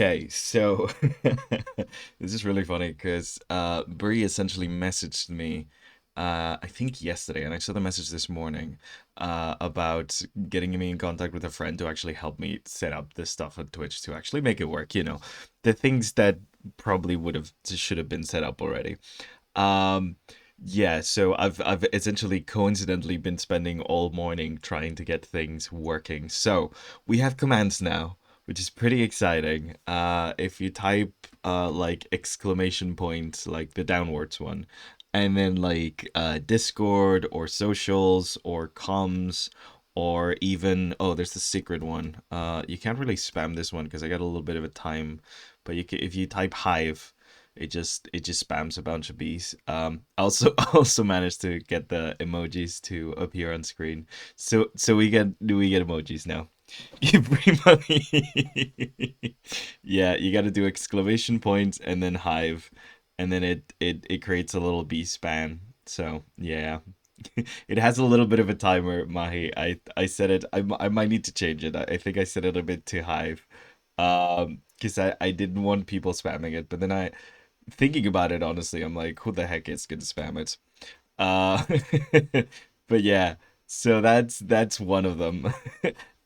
Okay, so this is really funny because Brie essentially messaged me, I think yesterday, and I saw the message this morning about getting me in contact with a friend to actually help me set up this stuff on Twitch to actually make it work. The things that probably would have should have been set up already. Um, yeah, so I've essentially coincidentally been spending all morning trying to get things working. So we have commands now, which is pretty exciting. If you type like exclamation point, like the downwards one, and then like Discord or socials or comms or even there's the secret one. You can't really spam this one because I got a little bit of a time, but if you type Hive it just spams a bunch of bees. I also also managed to get the emojis to appear on screen. So we get emojis now. You bring money. Yeah, you got to do exclamation points and then hive, and then it creates a little bee span. So yeah, it has a little bit of a timer, Mahi. I said it. I might need to change it. I think I set it a bit too hive. Because I didn't want people spamming it, but then thinking about it honestly, I'm like, who the heck is gonna spam it? Uh, but yeah, so that's one of them.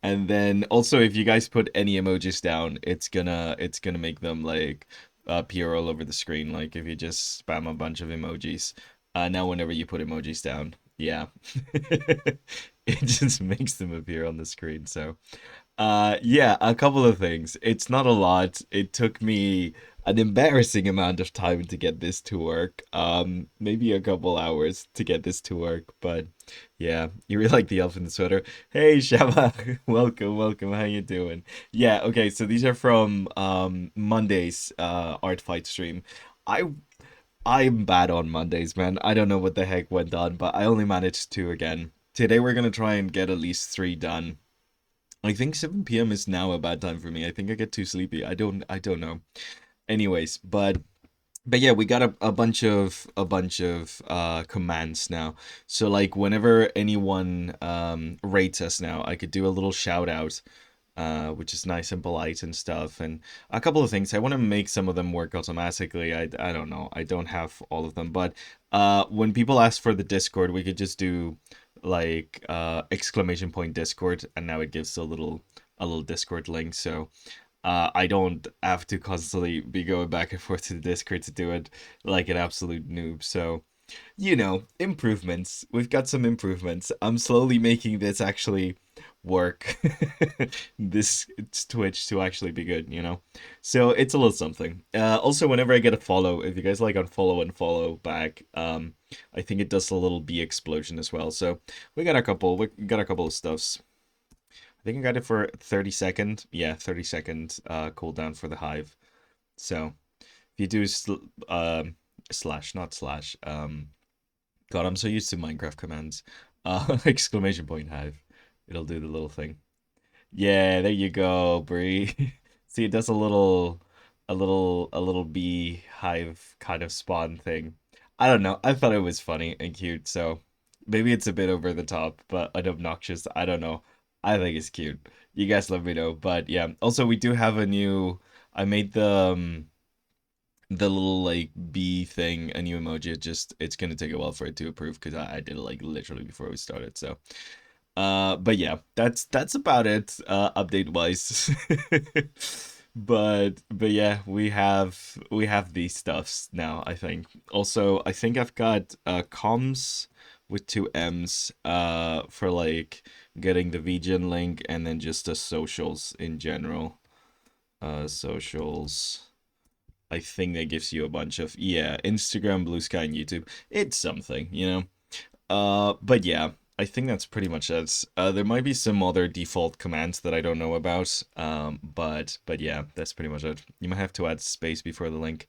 And then also, if you guys put any emojis down, it's gonna make them like appear all over the screen. Like if you just spam a bunch of emojis. Now whenever you put emojis down, yeah, it just makes them appear on the screen. So yeah, a couple of things. It's not a lot. It took me an embarrassing amount of time to get this to work. Maybe a couple hours to get this to work, but yeah, you really like the elf in the sweater. Hey, Shaba, welcome, welcome. How you doing? Yeah, okay, so these are from Monday's art fight stream. I I'm bad on Mondays, man. I don't know what the heck went on, but I only managed two again. Today we're gonna try and get at least three done. I think 7 p.m. is now a bad time for me. I think I get too sleepy. I don't know. Anyways, but yeah, we got a bunch of commands now. So like whenever anyone rates us now, I could do a little shout out, which is nice and polite and stuff. And a couple of things. I want to make some of them work automatically. I don't know. I don't have all of them, but when people ask for the Discord, we could just do like exclamation point Discord, and now it gives a little Discord link. So I don't have to constantly be going back and forth to the Discord to do it like an absolute noob. So, improvements. We've got some improvements. I'm slowly making this actually work. This Twitch to actually be good. So it's a little something. Also, whenever I get a follow, if you guys like unfollow and follow back, I think it does a little bee explosion as well. So we got a couple of stuffs. I think I got it for 30 second. Yeah, 30 second cooldown for the hive. So if you do slash, not slash. God, I'm so used to Minecraft commands. Exclamation point hive. It'll do the little thing. Yeah, there you go, Bree. See, it does a little bee hive kind of spawn thing. I don't know. I thought it was funny and cute, so maybe it's a bit over the top, but and obnoxious. I don't know. I think it's cute. You guys let me know. But yeah, also we do have a new. I made the little like bee thing a new emoji. It's gonna take a while for it to approve because I did it like literally before we started. So but yeah, that's about it, update wise. But yeah, we have these stuffs now, I think. Also, I think I've got comms with two M's for like getting the VGen link and then just the socials in general. Socials. I think that gives you a bunch of Instagram, Blue Sky, and YouTube. It's something. But yeah, I think that's pretty much it. There might be some other default commands that I don't know about. But yeah, that's pretty much it. You might have to add space before the link.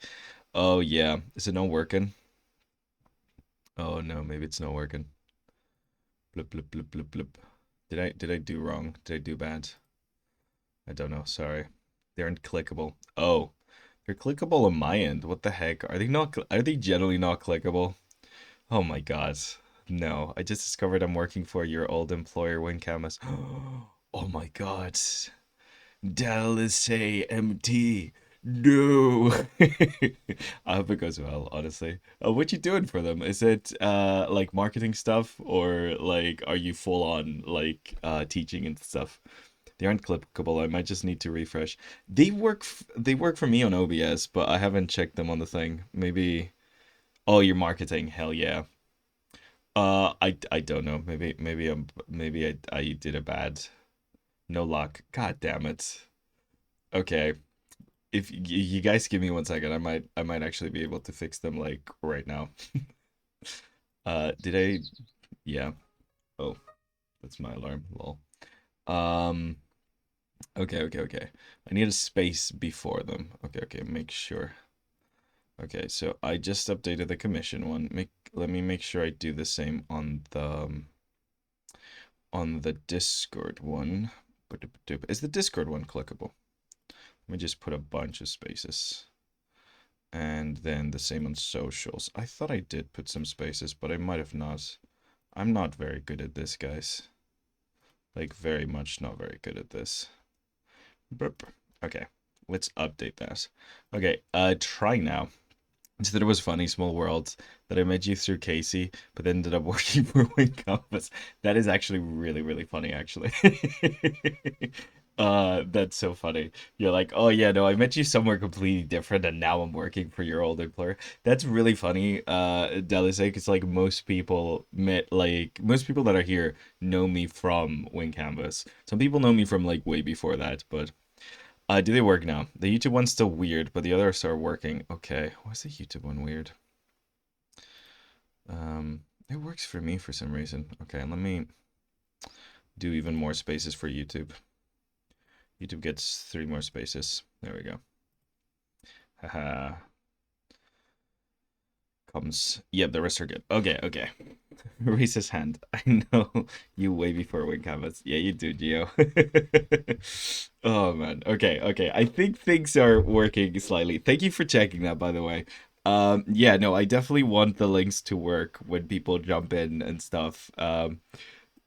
Oh yeah, is it not working? Oh no, maybe it's not working. Blip blip blip blip blip. Did I do wrong? Did I do bad? I don't know. Sorry. They aren't clickable. Oh, they're clickable on my end. What the heck? Are they not? Are they generally not clickable? Oh my god. No, I just discovered I'm working for your old employer, Wincamus. Oh my god. Dallas AMT. No. I hope it goes well, honestly. What you doing for them? Is it like marketing stuff or like are you full on like teaching and stuff? They aren't clickable. I might just need to refresh. They work for me on OBS, but I haven't checked them on the thing. Maybe oh, you're marketing. Hell yeah. I don't know. Maybe I did a bad. No luck. God damn it. Okay. If you guys give me 1 second, I might actually be able to fix them like right now. Did I? Yeah. Oh, that's my alarm. Lol. Um. Okay. I need a space before them. Okay. Make sure. Okay, so I just updated the commission one. Let me make sure I do the same on the Discord one. Is the Discord one clickable? Let me just put a bunch of spaces. And then the same on socials. I thought I did put some spaces, but I might have not. I'm not very good at this, guys. Like, very much not very good at this. Burp. Okay, let's update that. Okay, try now. So that it was funny, small world, that I met you through Casey, but then ended up working for Wing Compass. That is actually really funny, actually. That's so funny. You're like, oh yeah, no, I met you somewhere completely different, and now I'm working for your old employer. That's really funny, Delice, because like most people that are here know me from Wing Canvas. Some people know me from like way before that, but do they work now? The YouTube one's still weird, but the others are working. Okay, why is the YouTube one weird? It works for me for some reason. Okay, let me do even more spaces for YouTube. YouTube gets 3 more spaces. There we go. Haha. Comes. Yep, the rest are good. Okay. Raise his hand. I know you way before Wing Canvas. Yeah, you do, Geo. Oh man. Okay. I think things are working slightly. Thank you for checking that, by the way. Yeah, no, I definitely want the links to work when people jump in and stuff.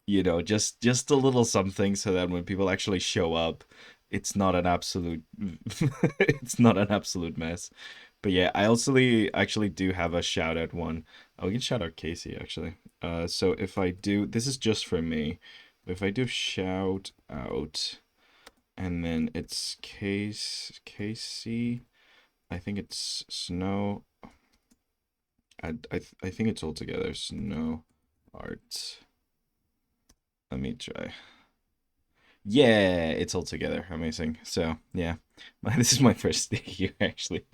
Just a little something so that when people actually show up, it's not an absolute it's not an absolute mess. But yeah, I also actually do have a shout out one. Oh, we can shout out Casey actually. So if I do, this is just for me. If I do shout out, and then it's Casey. I think it's Snow. I think it's all together. Snow Art. Let me try. Yeah, it's all together. Amazing. So, yeah. This is my first day here, actually.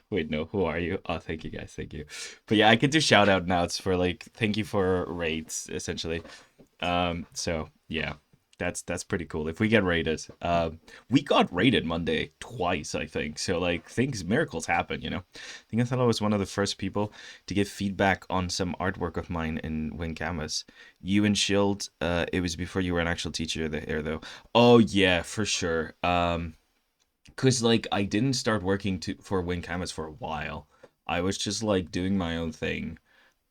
Wait, no, who are you? Oh, thank you guys. Thank you. But yeah, I could do shout out notes for like, thank you for rates, essentially. So yeah, that's pretty cool. If we get rated, we got rated Monday twice, I think. So like miracles happen, you know. I think I thought I was one of the first people to give feedback on some artwork of mine in Win Canvas. You and Shield, it was before you were an actual teacher there though. Oh yeah, for sure. Cause like I didn't start working for Win Canvas for a while. I was just like doing my own thing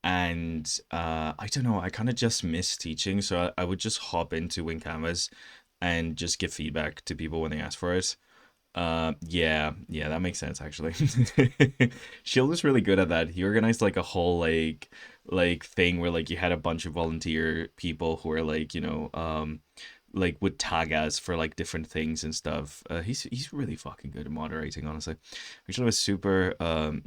and I don't know, I kind of just miss teaching, so I would just hop into Win Canvas and just give feedback to people when they ask for it. Yeah, that makes sense actually. Shield was really good at that. He organized like a whole like thing where like you had a bunch of volunteer people who were like, like would tag us for like different things and stuff. He's really fucking good at moderating, honestly. Actually, I was super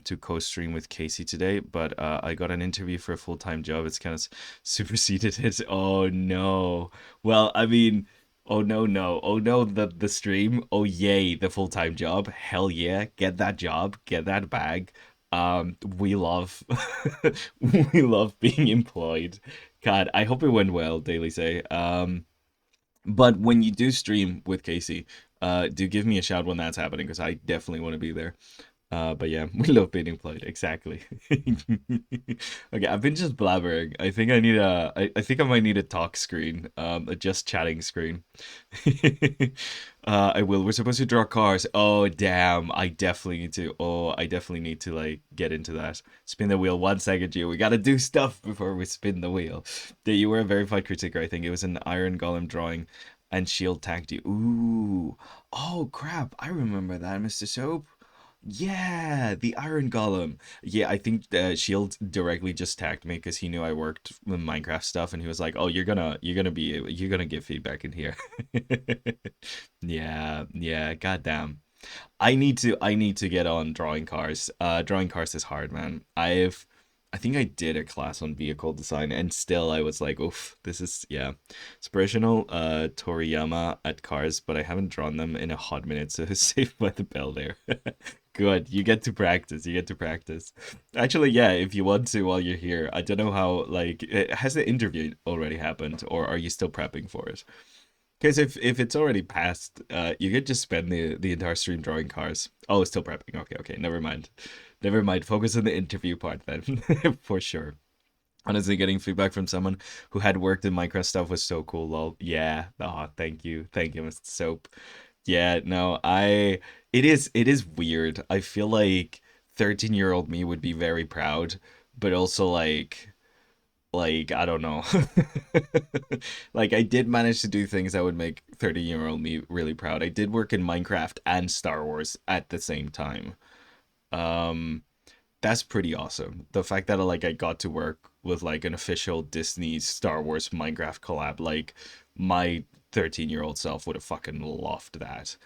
to co-stream with Casey today, but I got an interview for a full-time job. It's kind of superseded it. Oh no. Well, I mean, oh no. Oh no, the stream. Oh yay, the full-time job. Hell yeah, get that job, get that bag. We love we love being employed. God, I hope it went well, Daily Say. But when you do stream with Casey, do give me a shout when that's happening because I definitely want to be there. But yeah, we love being employed. Exactly. Okay, I've been just blabbering. I think I might need a talk screen, a just chatting screen. I will. We're supposed to draw cars. Oh damn! I definitely need to. Oh, I definitely need to like get into that. Spin the wheel. 1 second, you. We gotta do stuff before we spin the wheel. That you were a verified critiquer. I think it was an Iron Golem drawing. and Shield tagged you. Ooh. Oh crap, I remember that, Mr. Soap. Yeah, the Iron Golem. Yeah, I think Shield directly just tagged me because he knew I worked with Minecraft stuff, and he was like, "Oh, you're gonna give feedback in here." Yeah, yeah, goddamn. I need to get on drawing cars. Drawing cars is hard, man. I think I did a class on vehicle design, and still I was like, oof, this is, yeah. Inspirational Toriyama at cars, but I haven't drawn them in a hot minute, so saved by the bell there. Good, you get to practice. You get to practice. Actually, yeah, if you want to while you're here, I don't know how, like, has the interview already happened, or are you still prepping for it? Because if it's already passed, you could just spend the entire stream drawing cars. Oh, it's still prepping. Okay, okay, never mind. Never mind. Focus on the interview part then, for sure. Honestly, getting feedback from someone who had worked in Minecraft stuff was so cool, lol. Yeah. Oh, thank you, Mr. Soap. Yeah, no, it is weird. I feel like 13-year-old me would be very proud, but also like I don't know. Like I did manage to do things that would make 30-year-old me really proud. I did work in Minecraft and Star Wars at the same time. Um that's pretty awesome. The fact that like I got to work with like an official Disney Star Wars Minecraft collab, like my 13-year-old self would have fucking loved that.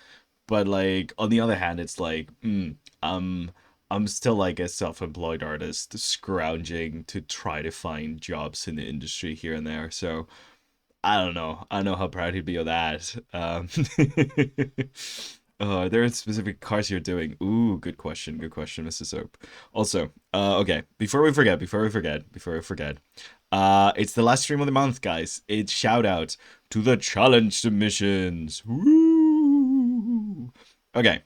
But like on the other hand, it's like, I'm still like a self-employed artist scrounging to try to find jobs in the industry here and there. So I don't know. I don't know how proud he'd be of that. Are there specific cars you're doing? Ooh, good question, Mrs. Soap. Also, okay, before we forget, it's the last stream of the month, guys. It's shout out to the challenge submissions. Woo! Okay,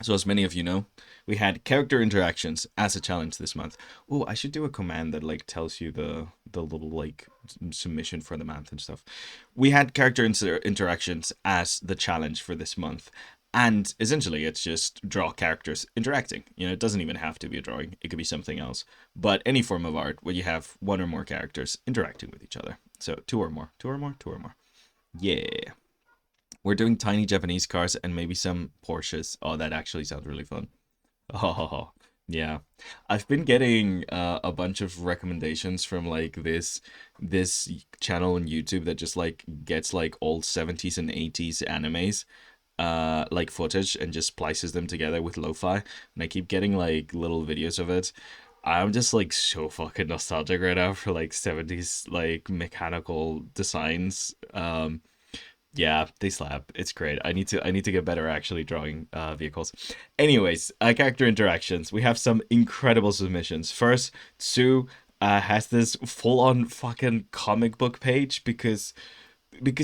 so as many of you know, we had character interactions as a challenge this month. Oh, I should do a command that like tells you the little like submission for the month and stuff. We had character interactions as the challenge for this month. And essentially, it's just draw characters interacting. You know, it doesn't even have to be a drawing. It could be something else. But any form of art where you have one or more characters interacting with each other. So two or more, two or more, two or more. Yeah. We're doing tiny Japanese cars and maybe some Porsches. Oh, that actually sounds really fun. Oh, yeah. I've been getting a bunch of recommendations from like this channel on YouTube that just like gets like old 70s and 80s animes like footage and just splices them together with lo-fi, and I keep getting like little videos of it. I'm just like so fucking nostalgic right now for like 70s like mechanical designs. Yeah, they slap. It's great. I need to get better at actually drawing vehicles. Anyways, character interactions. We have some incredible submissions. First, Sue has this full-on fucking comic book page because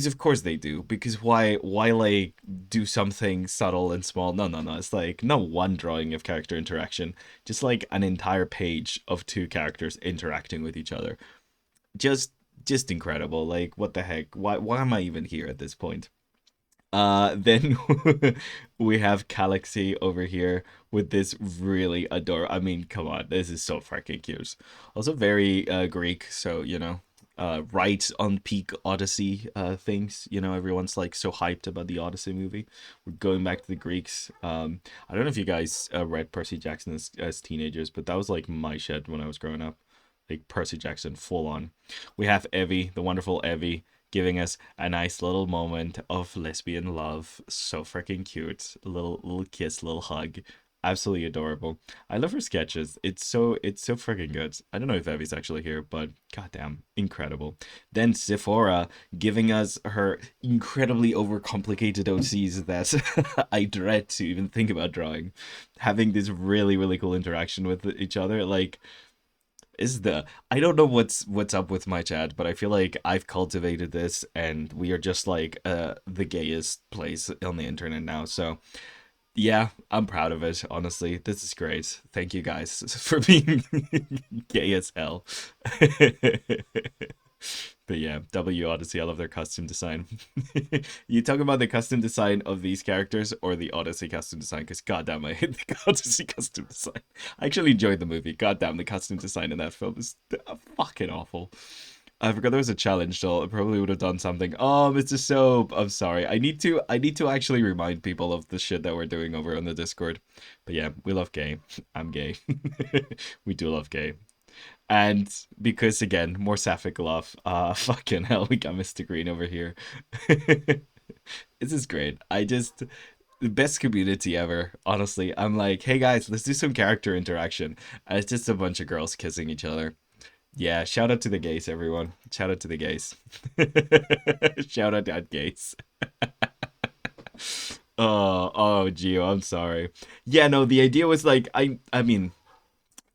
of course they do. Because why like do something subtle and small? No, no, no. It's like no one drawing of character interaction, just like an entire page of two characters interacting with each other. Just just incredible. Like what the heck? Why am I even here at this point? Then we have Galaxy over here with this really adorable. I mean, come on, this is so fucking cute. Also very Greek, so you know, right on peak Odyssey things. You know, everyone's like so hyped about the Odyssey movie. We're going back to the Greeks. I don't know if you guys read Percy Jackson as teenagers, but that was like my shit when I was growing up. Like Percy Jackson, full on. We have Evie, the wonderful Evie, giving us a nice little moment of lesbian love. So freaking cute. Little kiss, little hug. Absolutely adorable. I love her sketches. It's so freaking good. I don't know if Evie's actually here, but goddamn, incredible. Then Sephora giving us her incredibly overcomplicated OCs that I dread to even think about drawing. Having this really cool interaction with each other, like is the I don't know what's up with my chat, but I feel like I've cultivated this and we are just like the gayest place on the internet now. So yeah, I'm proud of it, honestly. This is great. Thank you guys for being gay as hell. But yeah, W Odyssey, I love their custom design. You talking about the custom design of these characters or the Odyssey custom design? Because goddamn, I hate the Odyssey custom design. I actually enjoyed the movie. Goddamn, the custom design in that film is fucking awful. I forgot there was a challenge, so I probably would have done something. Oh, Mr. Soap, I'm sorry. I need to actually remind people of the shit that we're doing over on the Discord. But yeah, we love gay. I'm gay. We do love gay. And because again, more sapphic love. Fucking hell, we got Mr. Green over here. This is great. The best community ever. Honestly, I'm like, hey guys, let's do some character interaction. And it's just a bunch of girls kissing each other. Yeah, shout out to the gays, everyone. Shout out to the gays. Shout out to gays. Oh, Gio, I'm sorry. Yeah, no, the idea was like, I mean,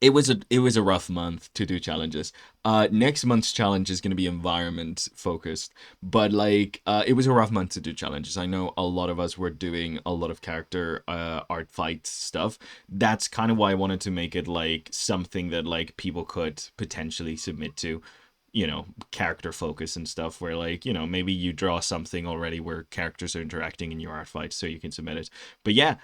it was a rough month to do challenges. Next month's challenge is going to be environment focused, but like it was a rough month to do challenges. I know a lot of us were doing a lot of character art fight stuff. That's kind of why I wanted to make it like something that like people could potentially submit to, character focus and stuff where like, maybe you draw something already where characters are interacting in your art fight so you can submit it. But yeah,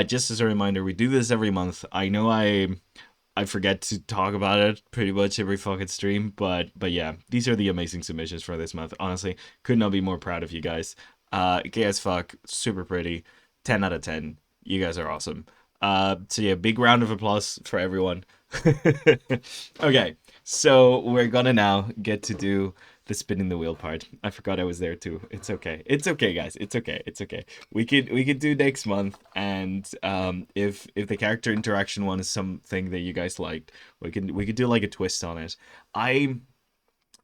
just as a reminder, we do this every month. I know I forget to talk about it pretty much every fucking stream, but yeah, these are the amazing submissions for this month. Honestly, could not be more proud of you guys. Gay as fuck, super pretty, 10 out of 10. You guys are awesome. So yeah, big round of applause for everyone. Okay, so we're gonna now get to do the spinning the wheel part. I forgot I was there too. It's okay. It's okay, guys. It's okay. It's okay. We could do next month, and if the character interaction one is something that you guys liked, we could do like a twist on it. I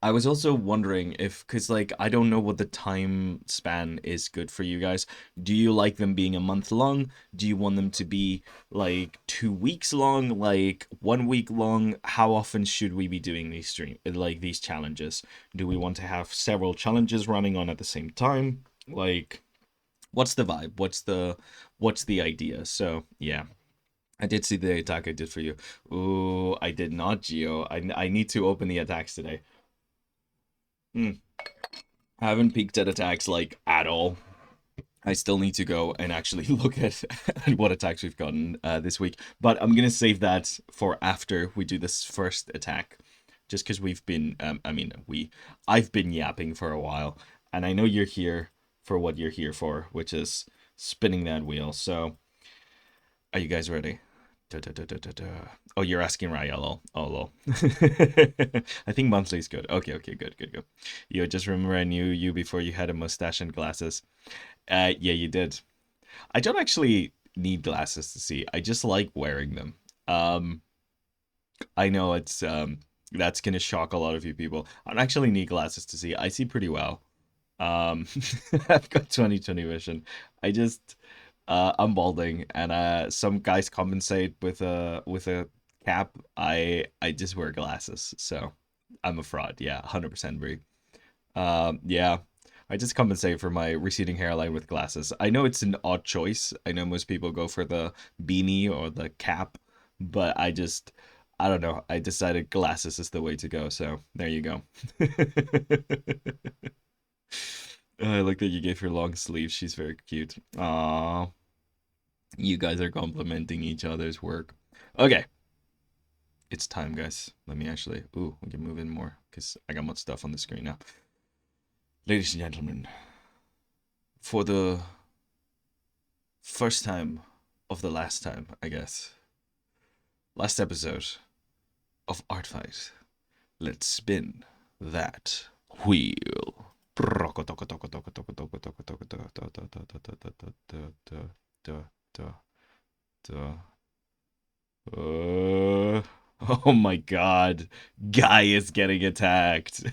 I was also wondering if, because like I don't know what the time span is good for you guys. Do you like them being a month long? Do you want them to be like 2 weeks long? Like 1 week long? How often should we be doing these like these challenges? Do we want to have several challenges running on at the same time? Like, what's the vibe? What's the idea? So yeah. I did see the attack I did for you. Ooh, I did not, Geo. I need to open the attacks today. Hmm. I haven't peeked at attacks like at all. I still need to go and actually look at what attacks we've gotten this week. But I'm gonna save that for after we do this first attack, just because we've been, I've been yapping for a while, and I know you're here for what you're here for, which is spinning that wheel. So, are you guys ready? Da, da, da, da, da, da. Oh, you're asking Raya, lol. Oh, lol. I think monthly is good. Okay, okay, good, good, good. You just remember I knew you before you had a mustache and glasses. Yeah, you did. I don't actually need glasses to see. I just like wearing them. Um, I know that's gonna shock a lot of you people. I don't actually need glasses to see. I see pretty well. Um, I've got 20/20 vision. I just I'm balding, and some guys compensate with a cap. I just wear glasses, so I'm a fraud. Yeah, 100% Brie. Yeah, I just compensate for my receding hairline with glasses. I know it's an odd choice. I know most people go for the beanie or the cap, but I don't know. I decided glasses is the way to go, so there you go. I like that you gave her long sleeves. She's very cute. Aww. You guys are complimenting each other's work. Okay, it's time, guys. Let me actually. Ooh, we can move in more because I got much stuff on the screen now. Ladies and gentlemen, for the first time of the last time, I guess, last episode of Art Fight, let's spin that wheel. Oh my god. Guy is getting attacked.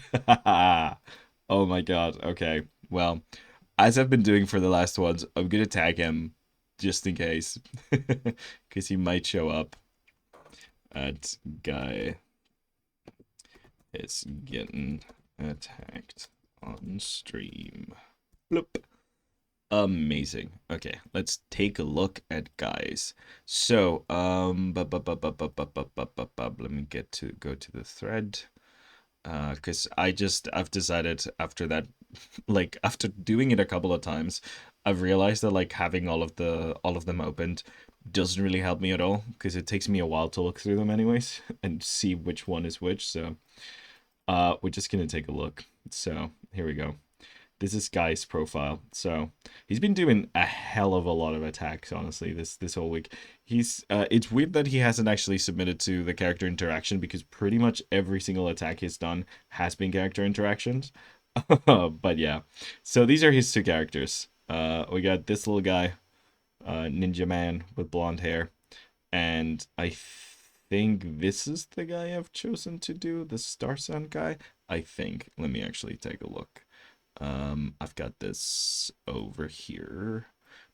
Oh my god. Okay. Well, as I've been doing for the last ones, I'm gonna tag him just in case. Because he might show up. At Guy is getting attacked on stream. Bloop. Amazing. Okay, let's take a look at guys. So, let me go to the thread. Because I've decided after that, like after doing it a couple of times, I've realized that like having all of them opened doesn't really help me at all because it takes me a while to look through them anyways and see which one is which. So We're just gonna take a look. So here we go. This is Guy's profile. So he's been doing a hell of a lot of attacks, honestly, this whole week. He's it's weird that he hasn't actually submitted to the character interaction because pretty much every single attack he's done has been character interactions. But yeah. So these are his two characters. We got this little guy, ninja man with blonde hair, and I think this is the guy I've chosen to do, the Star Sun guy. I think. Let me actually take a look. I've got this over here.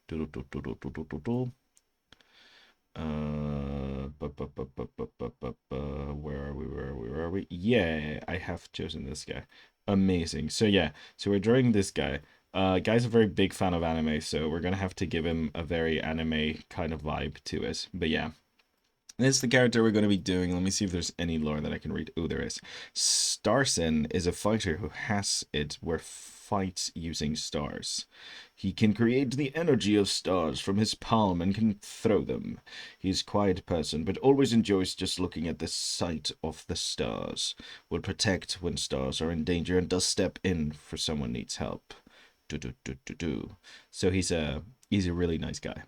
Where are we? Where are we? Where are we? Yeah, I have chosen this guy. Amazing. So yeah, so we're drawing this guy. Guy's a very big fan of anime, so we're gonna have to give him a very anime kind of vibe to it. But yeah, this is the character we're going to be doing. Let me see if there's any lore that I can read. Oh, there is. Starson is a fighter who has it where fights using stars. He can create the energy of stars from his palm and can throw them. He's a quiet person, but always enjoys just looking at the sight of the stars. Will protect when stars are in danger and does step in for someone needs help. Do, do, do, do, do. So he's a really nice guy.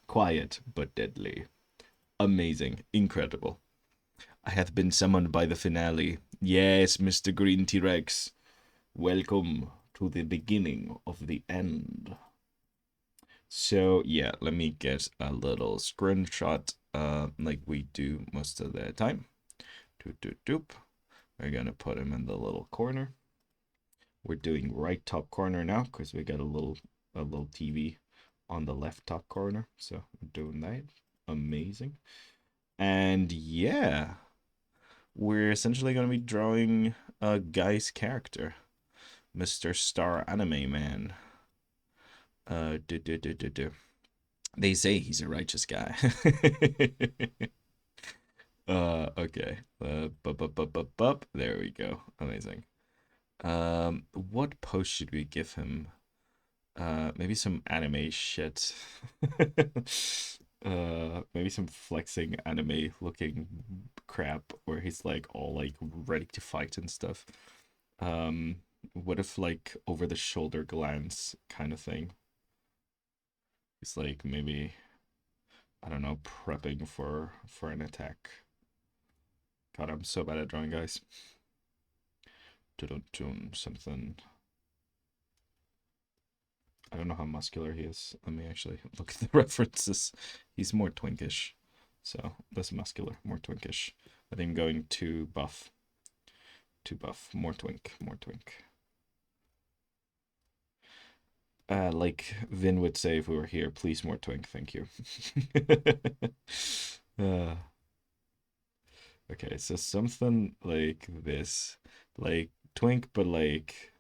Quiet but deadly. Amazing. Incredible. I have been summoned by the finale. Yes, Mr. Green T-Rex. Welcome to the beginning of the end. So yeah, let me get a little screenshot like we do most of the time. Doop doop doop. We're gonna put him in the little corner. We're doing right top corner now because we got a little TV on the left top corner. So we're doing that. Amazing. And yeah, we're essentially going to be drawing a guy's character, Mr. Star Anime Man. Do, do, do, do, do. They say he's a righteous guy. Okay. There we go. Amazing. What pose should we give him? Maybe some anime shit. Maybe some flexing anime looking crap where he's like all like ready to fight and stuff. Um, what if like over the shoulder glance kind of thing? He's like maybe I don't know, prepping for an attack. God, I'm so bad at drawing, guys. Something. I don't know how muscular he is. Let me actually look at the references. He's more twinkish. So less muscular, more twinkish. I think going too buff. Too buff. More twink. More twink. Like Vin would say if we were here, please more twink, thank you. uh, okay, so something like this. Like twink, but like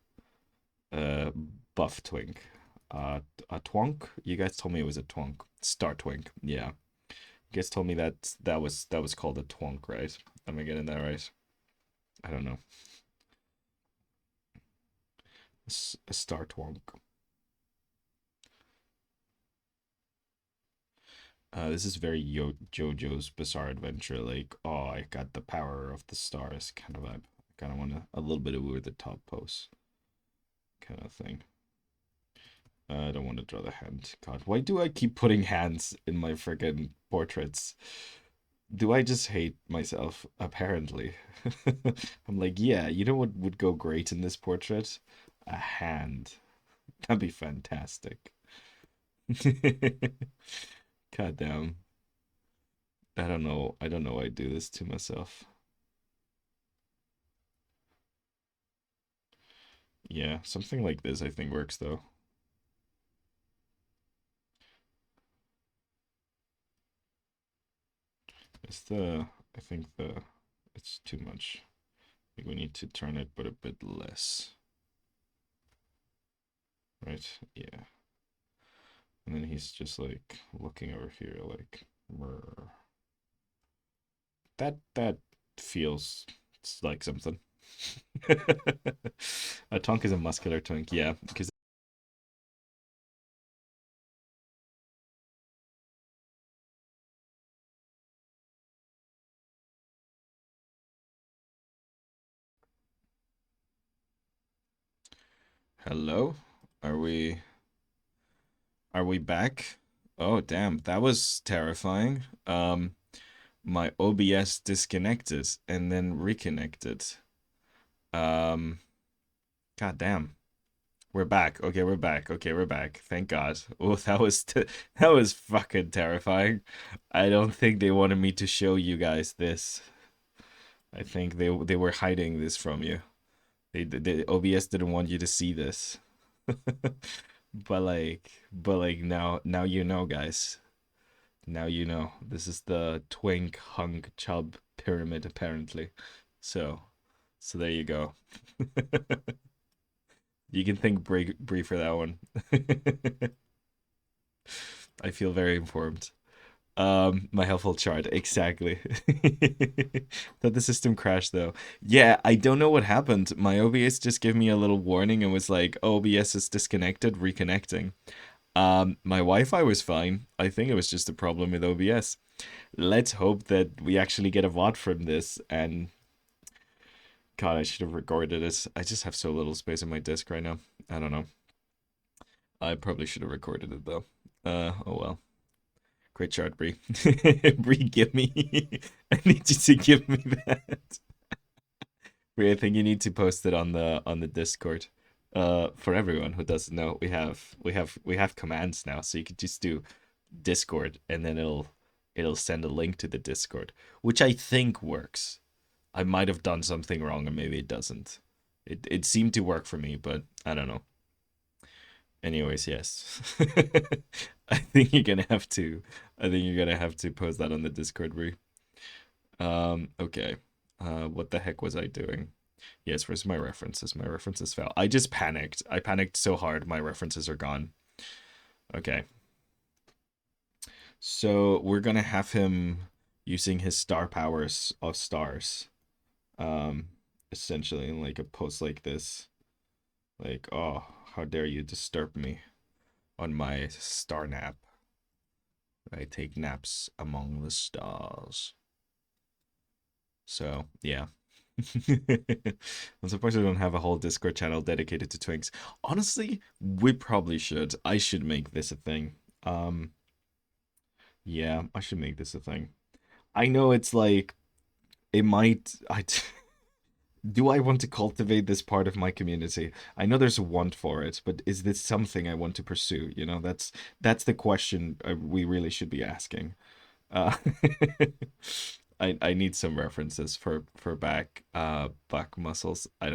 uh buff twink. A twonk? You guys told me it was a twonk. Star twink. Yeah. You guys told me that was called a twonk, right? Am I getting that right? I don't know. A star twonk. This is very JoJo's Bizarre Adventure. Like, oh, I got the power of the stars kind of vibe. Kind of want a little bit of over the top pose kind of thing. I don't want to draw the hand. God, why do I keep putting hands in my friggin' portraits? Do I just hate myself? Apparently. I'm like, yeah, you know what would go great in this portrait? A hand. That'd be fantastic. God damn. I don't know. I don't know why I do this to myself. Yeah, something like this I think works though. I think it's too much. I think we need to turn it but a bit less. Right? Yeah. And then he's just like looking over here like Mrr. That feels like something. A tonk is a muscular tonk, yeah, because Hello? Are we are we back? Oh, damn, that was terrifying. My OBS disconnected and then reconnected. Um, God damn. We're back. Okay, we're back. Okay, we're back. Thank God. Oh, that was fucking terrifying. I don't think they wanted me to show you guys this. I think they were hiding this from you. The OBS didn't want you to see this. But like now you know, guys. Now you know. This is the twink hunk chub pyramid apparently. So so there you go. You can thank Bree for that one. I feel very informed. My helpful chart, exactly. That the system crashed though. Yeah, I don't know what happened. My OBS just gave me a little warning and was like, OBS is disconnected, reconnecting. My Wi-Fi was fine. I think it was just a problem with OBS. Let's hope that we actually get a VOD from this. And God, I should have recorded it. I just have so little space on my disk right now. I don't know. I probably should have recorded it though. Oh well. Great chart, Bree. Bree, give me. I need you to give me that. Bree, I think you need to post it on the Discord. For everyone who doesn't know, we have commands now, so you could just do Discord, and then it'll send a link to the Discord, which I think works. I might have done something wrong, and maybe it doesn't. It seemed to work for me, but I don't know. Anyways, yes. I think you're gonna have to. I think you're gonna have to post that on the Discord, Brie. Okay. What the heck was I doing? Yes, where's my references? My references fell. I just panicked. I panicked so hard, my references are gone. Okay. So we're gonna have him using his star powers of stars. Um, essentially in like a post like this. Like, oh, how dare you disturb me on my star nap. I take naps among the stars. So, yeah. I'm surprised we don't have a whole Discord channel dedicated to twinks. Honestly, we probably should. I should make this a thing. Yeah, I should make this a thing. I know it's like it might I do I want to cultivate this part of my community? I know there's a want for it, but is this something I want to pursue? You know, that's the question we really should be asking. Uh, I need some references for back muscles. I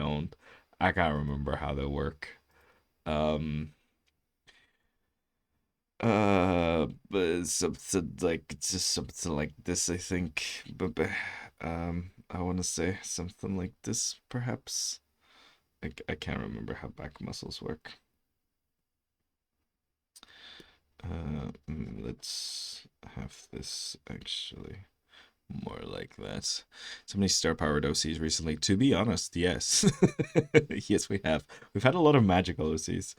can't remember how they work. Um but something like this, I think. But I want to say something like this, perhaps. I can't remember how back muscles work. Let's have this actually more like that. So many star powered OCs recently. To be honest, yes. Yes, we have. We've had a lot of magical OCs.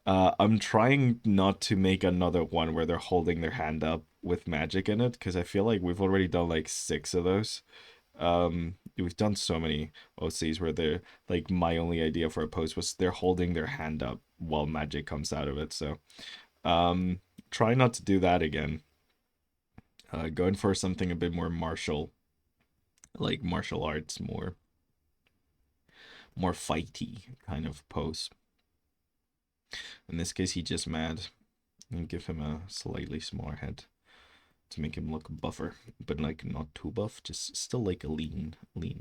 I'm trying not to make another one where they're holding their hand up with magic in it, because I feel like we've already done like 6 of those. We've done so many OCs where they're like, my only idea for a pose was they're holding their hand up while magic comes out of it. So, um, try not to do that again. Going for something a bit more martial, like martial arts, more fighty kind of pose. In this case, he's just mad, and give him a slightly smaller head to make him look buffer, but like not too buff, just still like a lean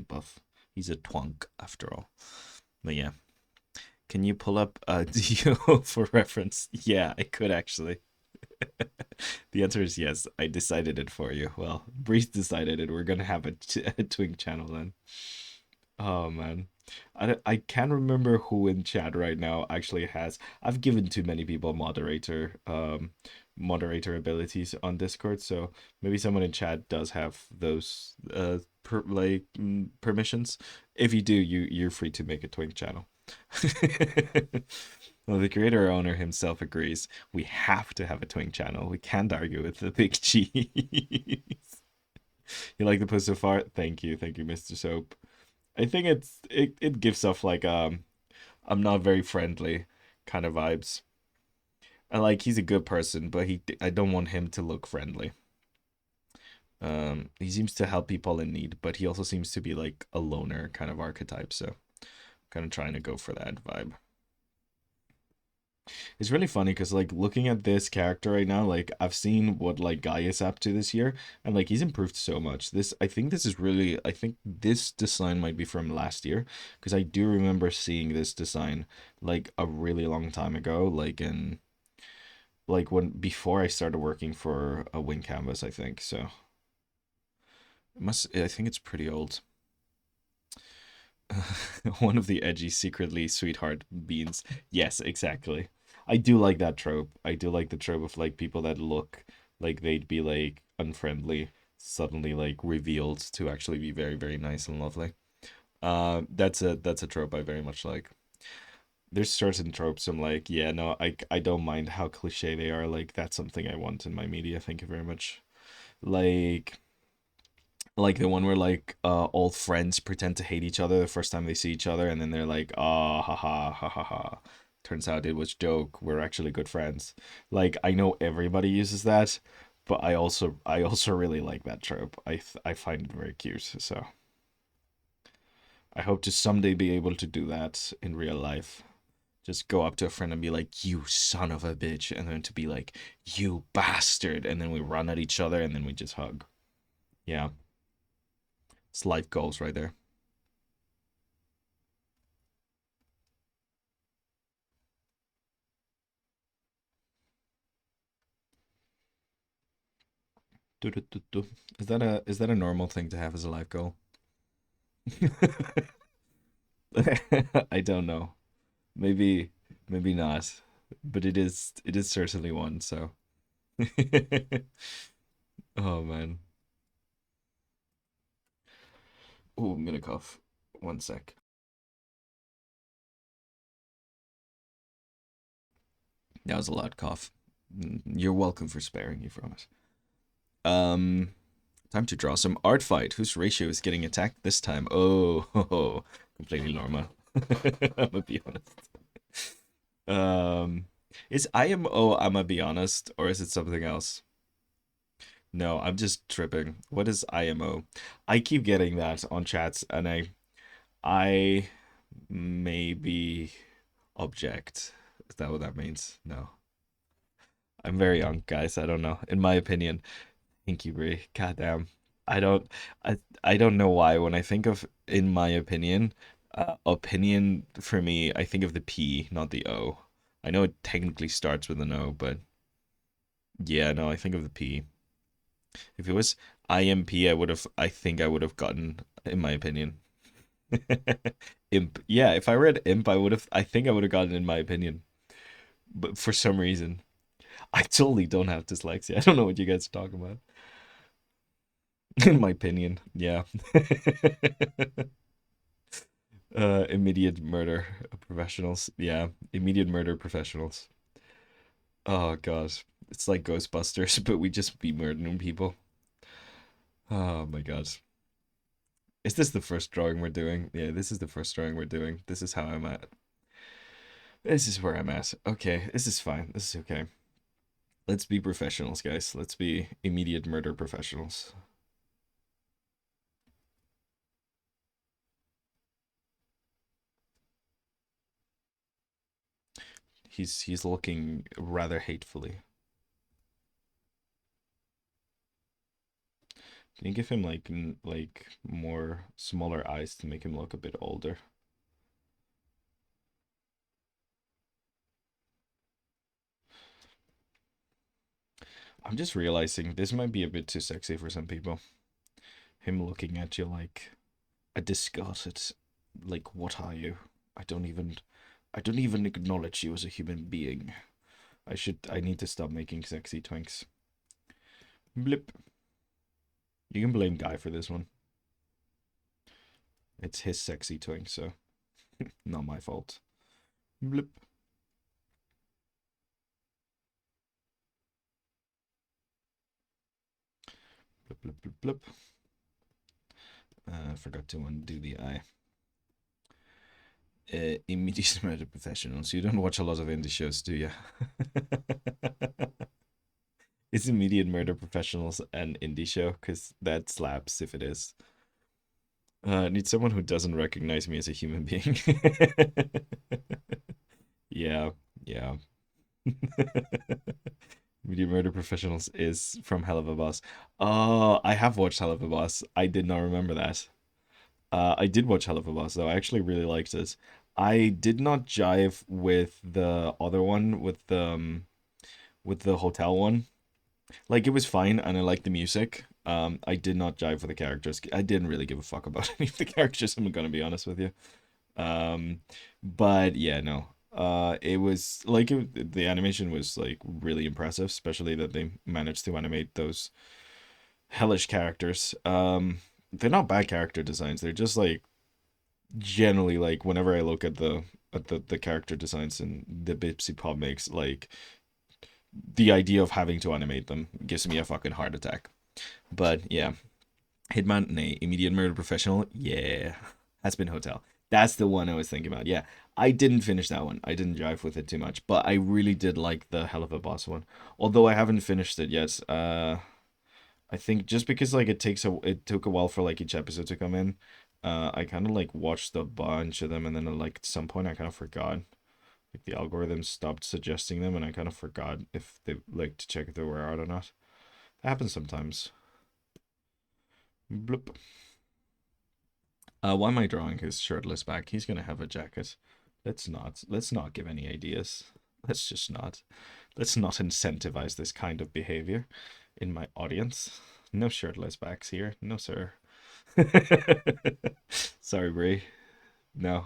buff. He's a twunk after all. But yeah, can you pull up Dio for reference? Yeah, I could actually. The answer is yes. I decided it for you. Well, Breeze decided it. We're gonna have a twink channel then. Oh man. I can't remember who in chat right now actually has. I've given too many people moderator abilities on Discord, so maybe someone in chat does have those permissions. If you do, you're free to make a twink channel. Well, the creator owner himself agrees. We have to have a twink channel. We can't argue with the big cheese. You like the post so far? Thank you, Mr. Soap. I think it gives off like I'm not very friendly. kind of vibes. I like he's a good person, but I don't want him to look friendly. He seems to help people in need, but he also seems to be like a loner kind of archetype, so kind of trying to go for that vibe. It's really funny because like looking at this character right now, like I've seen what like Guy is up to this year, and like he's improved so much. I think this is really, I think this design might be from last year because I do remember seeing this design like a really long time ago, like when before I started working for a wing canvas, I think. So I think it's pretty old. One of the edgy, secretly sweetheart beans. Yes, exactly. I do like that trope. I do like the trope of like people that look like they'd be like unfriendly, suddenly like revealed to actually be very, very nice and lovely. That's a trope I very much like. There's certain tropes I'm like, yeah, no, I don't mind how cliche they are. Like that's something I want in my media. Thank you very much. Like like the one where like old friends pretend to hate each other the first time they see each other, and then they're like, ah, ha ha ha ha ha. Turns out it was joke. We're actually good friends. Like I know everybody uses that, but I also really like that trope. I find it very cute. So I hope to someday be able to do that in real life. Just go up to a friend and be like, "You son of a bitch," and then to be like, "You bastard," and then we run at each other and then we just hug. Yeah, it's life goals right there. Do. Is that a normal thing to have as a life goal? I don't know. Maybe maybe not. But it is certainly one, so. Oh man. Oh, I'm gonna cough. One sec. That was a loud cough. You're welcome for sparing me from it. Um, time to draw some art fight. Whose ratio is getting attacked this time? Oh, completely normal. I'm gonna be honest. Um, is IMO, I'ma be honest, or is it something else? No, I'm just tripping. What is IMO? I keep getting that on chats, and I maybe object. Is that what that means? No. I'm very young, guys. I don't know. In my opinion, thank you, Brie. Goddamn. I don't I don't know why when I think of in my opinion, opinion for me, I think of the P, not the O. I know it technically starts with an O, but yeah, no, I think of the P. If it was IMP, I think I would have gotten, in my opinion. Imp. Yeah, if I read imp, I think I would have gotten in my opinion. But for some reason, I totally don't have dyslexia. I don't know what you guys are talking about. In my opinion, yeah. Immediate murder professionals. Yeah, immediate murder professionals. Oh god. It's like Ghostbusters, but we just be murdering people. Oh my god. Is this the first drawing we're doing? Yeah, this is the first drawing we're doing. This is how I'm at. This is where I'm at. Okay, this is fine. This is okay. Let's be professionals, guys. Let's be immediate murder professionals. He's looking rather hatefully. Can you give him like more smaller eyes to make him look a bit older? I'm just realizing this might be a bit too sexy for some people. Him looking at you like a discarded, like what are you? I don't even I don't even acknowledge you as a human being. I need to stop making sexy twinks. Blip. You can blame Guy for this one. It's his sexy twink, so not my fault. Blip. Blip blip blip blip. Forgot to undo the eye. Immediate murder professionals. You don't watch a lot of indie shows, do you? Is immediate murder professionals an indie show? Because that slaps if it is. I need someone who doesn't recognize me as a human being. Yeah, yeah. Media Murder Professionals is from Hell of a Boss. Oh, I have watched Hell of a Boss. I did not remember that. I did watch Hell of a Boss though. I actually really liked it. I did not jive with the other one with the hotel one. Like it was fine and I liked the music. I did not jive with the characters. I didn't really give a fuck about any of the characters, I'm gonna be honest with you. Um, but yeah, no. It was like the animation was like really impressive, especially that they managed to animate those hellish characters. They're not bad character designs. They're just like generally like whenever I look at the character designs and the Bipsy Pop makes, like the idea of having to animate them gives me a fucking heart attack. But yeah, Hitman, nay, Immediate Murder Professional, yeah, has been Hotel. That's the one I was thinking about. Yeah, I didn't finish that one. I didn't jive with it too much, but I really did like the Hell of a Boss one. Although I haven't finished it yet. I think just because like it took a while for like each episode to come in. I kind of like watched a bunch of them, and then like at some point I kind of forgot. Like the algorithm stopped suggesting them, and I kind of forgot if they like to check if they were out or not. That happens sometimes. Bloop. Why am I drawing his shirtless back? He's gonna have a jacket. Let's not give any ideas. Let's just not. Let's not incentivize this kind of behavior in my audience. No shirtless backs here. No, sir. Sorry, Brie. No.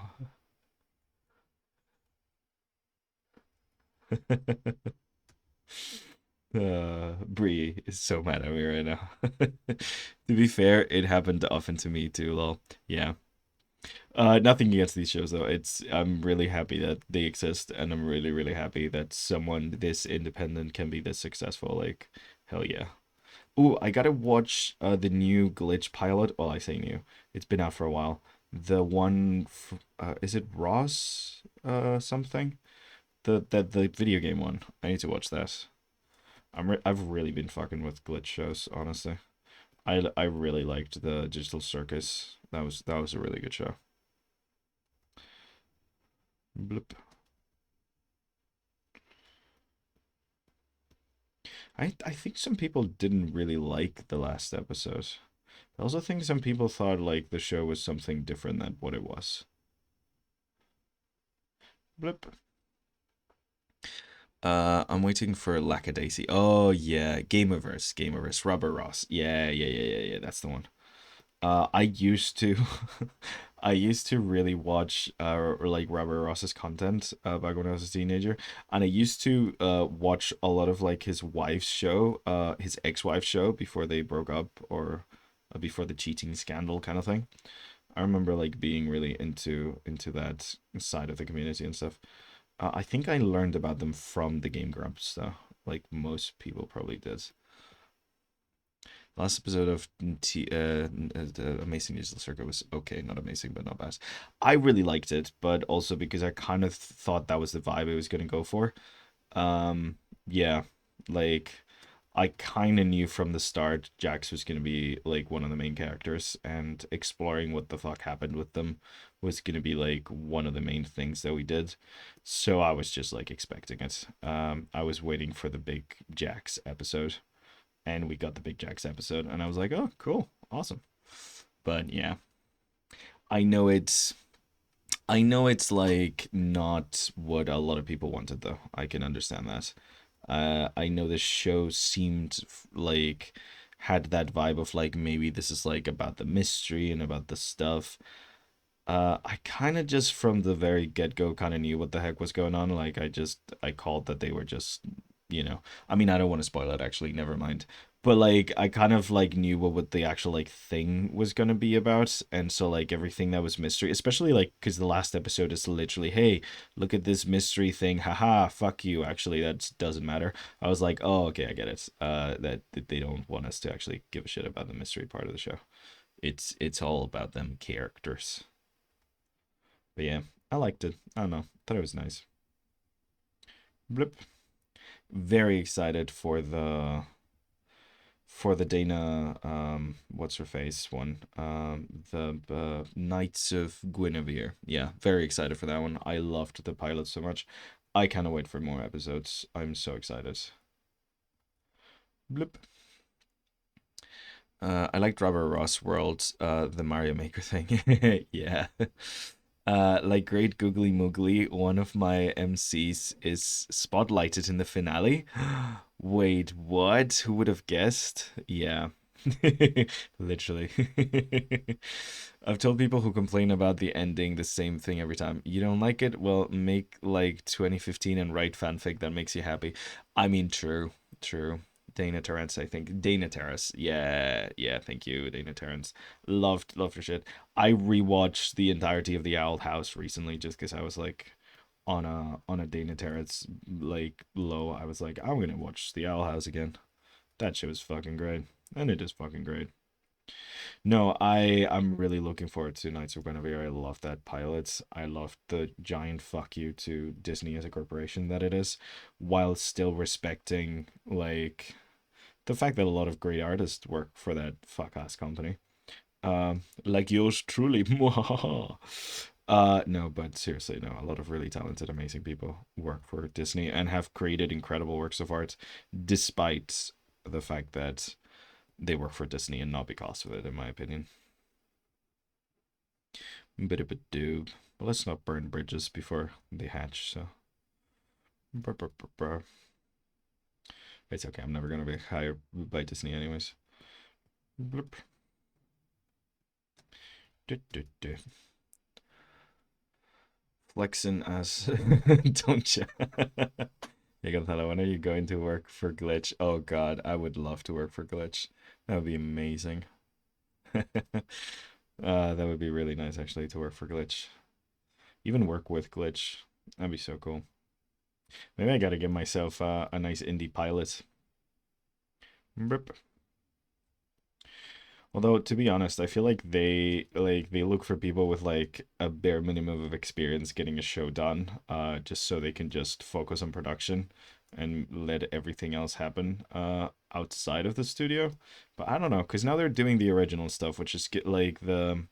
Brie is so mad at me right now. To be fair, it happened often to me too, lol. Yeah. Nothing against these shows though. I'm really happy that they exist, and I'm really, really happy that someone this independent can be this successful. Like, hell yeah. Ooh, I gotta watch the new Glitch pilot. Well, I say new. It's been out for a while. The one, is it Ross? Something. The video game one. I need to watch that. I've really been fucking with glitch shows, honestly. I really liked the Digital Circus. That was a really good show. Bloop. I think some people didn't really like the last episode. I also think some people thought like the show was something different than what it was. Bloop. I'm waiting for Lackadaisy. Oh yeah, Gameverse, Rubber Ross. Yeah, yeah, yeah, yeah, yeah. That's the one. I used to, I used to really watch or like Robert Ross's content back when I was a teenager, and I used to watch a lot of like his wife's show, his ex-wife's show before they broke up or before the cheating scandal kind of thing. I remember like being really into that side of the community and stuff. I think I learned about them from the Game Grumps though, like most people probably did. Last episode of the Amazing Digital Circuit was okay, not amazing, but not bad. I really liked it, but also because I kind of thought that was the vibe I was gonna go for. Um, yeah, like I kind of knew from the start Jax was gonna be like one of the main characters, and exploring what the fuck happened with them was gonna be like one of the main things that we did. So I was just like expecting it. I was waiting for the big Jax episode, and we got the Big Jacks episode, and I was like, oh, cool, awesome. But yeah, I know it's I know it's like not what a lot of people wanted though. I can understand that. I know this show seemed like had that vibe of like maybe this is like about the mystery and about the stuff. I kind of just from the very get-go kind of knew what the heck was going on. Like I called that they were just, I mean, I don't want to spoil it actually, never mind. But like I kind of like knew what the actual like thing was gonna be about, and so like everything that was mystery, especially like because the last episode is literally, hey, look at this mystery thing, haha, fuck you. Actually, that doesn't matter. I was like, oh, okay, I get it. That they don't want us to actually give a shit about the mystery part of the show. It's all about them characters. But yeah. I liked it. I don't know. Thought it was nice. Blip. Very excited for the Dana what's her face one. The Knights of Guinevere. Yeah, very excited for that one. I loved the pilot so much. I cannot wait for more episodes. I'm so excited. Blip. I liked Robert Ross World, the Mario Maker thing. Yeah. Like Great Googly Moogly, one of my MCs is spotlighted in the finale. Wait, what? Who would have guessed? Yeah. Literally. I've told people who complain about the ending the same thing every time. You don't like it? Well, make like 2015 and write fanfic that makes you happy. I mean, true, true. Dana Terrence, I think. Dana Terrace. Yeah, yeah, thank you, Dana Terrence. Loved her shit. I rewatched the entirety of The Owl House recently just because I was like on a Dana Terrence like low. I was like, I'm gonna watch The Owl House again. That shit was fucking great. And it is fucking great. No, I'm really looking forward to Knights of Guinevere. I love that pilot. I love the giant fuck you to Disney as a corporation that it is, while still respecting like the fact that a lot of great artists work for that fuck ass company. Like yours truly. No, but seriously, no. A lot of really talented, amazing people work for Disney and have created incredible works of art, despite the fact that they work for Disney and not because of it, in my opinion. Bit of a doob. But let's not burn bridges before they hatch. So, brr, brr, brr, brr. It's okay. I'm never gonna be hired by Disney, anyways. Bloop. Du, du, du. Flexing as don't you? You can tell when are you going to work for Glitch? Oh God, I would love to work for Glitch. That would be amazing. That would be really nice actually to work for Glitch. Even work with Glitch. That'd be so cool. Maybe I gotta give myself a nice indie pilot. Brip. Although to be honest, I feel like they look for people with like a bare minimum of experience getting a show done, just so they can just focus on production and let everything else happen outside of the studio. But I don't know, because now they're doing the original stuff, which is get like they're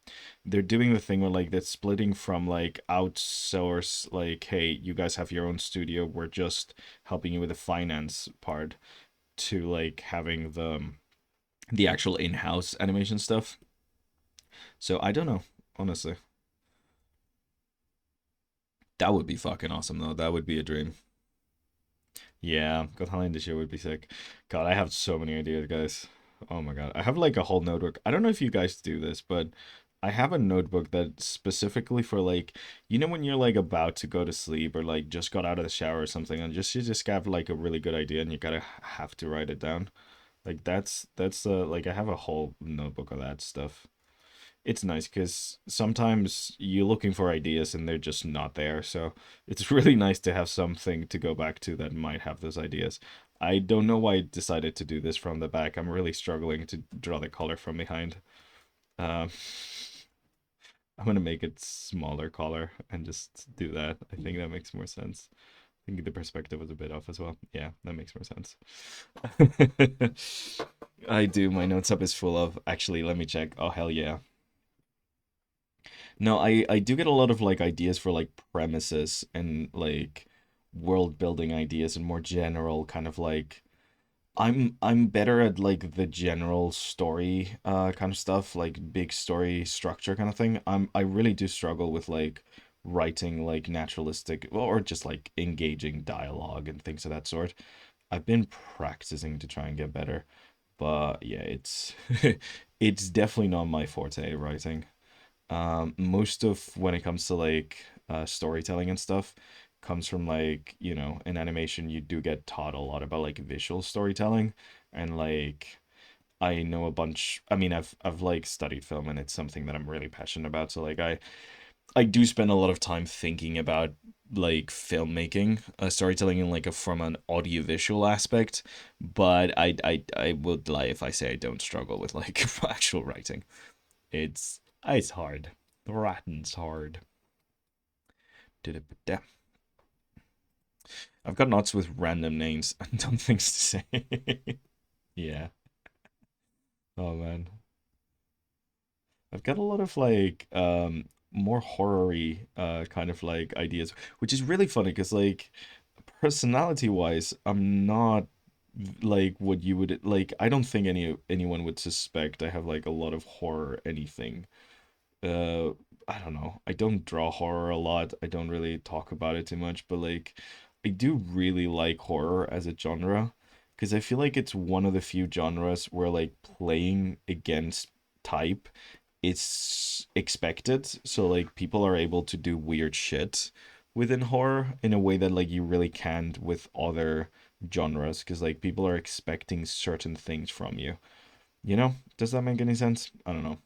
doing the thing where like they're splitting from like outsource, like, hey, you guys have your own studio, we're just helping you with the finance part, to like having the actual in-house animation stuff. So I don't know, honestly. That would be fucking awesome though. That would be a dream. Yeah, God, Holland this year would be sick. God, I have so many ideas, guys. Oh my God. I have like a whole notebook. I don't know if you guys do this, but I have a notebook that specifically for like, when you're like about to go to sleep or like just got out of the shower or something and just you just have like a really good idea and you gotta have to write it down. Like that's like I have a whole notebook of that stuff. It's nice because sometimes you're looking for ideas and they're just not there. So it's really nice to have something to go back to that might have those ideas. I don't know why I decided to do this from the back. I'm really struggling to draw the color from behind. Um, I'm gonna make it smaller color and just do that. I think that makes more sense. I think the perspective was a bit off as well. Yeah, that makes more sense. I do. My notes app is full of. Actually, let me check. Oh, hell yeah. No, I do get a lot of like ideas for like premises and like world building ideas and more general kind of like I'm better at like the general story kind of stuff, like big story structure kind of thing. I really do struggle with like writing like naturalistic or just like engaging dialogue and things of that sort. I've been practicing to try and get better, but yeah, it's it's definitely not my forte writing. Most of when it comes to like storytelling and stuff comes from like, in animation you do get taught a lot about like visual storytelling and like I know a bunch. I mean, I've like studied film and it's something that I'm really passionate about. So like I do spend a lot of time thinking about like filmmaking, storytelling in like a from an audiovisual aspect, but I would lie if I say I don't struggle with like actual writing. It's hard. The Ratten's hard. I've got notes with random names and dumb things to say. Yeah. Oh man. I've got a lot of like more horror-y kind of like ideas, which is really funny because like personality wise, I'm not like what you would like. I don't think anyone would suspect I have like a lot of horror anything. uh I don't know. I don't draw horror a lot. I don't really talk about it too much, but like I do really like horror as a genre because I feel like it's one of the few genres where like playing against type it's expected. So like people are able to do weird shit within horror in a way that like you really can't with other genres because like people are expecting certain things from you. You know? Does that make any sense? I don't know.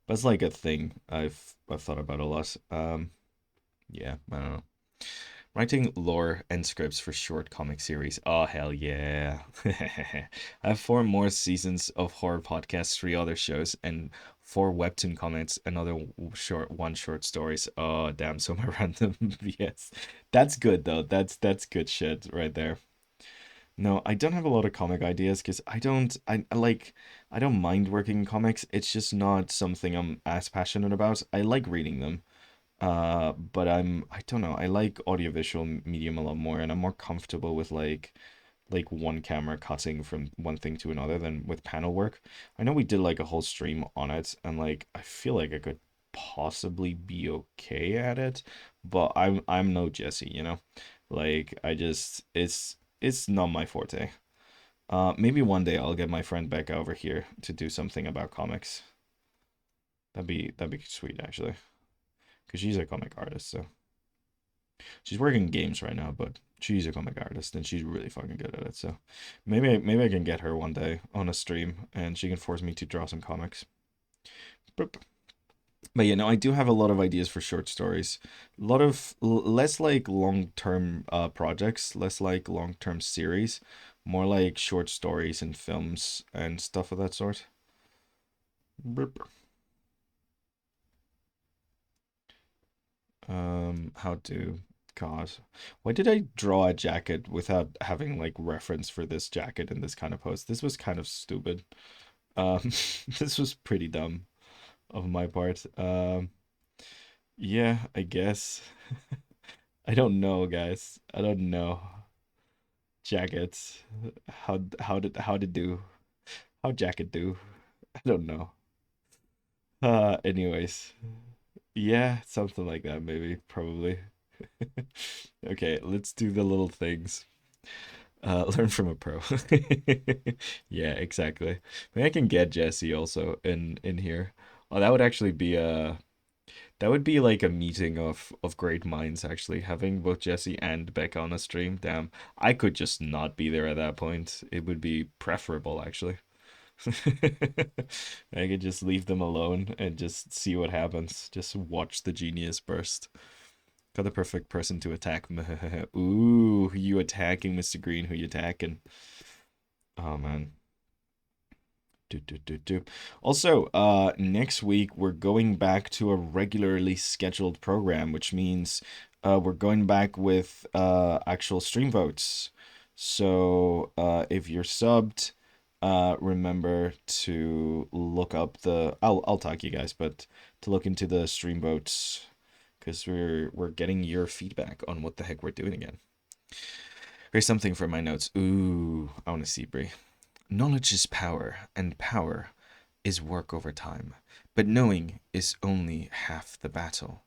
That's like a thing I've thought about a lot. Yeah, I don't know. Writing lore and scripts for short comic series. Oh hell yeah. I have four more seasons of horror podcasts, three other shows, and four webtoon comments, another one short stories. Oh damn, so my random yes. That's good though. That's good shit right there. No, I don't have a lot of comic ideas because I like I don't mind working in comics. It's just not something I'm as passionate about. I like reading them. But I don't know. I like audiovisual medium a lot more, and I'm more comfortable with like one camera cutting from one thing to another than with panel work. I know we did like a whole stream on it, and like I feel like I could possibly be okay at it, but I'm no Jesse, you know? Like I just it's not my forte. Maybe one day I'll get my friend Becca over here to do something about comics. That'd be sweet actually, because she's a comic artist, so she's working games right now, but she's a comic artist and she's really fucking good at it. So maybe I can get her one day on a stream and she can force me to draw some comics. But, but you know, I do have a lot of ideas for short stories. A lot of less like long-term projects, less like long-term series, more like short stories and films and stuff of that sort. How to God. Why did I draw a jacket without having like reference for this jacket in this kind of post? This was kind of stupid. Um, this was pretty dumb of my part. Yeah, I guess. I don't know, guys. I don't know. Jackets. How to do? How jacket do? I don't know. Anyways. Yeah, something like that maybe, probably. Okay, let's do the little things. Learn from a pro. Yeah, exactly. Maybe I can get Jesse also in here. Oh, that would actually be a that would be like a meeting of great minds actually, having both Jesse and Becca on a stream. Damn, I could just not be there at that point. It would be preferable actually. I could just leave them alone and just see what happens. Just watch the genius burst. Got the perfect person to attack. Ooh, who you attacking, Mr. Green? Who you attacking? Oh man. Do, do, do, do. Also, next week we're going back to a regularly scheduled program, which means we're going back with actual stream votes. So, if you're subbed, remember to look up the I'll talk you guys, but to look into the stream votes because we're getting your feedback on what the heck we're doing again. Here's something from my notes. Ooh, I want to see Brie. Knowledge is power, and power is work over time. But knowing is only half the battle.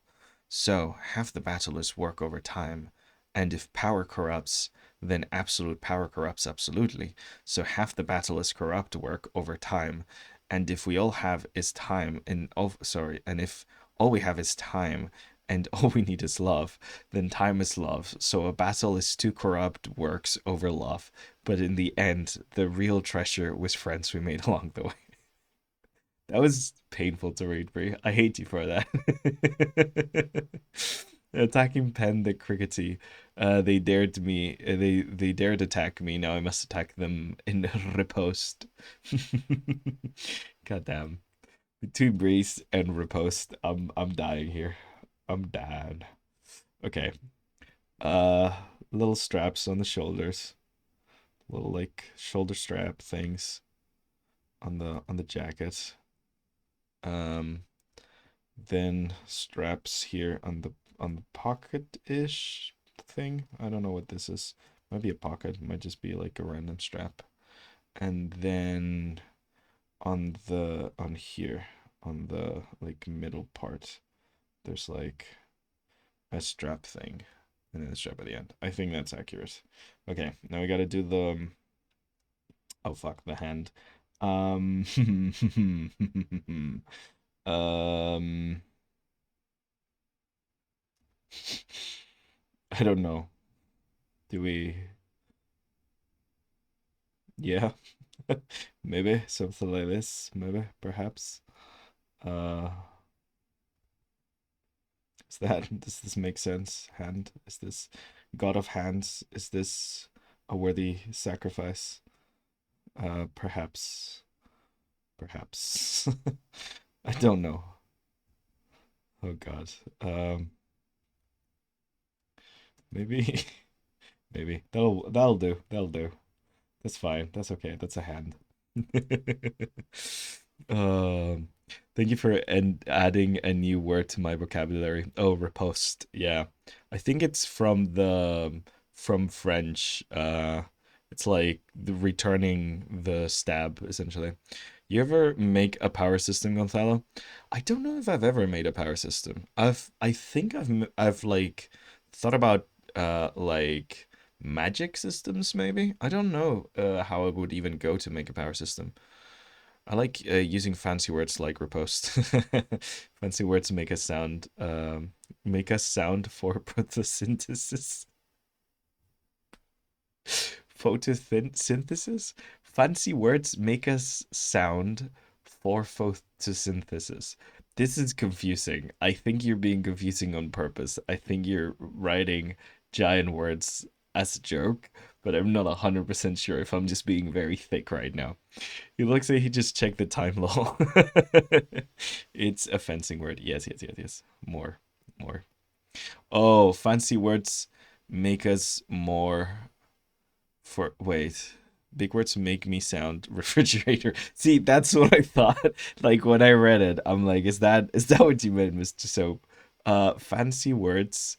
So half the battle is work over time. And if power corrupts, then absolute power corrupts absolutely. So half the battle is corrupt work over time. And if we all have is time and oh sorry, and if all we have is time and all we need is love, then time is love. So a battle is two corrupt works over love. But in the end, the real treasure was friends we made along the way. That was painful to read, Brie. I hate you for that. Attacking Pen the Crickety. They dared me. They dared attack me. Now I must attack them in riposte. Goddamn. Between Breeze and riposte, I'm dying here. I'm dying. Okay. Uh, little straps on the shoulders, little like shoulder strap things on the jacket. Um, then straps here on the pocket-ish thing. I don't know what this is. Might be a pocket, might just be like a random strap. And then on here, on the like middle part, there's like a strap thing. And then the strap at the end. I think that's accurate. Okay, now we gotta do the oh fuck, the hand. Um um I don't know. Do we yeah. Maybe something like this, maybe, perhaps. Uh, is that, does this make sense? Hand? Is this God of Hands? Is this a worthy sacrifice? Perhaps. Perhaps. I don't know. Oh God. Maybe, maybe. That'll do. That'll do. That's fine. That's okay. That's a hand. Um, Thank you for adding a new word to my vocabulary. Oh, riposte. Yeah. I think it's from French. It's like the returning the stab, essentially. You ever make a power system, Gonzalo? I don't know if I've ever made a power system. I think I've like thought about like magic systems maybe. I don't know how I would even go to make a power system. I like using fancy words like riposte. Fancy words make us sound for photosynthesis. Photosynthesis? Fancy words make us sound for photosynthesis. This is confusing. I think you're being confusing on purpose. I think you're writing giant words as a joke, but I'm not 100% sure if I'm just being very thick right now. He looks like he just checked the time law. It's a fencing word. Yes, yes, yes, yes. More, more. Oh, fancy words make us more for wait. Big words make me sound refrigerator. See, that's what I thought. Like when I read it, I'm like, is that what you meant, Mr. Soap? Fancy words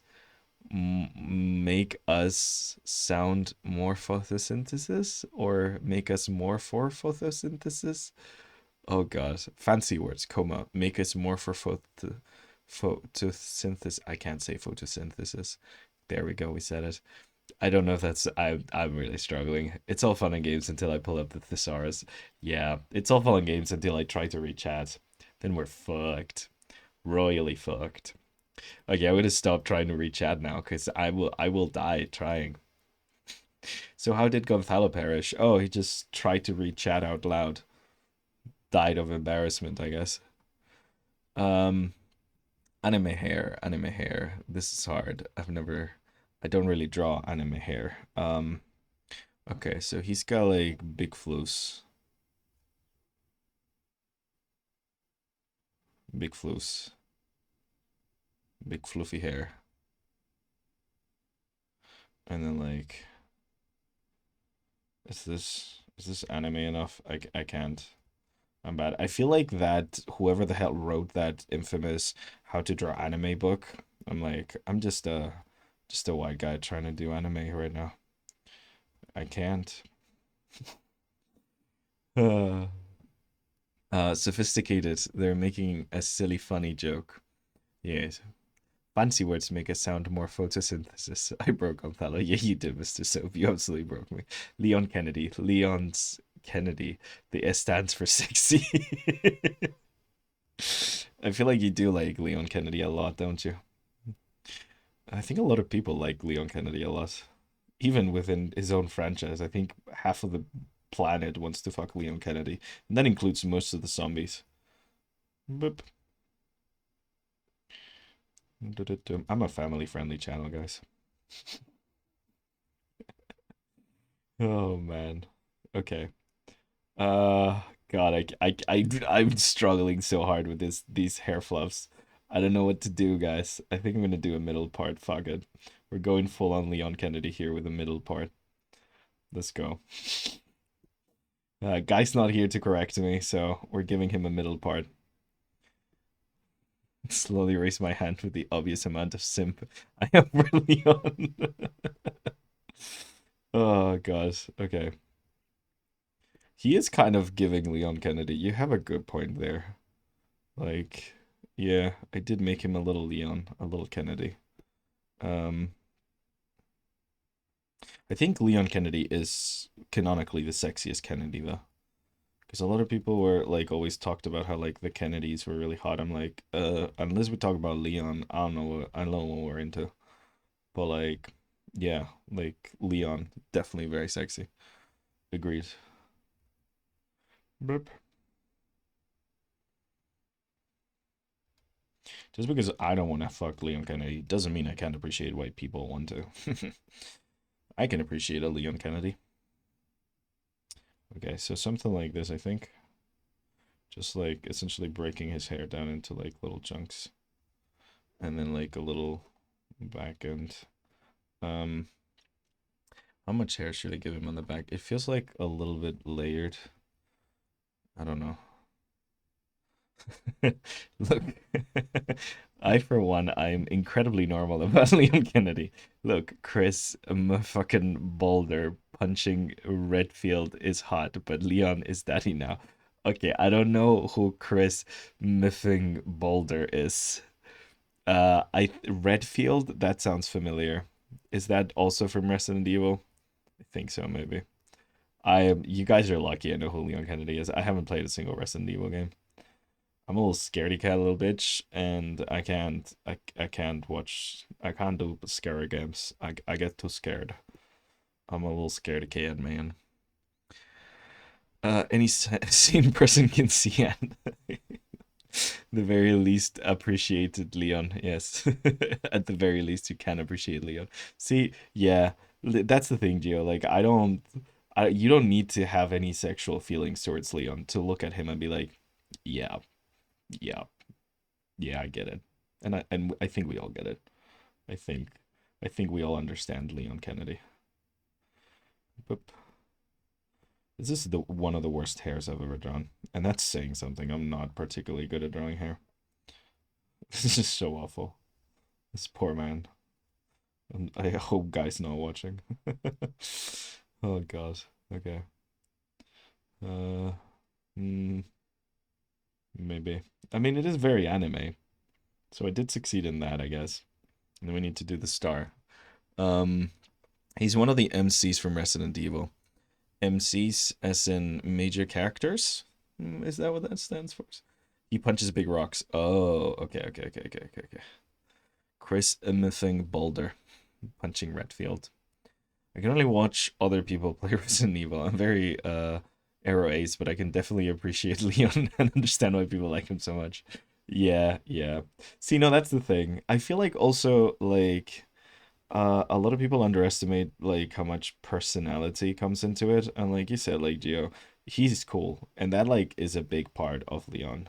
make us sound more photosynthesis or make us more for photosynthesis? Oh god, fancy words, comma, make us more for photosynthesis. I can't say photosynthesis. There we go, we said it. I don't know if that's I'm really struggling. It's all fun and games until I pull up the thesaurus. Yeah, it's all fun and games until I try to reach chat. Then we're fucked. Royally fucked. Okay, I'm gonna stop trying to reach chat now because I will die trying. So how did Gonzalo perish? Oh, he just tried to read chat out loud. Died of embarrassment, I guess. Um, Anime hair, anime hair. This is hard. I don't really draw anime hair. Okay, so he's got like big floos, big floos, big fluffy hair, and then like, is this anime enough? I can't. I'm bad. I feel like that whoever the hell wrote that infamous how to draw anime book, I'm just a white guy trying to do anime right now. I can't. Sophisticated. They're making a silly, funny joke. Yes. Fancy words make us sound more photosynthesis. I broke Othello. Yeah, you did, Mr. Soap. You absolutely broke me. Leon Kennedy. Leon's Kennedy. The S stands for sexy. I feel like you do like Leon Kennedy a lot, don't you? I think a lot of people like Leon Kennedy a lot. Even within his own franchise. I think half of the planet wants to fuck Leon Kennedy. And that includes most of the zombies. Boop. I'm a family friendly channel, guys. Oh man. Okay. God, I'm struggling so hard with these hair fluffs. I don't know what to do, guys. I think I'm gonna do a middle part. Fuck it. We're going full on Leon Kennedy here with a middle part. Let's go. Guy's not here to correct me, so we're giving him a middle part. Slowly raise my hand with the obvious amount of simp I have for Leon. Oh god. Okay. He is kind of giving Leon Kennedy. You have a good point there. Like, yeah, I did make him a little Leon, a little Kennedy. Um, I think Leon Kennedy is canonically the sexiest Kennedy though. Because a lot of people were like always talked about how like the Kennedys were really hot. I'm like, unless we talk about Leon, I don't know what we're into. But like, yeah, like Leon, definitely very sexy. Agreed. Burp. Just because I don't want to fuck Leon Kennedy doesn't mean I can't appreciate why people want to. I can appreciate a Leon Kennedy. Okay, so something like this, I think. Just like essentially breaking his hair down into like little chunks. And then like a little back end. Um, how much hair should I give him on the back? It feels like a little bit layered. I don't know. Look, I for one, I'm incredibly normal about Liam Kennedy. Look, Chris, fucking Boulder punching Redfield is hot, but Leon is daddy now. Okay, I don't know who Chris Miffing Boulder is. I Redfield, that sounds familiar. Is that also from Resident Evil? I think so, maybe. I am. You guys are lucky. I know who Leon Kennedy is. I haven't played a single Resident Evil game. I'm a little scaredy cat, little bitch, and I can't watch. I can't do scary games. I get too scared. I'm a little scaredy cat, man. Any sane person can see it. The very least appreciated Leon. Yes, at the very least, you can appreciate Leon. See, yeah, that's the thing, Gio. Like, I don't. You don't need to have any sexual feelings towards Leon to look at him and be like, yeah, yeah, yeah, I get it. And I think we all get it. I think I think we all understand Leon Kennedy. But this is the one of the worst hairs I've ever drawn. And that's saying something. I'm not particularly good at drawing hair. This is so awful. This poor man. And I hope Guy's not watching. Oh god. Okay. Uh mm, maybe. I mean it is very anime. So I did succeed in that, I guess. And then we need to do the star. Um he's one of the MCs from Resident Evil. MCs as in major characters? Is that what that stands for? He punches big rocks. Oh, okay. Chris Emething Boulder punching Redfield. I can only watch other people play Resident Evil. I'm very arrow ace, but I can definitely appreciate Leon and understand why people like him so much. Yeah, yeah. See, no, that's the thing. I feel like also like a lot of people underestimate like how much personality comes into it, and like you said, like Gio, he's cool, and that like is a big part of Leon.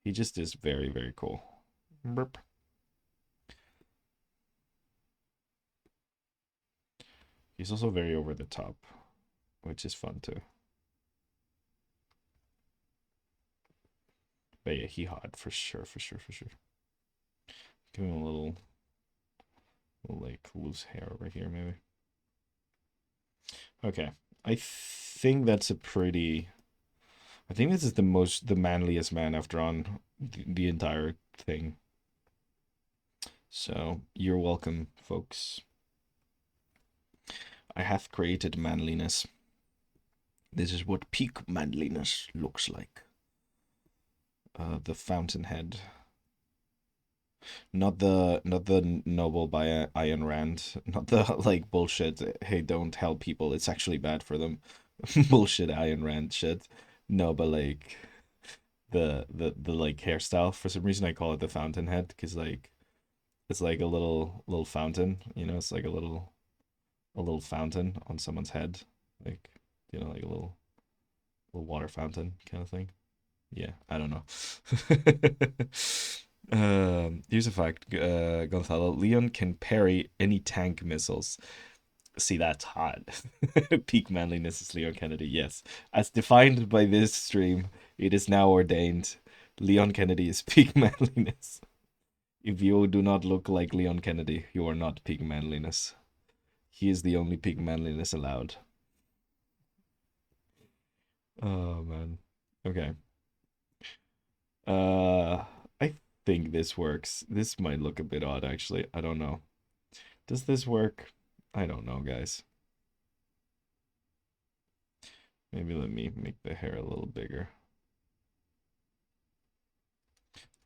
He just is very, very cool. Burp. He's also very over the top, which is fun too. But yeah, he hot for sure, for sure, for sure. Give him a little like loose hair over here, maybe. Okay, I think that's a pretty. I think this is the manliest man I've drawn the entire thing. So you're welcome, folks. I have created manliness. This is what peak manliness looks like. The fountainhead. Not the noble by Ayn Rand. Not the like bullshit. Hey, don't help people. It's actually bad for them. Bullshit Ayn Rand shit. No, but like the like hairstyle. For some reason, I call it the fountainhead because like it's like a little fountain. You know, it's like a little fountain on someone's head, like like a little water fountain kind of thing. Yeah, I don't know. Here's a fact, Gonzalo. Leon can parry any tank missiles. See, that's hot. Peak manliness is Leon Kennedy, yes. As defined by this stream, it is now ordained. Leon Kennedy is peak manliness. If you do not look like Leon Kennedy, you are not peak manliness. He is the only peak manliness allowed. Oh man. Okay. I think this works. This might look a bit odd actually. I don't know. Does this work? I don't know, guys. Maybe let me make the hair a little bigger.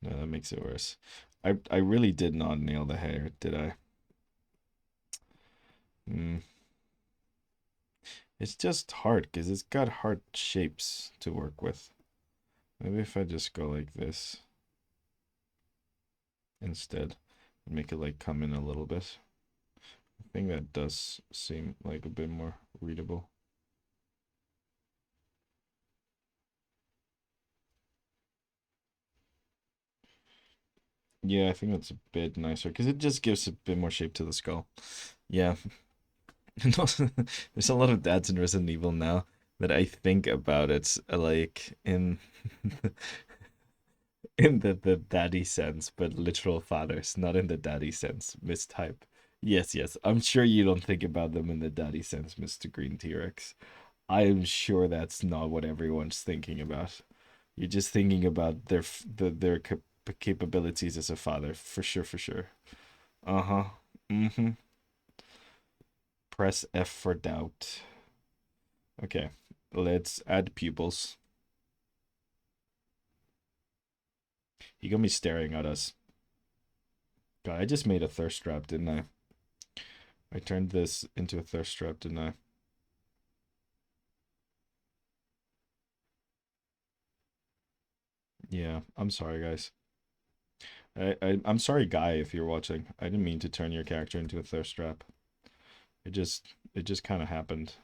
No, that makes it worse. I really did not nail the hair, did I? Hmm. It's just hard because it's got hard shapes to work with. Maybe if I just go like this instead, make it like come in a little bit. I think that does seem like a bit more readable. Yeah, I think that's a bit nicer because it just gives a bit more shape to the skull. Yeah. And also, there's a lot of dads in Resident Evil now that I think about it like in the daddy sense, but literal fathers, not in the daddy sense, mistype. Yes, yes. I'm sure you don't think about them in the daddy sense, Mr. Green T-Rex. I am sure that's not what everyone's thinking about. You're just thinking about their capabilities as a father, for sure, for sure. Uh-huh. Mm-hmm. Press F for doubt. Okay, let's add pupils. He gonna be staring at us. God, I just made a thirst trap, didn't I? I turned this into a thirst trap, didn't I? Yeah, I'm sorry, guys. I'm sorry, Guy, if you're watching. I didn't mean to turn your character into a thirst trap. It just kind of happened.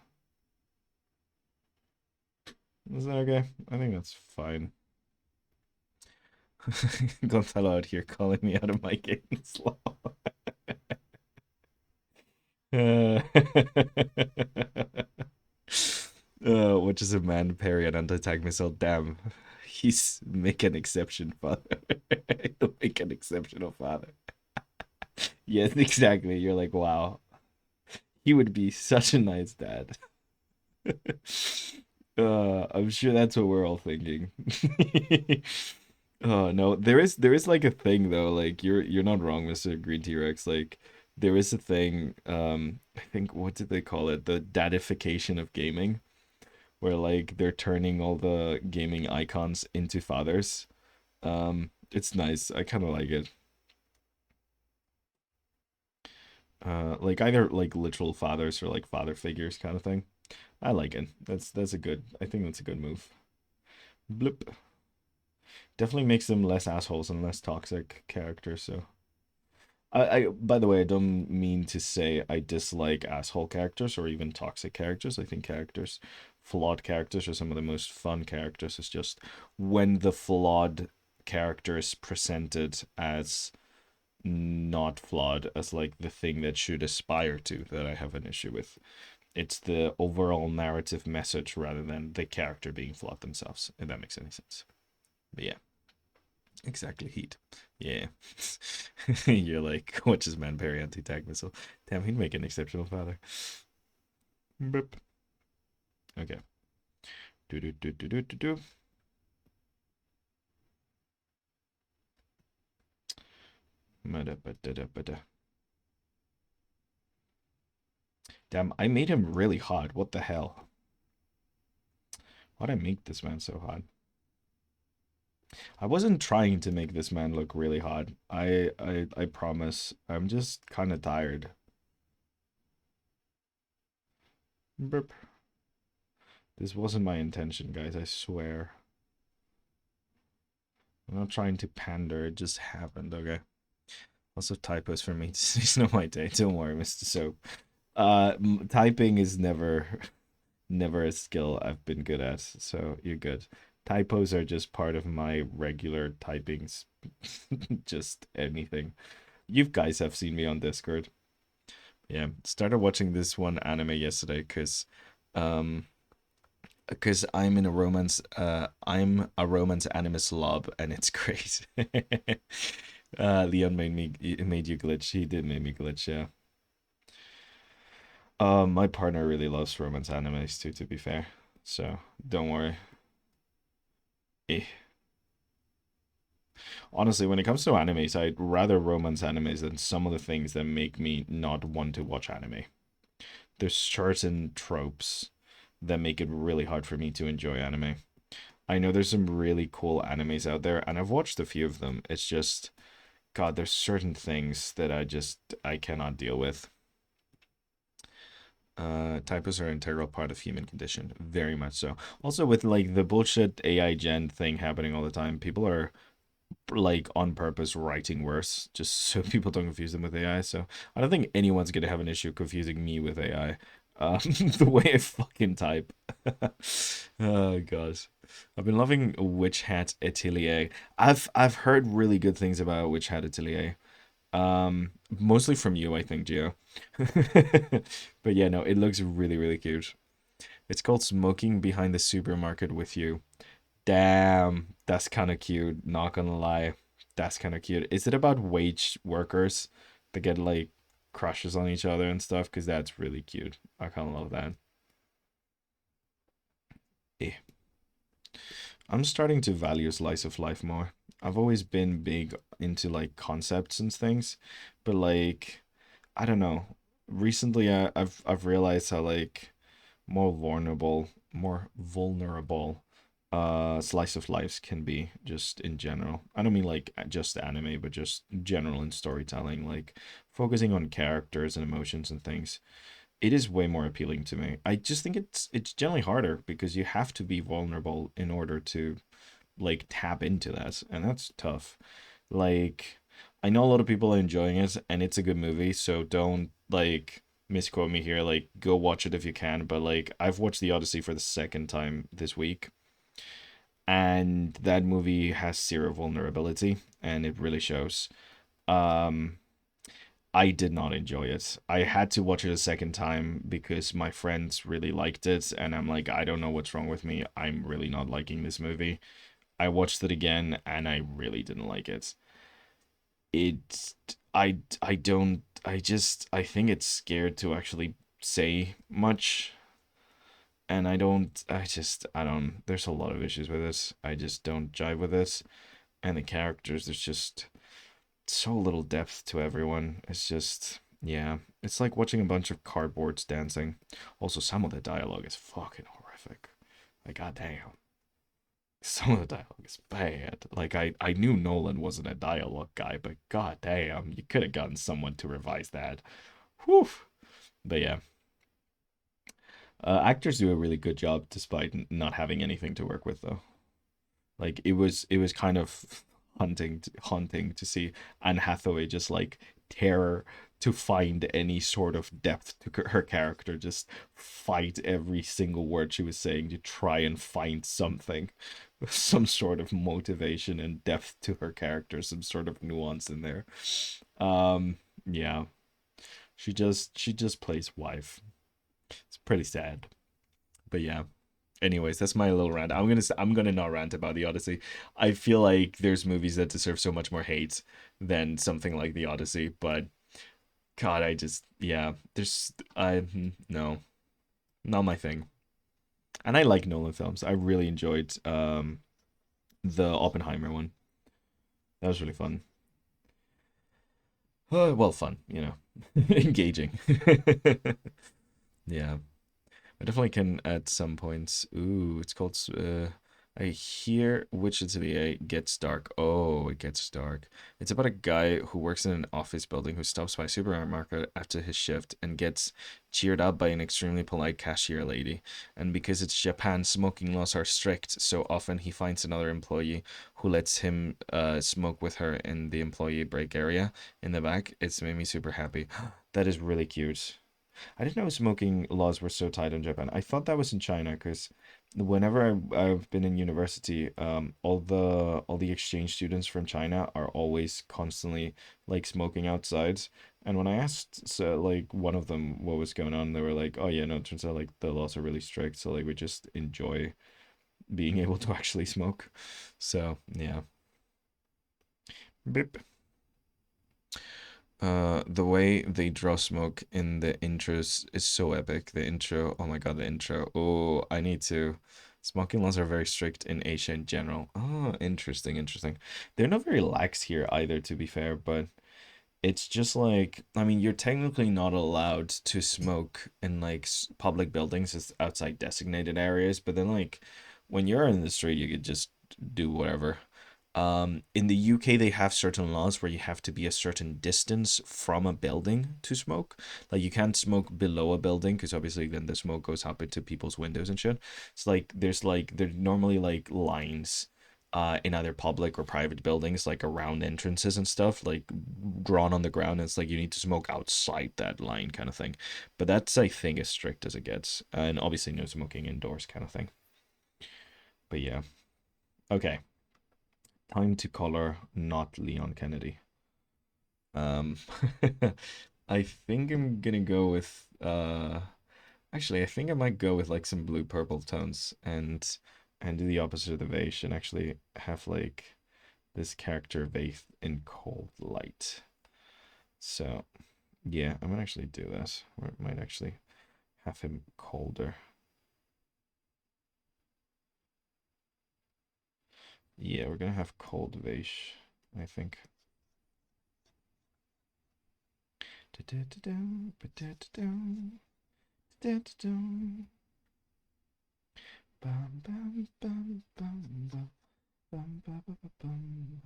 Is that okay? I think that's fine. Gonzalo out here calling me out of my gaming slow. Uh, which is a man parry an anti-tank missile. Damn, he's make an exception, father. He'll make an exceptional father. Yes, exactly. You're like, wow, he would be such a nice dad. I'm sure that's what we're all thinking. Oh no, there is like a thing though, like you're not wrong, Mr. Green T-Rex. Like there is a thing, I think what did they call it? The dadification of gaming, where like they're turning all the gaming icons into fathers. It's nice. I kind of like it. Like either like literal fathers or like father figures kind of thing. I like it. That's a good. I think that's a good move. Blip. Definitely makes them less assholes and less toxic characters. So I by the way, I don't mean to say I dislike asshole characters or even toxic characters. I think flawed characters are some of the most fun characters. It's just when the flawed character is presented as not flawed, as like the thing that should aspire to, that I have an issue with. It's the overall narrative message rather than the character being flawed themselves, if that makes any sense. But yeah. Exactly, heat. Yeah. You're like, watch his man parry anti-tank missile. Damn, he'd make an exceptional father. Boop. Okay. Do do do do do do do. Damn, I made him really hot. What the hell? Why'd I make this man so hot? I wasn't trying to make this man look really hot. I promise. I'm just kind of tired. Burp. This wasn't my intention, guys. I swear. I'm not trying to pander. It just happened. Okay. Also typos for me. It's not my day. Don't worry, Mr. Soap. Typing is never a skill I've been good at, so you're good. Typos are just part of my regular typings. Just anything. You guys have seen me on Discord. Yeah, started watching this one anime yesterday um because I'm a romance anime slob and it's great. Leon made you glitch. He did make me glitch, yeah. My partner really loves romance animes too, to be fair. So don't worry. Eh. Honestly, when it comes to animes, I'd rather romance animes than some of the things that make me not want to watch anime. There's certain tropes that make it really hard for me to enjoy anime. I know there's some really cool animes out there, and I've watched a few of them. It's just, God, there's certain things that I cannot deal with. Typos are an integral part of human condition, very much so. Also, with like the bullshit AI gen thing happening all the time, people are like on purpose writing worse just so people don't confuse them with AI. So I don't think anyone's gonna have an issue confusing me with AI. The way I fucking type. Oh god. I've been loving Witch Hat Atelier. I've heard really good things about Witch Hat Atelier. Mostly from you, I think, Gio. But yeah, no, it looks really, really cute. It's called Smoking Behind the Supermarket with You. Damn, that's kind of cute. Not gonna lie, that's kind of cute. Is it about wage workers that get like crushes on each other and stuff? Because that's really cute. I kind of love that. Eh. I'm starting to value slice of life more. I've always been big into like concepts and things, but like I don't know. Recently, I've realized how like more vulnerable slice of lives can be just in general. I don't mean like just anime, but just general in storytelling, like focusing on characters and emotions and things. It is way more appealing to me. I just think it's generally harder because you have to be vulnerable in order to like tap into that, and that's tough. Like I know a lot of people are enjoying it and it's a good movie, so don't like misquote me here. Like go watch it if you can, but like I've watched The Odyssey for the second time this week, and that movie has zero vulnerability and it really shows. Um I did not enjoy it. I had to watch it a second time because my friends really liked it and I'm like I don't know what's wrong with me. I'm really not liking this movie. I watched it again and I really didn't like it. It I don't I think it's scared to actually say much, and I don't there's a lot of issues with this. I just don't jive with this, and the characters, there's just so little depth to everyone. It's just, yeah, it's like watching a bunch of cardboards dancing. Also, some of the dialogue is fucking horrific. Like goddamn, some of the dialogue is bad. Like I knew Nolan wasn't a dialogue guy, but god damn, you could have gotten someone to revise that. Whew. But yeah, actors do a really good job despite not having anything to work with though. Like it was kind of haunting to see Anne Hathaway just like terror to find any sort of depth to her character, just fight every single word she was saying to try and find something, some sort of motivation and depth to her character, some sort of nuance in there. Yeah, she just plays wife. It's pretty sad, but yeah. Anyways, that's my little rant. I'm gonna not rant about the Odyssey. I feel like there's movies that deserve so much more hate than something like the Odyssey, but God, I just yeah, there's I no, not my thing. And I like Nolan films. I really enjoyed the Oppenheimer one. That was really fun. Well, fun, engaging. Yeah. I definitely can at some points. Ooh, it's called. I hear Witcher to the A gets dark. Oh, it gets dark. It's about a guy who works in an office building who stops by a supermarket after his shift and gets cheered up by an extremely polite cashier lady. And because it's Japan, smoking laws are strict, so often he finds another employee who lets him smoke with her in the employee break area in the back. It's made me super happy. That is really cute. I didn't know smoking laws were so tight in Japan. I thought that was in China because whenever I've been in university, all the exchange students from China are always constantly like smoking outside. And when I asked so like one of them what was going on, they were like, "Oh yeah, no, it turns out like the laws are really strict, so like we just enjoy being able to actually smoke." So yeah. Beep. The way they draw smoke in the intros is so epic. The intro, oh my god, the intro. Oh, I need to. Smoking laws are very strict in Asia in general. Oh, interesting, interesting. They're not very lax here either, to be fair, but it's just like, I mean, you're technically not allowed to smoke in like public buildings as outside designated areas, but then like when you're in the street, you could just do whatever. In the UK, they have certain laws where you have to be a certain distance from a building to smoke. Like you can't smoke below a building because obviously then the smoke goes up into people's windows and shit. It's like there's normally like lines in either public or private buildings, like around entrances and stuff, like drawn on the ground. It's like you need to smoke outside that line kind of thing. But that's, I think, as strict as it gets. And obviously no smoking indoors kind of thing. But yeah. Okay. Time to color not Leon Kennedy. Um, I think I'm gonna go with actually I think I might go with like some blue purple tones and do the opposite of the vase and actually have like this character bathe in cold light. So yeah, I'm gonna actually do that. Or it might actually have him colder. Yeah, we're gonna have cold vase, I think. Bum, bum, bum, bum, bum, bum, bum, bum,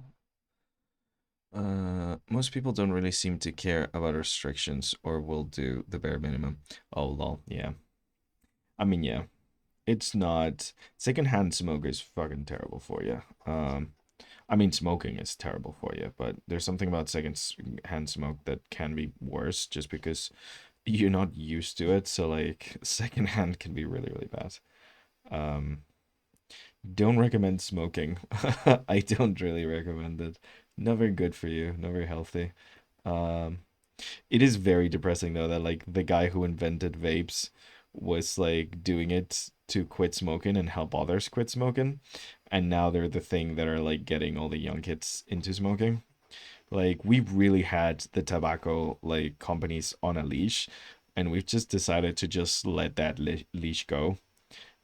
bum. Most people don't really seem to care about restrictions or will do the bare minimum. Oh, lol, yeah. I mean, yeah, it's not. Secondhand smoke is fucking terrible for you. I mean, smoking is terrible for you, but there's something about second-hand smoke that can be worse just because you're not used to it. So, like, secondhand can be really, really bad. Um, don't recommend smoking. I don't really recommend it. Not very good for you, not very healthy. Um, it is very depressing though that like the guy who invented vapes was like doing it to quit smoking and help others quit smoking, and now they're the thing that are like getting all the young kids into smoking. Like we've really had the tobacco like companies on a leash, and we've just decided to just let that leash go.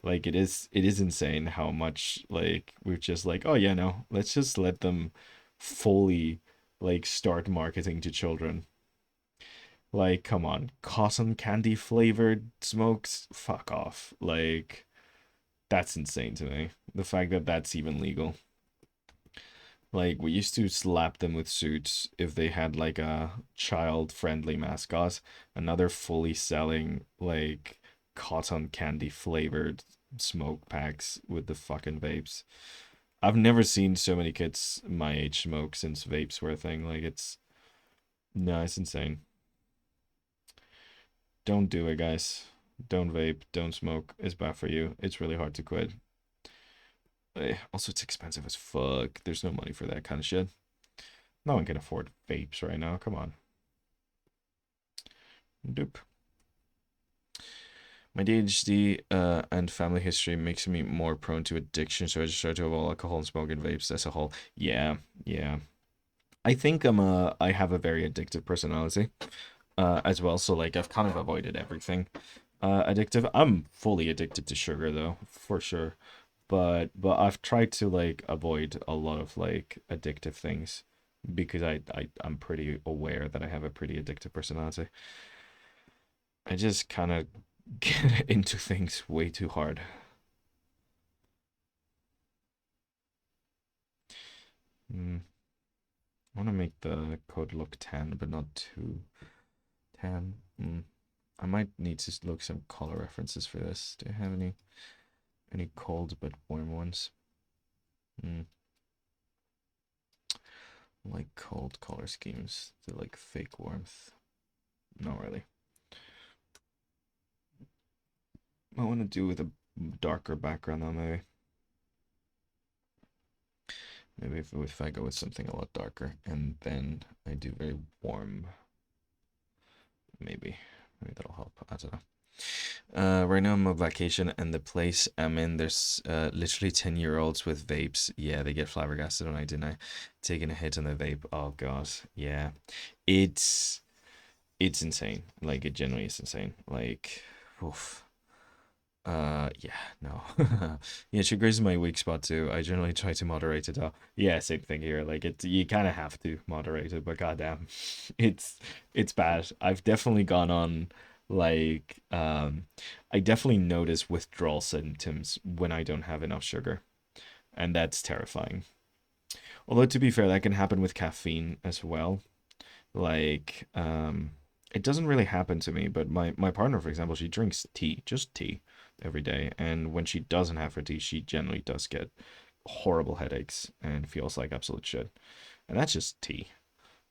Like it is insane how much like we've just like, oh yeah, no, let's just let them fully like start marketing to children. Like, come on, cotton candy flavored smokes? Fuck off. Like, that's insane to me. The fact that that's even legal. Like, we used to slap them with suits if they had like a child friendly mascot. Another fully selling like cotton candy flavored smoke packs with the fucking vapes. I've never seen so many kids my age smoke since vapes were a thing. Like, it's no, it's insane. Don't do it, guys. Don't vape. Don't smoke. It's bad for you. It's really hard to quit. Also, it's expensive as fuck. There's no money for that kind of shit. No one can afford vapes right now. Come on. Doop. My ADHD and family history makes me more prone to addiction, so I just try to avoid alcohol and smoke and vapes as a whole. Yeah, yeah. I have a very addictive personality as well, so like I've kind of avoided everything addictive. I'm fully addicted to sugar though, for sure. But I've tried to like avoid a lot of like addictive things because I'm pretty aware that I have a pretty addictive personality. I just kind of get into things way too hard. Mm, I want to make the code look tan, but not too tan. I might need to look some color references for this. Do you have any cold but warm ones? Mm, like cold color schemes. They're like fake warmth. Not really. I want to do with a darker background though, maybe. Maybe if I go with something a lot darker and then I do very warm, maybe. Maybe that'll help. I don't know. Right now I'm on vacation and the place I'm in, there's literally 10-year-olds with vapes. Yeah, they get flabbergasted when I deny taking a hit on the vape. Oh god. Yeah. It's it's insane. Like it genuinely is insane. Like oof. Yeah, no. Yeah, sugar is my weak spot too. I generally try to moderate it. Yeah, same thing here. Like it, you kind of have to moderate it, but goddamn, it's it's bad. I've definitely gone on like I definitely notice withdrawal symptoms when I don't have enough sugar, and that's terrifying. Although to be fair, that can happen with caffeine as well. Like, it doesn't really happen to me, but my partner, for example, she drinks tea, just tea, every day, and when she doesn't have her tea, she generally does get horrible headaches and feels like absolute shit. And that's just tea.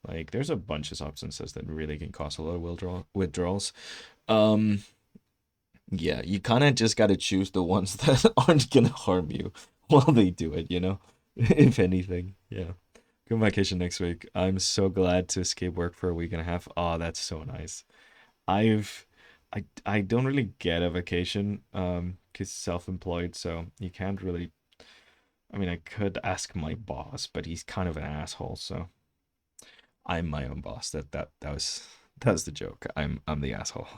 Like, there's a bunch of substances that really can cause a lot of withdrawals. Um, yeah, you kind of just got to choose the ones that aren't gonna harm you while they do it, you know? If anything, yeah. Go on vacation next week. I'm so glad to escape work for a week and a half. Oh, that's so nice. I've I don't really get a vacation 'cause self-employed, so you can't really I mean, I could ask my boss, but he's kind of an asshole, so I'm my own boss. That was the joke. I'm the asshole.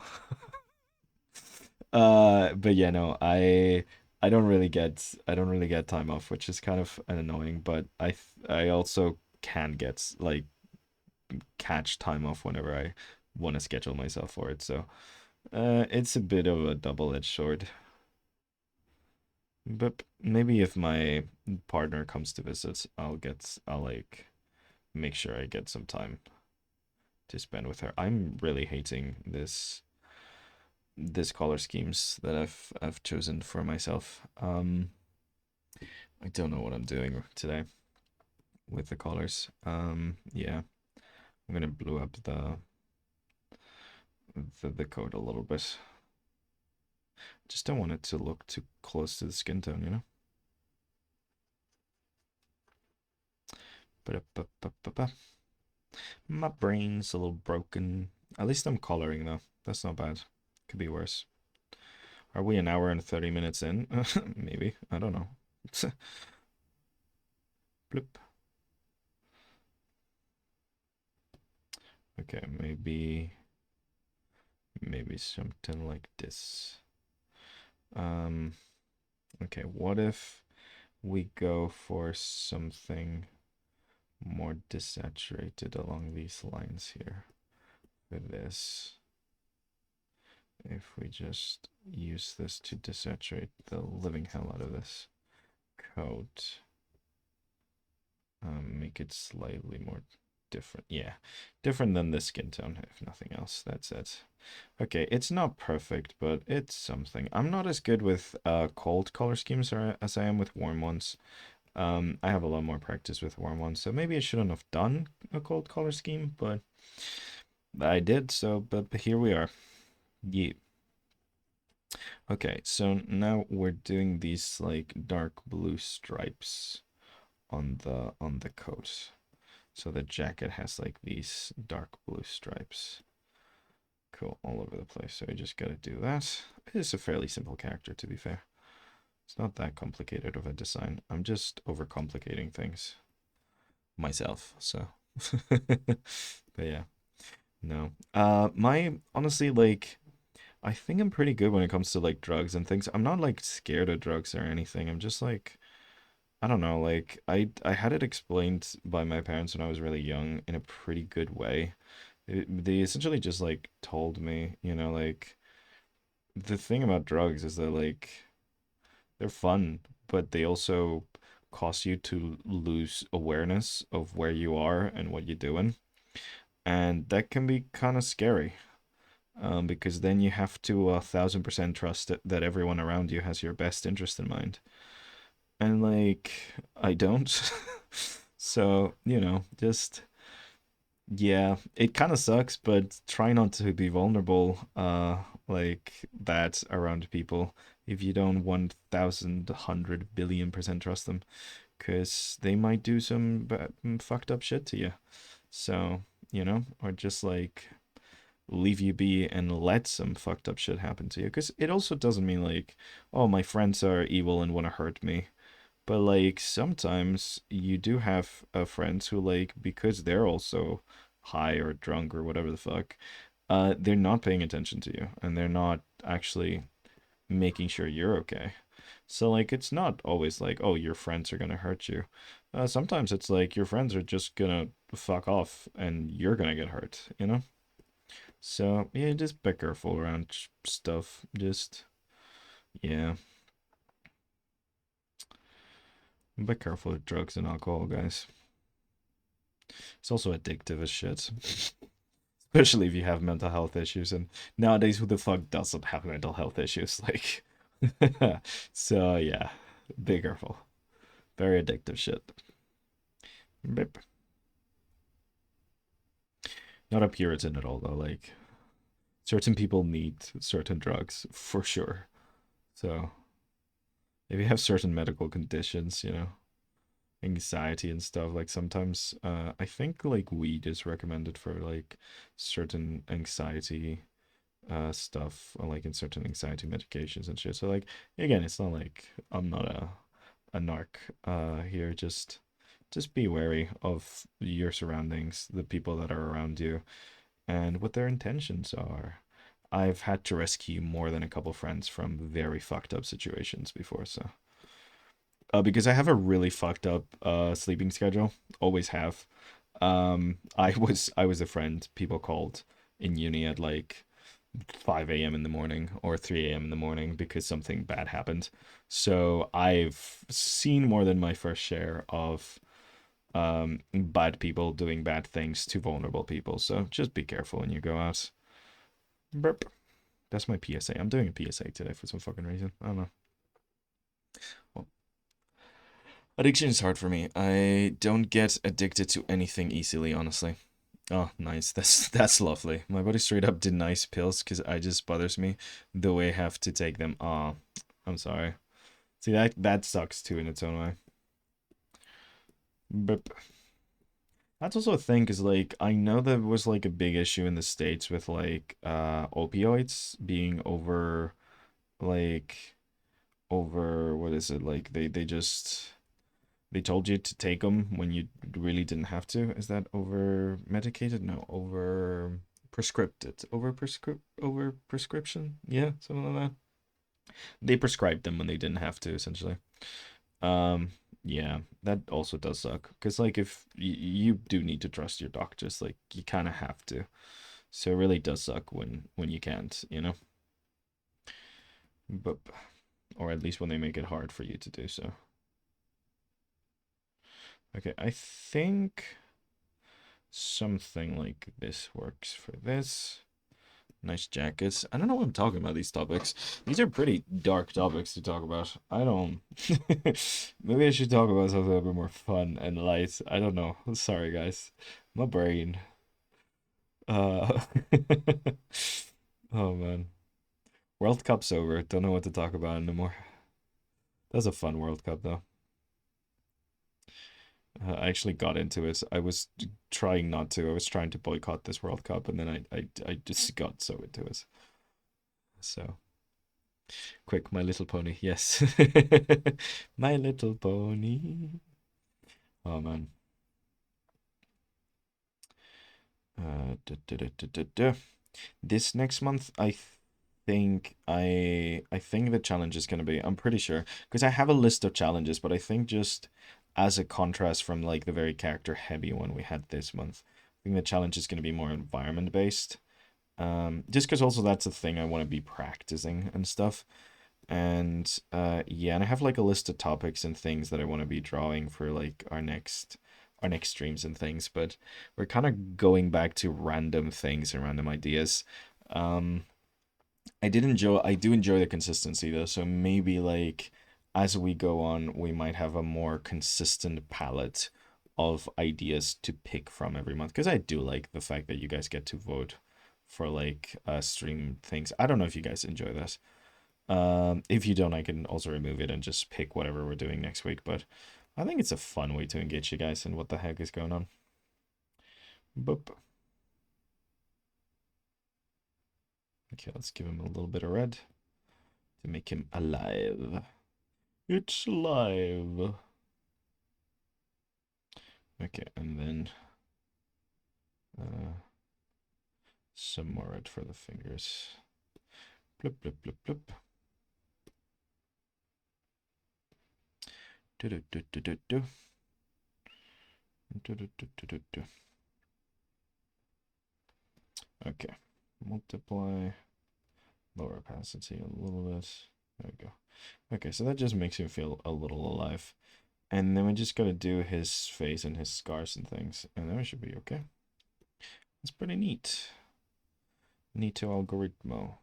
But yeah, no, I don't really get time off, which is kind of annoying, but I also can get like catch time off whenever I want to schedule myself for it. So it's a bit of a double-edged sword. But maybe if my partner comes to visit, I'll like make sure I get some time to spend with her. I'm really hating this color schemes that I've chosen for myself. I don't know what I'm doing today with the colors. Yeah, I'm gonna blue up the code a little bit. Just don't want it to look too close to the skin tone, you know? Ba-da-ba-ba-ba-ba. My brain's a little broken. At least I'm coloring though. That's not bad. Could be worse. Are we an hour and 30 minutes in? Maybe. I don't know. Bloop. Okay, maybe something like this. Um, okay, what if we go for something more desaturated along these lines here for this? If we just use this to desaturate the living hell out of this coat, make it slightly more different. Yeah, different than the skin tone, if nothing else. That's it. Okay, it's not perfect, but it's something. I'm not as good with cold color schemes as I am with warm ones. I have a lot more practice with warm ones, so maybe I shouldn't have done a cold color scheme, but I did, so but here we are. Yeah. Okay, so now we're doing these like dark blue stripes on the coat. So the jacket has like these dark blue stripes. Cool, all over the place. So we just gotta do that. It's a fairly simple character, to be fair. It's not that complicated of a design. I'm just overcomplicating things myself. So, but yeah, no. My honestly, like, I think I'm pretty good when it comes to like drugs and things. I'm not like scared of drugs or anything. I'm just like, I don't know, like I had it explained by my parents when I was really young in a pretty good way. They essentially just like told me, you know, like the thing about drugs is that like they're fun, but they also cause you to lose awareness of where you are and what you're doing. And that can be kind of scary, because then you have to 1,000% trust that everyone around you has your best interest in mind. And like, I don't. So, you know, just yeah, it kind of sucks, but try not to be vulnerable like that around people if you don't 1,100 billion% trust them, because they might do some fucked up shit to you. So, or just like leave you be and let some fucked up shit happen to you. Because it also doesn't mean like, oh, my friends are evil and want to hurt me. But like sometimes you do have friends who like because they're also high or drunk or whatever the fuck, they're not paying attention to you and they're not actually making sure you're okay. So like it's not always like, oh, your friends are gonna hurt you. Sometimes it's like your friends are just gonna fuck off and you're gonna get hurt. So yeah, just be careful around stuff. Just yeah, be careful with drugs and alcohol, guys. It's also addictive as shit, especially if you have mental health issues. And nowadays, who the fuck doesn't have mental health issues? Like, so yeah, be careful. Very addictive shit. Bip. Not a Puritan at all, though. Like, certain people need certain drugs for sure. So if you have certain medical conditions, anxiety and stuff, like sometimes I think like weed is recommended for like certain anxiety stuff, or like in certain anxiety medications and shit. So like again, it's not like I'm not a narc here. Just be wary of your surroundings, the people that are around you, and what their intentions are. I've had to rescue more than a couple friends from very fucked up situations before, so because I have a really fucked up sleeping schedule, always have. I was a friend people called in uni at like 5 a.m. in the morning or 3 a.m. in the morning because something bad happened. So I've seen more than my first share of bad people doing bad things to vulnerable people. So just be careful when you go out. Burp. That's my PSA. I'm doing a PSA today for some fucking reason. I don't know. Well, addiction is hard for me. I don't get addicted to anything easily, honestly. Oh, nice. That's lovely. My body straight up denies pills because I just bothers me the way I have to take them. Oh, I'm sorry. See that sucks too in its own way. But that's also a thing because like I know there was like a big issue in the States with like opioids being like over what is it like they just they told you to take them when you really didn't have to. Is that over medicated? No, over prescripted. Over prescription? Yeah, something like that. They prescribed them when they didn't have to, essentially. Um, yeah, that also does suck. Because like if you do need to trust your doctors, like you kind of have to. So it really does suck when you can't. But or at least when they make it hard for you to do so. Okay, I think something like this works for this. Nice jackets. I don't know what I'm talking about these topics. These are pretty dark topics to talk about. I don't. Maybe I should talk about something a bit more fun and light. I don't know. Sorry, guys. My brain. Uh. Oh man. World Cup's over. Don't know what to talk about anymore. That was a fun World Cup though. I actually got into it. I was trying not to. I was trying to boycott this World Cup, and then I just got so into it. So quick, My Little Pony. Yes, My Little Pony. Oh man. Da, da, da, da, da. This next month, I think the challenge is gonna be. I'm pretty sure because I have a list of challenges, but I think just as a contrast from like the very character heavy one we had this month, I think the challenge is gonna be more environment based. Just because also that's a thing I want to be practicing and stuff. And yeah, and I have like a list of topics and things that I want to be drawing for like our next streams and things, but we're kind of going back to random things and random ideas. Um I do enjoy the consistency though, so maybe like as we go on, we might have a more consistent palette of ideas to pick from every month because I do like the fact that you guys get to vote for like stream things. I don't know if you guys enjoy that. If you don't, I can also remove it and just pick whatever we're doing next week. But I think it's a fun way to engage you guys in what the heck is going on. Boop. Okay, let's give him a little bit of red to make him alive. It's alive. Okay, and then some more red for the fingers. Blip, blip, blip, blip. Do do do do do do. Do do do do do do. Okay, multiply, lower opacity a little bit. There we go. Okay, so that just makes him feel a little alive. And then we just gotta do his face and his scars and things, and then we should be okay. That's pretty neat. Neato algoritmo.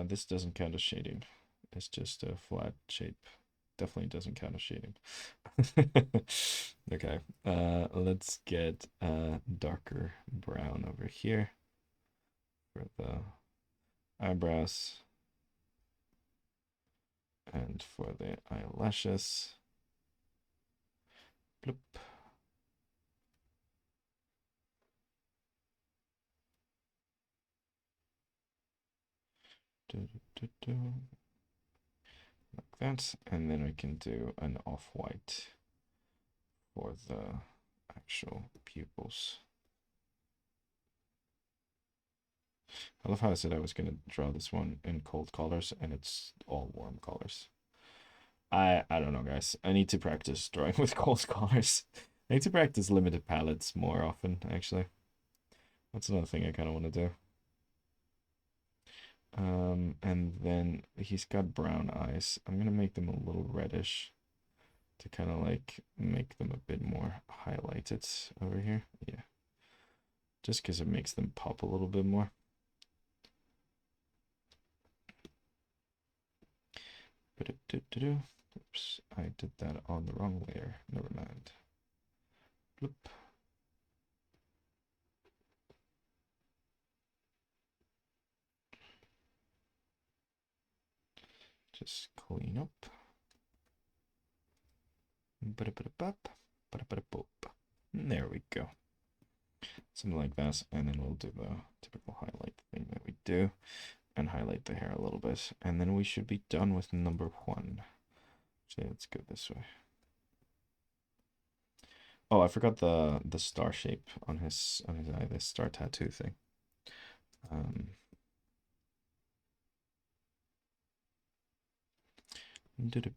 This doesn't count as shading. It's just a flat shape. Definitely doesn't count as shading. Okay, let's get darker brown over here for the eyebrows and for the eyelashes. Bloop. Like that, and then we can do an off-white for the actual pupils. I love how I said I was going to draw this one in cold colors, and it's all warm colors. I don't know, guys. I need to practice drawing with cold colors. I need to practice limited palettes more often, actually. That's another thing I kind of want to do. And then he's got brown eyes. I'm gonna make them a little reddish to kind of like make them a bit more highlighted over here. Yeah, just because it makes them pop a little bit more. Oops, I did that on the wrong layer. Never mind. Bloop. Just clean up. There we go. Something like that, and then we'll do the typical highlight thing that we do and highlight the hair a little bit, and then we should be done with number 1. So let's go this way. Oh, I forgot the star shape on his eye, this star tattoo thing. Doop.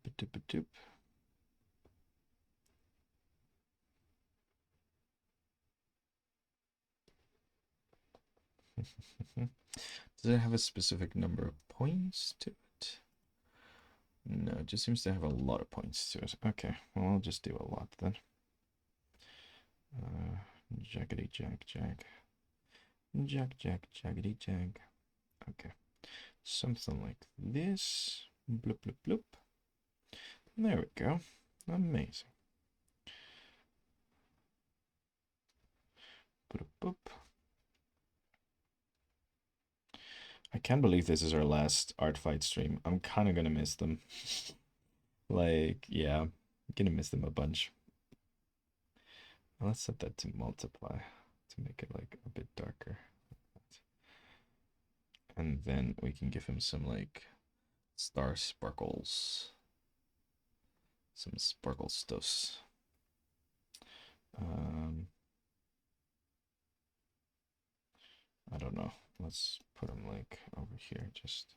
Does it have a specific number of points to it? No, it just seems to have a lot of points to it. Okay, well, I'll just do a lot then. Jaggedy jag jag. Jag jag jaggedy jag. Okay, something like this. Bloop bloop bloop. There we go. Amazing. Boop boop. I can't believe this is our last art fight stream. I'm kind of gonna miss them. Like, yeah, I'm gonna miss them a bunch. Let's set that to multiply to make it like a bit darker. And then we can give him some like star sparkles. Some sparkle stuffs. I don't know. Let's put them like over here just.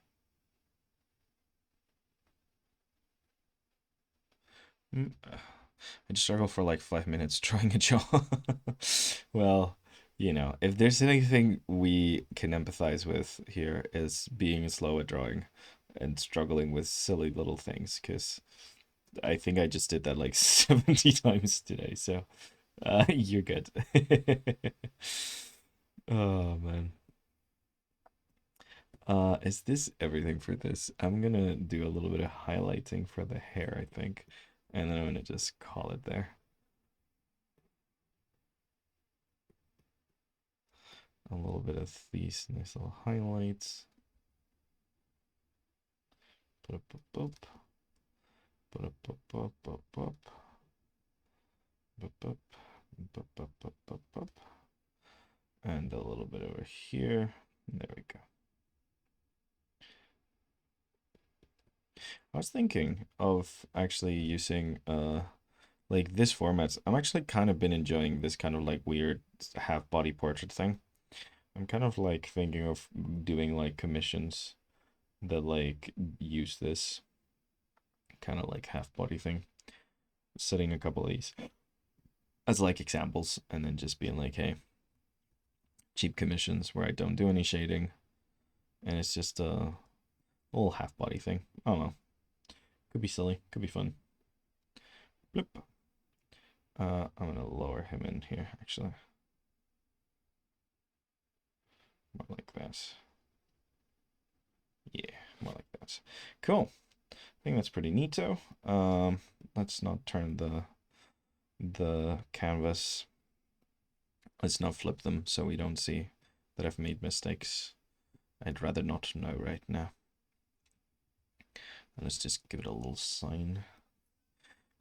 I just struggled for like 5 minutes trying a jaw. Well, you know, if there's anything we can empathize with here is being slow at drawing and struggling with silly little things, because I think I just did that like 70 times today, so you're good. Oh man. Is this everything for this? I'm gonna do a little bit of highlighting for the hair, I think, and then I'm gonna just call it there. a little bit of these nice little highlights. Put up, up, up. Put up, up, up, up, up. Up, up, up, up, up, up, up. And a little bit over here. There we go. I was thinking of actually using like this format. I'm actually kind of been enjoying this kind of like weird half body portrait thing. I'm kind of like thinking of doing like commissions that like use this kind of like half body thing. Setting a couple of these as like examples and then just being like, hey, cheap commissions where I don't do any shading and it's just a little half body thing. I don't know. Could be silly, could be fun. Bloop. I'm gonna lower him in here actually. More like that. Yeah, more like that. Cool. I think that's pretty neato. Let's not turn the canvas. Let's not flip them so we don't see that I've made mistakes. I'd rather not know right now. Let's just give it a little sign.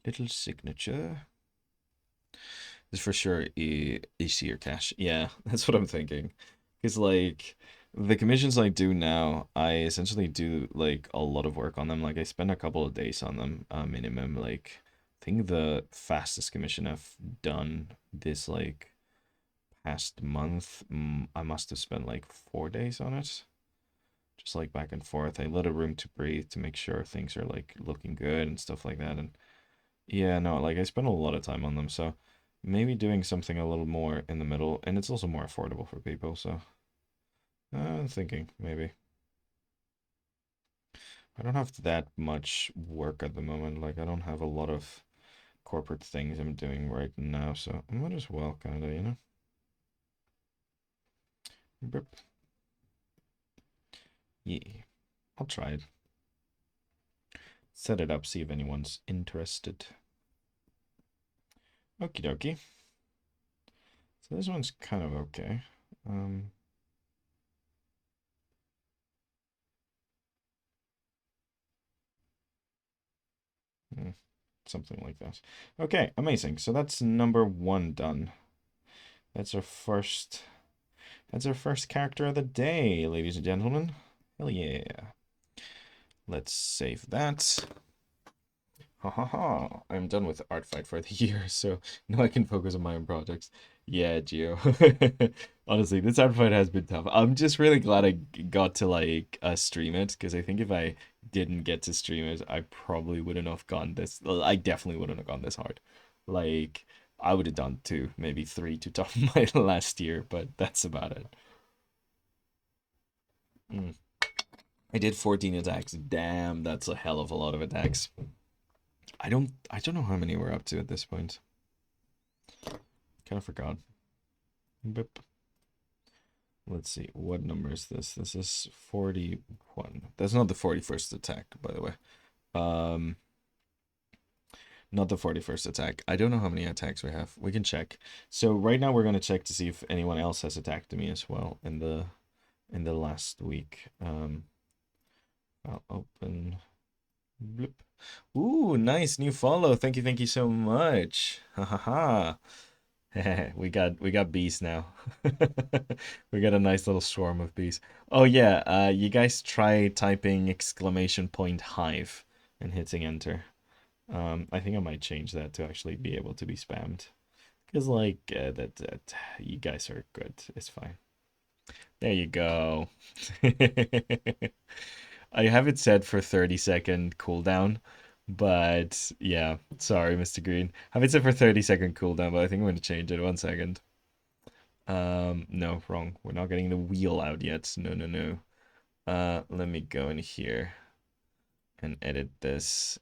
Little signature. This is for sure a seer cache. Yeah, that's what I'm thinking. Because like the commissions I do now, I essentially do like a lot of work on them. Like I spend a couple of days on them, minimum. Like I think the fastest commission I've done this like past month, I must have spent like 4 days on it. Just like back and forth. I let it room to breathe to make sure things are like looking good and stuff like that. And yeah, no, like I spend a lot of time on them, so maybe doing something a little more in the middle, and it's also more affordable for people, so I'm thinking maybe. I don't have that much work at the moment, like I don't have a lot of corporate things I'm doing right now, so I might as well kinda, you know? Burp. Yeah, I'll try it. Set it up, see if anyone's interested. Okie dokie. So this one's kind of okay. Um, hmm, something like that. Okay, amazing. So that's number one done. That's our first. That's our first character of the day, ladies and gentlemen. Hell yeah. Let's save that. Ha ha ha. I'm done with art fight for the year, so now I can focus on my own projects. Yeah, Geo. Honestly, this art fight has been tough. I'm just really glad I got to like stream it because I think if I didn't get to stream it, I probably wouldn't have gone this. Well, I definitely wouldn't have gone this hard. Like I would have done two, maybe three to top my last year, but that's about it. Mm. I did 14 attacks. Damn, that's a hell of a lot of attacks. I don't know how many we're up to at this point. Kind of forgot. Boop. Let's see. What number is this? This is 41. That's not the 41st attack, by the way. Um Not the 41st attack. I don't know how many attacks we have. We can check. So right now we're going to check to see if anyone else has attacked me as well in the last week. I'll open. Bloop. Ooh, nice new follow. Thank you so much. Ha ha ha. We got bees now. We got a nice little swarm of bees. Oh yeah, you guys try typing exclamation point hive and hitting enter. I think I might change that to actually be able to be spammed. Because like that you guys are good. It's fine. There you go. I have it set for 30-second cooldown, but yeah, sorry, Mr. Green. Have it set for 30-second cooldown, but I think I'm going to change it. 1 second. No, wrong. We're not getting the wheel out yet. No, no, no. Let me go in here and edit this.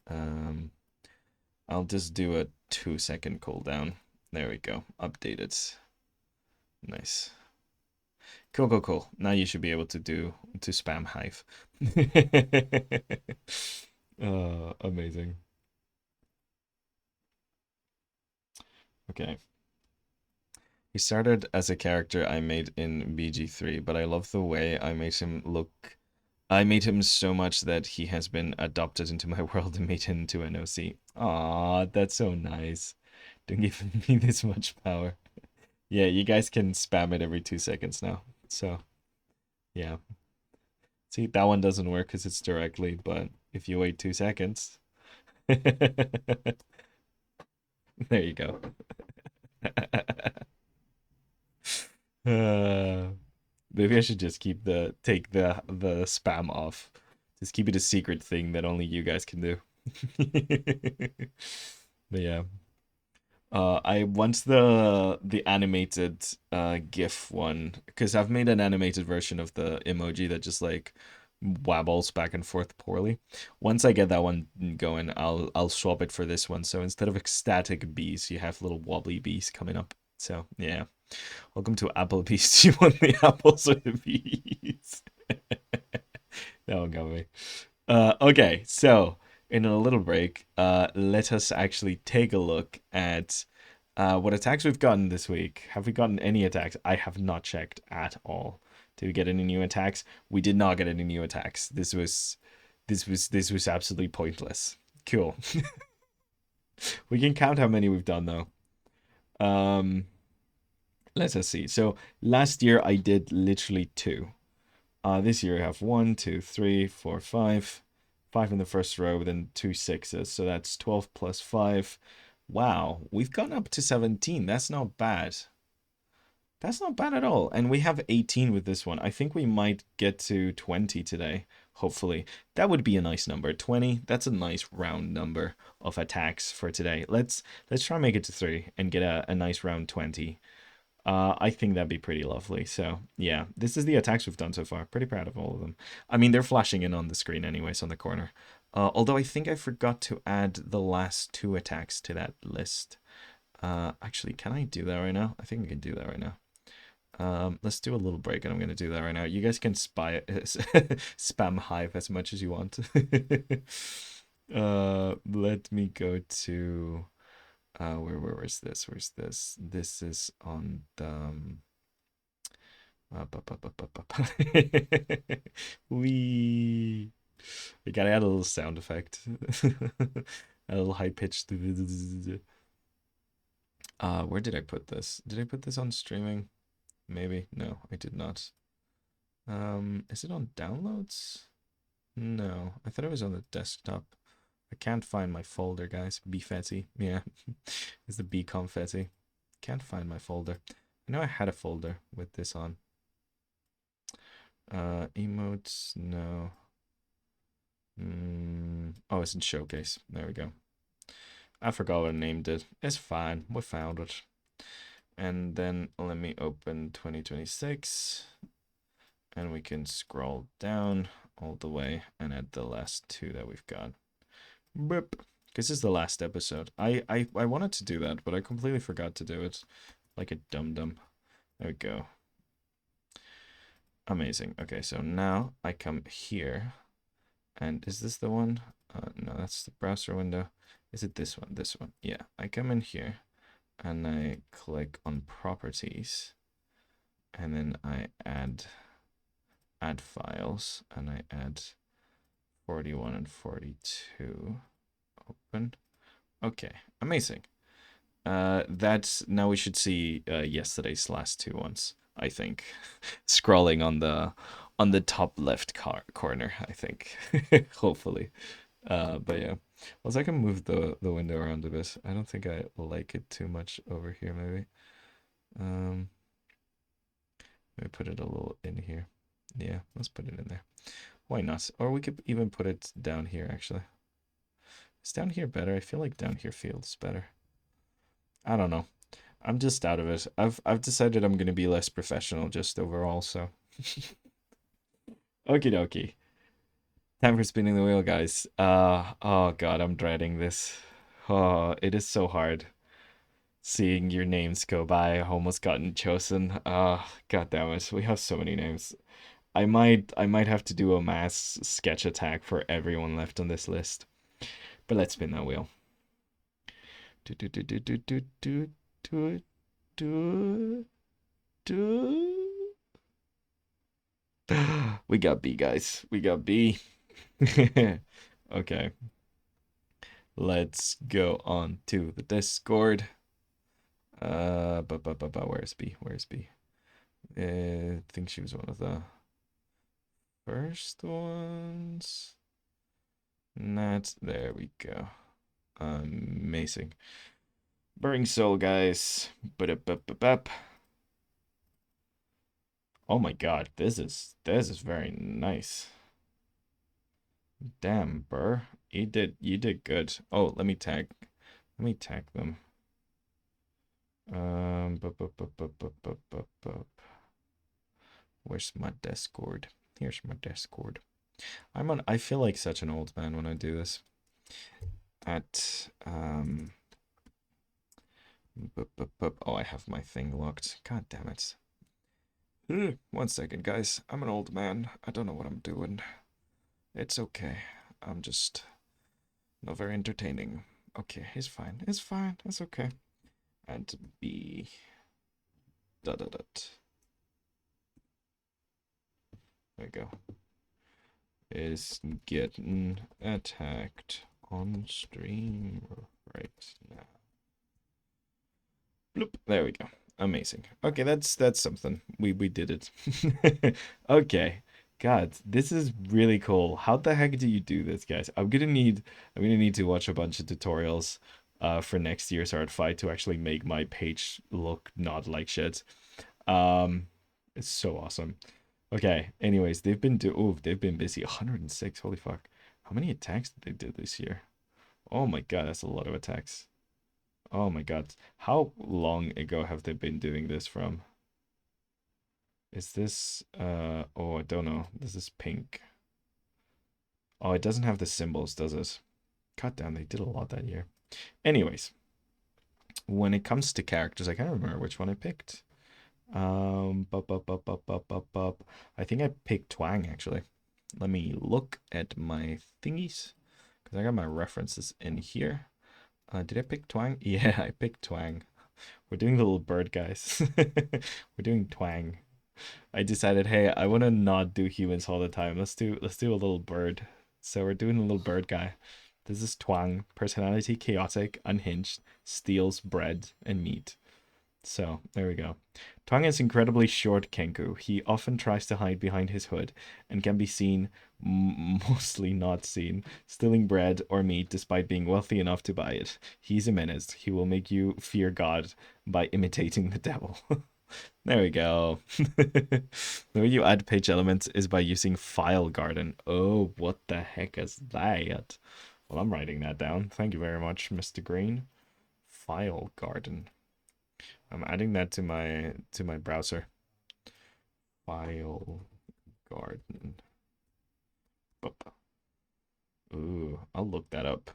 I'll just do a 2-second cooldown. There we go. Update it. Nice. Cool, cool, cool. Now you should be able to spam Hive. Amazing. Okay. He started as a character I made in BG3, but I love the way I made him look. I made him so much that he has been adopted into my world and made him into an OC. Aw, that's so nice. Don't give me this much power. Yeah, you guys can spam it every 2 seconds now. So, yeah. See, that one doesn't work because it's directly, but if you wait 2 seconds, there you go. Uh, maybe I should just take the spam off. Just keep it a secret thing that only you guys can do. But yeah. I want the animated GIF one because I've made an animated version of the emoji that just like wabbles back and forth poorly. Once I get that one going, I'll swap it for this one. So instead of ecstatic bees, you have little wobbly bees coming up. So yeah, welcome to Applebee's. Do you want the apples or the bees? That one got me. Okay, so in a little break, let us actually take a look at what attacks we've gotten this week. Have we gotten any attacks? I have not checked at all. Did we get any new attacks? We did not get any new attacks. This was absolutely pointless. Cool. We can count how many we've done though. Um, let us see. So last year I did literally two. This year I have 1, 2, 3, 4, 5. 5 in the first row, then two sixes. So that's 12 plus 5. Wow, we've gone up to 17. That's not bad. That's not bad at all. And we have 18 with this one. I think we might get to 20 today, hopefully. That would be a nice number. 20, that's a nice round number of attacks for today. Let's try and make it to 3 and get a nice round 20. I think that'd be pretty lovely. So yeah, this is the attacks we've done so far. Pretty proud of all of them. I mean, they're flashing in on the screen anyways on the corner. Although I think I forgot to add the last two attacks to that list. Actually, can I do that right now? I think we can do that right now. Let's do a little break and I'm going to do that right now. You guys can spam Hive as much as you want. Let me go to... where's this? Where's this? This is on the we gotta add a little sound effect. A little high pitched. Where did I put this? Did I put this on streaming? Maybe. No, I did not. Is it on downloads? No, I thought it was on the desktop. I can't find my folder, guys. Beefetti. Yeah. It's the B confetti. Can't find my folder. I know I had a folder with this on. Emotes, no. Oh, it's in showcase. There we go. I forgot what I named it. It's fine. We found it. And then let me open 2026. And we can scroll down all the way and add the last two that we've got. Boop. This is the last episode. I wanted to do that, but I completely forgot to do it. Like a dum-dum. There we go. Amazing. Okay, so now I come here. And is this the one? No, that's the browser window. Is it this one? This one. Yeah, I come in here and I click on properties. And then I add files and I add 41 and 42. Open. Okay, amazing. That's now we should see yesterday's last two ones, I think. Scrolling on the top left corner, I think. Hopefully. But yeah. Also, I can move the window around a bit. I don't think I like it too much over here, maybe. Maybe put it a little in here. Yeah, let's put it in there. Why not? Or we could even put it down here, actually. Is down here better? I feel like down here feels better. I don't know. I'm just out of it. I've decided I'm gonna be less professional just overall, so. Okie dokie. Time for spinning the wheel, guys. Oh god, I'm dreading this. Oh, it is so hard. Seeing your names go by, almost gotten chosen. God damn it. We have so many names. I might have to do a mass sketch attack for everyone left on this list. But let's spin that wheel. Do do do do do do do do Do, do. We got B, guys. We got B. Okay, let's go on to the Discord. Where's B? Where's B? I think she was one of the first ones. Not there. We go. Amazing. Burning Soul, guys. Oh my God, this is very nice. Damn, Burr, you did good. Oh, let me tag them. Where's my Discord? Here's my Discord. I feel like such an old man when I do this. Oh, I have my thing locked. God damn it. 1 second, guys. I'm an old man. I don't know what I'm doing. It's okay. I'm just not very entertaining. Okay, it's fine. It's fine. It's okay. And B. Dot dot dot. There we go. Is getting attacked on stream right now. Bloop. There we go. Amazing. Okay, that's something. We did it. Okay. God, this is really cool. How the heck do you do this, guys? I'm gonna need to watch a bunch of tutorials for next year's art fight to actually make my page look not like shit. Um it's so awesome. Okay, anyways, they've been busy. 106, holy fuck. How many attacks did they do this year? Oh my God, that's a lot of attacks. Oh my God. How long ago have they been doing this from? Is this oh, I don't know. This is pink. Oh, it doesn't have the symbols, does it? God damn, they did a lot that year. Anyways, when it comes to characters, I can't remember which one I picked. I think I picked Twang actually. Let me look at my thingies because I got my references in here. Did I pick Twang? Yeah, I picked Twang. We're doing the little bird, guys. We're doing Twang. I decided, hey, I want to not do humans all the time. Let's do a little bird. So we're doing a little bird guy. This is Twang. Personality chaotic, unhinged, steals bread and meat. So there we go. Twang is incredibly short Kenku. He often tries to hide behind his hood and can be seen, mostly not seen, stealing bread or meat despite being wealthy enough to buy it. He's a menace. He will make you fear God by imitating the devil. There we go. The way you add page elements is by using file garden. Oh, what the heck is that? Well, I'm writing that down. Thank you very much, Mr. Green. File garden. I'm adding that to my browser. File garden. Ooh, I'll look that up.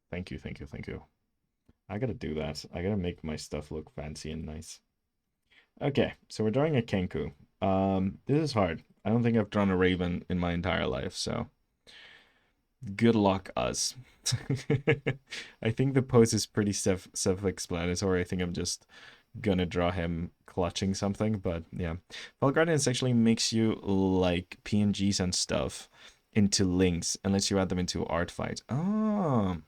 Thank you, thank you, thank you. I gotta do that. I gotta make my stuff look fancy and nice. Okay, so we're drawing a Kenku. This is hard. I don't think I've drawn a raven in my entire life, so good luck, us. I think the pose is pretty self-explanatory. I think I'm just gonna draw him clutching something, but yeah. File Garden essentially makes you like PNGs and stuff into links and lets you add them into ArtFight. Oh.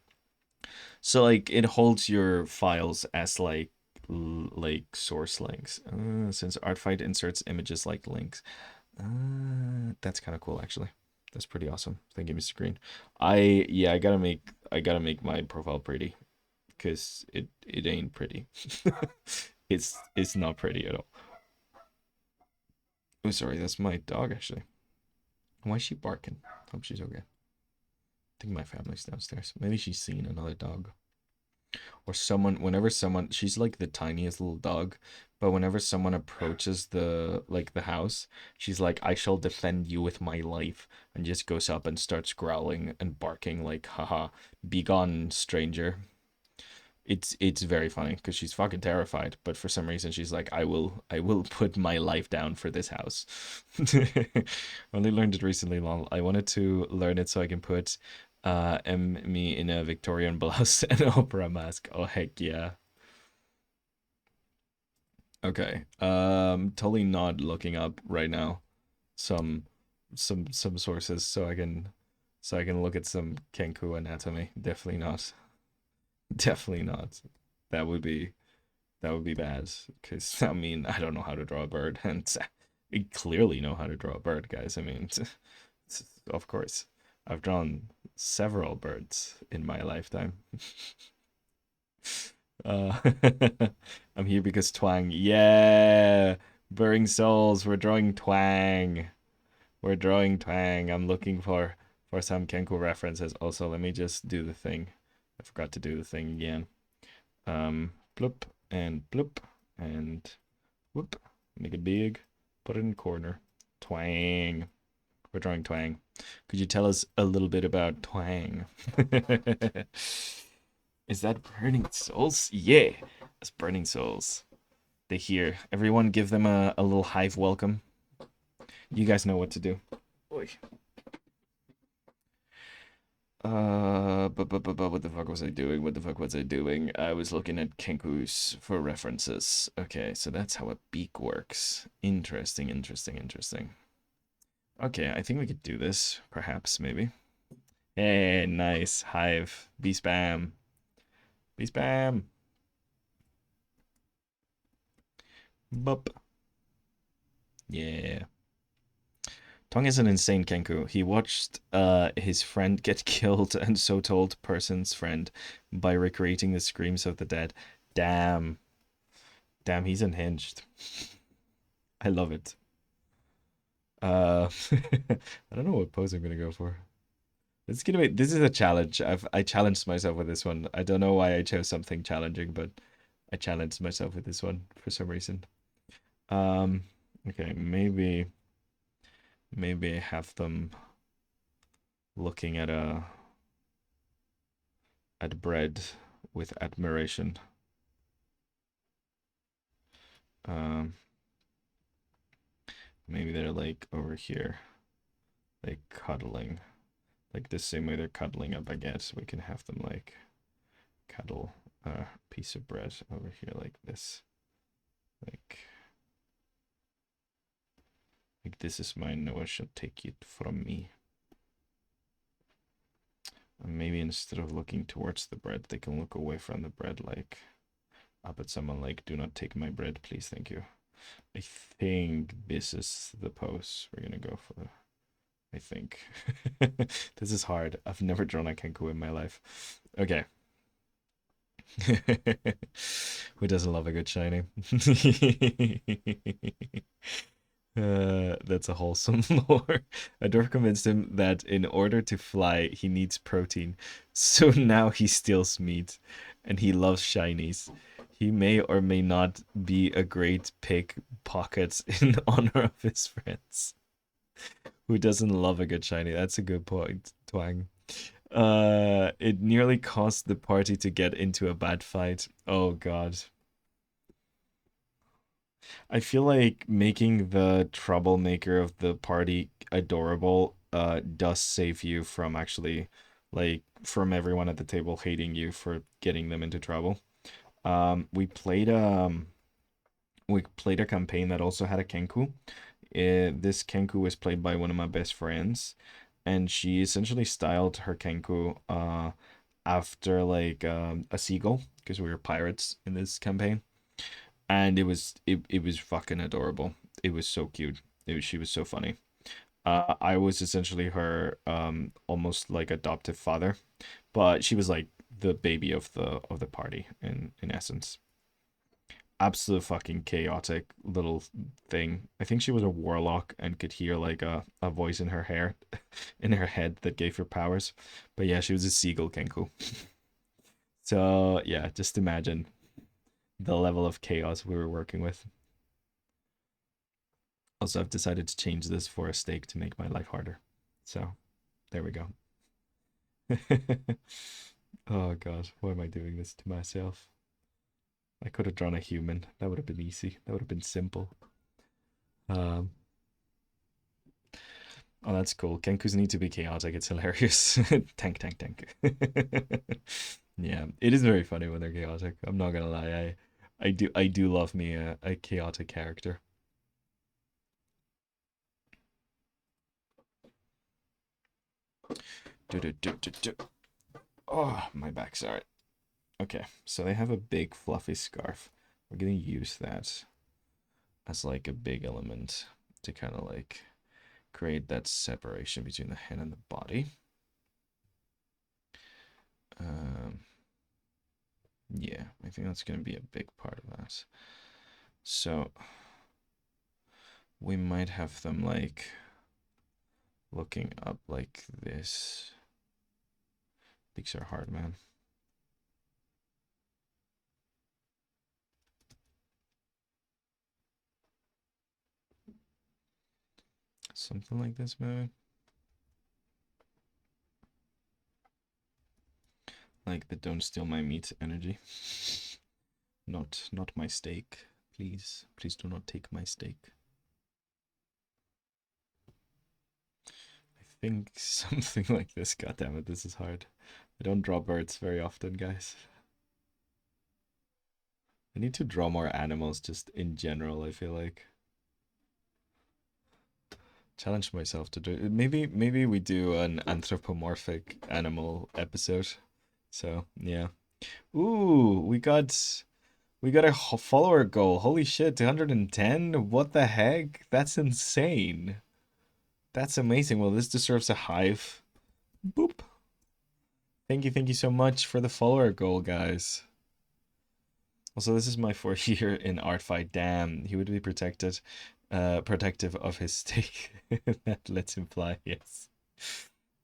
So like it holds your files as like source links. Since ArtFight inserts images like links. That's kind of cool actually. That's pretty awesome. Thank you, Mr. Green. I gotta make my profile pretty because it ain't pretty. It's not pretty at all. Oh, sorry, that's my dog actually. Why is she barking? Hope she's okay. I think my family's downstairs. Maybe she's seen another dog. Or whenever someone, she's like the tiniest little dog, but whenever someone approaches the house, she's like, I shall defend you with my life, and just goes up and starts growling and barking like, haha, be gone, stranger. It's very funny because she's fucking terrified, but for some reason she's like, I will put my life down for this house. Only learned it recently, lol. I wanted to learn it so I can put me in a Victorian blouse and opera mask. Oh heck yeah. Okay. Totally not looking up right now some some sources so I can look at some Kenku anatomy. Definitely not. Definitely not. That would be that would be bad because I mean I don't know how to draw a bird and I clearly know how to draw a bird, guys. I mean, of course, I've drawn several birds in my lifetime. Uh, I'm here because twang. Yeah, Burring Souls. We're drawing twang. We're drawing twang. I'm looking for some Kenku references. Also, let me just do the thing. I forgot to do the thing again. Bloop and bloop and whoop. Make it big. Put it in the corner. Twang. We're drawing twang. Could you tell us a little bit about twang? Is that Burning Souls? Yeah, that's Burning Souls. They hear. Everyone give them a little hive welcome. You guys know what to do. Oy. But what the fuck was I doing? What the fuck was I doing? I was looking at Kenkus for references. Okay, so that's how a beak works. Interesting, interesting, interesting. Okay, I think we could do this, perhaps, maybe. Hey, nice. Hive. Be spam. Be spam. Bup. Yeah. Tong is an insane Kenku. He watched his friend get killed and so told person's friend by recreating the screams of the dead. Damn. Damn, he's unhinged. I love it. I don't know what pose I'm gonna go for. It's gonna be this is a challenge. I challenged myself with this one. I don't know why I chose something challenging, but I challenged myself with this one for some reason. Um okay, maybe I have them looking at bread with admiration. Um, maybe they're like over here, like cuddling, like the same way they're cuddling up. I guess we can have them like cuddle a piece of bread over here like this, like this is mine. No one shall take it from me. And maybe instead of looking towards the bread, they can look away from the bread, like up at someone, like, do not take my bread, please, thank you. I think this is the pose we're gonna go for. I think. This is hard. I've never drawn a Kenku in my life. Okay. Who doesn't love a good shiny? That's a wholesome lore. A dwarf convinced him that in order to fly, he needs protein. So now he steals meat, and he loves shinies. He may or may not be a great pickpocket in honor of his friends. Who doesn't love a good shiny? That's a good point, Twang. It nearly caused the party to get into a bad fight. Oh God. I feel like making the troublemaker of the party adorable does save you from actually like from everyone at the table hating you for getting them into trouble. We played a campaign that also had a Kenku. This Kenku was played by one of my best friends, and she essentially styled her Kenku after like a seagull because we were pirates in this campaign, and it was fucking adorable. It was so cute. She was so funny. I was essentially her almost like adoptive father, but she was like the baby of the party in essence. Absolute fucking chaotic little thing. I think she was a warlock and could hear like a voice in her hair, in her head that gave her powers. But yeah, she was a seagull Kenku. So yeah, just imagine the level of chaos we were working with. Also, I've decided to change this for a steak to make my life harder. So there we go. Oh god, why am I doing this to myself? I could have drawn a human. That would have been easy. That would have been simple. Um, oh, that's cool. Kenkus need to be chaotic. It's hilarious. Tank, tank, tank. Yeah, it is very funny when they're chaotic. I'm not gonna lie. I do love me a chaotic character. Do do do do do. Oh, my back, sorry. Okay, so they have a big fluffy scarf. We're gonna use that as like a big element to kind of like create that separation between the head and the body. Um, yeah, I think that's gonna be a big part of that. So we might have them like looking up like this. Beaks are hard, man. Something like this, maybe. Like the "don't steal my meat" energy. Not my steak, please. Please do not take my steak. I think something like this. God damn it, this is hard. I don't draw birds very often, guys. I need to draw more animals just in general, I feel like. Challenge myself to do it. Maybe we do an anthropomorphic animal episode. So, yeah. Ooh, we got a follower goal. Holy shit, 210? What the heck? That's insane. That's amazing. Well, this deserves a hive. Boop. Thank you so much for the follower goal, guys. Also, this is my 4th year in art fight. Damn, he would be protective of his stake. That lets him fly, yes.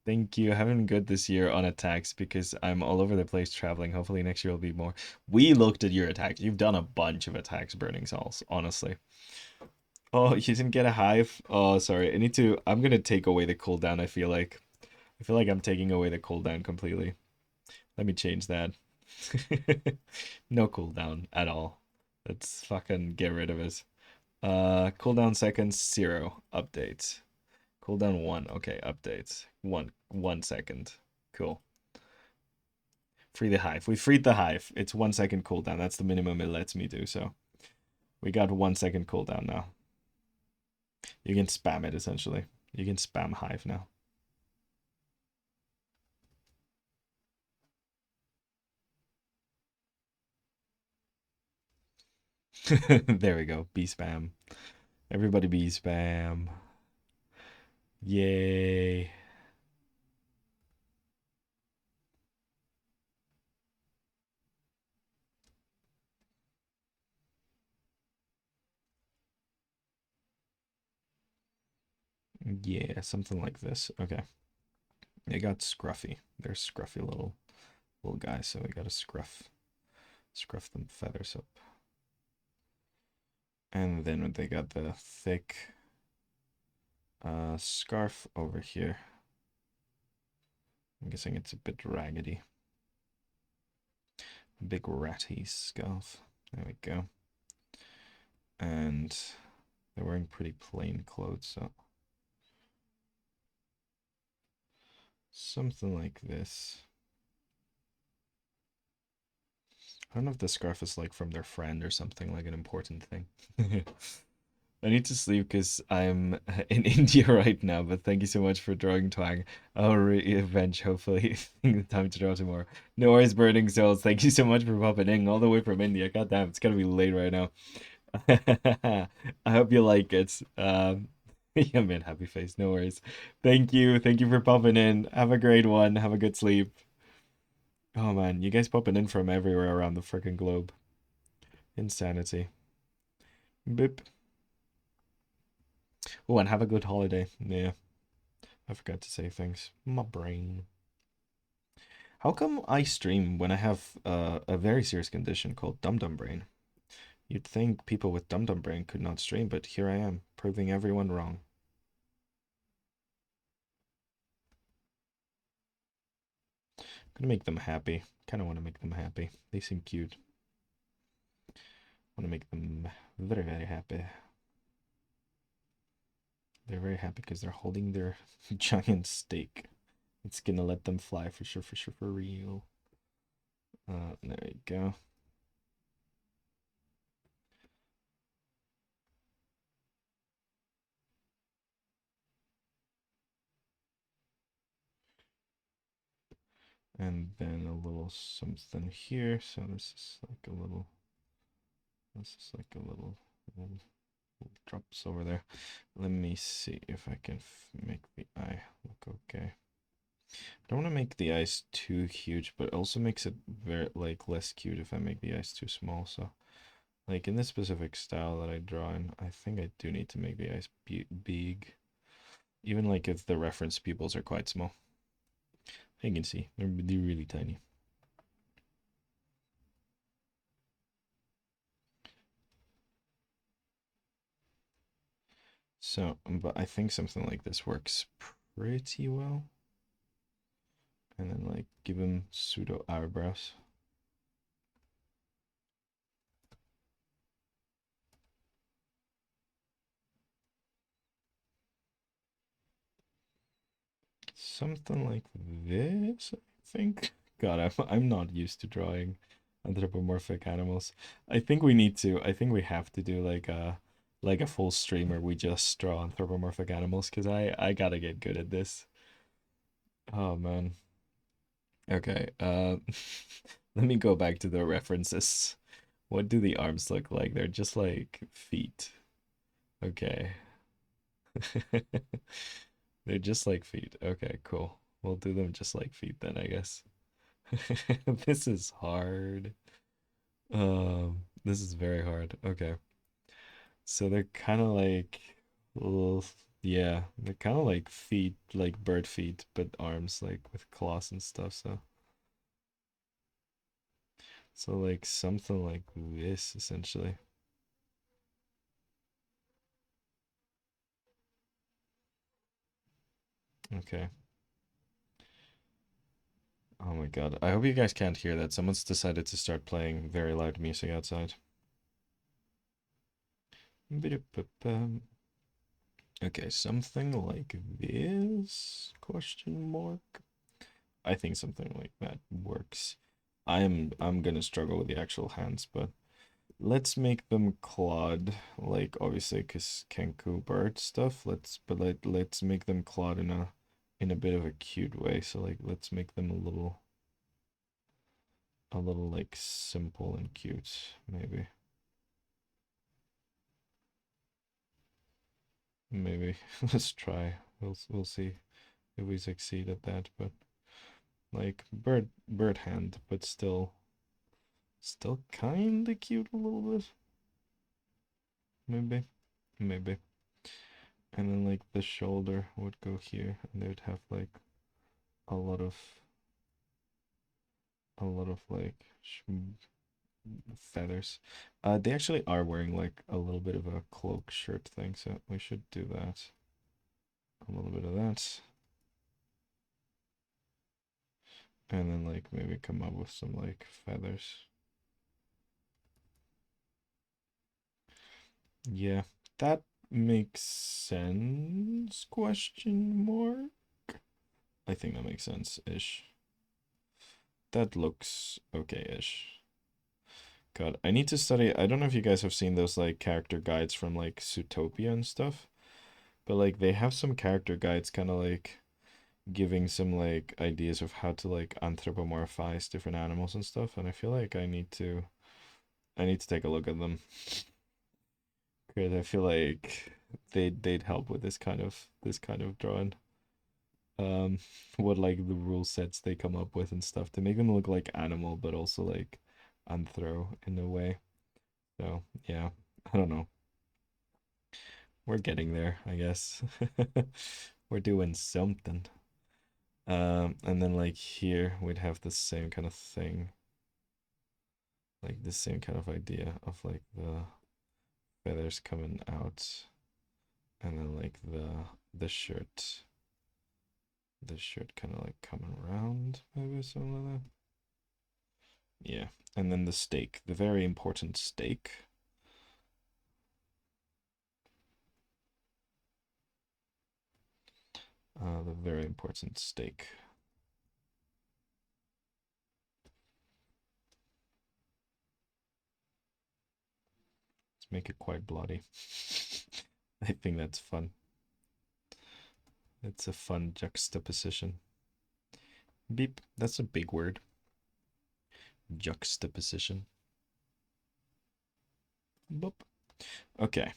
Thank you. I haven't been good this year on attacks because I'm all over the place traveling. Hopefully next year will be more. We looked at your attacks. You've done a bunch of attacks, Burning Souls, honestly. Oh, you didn't get a hive? Oh, sorry. I'm gonna take away the cooldown, I feel like. I feel like I'm taking away the cooldown completely. Let me change that. No cooldown at all. Let's fucking get rid of it. Cooldown seconds 0. Update. Cooldown 1. Okay, update. 1 second. Cool. Free the hive. We freed the hive. It's 1 second cooldown. That's the minimum it lets me do. So we got 1 second cooldown now. You can spam it essentially. You can spam hive now. There we go. Bee spam. Everybody bee spam. Yay. Yeah, something like this. Okay. They got scruffy. They're scruffy little guys, so we gotta scruff them feathers up. And then they got the thick scarf over here. I'm guessing it's a bit raggedy. Big ratty scarf. There we go. And they're wearing pretty plain clothes, so something like this. I don't know if the scarf is like from their friend or something, like an important thing. I need to sleep because I'm in India right now, but thank you so much for drawing Twang. I'll revenge, hopefully. Time to draw tomorrow. No worries, Burning Souls. Thank you so much for popping in all the way from India. God damn, it's gonna be late right now. I hope you like it. Yeah, man, happy face. No worries. Thank you. Thank you for popping in. Have a great one. Have a good sleep. Oh man, you guys popping in from everywhere around the freaking globe. Insanity. Boop. Oh, and have a good holiday. Yeah, I forgot to say things. My brain. How come I stream when I have a very serious condition called dum-dum brain? You'd think people with dum-dum brain could not stream, but here I am, proving everyone wrong. Gonna make them happy. Kind of want to make them happy. They seem cute. Want to make them very, very happy. They're very happy because they're holding their giant steak. It's gonna let them fly for sure, for real. There you go. And then a little something here. So this is like a little, little drops over there. Let me see if I can make the eye look okay. I don't want to make the eyes too huge, but it also makes it very like less cute if I make the eyes too small. So like in this specific style that I draw in, I think I do need to make the eyes big. Even like if the reference pupils are quite small. You can see, they're really tiny. So, but I think something like this works pretty well. And then like give him pseudo eyebrows. Something like this, I think. God, I'm not used to drawing anthropomorphic animals. I think we need to. I think we have to do like a full stream where we just draw anthropomorphic animals because I gotta get good at this. Oh man. Okay. Let me go back to the references. What do the arms look like? They're just like feet. Okay. They're just like feet. Okay, cool. We'll do them just like feet then, I guess. This is hard. This is very hard. Okay. So they're kind of like, well, yeah, they're kind of like feet, like bird feet, but arms like with claws and stuff. So like something like this essentially. Okay. Oh my God. I hope you guys can't hear that. Someone's decided to start playing very loud music outside. Okay, something like this? Question mark. I think something like that works. I'm gonna struggle with the actual hands, but let's make them clawed, like obviously because Kenku bird stuff. Let's make them clawed in a bit of a cute way. So like let's make them a little like simple and cute, maybe. Maybe. Let's try. We'll see if we succeed at that, but like bird hand, but still kinda cute a little bit. Maybe. Maybe. And then like the shoulder would go here and they would have like a lot of like feathers. They actually are wearing like a little bit of a cloak shirt thing, so we should do that. A little bit of that. And then like maybe come up with some like feathers. Yeah, that makes sense, question mark. I think that makes sense-ish. That looks okay-ish. God, I need to study. I don't know if you guys have seen those like character guides from like Zootopia and stuff, but like they have some character guides kind of like giving some like ideas of how to like anthropomorphize different animals and stuff, and I feel like I need to take a look at them. Because I feel like they'd help with this kind of drawing. Um, what like the rule sets they come up with and stuff to make them look like animal, but also like anthro in a way. So yeah, I don't know. We're getting there, I guess. We're doing something. And then like here we'd have the same kind of thing, like the same kind of idea of like the feathers coming out, and then like the shirt kind of like coming around, maybe something like that. Yeah, and then the stake, the very important stake. The very important stake. Let's make it quite bloody. I think that's fun. It's a fun juxtaposition. Beep. That's a big word. Juxtaposition. Boop. Okay.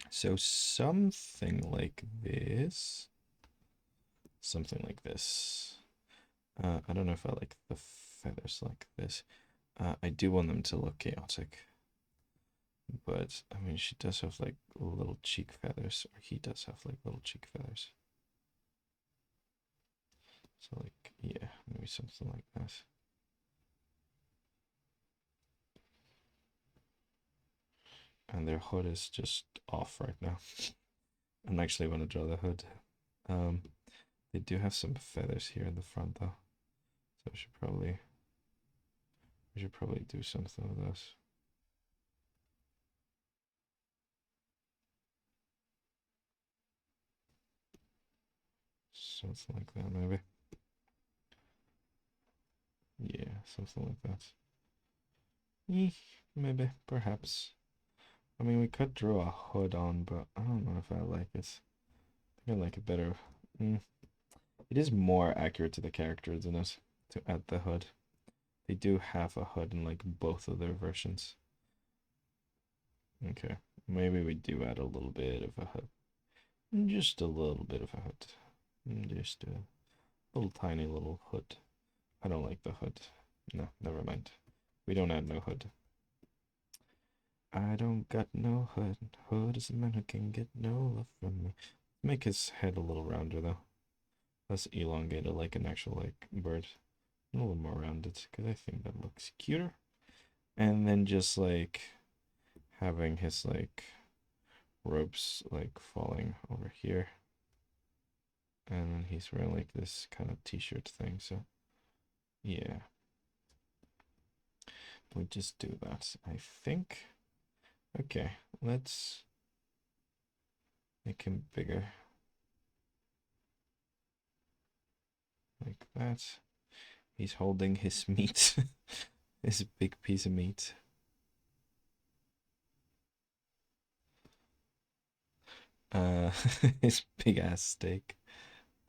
So something like this. Something like this. I don't know if I like the feathers like this. I do want them to look chaotic. But, I mean, she does have, like, little cheek feathers. Or he does have, like, little cheek feathers. So, like, yeah, maybe something like that. And their hood is just off right now. I actually want to draw the hood. Um, they do have some feathers here in the front, though. So we should probably do something with those. Something like that, maybe. Yeah, something like that. Maybe, perhaps. I mean, we could draw a hood on, but I don't know if I like it. I think I like it better. Mm. It is more accurate to the character, isn't it? To add the hood. They do have a hood in like both of their versions. Okay, maybe we do add a little bit of a hood. Just a little bit of a hood. Just a little tiny little hood. I don't like the hood. No, never mind. We don't add no hood. I don't got no hood. Hood is a man who can get no love from me. Make his head a little rounder though. Let's elongate it like an actual like bird. A little more rounded because I think that looks cuter. And then just like having his like ropes like falling over here. And then he's wearing like this kind of t-shirt thing. So yeah, we just do that. I think. Okay, let's make him bigger. Like that. He's holding his meat. His big piece of meat. Uh, his big ass steak.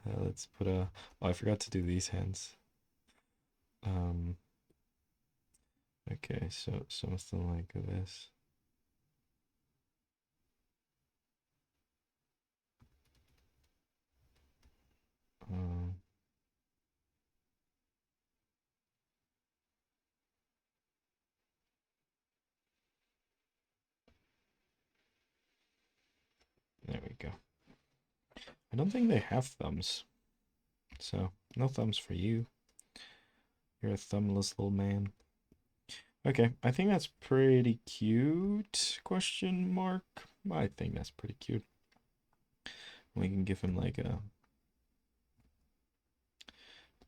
Let's put a. Oh, I forgot to do these hands. Um. Okay, so something like this. Um. There we go. I don't think they have thumbs, so no thumbs for you. You're a thumbless little man. Okay, I think that's pretty cute. Question mark. I think that's pretty cute. We can give him like a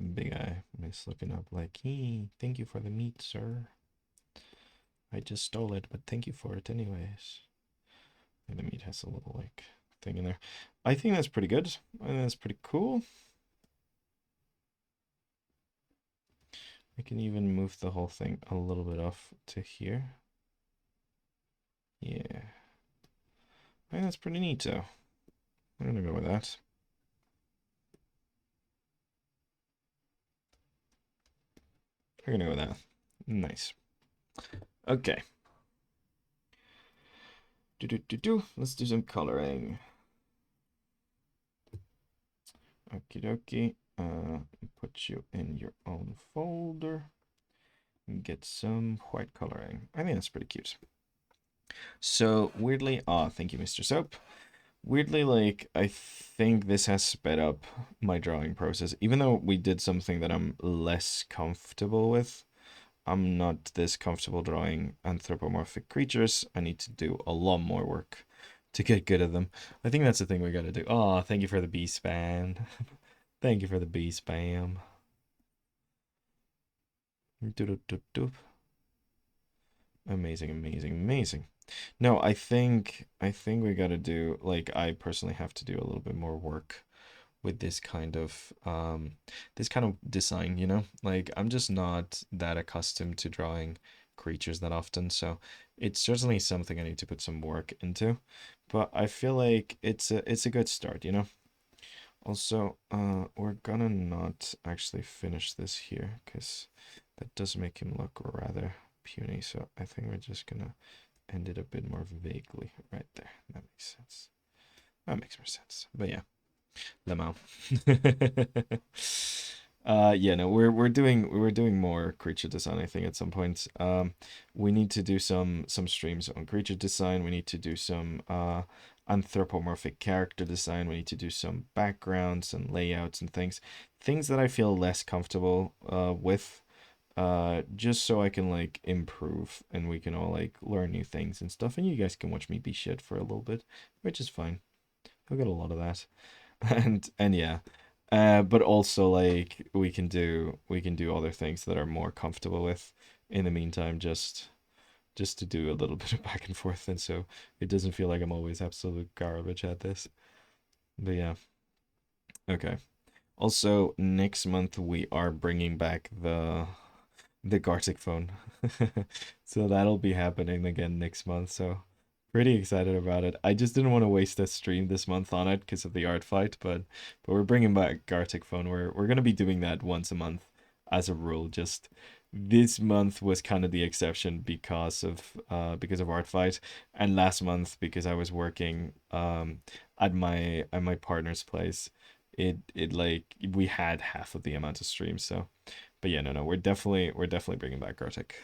big eye. He's looking up like, hey, thank you for the meat, sir. I just stole it, but thank you for it anyways. And the meat has a little like thing in there. I think that's pretty good. I think that's pretty cool. I can even move the whole thing a little bit off to here. Yeah. I think that's pretty neat, though. I'm gonna go with that. We're gonna go with that. Nice. Okay. Let's do some coloring. Okie dokie. Put you in your own folder. And get some white coloring. I think that's pretty cute. So weirdly, thank you, Mr. Soap. Weirdly, like, I think this has sped up my drawing process. Even though we did something that I'm less comfortable with, I'm not this comfortable drawing anthropomorphic creatures. I need to do a lot more work to get good at them. I think that's the thing we gotta do. Oh, thank you for the bee span. Thank you for the bee spam. Amazing, amazing, amazing. No, I think we gotta do like I personally have to do a little bit more work with this kind of design, you know? Like I'm just not that accustomed to drawing creatures that often, so it's certainly something I need to put some work into. But I feel like it's a good start, you know? Also, we're gonna not actually finish this here because that does make him look rather puny. So I think we're just gonna end it a bit more vaguely right there. That makes sense. That makes more sense. But yeah, Lemao. Yeah, no, we're doing more creature design, I think, at some point. We need to do some streams on creature design. We need to do some anthropomorphic character design. We need to do some backgrounds and layouts and things. Things that I feel less comfortable with. Just so I can like improve and we can all like learn new things and stuff. And you guys can watch me be shit for a little bit, which is fine. I've got a lot of that. And yeah, but also like we can do other things that are more comfortable with in the meantime, just to do a little bit of back and forth, and so it doesn't feel like I'm always absolute garbage at this. But yeah, okay. Also, next month we are bringing back the Gartic phone. So that'll be happening again next month. So pretty excited about it. I just didn't want to waste a stream this month on it because of the art fight, but we're bringing back Gartic phone. We're gonna be doing that once a month as a rule. Just this month was kind of the exception because of art fight, and last month because I was working at my partner's place. It like we had half of the amount of streams, so but yeah, no, we're definitely bringing back Gartic.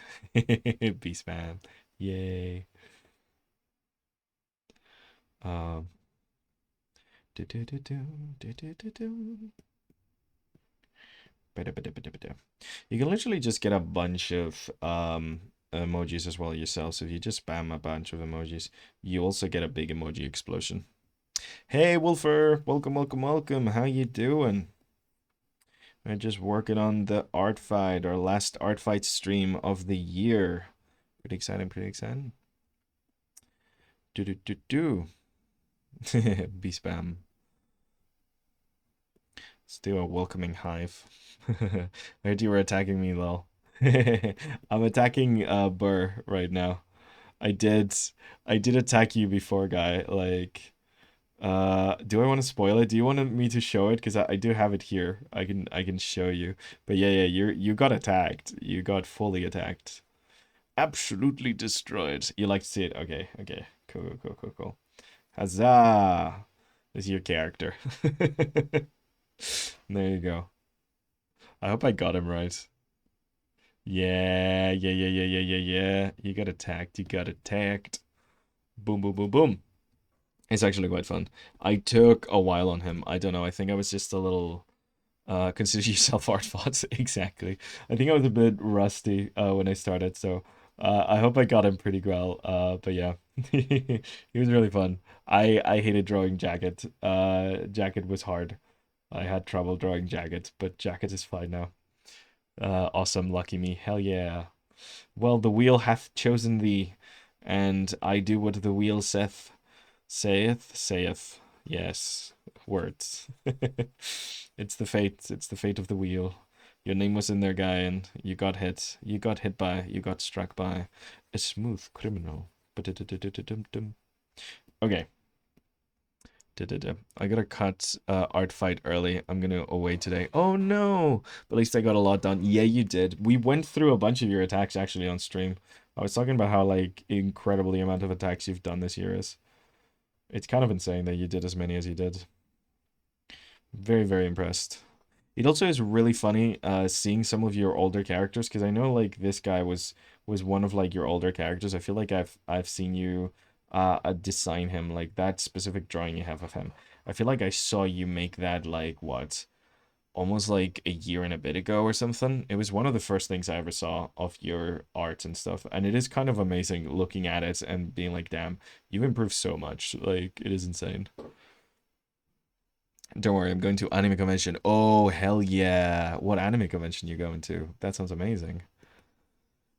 Beast man. Yay. Um do, do, do, do, do, do, do, do. Ba-da-ba-da-ba-da-ba-da. You can literally just get a bunch of emojis as well yourself. So if you just spam a bunch of emojis, you also get a big emoji explosion. Hey Wolfer, welcome, welcome, welcome. How you doing? We're just working on the art fight, our last art fight stream of the year. Pretty exciting, pretty exciting. Do do do do. Be spam. Still a welcoming hive. I heard you were attacking me, lol. I'm attacking Burr right now. I did I did attack you before, guy. Like do I want to spoil it? Do you want me to show it? Because I do have it here. I can show you. But yeah, you got attacked. You got fully attacked. Absolutely destroyed. You like to see it? Okay, okay. Cool, cool, cool, cool, cool. Huzzah! This is your character. There you go. I hope I got him right. Yeah, yeah, yeah, yeah, yeah, yeah, yeah. You got attacked. You got attacked. Boom, boom, boom, boom. It's actually quite fun. I took a while on him. I don't know. I think I was just a little consider yourself hard fought. Exactly. I think I was a bit rusty when I started, so I hope I got him pretty well. But yeah, he was really fun. I hated drawing Jacket. Jacket was hard. I had trouble drawing Jacket, but Jacket is fine now. Awesome, lucky me. Hell yeah. Well, the wheel hath chosen thee, and I do what the wheel saith. Yes, words. It's the fate of the wheel. Your name was in there, guy, and you got hit. You got struck by a smooth criminal. Ba-da-da-da-da-dum-dum. Okay. Da-da-da. I gotta cut art fight early. I'm gonna away today. Oh no! But at least I got a lot done. Yeah, you did. We went through a bunch of your attacks actually on stream. I was talking about how like incredibly amount of attacks you've done this year is. It's kind of insane that you did as many as you did. Very, very impressed. It also is really funny seeing some of your older characters because I know like this guy was one of like your older characters. I feel like I've seen you design him like that specific drawing you have of him. I feel like I saw you make that like what almost like a year and a bit ago or something. It was one of the first things I ever saw of your art and stuff, and it is kind of amazing looking at it and being like, damn, you've improved so much. Like it is insane. Don't worry, I'm going to anime convention. Oh, hell yeah. What anime convention you going to? That sounds amazing.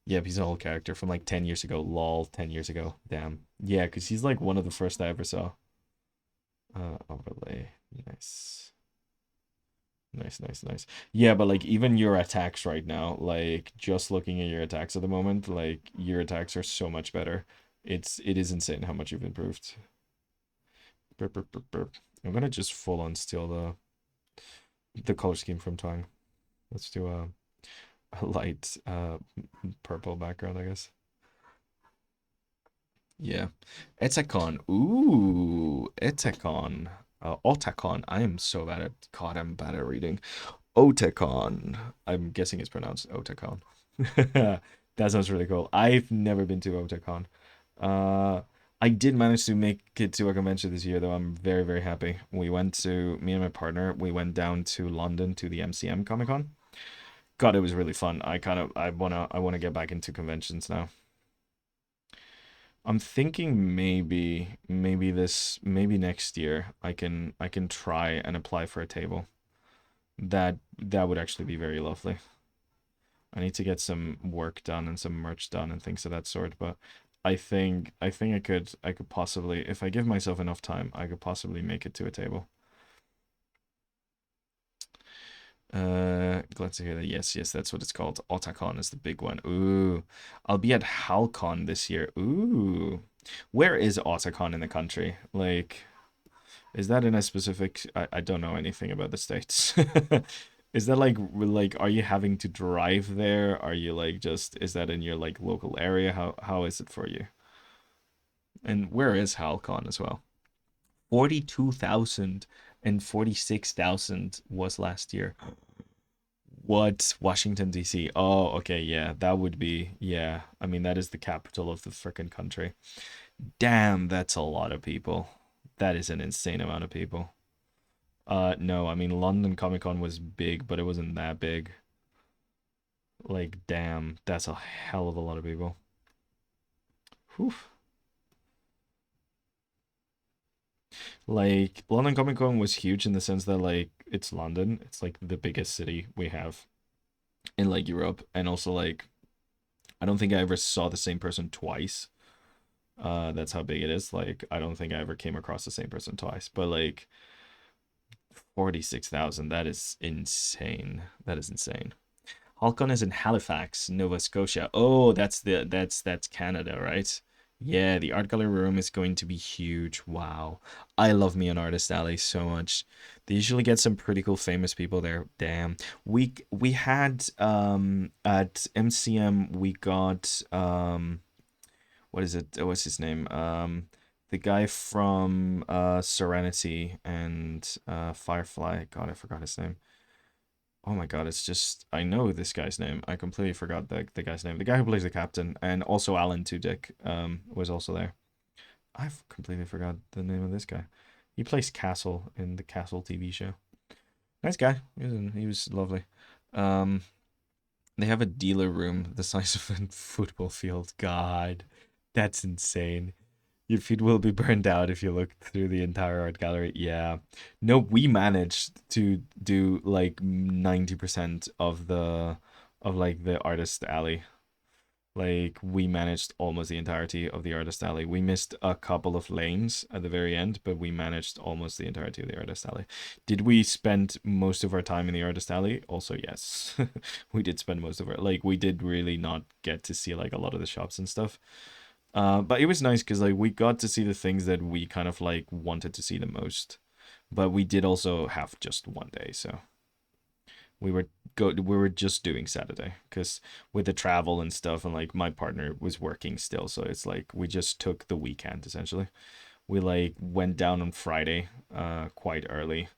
Yep, he's an old character from like 10 years ago. Lol, 10 years ago. Damn. Yeah, because he's like one of the first I ever saw. Overlay. Nice. Nice, nice, nice. Yeah, but like even your attacks right now, like just looking at your attacks at the moment, like your attacks are so much better. It is insane how much you've improved. Burp, burp, burp, burp. I'm gonna just full on steal though. the color scheme from Tang. Let's do a light purple background, I guess. Yeah. Etekon. Ooh, Etekon. Otakon. I am so bad at God, I'm bad at reading. Otakon. I'm guessing it's pronounced Otakon. That sounds really cool. I've never been to Otakon. Uh, I did manage to make it to a convention this year, though. I'm very, very happy. Me and my partner, we went down to London to the MCM Comic Con. God, it was really fun. I wanna get back into conventions now. I'm thinking maybe next year I can try and apply for a table. That would actually be very lovely. I need to get some work done and some merch done and things of that sort, but I think I could possibly, if I give myself enough time, I could possibly make it to a table. Glad to hear that. Yes, yes, that's what it's called. Otakon is the big one. Ooh, I'll be at Halcon this year. Ooh, where is Otakon in the country? Like, is that in a specific? I don't know anything about the states. Is that like are you having to drive there? Are you like just is that in your like local area? How is it for you? And where is Halcon as well? 42,000 and 46,000 was last year. What? Washington, D.C. Oh, okay, yeah, that would be, yeah. I mean, that is the capital of the frickin' country. Damn, that's a lot of people. That is an insane amount of people. No, I mean, London Comic Con was big, but it wasn't that big. Like, damn, that's a hell of a lot of people. Whew. Like, London Comic Con was huge in the sense that, like, it's London. It's, like, the biggest city we have in, like, Europe. And also, like, I don't think I ever saw the same person twice. That's how big it is. Like, I don't think I ever came across the same person twice. But, like, 46,000, that is insane. That is insane. Halcon is in Halifax, Nova Scotia. Oh, that's Canada, right? Yeah, the art gallery room is going to be huge. Wow. I love me an artist alley so much. They usually get some pretty cool famous people there. Damn. We had at MCM we got what is it? What's his name? The guy from Serenity and Firefly. God, I forgot his name. Oh my god, it's just I know this guy's name. I completely forgot the guy's name. The guy who plays the captain, and also Alan Tudyk was also there. I've completely forgot the name of this guy. He plays Castle in the Castle TV show. Nice guy. He was lovely. Um, they have a dealer room the size of a football field. God, that's insane. Your feet will be burned out if you look through the entire art gallery. Yeah. No, we managed to do like 90% of like the artist alley. Like we managed almost the entirety of the artist alley. We missed a couple of lanes at the very end, but we managed almost the entirety of the artist alley. Did we spend most of our time in the artist alley? Also, yes. We did spend most of our like we did really not get to see like a lot of the shops and stuff. But it was nice because like we got to see the things that we kind of like wanted to see the most. But we did also have just one day, so we were just doing Saturday because with the travel and stuff, and like my partner was working still, so it's like we just took the weekend essentially. We like went down on Friday, quite early,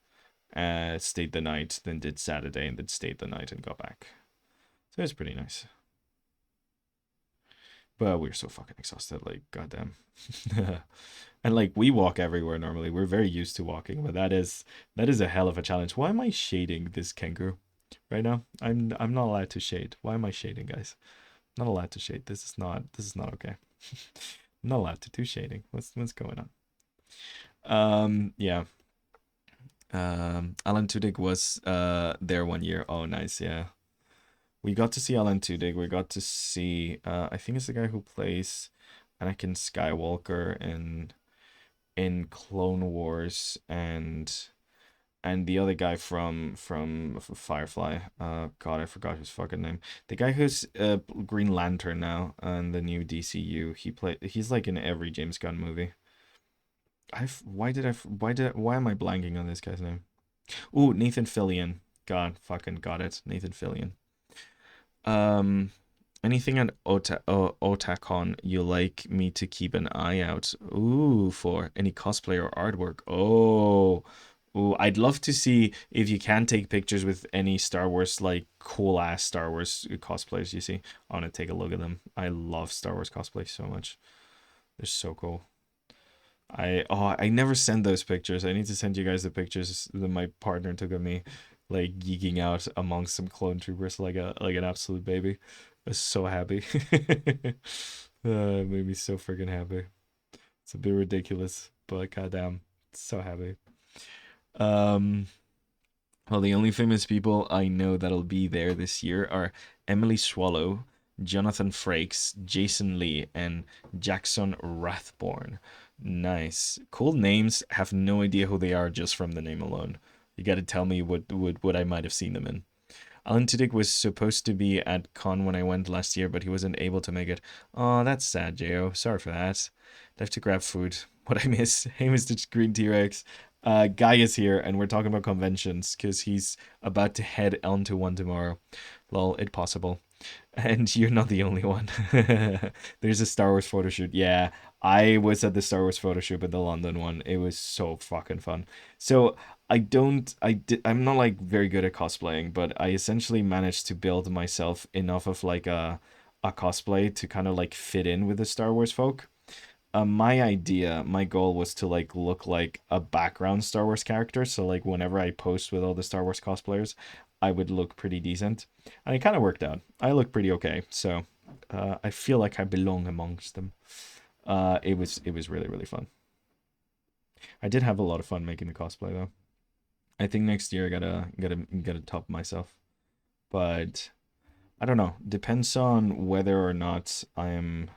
stayed the night, then did Saturday, and then stayed the night and got back. So it was pretty nice. But we were so fucking exhausted, like goddamn. And like we walk everywhere normally. We're very used to walking, but that is a hell of a challenge. Why am I shading this kangaroo right now? I'm not allowed to shade. Why am I shading, guys? Not allowed to shade. This is not okay. I'm not allowed to do shading. What's going on? Yeah. Alan Tudyk was there one year. Oh nice, yeah. We got to see Alan Tudyk. We got to see I think it's the guy who plays Anakin Skywalker in Clone Wars and the other guy from Firefly. God, I forgot his fucking name. The guy who's Green Lantern now and the new DCU. He's like in every James Gunn movie. Why am I blanking on this guy's name? Ooh, Nathan Fillion. God, fucking got it. Nathan Fillion. Um, anything on Otakon you like me to keep an eye out? Ooh, for any cosplay or artwork. Oh, ooh, I'd love to see if you can take pictures with any Star Wars, like cool ass Star Wars cosplays. You see, I want to take a look at them. I love Star Wars cosplay so much. They're so cool. I never send those pictures. I need to send you guys the pictures that my partner took of me, like geeking out amongst some clone troopers like an absolute baby. I was so happy. It made me so freaking happy. It's a bit ridiculous, but goddamn, so happy. Um, well, the only famous people I know that'll be there this year are Emily Swallow, Jonathan Frakes, Jason Lee, and Jackson Rathborn. Nice. Cool names. Have no idea who they are just from the name alone. You got to tell me what I might have seen them in. Alan Tudyk was supposed to be at con when I went last year, but he wasn't able to make it. Oh, that's sad, Jo. Sorry for that. Left to grab food. What I miss. Hey, Mr. Green T-Rex. Guy is here, and we're talking about conventions because he's about to head onto one tomorrow. Lol, it possible. And you're not the only one. There's a Star Wars photo shoot. Yeah, I was at the Star Wars photo shoot at the London one. It was so fucking fun. So I'm not like very good at cosplaying, but I essentially managed to build myself enough of like a cosplay to kind of like fit in with the Star Wars folk. My goal was to like look like a background Star Wars character. So like whenever I post with all the Star Wars cosplayers, I would look pretty decent, and it kind of worked out. I look pretty okay, so I feel like I belong amongst them. It was really fun. I did have a lot of fun making the cosplay though. I think next year I gotta top myself, but I don't know. Depends on whether or not I'm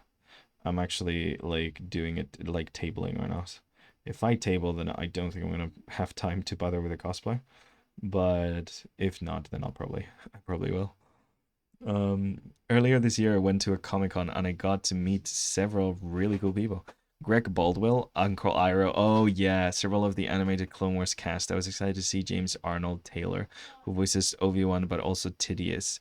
actually like doing it like tabling or not. If I table, then I don't think I'm gonna have time to bother with a cosplay. But if not, then I probably will. Earlier this year, I went to a Comic Con and I got to meet several really cool people. Greg Baldwell, Uncle Iroh. Oh yeah, several of the animated Clone Wars cast. I was excited to see James Arnold Taylor, who voices Obi-Wan, but also Tidius.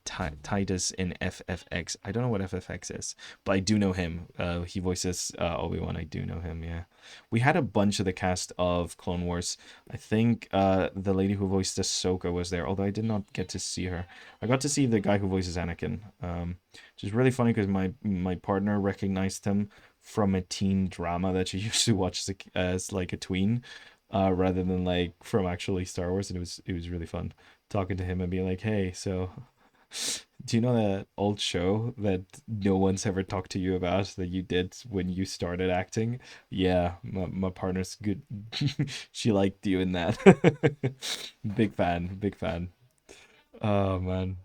Titus in FFX. I don't know what FFX is, but I do know him. He voices Obi-Wan. I do know him. Yeah, we had a bunch of the cast of Clone Wars. I think the lady who voiced Ahsoka was there, although I did not get to see her. I got to see the guy who voices Anakin, which is really funny because my partner recognized him from a teen drama that she used to watch as like a tween, rather than like from actually Star Wars, and it was really fun talking to him and being like, hey, so do you know that old show that no one's ever talked to you about that you did when you started acting? Yeah, my partner's good. She liked you in that. Big fan, big fan. Oh man.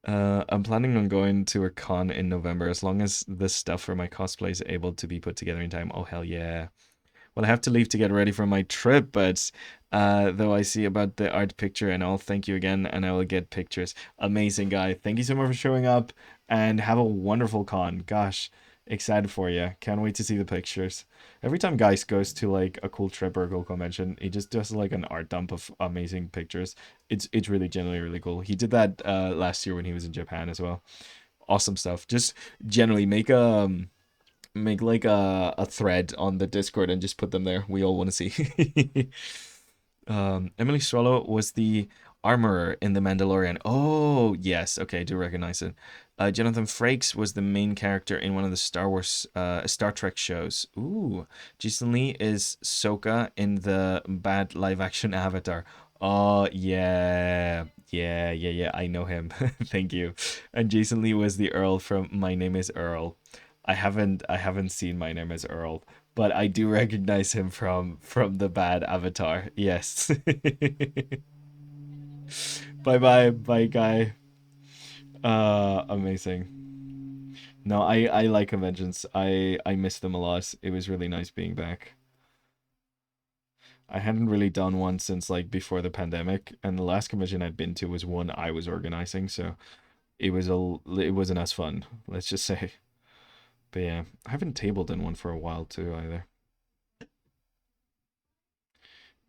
I'm planning on going to a con in November as long as the stuff for my cosplay is able to be put together in time. Oh hell yeah. Well, I have to leave to get ready for my trip, but though I see about the art picture and all, thank you again, and I will get pictures. Amazing guy. Thank you so much for showing up, and have a wonderful con. Gosh, excited for you. Can't wait to see the pictures. Every time Geist goes to like a cool trip or a cool convention, he just does like an art dump of amazing pictures. It's really generally really cool. He did that last year when he was in Japan as well. Awesome stuff. Just generally make like a thread on the Discord and just put them there. We all want to see. Emily Swallow was the armorer in The Mandalorian. Oh, yes. Okay, I do recognize it. Jonathan Frakes was the main character in one of the Star Trek shows. Ooh. Jason Lee is Sokka in the bad live action Avatar. Oh, yeah. Yeah. I know him. Thank you. And Jason Lee was the Earl from My Name is Earl. I haven't seen My Name is Earl, but I do recognize him from the bad Avatar. Yes. Bye, guy. Amazing. No, I like conventions. I miss them a lot. It was really nice being back. I hadn't really done one since like before the pandemic, and the last convention I'd been to was one I was organizing, so it wasn't as fun, let's just say. But yeah, I haven't tabled in one for a while too either.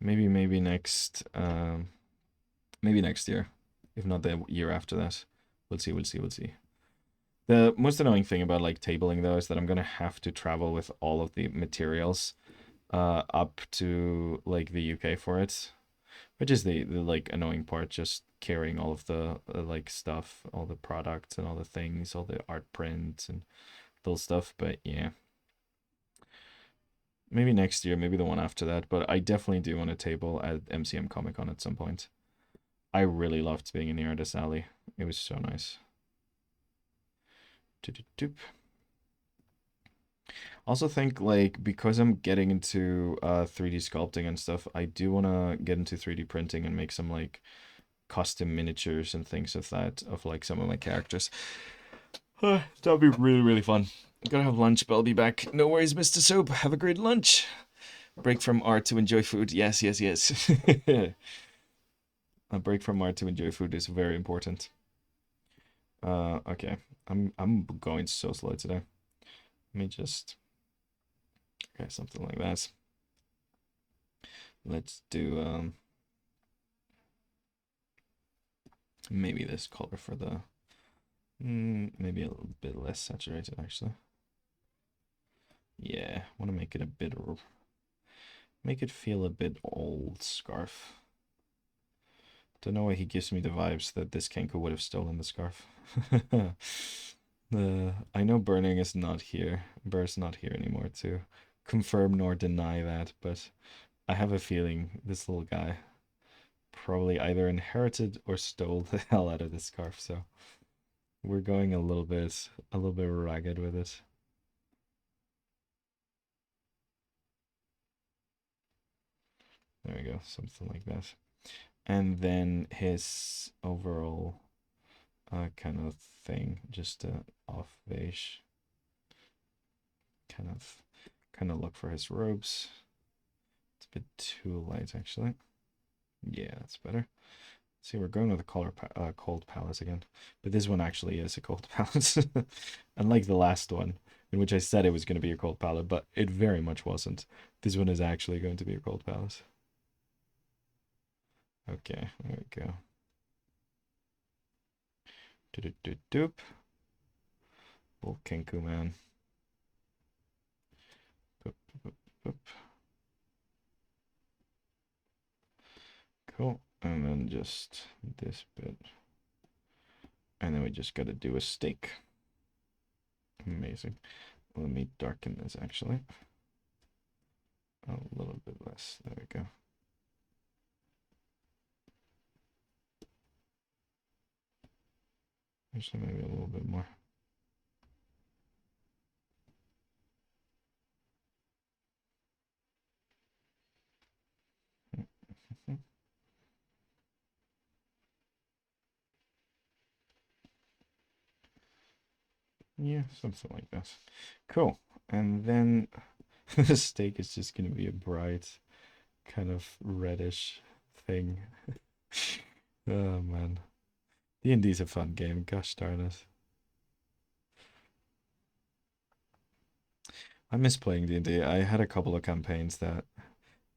Maybe next. Maybe next year, if not the year after that. We'll see. We'll see. We'll see. The most annoying thing about like tabling though is that I'm gonna have to travel with all of the materials up to like the UK for it, which is the like annoying part, just carrying all of the like stuff, all the products and all the things, all the art prints and those stuff. But yeah, maybe next year, maybe the one after that. But I definitely do want a table at MCM Comic Con at some point. I really loved being in the artist alley. It was so nice. Doop. Also think like because I'm getting into 3D sculpting and stuff, I do want to get into 3D printing and make some like custom miniatures and things of that of like some of my characters. That would be really, really fun. Gotta have lunch, but I'll be back. No worries, Mr. Soap. Have a great lunch. Break from art to enjoy food. Yes, yes, yes. A break from art to enjoy food is very important. Okay. I'm going so slow today. Let me just okay, something like that. Let's do maybe this color for the maybe a little bit less saturated actually. Yeah, want to make it a bit make it feel a bit old scarf. Don't know why he gives me the vibes that this Kenko would have stolen the scarf. I know Burning is not here. Burr's not here anymore to confirm nor deny that, but I have a feeling this little guy probably either inherited or stole the hell out of this scarf, so we're going a little bit ragged with it. There we go, something like that. And then his overall kind of thing, just off beige. Kind of look for his robes. It's a bit too light actually. Yeah, that's better. See, we're going with a cold palette again, but this one actually is a cold palette, unlike the last one, in which I said it was going to be a cold palette, but it very much wasn't. This one is actually going to be a cold palette. Okay, there we go. Doop doop doop. Old Kenku man. Boop, boop, boop. Cool, and then just this bit, and then we just got to do a stake. Amazing. Let me darken this actually. A little bit less. There we go. Actually, maybe a little bit more. Yeah, something like that. Cool. And then the steak is just going to be a bright, kind of reddish thing. Oh, man. D&D is a fun game. Gosh darn it. I miss playing D&D. I had a couple of campaigns that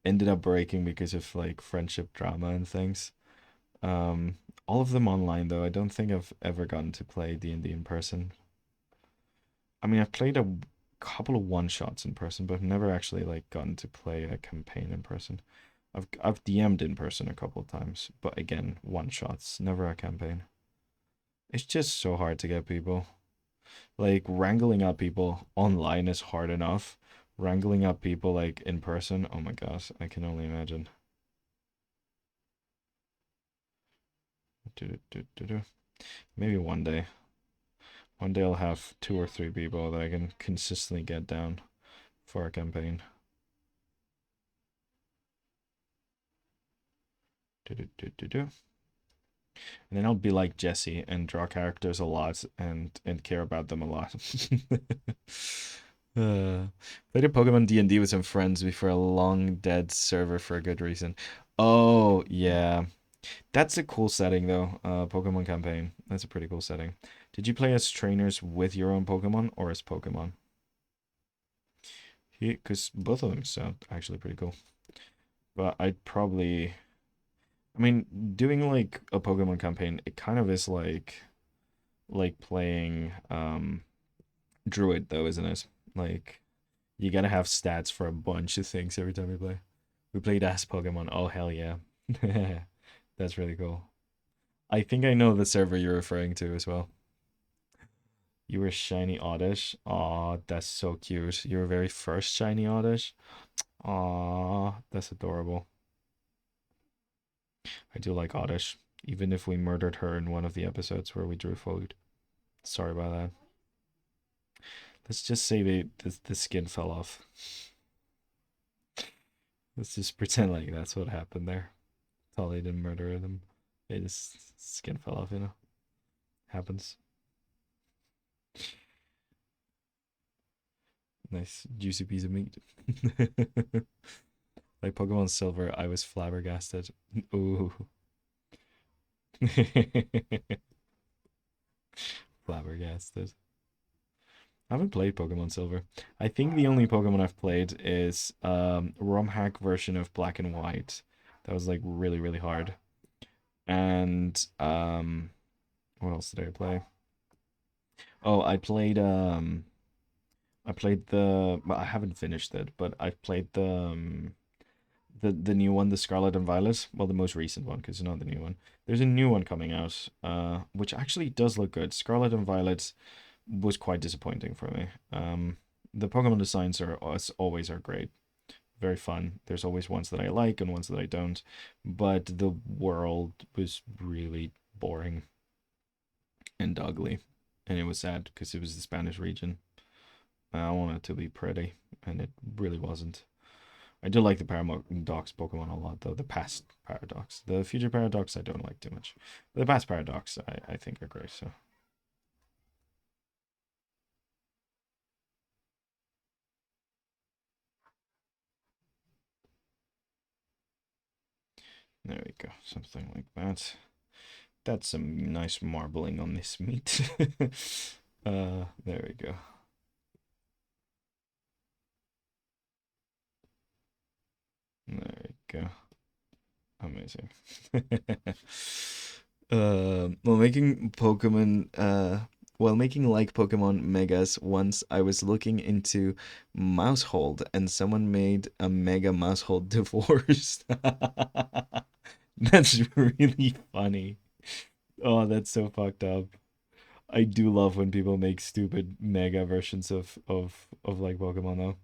ended up breaking because of like friendship drama and things. All of them online though. I don't think I've ever gotten to play D&D in person. I mean, I've played a couple of one shots in person, but I've never actually like gotten to play a campaign in person. I've DM'd in person a couple of times, but again, one shots, never a campaign. It's just so hard to get people. Like wrangling up people online is hard enough. Wrangling up people like in person, oh my gosh, I can only imagine. Maybe one day. One day I'll have 2 or 3 people that I can consistently get down for a campaign. And then I'll be like Jesse and draw characters a lot and care about them a lot. Played a Pokemon D&D with some friends before a long dead server for a good reason. Oh, yeah. That's a cool setting though. Pokemon campaign. That's a pretty cool setting. Did you play as trainers with your own Pokemon or as Pokemon? Because both of them sound actually pretty cool. But I'd probably I mean, doing like a Pokemon campaign, it kind of is like playing Druid though, isn't it? Like you gotta have stats for a bunch of things every time you play. We played as Pokemon. Oh hell yeah. That's really cool. I think I know the server you're referring to as well. You were shiny Oddish. Aw, that's so cute. Your very first shiny Oddish. Aw, that's adorable. I do like Oddish, even if we murdered her in one of the episodes where we drew food. Sorry about that. Let's just say the skin fell off. Let's just pretend like that's what happened there. Totally didn't murder them. They just skin fell off, you know. Happens. Nice juicy piece of meat. Like Pokemon Silver, I was flabbergasted. Ooh. Flabbergasted. I haven't played Pokemon Silver. I think the only Pokemon I've played is ROM hack version of Black and White. That was like really, really hard. And what else did I play? Oh, I played well, I haven't finished it, but I've played the new one, the Scarlet and Violet. Well, the most recent one, because it's not the new one. There's a new one coming out, which actually does look good. Scarlet and Violet was quite disappointing for me. The Pokemon designs are as always are great, very fun. There's always ones that I like and ones that I don't, but the world was really boring and ugly, and it was sad because it was the Spanish region. I wanted it to be pretty, and it really wasn't. I do like the Paradox Pokemon a lot, though. The past Paradox. The future Paradox, I don't like too much. But the past Paradox, I think are great, so. There we go. Something like that. That's some nice marbling on this meat. There we go. There we go. Amazing. Well, making like Pokemon Megas, once I was looking into Mousehold and someone made a Mega Mousehold divorce. That's really funny. Oh, that's so fucked up. I do love when people make stupid mega versions of like Pokemon though.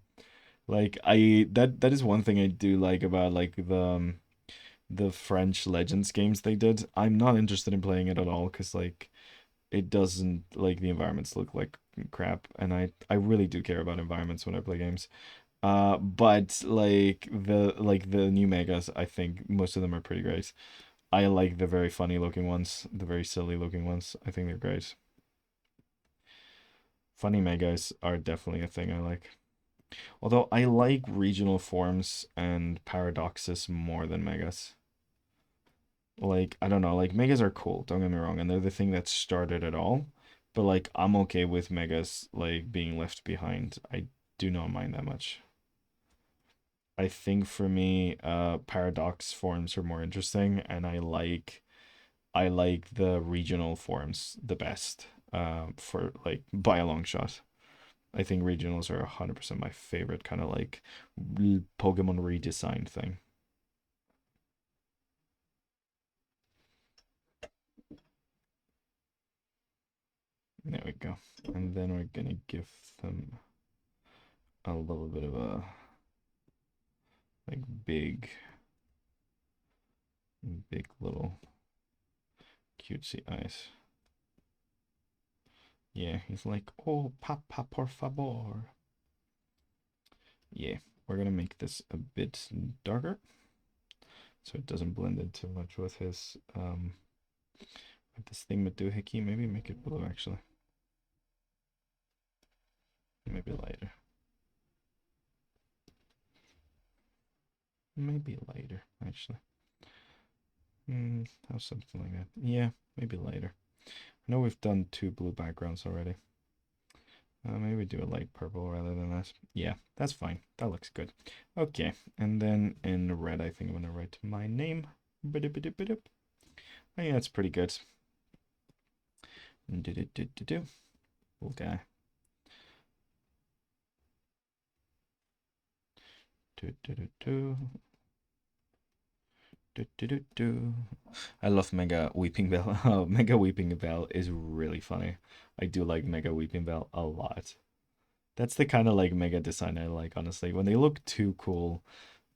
Like that is one thing I do like about like the French Legends games they did. I'm not interested in playing it at all because like it doesn't like the environments look like crap, and I really do care about environments when I play games. But like the new megas, I think most of them are pretty great. I like the very funny looking ones, the very silly looking ones. I think they're great. Funny megas are definitely a thing I like. Although I like regional forms and paradoxes more than megas. Like, I don't know, like megas are cool, don't get me wrong, and they're the thing that started it all. But like I'm okay with megas like being left behind. I do not mind that much. I think for me, paradox forms are more interesting, and I like the regional forms the best. For like by a long shot. I think regionals are 100% my favorite kind of like Pokemon redesigned thing. There we go. And then we're gonna give them a little bit of a like big little cutesy eyes. Yeah, he's like, oh, papa, por favor. Yeah, we're gonna make this a bit darker so it doesn't blend in too much with this thing with doohickey. Maybe make it blue actually. Maybe lighter. Maybe lighter actually. How something like that. Yeah, maybe lighter. I know we've done two blue backgrounds already. Maybe do a light purple rather than that. Yeah, that's fine. That looks good. Okay, and then in red, I think I'm gonna write my name. Ba-doop-a-doop-a-doop. I think that's pretty good. Do-do-do-do-do. Cool guy. Do-do-do-do. Do-do-do-do. I love Mega Weeping Bell. Oh, Mega Weeping Bell is really funny. I do like Mega Weeping Bell a lot. That's the kind of like Mega design I like, honestly. When they look too cool,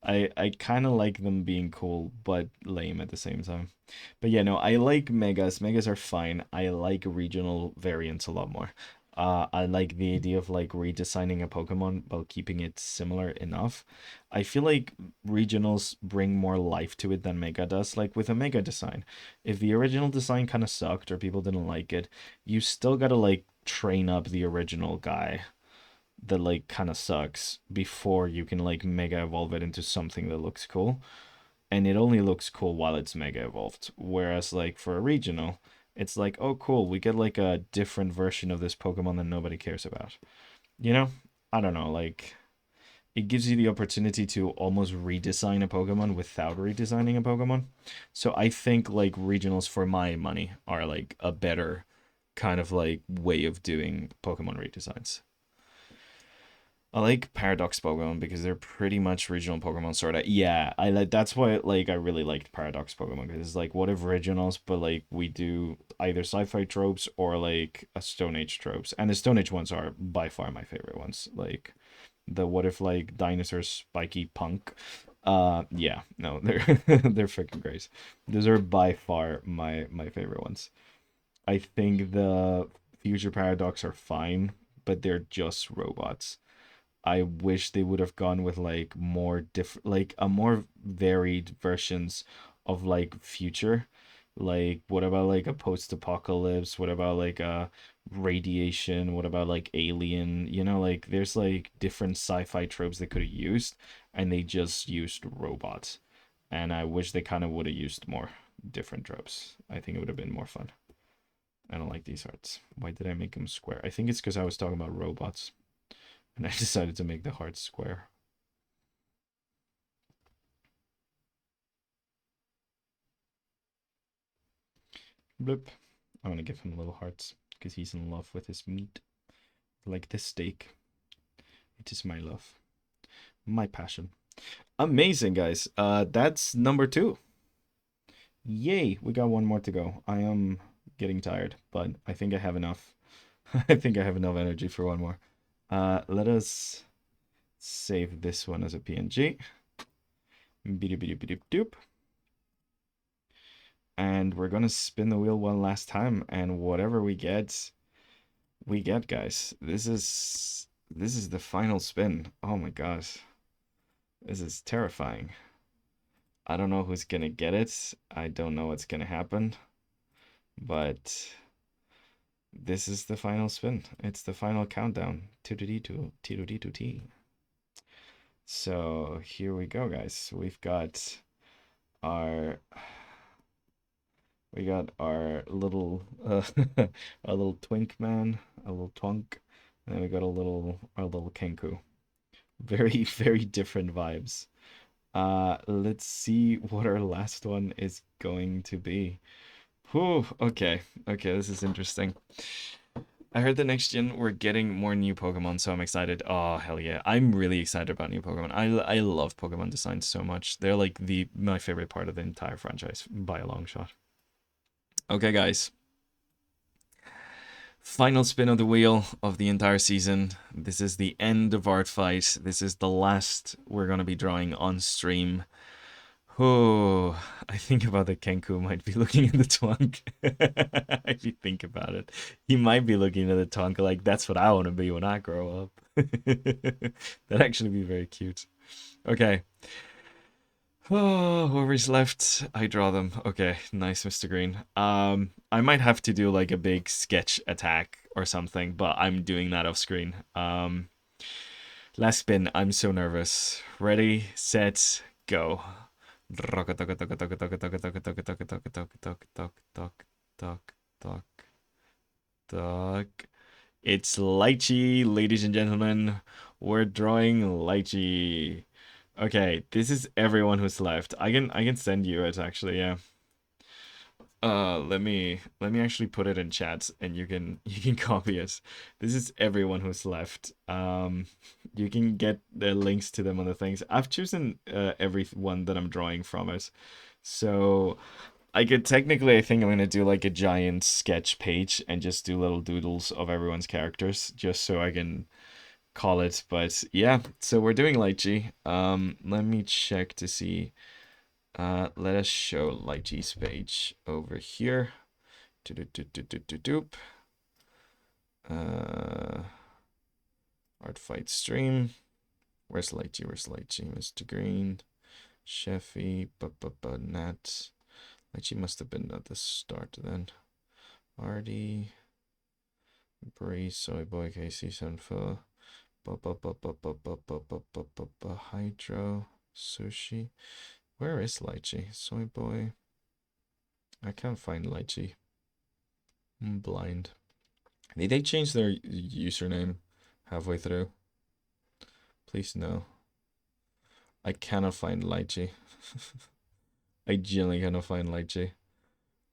I kind of like them being cool but lame at the same time. But yeah, no, I like megas. Megas are fine. I like regional variants a lot more. I like the idea of like redesigning a Pokemon while keeping it similar enough. I feel like regionals bring more life to it than Mega does. Like with a Mega design, if the original design kind of sucked or people didn't like it, you still gotta like train up the original guy that like kind of sucks before you can like mega evolve it into something that looks cool. And it only looks cool while it's mega evolved. Whereas like for a regional, it's like, oh cool, we get like a different version of this Pokemon that nobody cares about. You know? I don't know, like it gives you the opportunity to almost redesign a Pokemon without redesigning a Pokemon. So I think like regionals for my money are like a better kind of like way of doing Pokemon redesigns. I like Paradox Pokemon because they're pretty much regional Pokemon sort of. Yeah, I like that's why like I really liked Paradox Pokemon because it's like what if regionals, but like we do either sci-fi tropes or like a Stone Age tropes, and the Stone Age ones are by far my favorite ones. Like the what if like dinosaurs spiky punk. Yeah, no, they're they're freaking great. Those are by far my favorite ones. I think the Future Paradox are fine, but they're just robots. I wish they would have gone with like more different, like a more varied versions of like future. Like, what about like a post-apocalypse? What about like a radiation? What about like alien? You know, like there's like different sci-fi tropes they could have used, and they just used robots. And I wish they kind of would have used more different tropes. I think it would have been more fun. I don't like these hearts. Why did I make them square? I think it's because I was talking about robots. And I decided to make the heart square. Bloop. I want to give him little hearts because he's in love with his meat. Like this steak. It is my love. My passion. Amazing, guys. That's number two. Yay, we got one more to go. I am getting tired, but I think I have enough. I think I have enough energy for one more. Let us save this one as a PNG. Doop. And we're gonna spin the wheel one last time, and whatever we get, guys. This is the final spin. Oh my gosh. This is terrifying. I don't know who's gonna get it. I don't know what's gonna happen, but this is the final spin. It's the final countdown. To T. So here we go, guys. Our we got our little our little twink man, a little twunk, and then we got our little Kenku. Very, very different vibes. Let's see what our last one is going to be. Whew, okay. Okay, this is interesting. I heard the next gen we're getting more new Pokemon, so I'm excited. Oh, hell yeah. I'm really excited about new Pokemon. I love Pokemon design so much. They're like my favorite part of the entire franchise by a long shot. Okay, guys. Final spin of the wheel of the entire season. This is the end of Art Fight. This is the last we're going to be drawing on stream. Oh, I think about the Kenku might be looking at the Twunk. If you think about it, he might be looking at the Twunk like that's what I want to be when I grow up. That'd actually be very cute. Okay. Oh, whoever's left, I draw them. Okay, nice, Mr. Green. I might have to do like a big sketch attack or something, but I'm doing that off screen. Last spin. I'm so nervous. Ready, set, go. It's Lychee, ladies and gentlemen. We're drawing Lychee. Okay, this is everyone who's left. I can send you it actually, yeah. Let me actually put it in chat and you can copy it. This is everyone who's left. You can get the links to them on the things. I've chosen every one that I'm drawing from it. So I could technically, I think I'm gonna do like a giant sketch page and just do little doodles of everyone's characters just so I can call it. But yeah, so we're doing Lychee. Let me check to see. Let us show Lychee's page over here. Doop. Uh, Art Fight stream. Where's Lychee? Where's Lychee? Mr. Green, Sheffy, Nat. Lychee must have been at the start then. Artie, Bree, Soy Boy, Casey, Sunful, Hydro, Sushi. Where is Lychee? Soy Boy. I can't find Lychee. I'm blind. Did they change their username halfway through? Please no. I cannot find Lychee. I genuinely cannot find Lychee.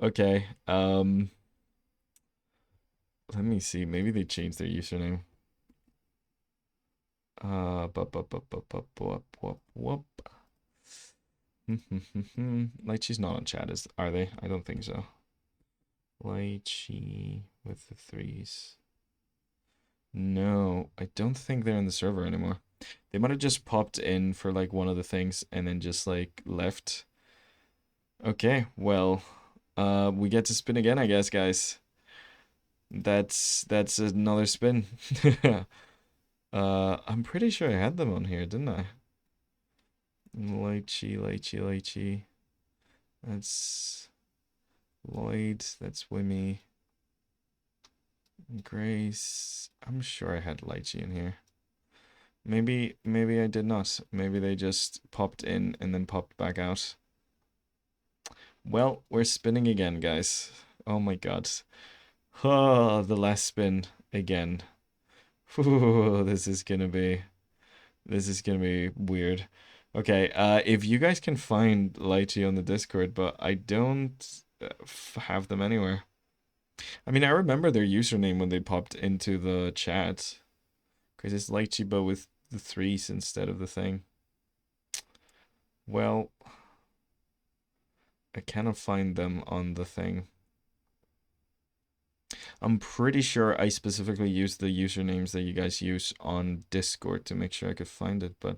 Okay, let me see. Maybe they changed their username. Whoop. Lychee's not on chat, are they? I don't think so. Lychee with the threes. No, I don't think they're in the server anymore. They might have just popped in for like one of the things and then just like left. Okay, well, we get to spin again, I guess, guys. That's another spin. I'm pretty sure I had them on here, didn't I? Lychee. That's Lloyd. That's Wimmy. Grace. I'm sure I had Lychee in here. Maybe I did not. Maybe they just popped in and then popped back out. Well, we're spinning again, guys. Oh my god. Oh, the last spin again. Ooh, this is gonna be weird. Okay, if you guys can find Lychee on the Discord, but I don't have them anywhere. I mean, I remember their username when they popped into the chat, because it's Lychee but with the threes instead of the thing. Well, I cannot find them on the thing. I'm pretty sure I specifically used the usernames that you guys use on Discord to make sure I could find it, but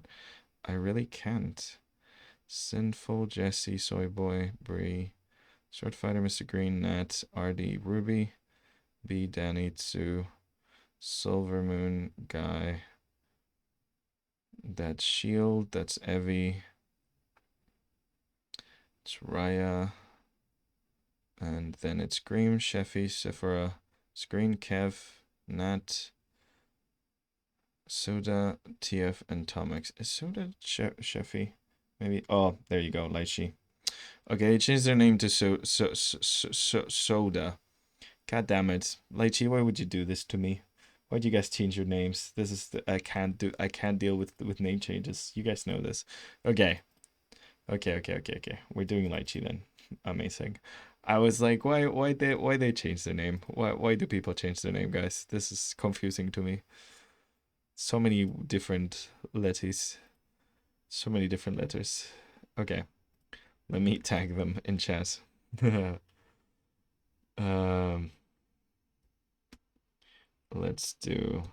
I really can't. Sinful, Jesse, Soy Boy, Bree, Sword Fighter, Mr. Green, Nat, RD, Ruby, B, Danny, Tsu, Silver Moon, Guy. That's Shield, that's Evie. It's Raya. And then it's Scream, Sheffy, Sephora, Screen, Kev, Nat, Soda, TF, and Tomix. Is Soda Sheffy? Maybe. Oh, there you go, Lychee. Okay, they changed their name to Soda. God damn it, Lychee, why would you do this to me? Why'd you guys change your names? This is I can't deal with name changes. You guys know this. Okay. Okay. We're doing Lychee then. Amazing. I was like, why they change their name? Why do people change their name, guys? This is confusing to me. So many different letters. So many different letters. Okay. Let me tag them in chat. um let's do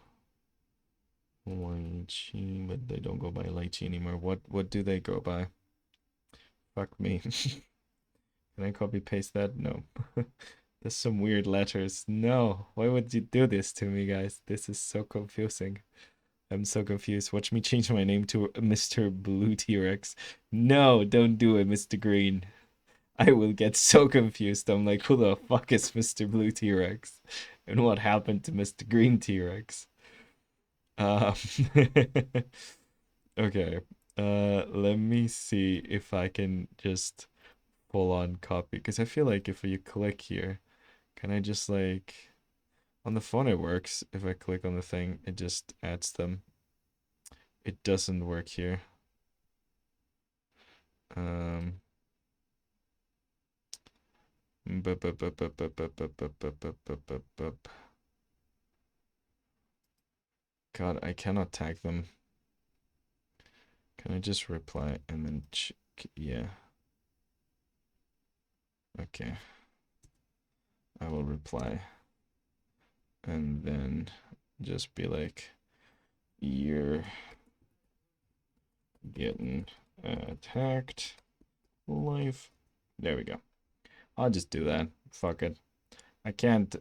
Lychee, but they don't go by Lychee anymore. What do they go by? Fuck me. Can I copy paste that? No. There's some weird letters. No. Why would you do this to me, guys? This is so confusing. I'm so confused. Watch me change my name to Mr. Blue T-Rex. No, don't do it, Mr. Green. I will get so confused. I'm like, who the fuck is Mr. Blue T-Rex? And what happened to Mr. Green T-Rex? Um, okay. Let me see if I can just full on copy, because I feel like if you click here, can I just like on the phone it works. If I click on the thing, it just adds them. It doesn't work here. Um, bup, bup, bup, bup, bup, bup, bup, bup, bup, bup, bup, bup, bup. God, I cannot tag them. Can I just reply and then yeah. Okay. I will reply and then just be like, you're getting attacked live. There we go. I'll just do that. Fuck it. I can't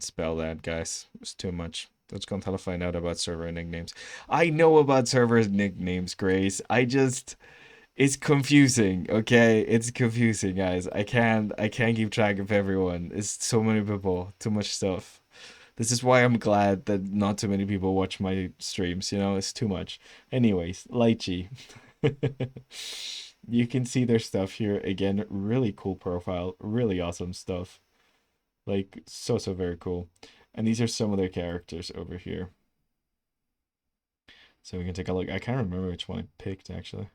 spell that, guys. It's too much. Let's go until I find out about server nicknames. I know about server nicknames, Grace. It's confusing, okay? It's confusing, guys. I can't keep track of everyone. It's so many people, too much stuff. This is why I'm glad that not too many people watch my streams, you know? It's too much. Anyways, Lychee. You can see their stuff here again. Really cool profile, really awesome stuff. Like so very cool. And these are some of their characters over here. So we can take a look. I can't remember which one I picked actually.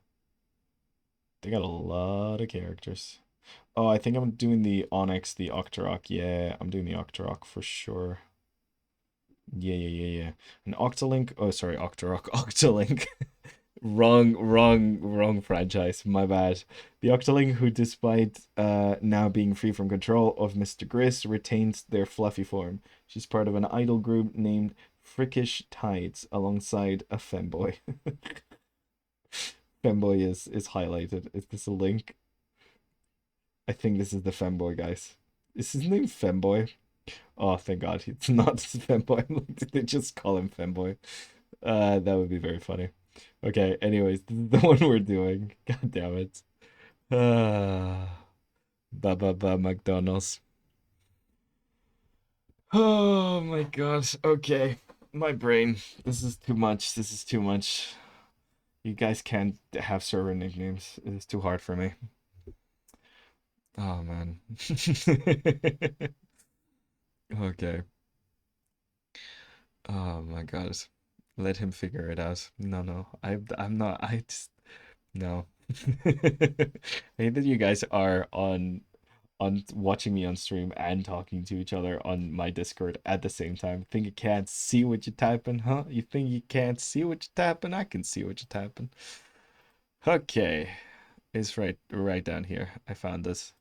They got a lot of characters. Oh, I think I'm doing the Onyx, the Octorok. Yeah, I'm doing the Octorok for sure. Yeah. An Octolink. Oh, sorry, Octorok. Octolink. Wrong franchise. My bad. The Octoling, who despite now being free from control of Mr. Gris, retains their fluffy form. She's part of an idol group named Frickish Tides, alongside a femboy. Femboy is highlighted. Is this a link? I think this is the femboy, guys. Is his name Femboy? Oh, thank God, it's not Femboy. They just call him Femboy. That would be very funny. Okay, anyways, this is the one we're doing. God damn it. Ba McDonald's. Oh my God. Okay. My brain. This is too much. This is too much. You guys can't have server nicknames. It is too hard for me. Oh man. Okay. Oh my God. Let him figure it out. No. I'm not. I just no. I hate that you guys are on watching me on stream and talking to each other on my Discord at the same time. Think you can't see what you're typing, huh? You think you can't see what you're typing? I can see what you're typing. Okay. It's right down here. I found this.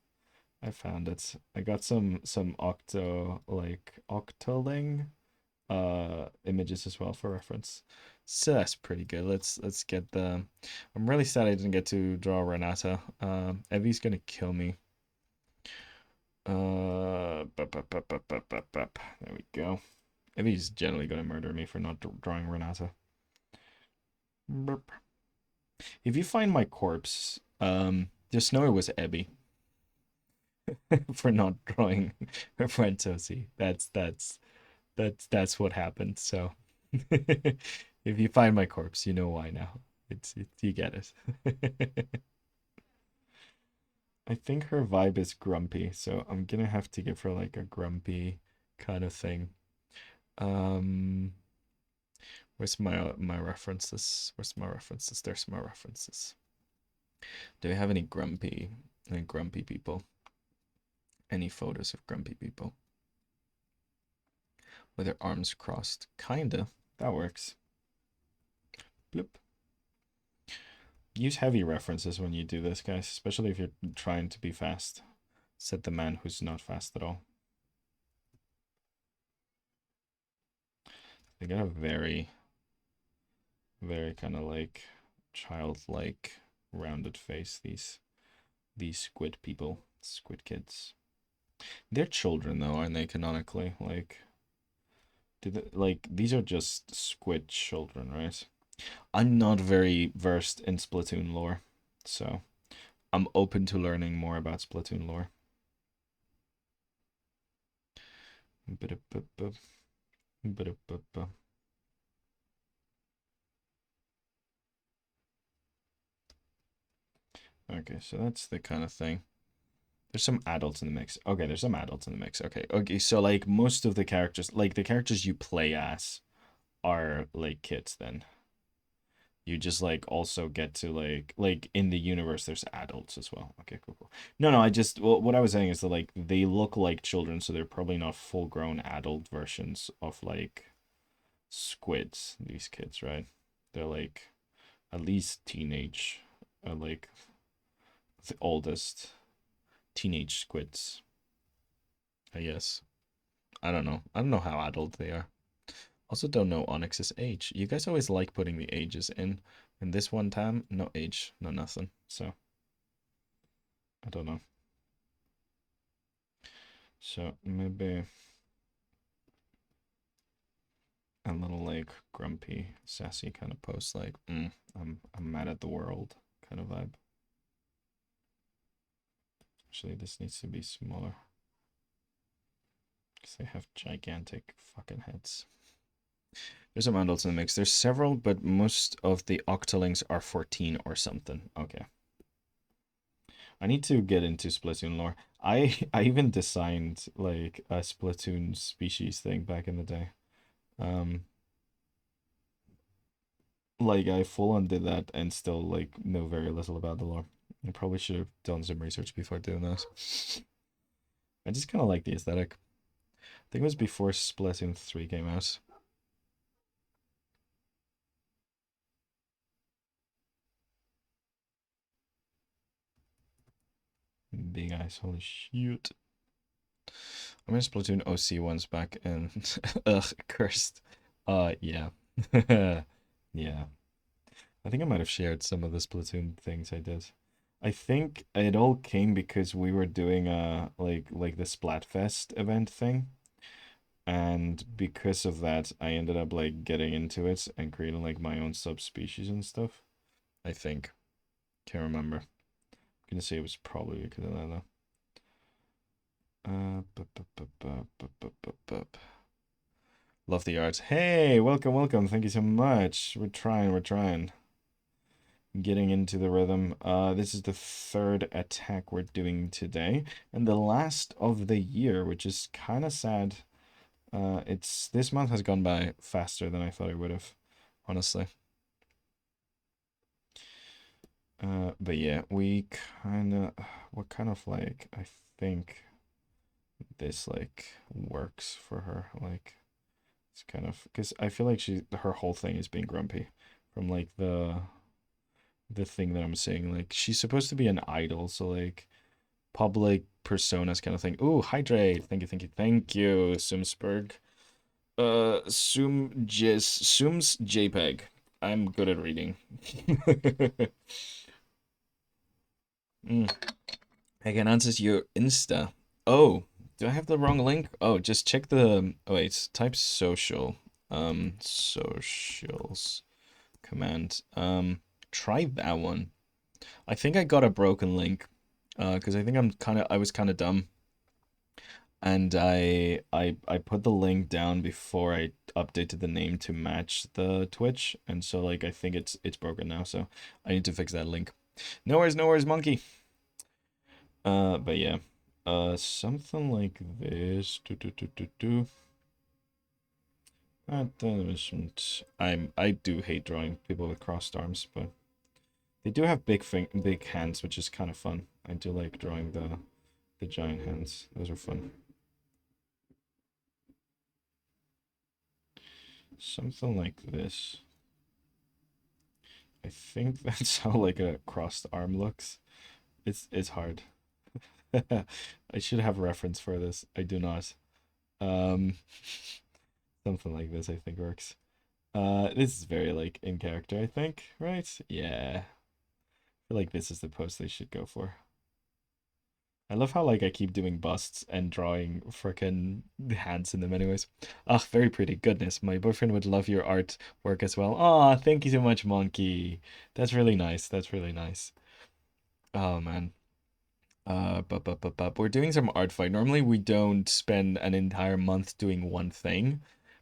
I found it. I got some octoling images as well for reference. So that's pretty good. Let's get the I'm really sad I didn't get to draw Renata. Evie's gonna kill me. There we go. Evie's generally gonna murder me for not drawing Renata. Burp. If you find my corpse, just know it was Ebby for not drawing her friend Tosi. That's what happened. So if you find my corpse, you know why now. It's you get it. I think her vibe is grumpy, so I'm gonna have to give her like a grumpy kind of thing. Um, where's my references? Where's my references? There's my references. Do we have any grumpy people? Any photos of grumpy people with their arms crossed? Kinda. That works. Bloop. Use heavy references when you do this, guys, especially if you're trying to be fast. Said the man who's not fast at all. They got a very kind of like childlike rounded face, these squid people, squid kids. They're children though, aren't they, canonically? Like like these are just squid children, right? I'm not very versed in Splatoon lore, so I'm open to learning more about Splatoon lore. Okay, so that's the kind of thing. There's some adults in the mix. Okay, there's some adults in the mix. Okay, so like most of the characters, like the characters you play as, are like kids then. You just like also get to like in the universe there's adults as well. Okay, cool, cool. No, no, I just well, what I was saying is that like they look like children, so they're probably not full grown adult versions of like squids, these kids, right? They're like at least teenage, like the oldest teenage squids, I guess. I don't know. I don't know how adult they are. Also don't know Onyx's age. You guys always like putting the ages in. And this one time, no age, no nothing. So, I don't know. So, maybe a little like grumpy, sassy kind of post like, I'm mad at the world kind of vibe. Actually, this needs to be smaller. Because they have gigantic fucking heads. There's some adults in the mix. There's several, but most of the octolings are 14 or something. Okay. I need to get into Splatoon lore. I even designed like a Splatoon species thing back in the day. Um, like I full on did that and still like know very little about the lore. I probably should have done some research before doing that. I just kind of like the aesthetic. I think it was before Splatoon 3 came out. Big eyes, holy shit. I mean Splatoon OC once back and ugh, cursed. Yeah. Yeah. I think I might have shared some of the Splatoon things I did. I think it all came because we were doing like the Splatfest event thing. And because of that, I ended up like getting into it and creating like my own subspecies and stuff. I think. Can't remember. I'm gonna say it was probably because of that though. Love the art. Hey, welcome, welcome. Thank you so much. We're trying. Getting into the rhythm. This is the third attack we're doing today, and the last of the year, which is kind of sad. It's this month has gone by faster than I thought it would have, honestly. But yeah, what kind of like, I think this like works for her. Like, it's kind of, because I feel like her whole thing is being grumpy from like the thing that I'm saying. Like, she's supposed to be an idol, so like public personas kind of thing. Ooh, hydrate. Thank you, thank you, thank you, Sumsberg. Sum's JPEG. I'm good at reading. Mm. I can answer your Insta. Oh, do I have the wrong link? Oh, just check the. Oh wait, type social. Socials command. Try that one. I think I got a broken link. Because I think I was kind of dumb, and I put the link down before I updated the name to match the Twitch, and so like I think it's broken now, so I need to fix that link. No worries, monkey. But yeah, something like this. I do hate drawing people with crossed arms, but they do have big hands, which is kind of fun. I do like drawing the giant hands. Those are fun. Something like this. I think that's how like a crossed arm looks. It's hard. I should have a reference for this. I do not. Um, something like this I think works. This is very like in character, I think, right? Yeah. I feel like this is the post they should go for. I love how like I keep doing busts and drawing freaking hands in them anyways. Ah, very pretty. Goodness, my boyfriend would love your artwork as well. Ah, thank you so much, Monkey. That's really nice. That's really nice. Oh man. We're doing some art fight. Normally we don't spend an entire month doing one thing,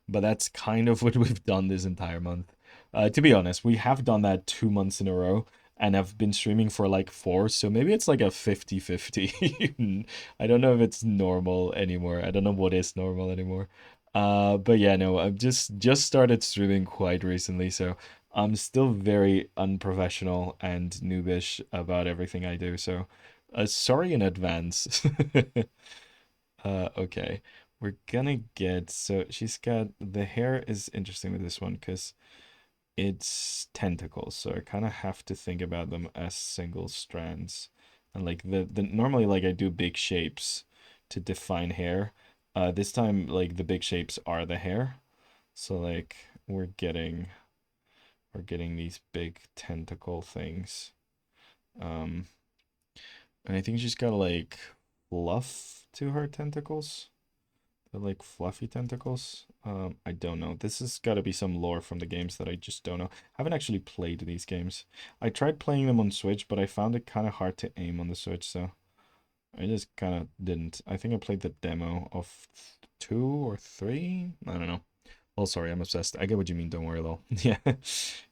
but that's kind of what we've done this entire month. To be honest, we have done that 2 months in a row and I've been streaming for like four, so maybe it's like a 50-50. I don't know if it's normal anymore. I don't know what is normal anymore. But yeah, no, I've just started streaming quite recently, so I'm still very unprofessional and noobish about everything I do, so sorry in advance. Okay. We're gonna get, so she's got, the hair is interesting with this one because it's tentacles, so I kind of have to think about them as single strands. And like the normally like I do big shapes to define hair. This time like the big shapes are the hair. So like we're getting these big tentacle things. Um, and I think she's got like fluff to her tentacles. They're like fluffy tentacles. I don't know. This has got to be some lore from the games that I just don't know. I haven't actually played these games. I tried playing them on Switch, but I found it kind of hard to aim on the Switch, so I just kind of didn't. I think I played the demo of two or three. I don't know. Oh, sorry, I'm obsessed. I get what you mean. Don't worry, lol. Yeah,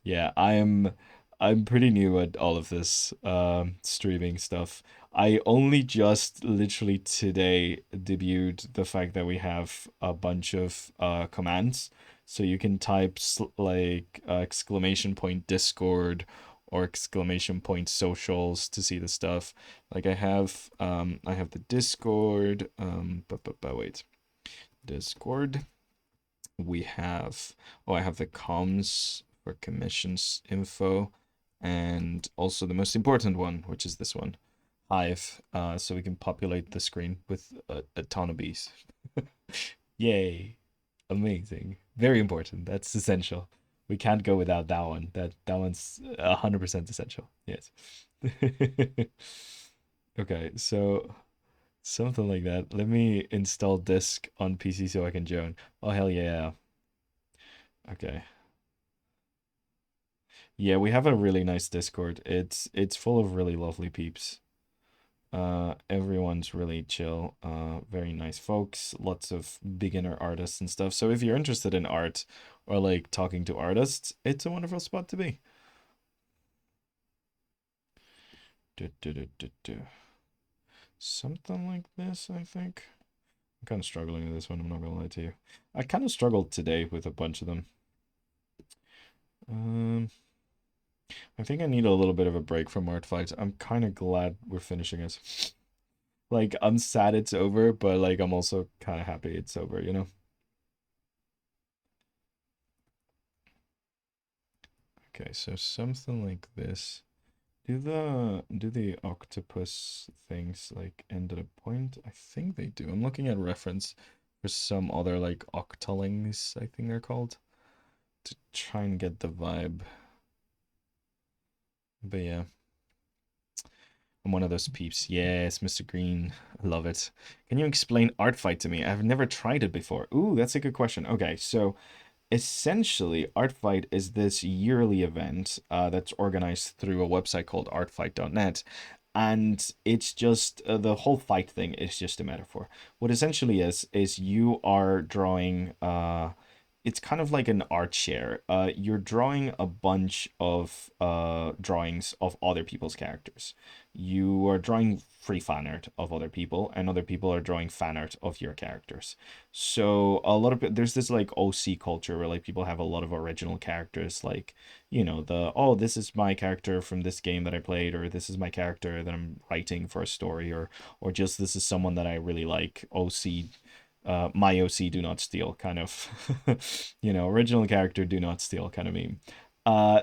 yeah. I'm pretty new at all of this streaming stuff. I only just literally today debuted the fact that we have a bunch of commands, so you can type like exclamation point Discord or exclamation point socials to see the stuff. Like I have the Discord. But wait, Discord we have, oh, I have the comms for commissions info, and also the most important one, which is this one, Hive, so we can populate the screen with a ton of bees. Yay. Amazing. Very important. That's essential. We can't go without that one. That one's 100% essential. Yes. Okay, so something like that. Let me install disk on PC so I can join. Oh hell yeah. Okay. Yeah, we have a really nice Discord. It's full of really lovely peeps. Everyone's really chill. Very nice folks. Lots of beginner artists and stuff. So if you're interested in art or like talking to artists, it's a wonderful spot to be. Du, du, du, du, du. Something like this, I think. I'm kind of struggling with this one. I'm not gonna lie to you. I kind of struggled today with a bunch of them. Um, I think I need a little bit of a break from art fights. I'm kind of glad we're finishing it. Like, I'm sad it's over, but like, I'm also kind of happy it's over, you know? Okay, so something like this. Do the octopus things like end at a point? I think they do. I'm looking at reference for some other like octolings, I think they're called, to try and get the vibe. But yeah, I'm one of those peeps. Yes, Mr. Green. I love it. Can you explain art fight to me? I've never tried it before. Ooh, that's a good question. Okay, so essentially, ArtFight is this yearly event that's organized through a website called artfight.net. And it's just the whole fight thing is just a metaphor. What essentially is you are drawing it's kind of like an art share. You're drawing a bunch of drawings of other people's characters. You are drawing free fan art of other people, and other people are drawing fan art of your characters. So a lot of there's this like OC culture where like people have a lot of original characters, like oh, this is my character from this game that I played, or this is my character that I'm writing for a story, or just this is someone that I really like. OC, my OC do not steal kind of, original character do not steal kind of meme.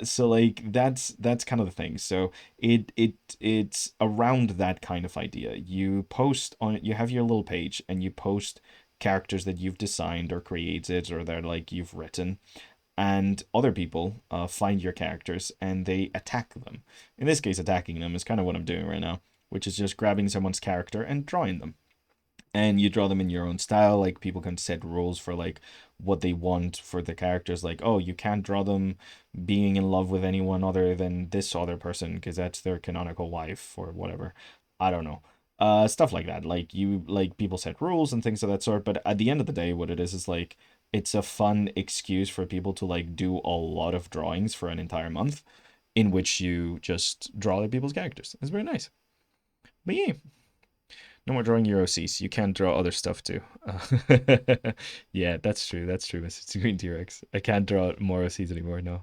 So like that's kind of the thing. So it's around that kind of idea. You have your little page and you post characters that you've designed or created or that like you've written, and other people find your characters and they attack them. In this case, attacking them is kind of what I'm doing right now, which is just grabbing someone's character and drawing them, and you draw them in your own style. Like people can set rules for like what they want for the characters, like, oh, you can't draw them being in love with anyone other than this other person because that's their canonical wife or whatever. I don't know. Stuff like that. Like people set rules and things of that sort, but at the end of the day what it is like it's a fun excuse for people to like do a lot of drawings for an entire month in which you just draw other people's characters. It's very nice. But yeah, No more drawing Euro Cs. You can't draw other stuff too. Yeah, that's true. That's true, Mr. Green T-Rex. I can't draw more Cs anymore. No.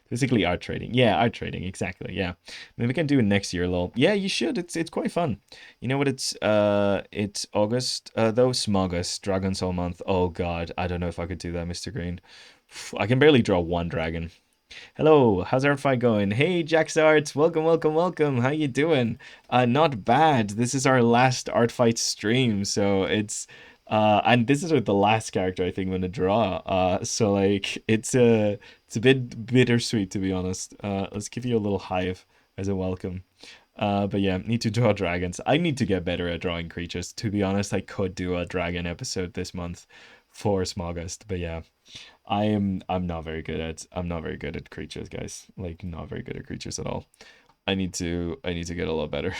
Basically art trading. Yeah, art trading. Exactly. Yeah. Maybe we can do it next year, lol. Yeah, you should. It's quite fun. You know what? It's August. Though Smogus, Dragon Soul month. Oh God, I don't know if I could do that, Mr. Green. I can barely draw one dragon. Hello, how's our fight going? Hey, Jax Arts, welcome, welcome, welcome. How you doing? Not bad. This is our last art fight stream, so and this is the last character I think I'm gonna draw. So like it's a bit bittersweet to be honest. Let's give you a little hive as a welcome. But yeah, need to draw dragons. I need to get better at drawing creatures. To be honest, I could do a dragon episode this month for Smogust, but yeah. I'm not very good at creatures, guys. Like not very good at creatures at all. I need to get a lot better.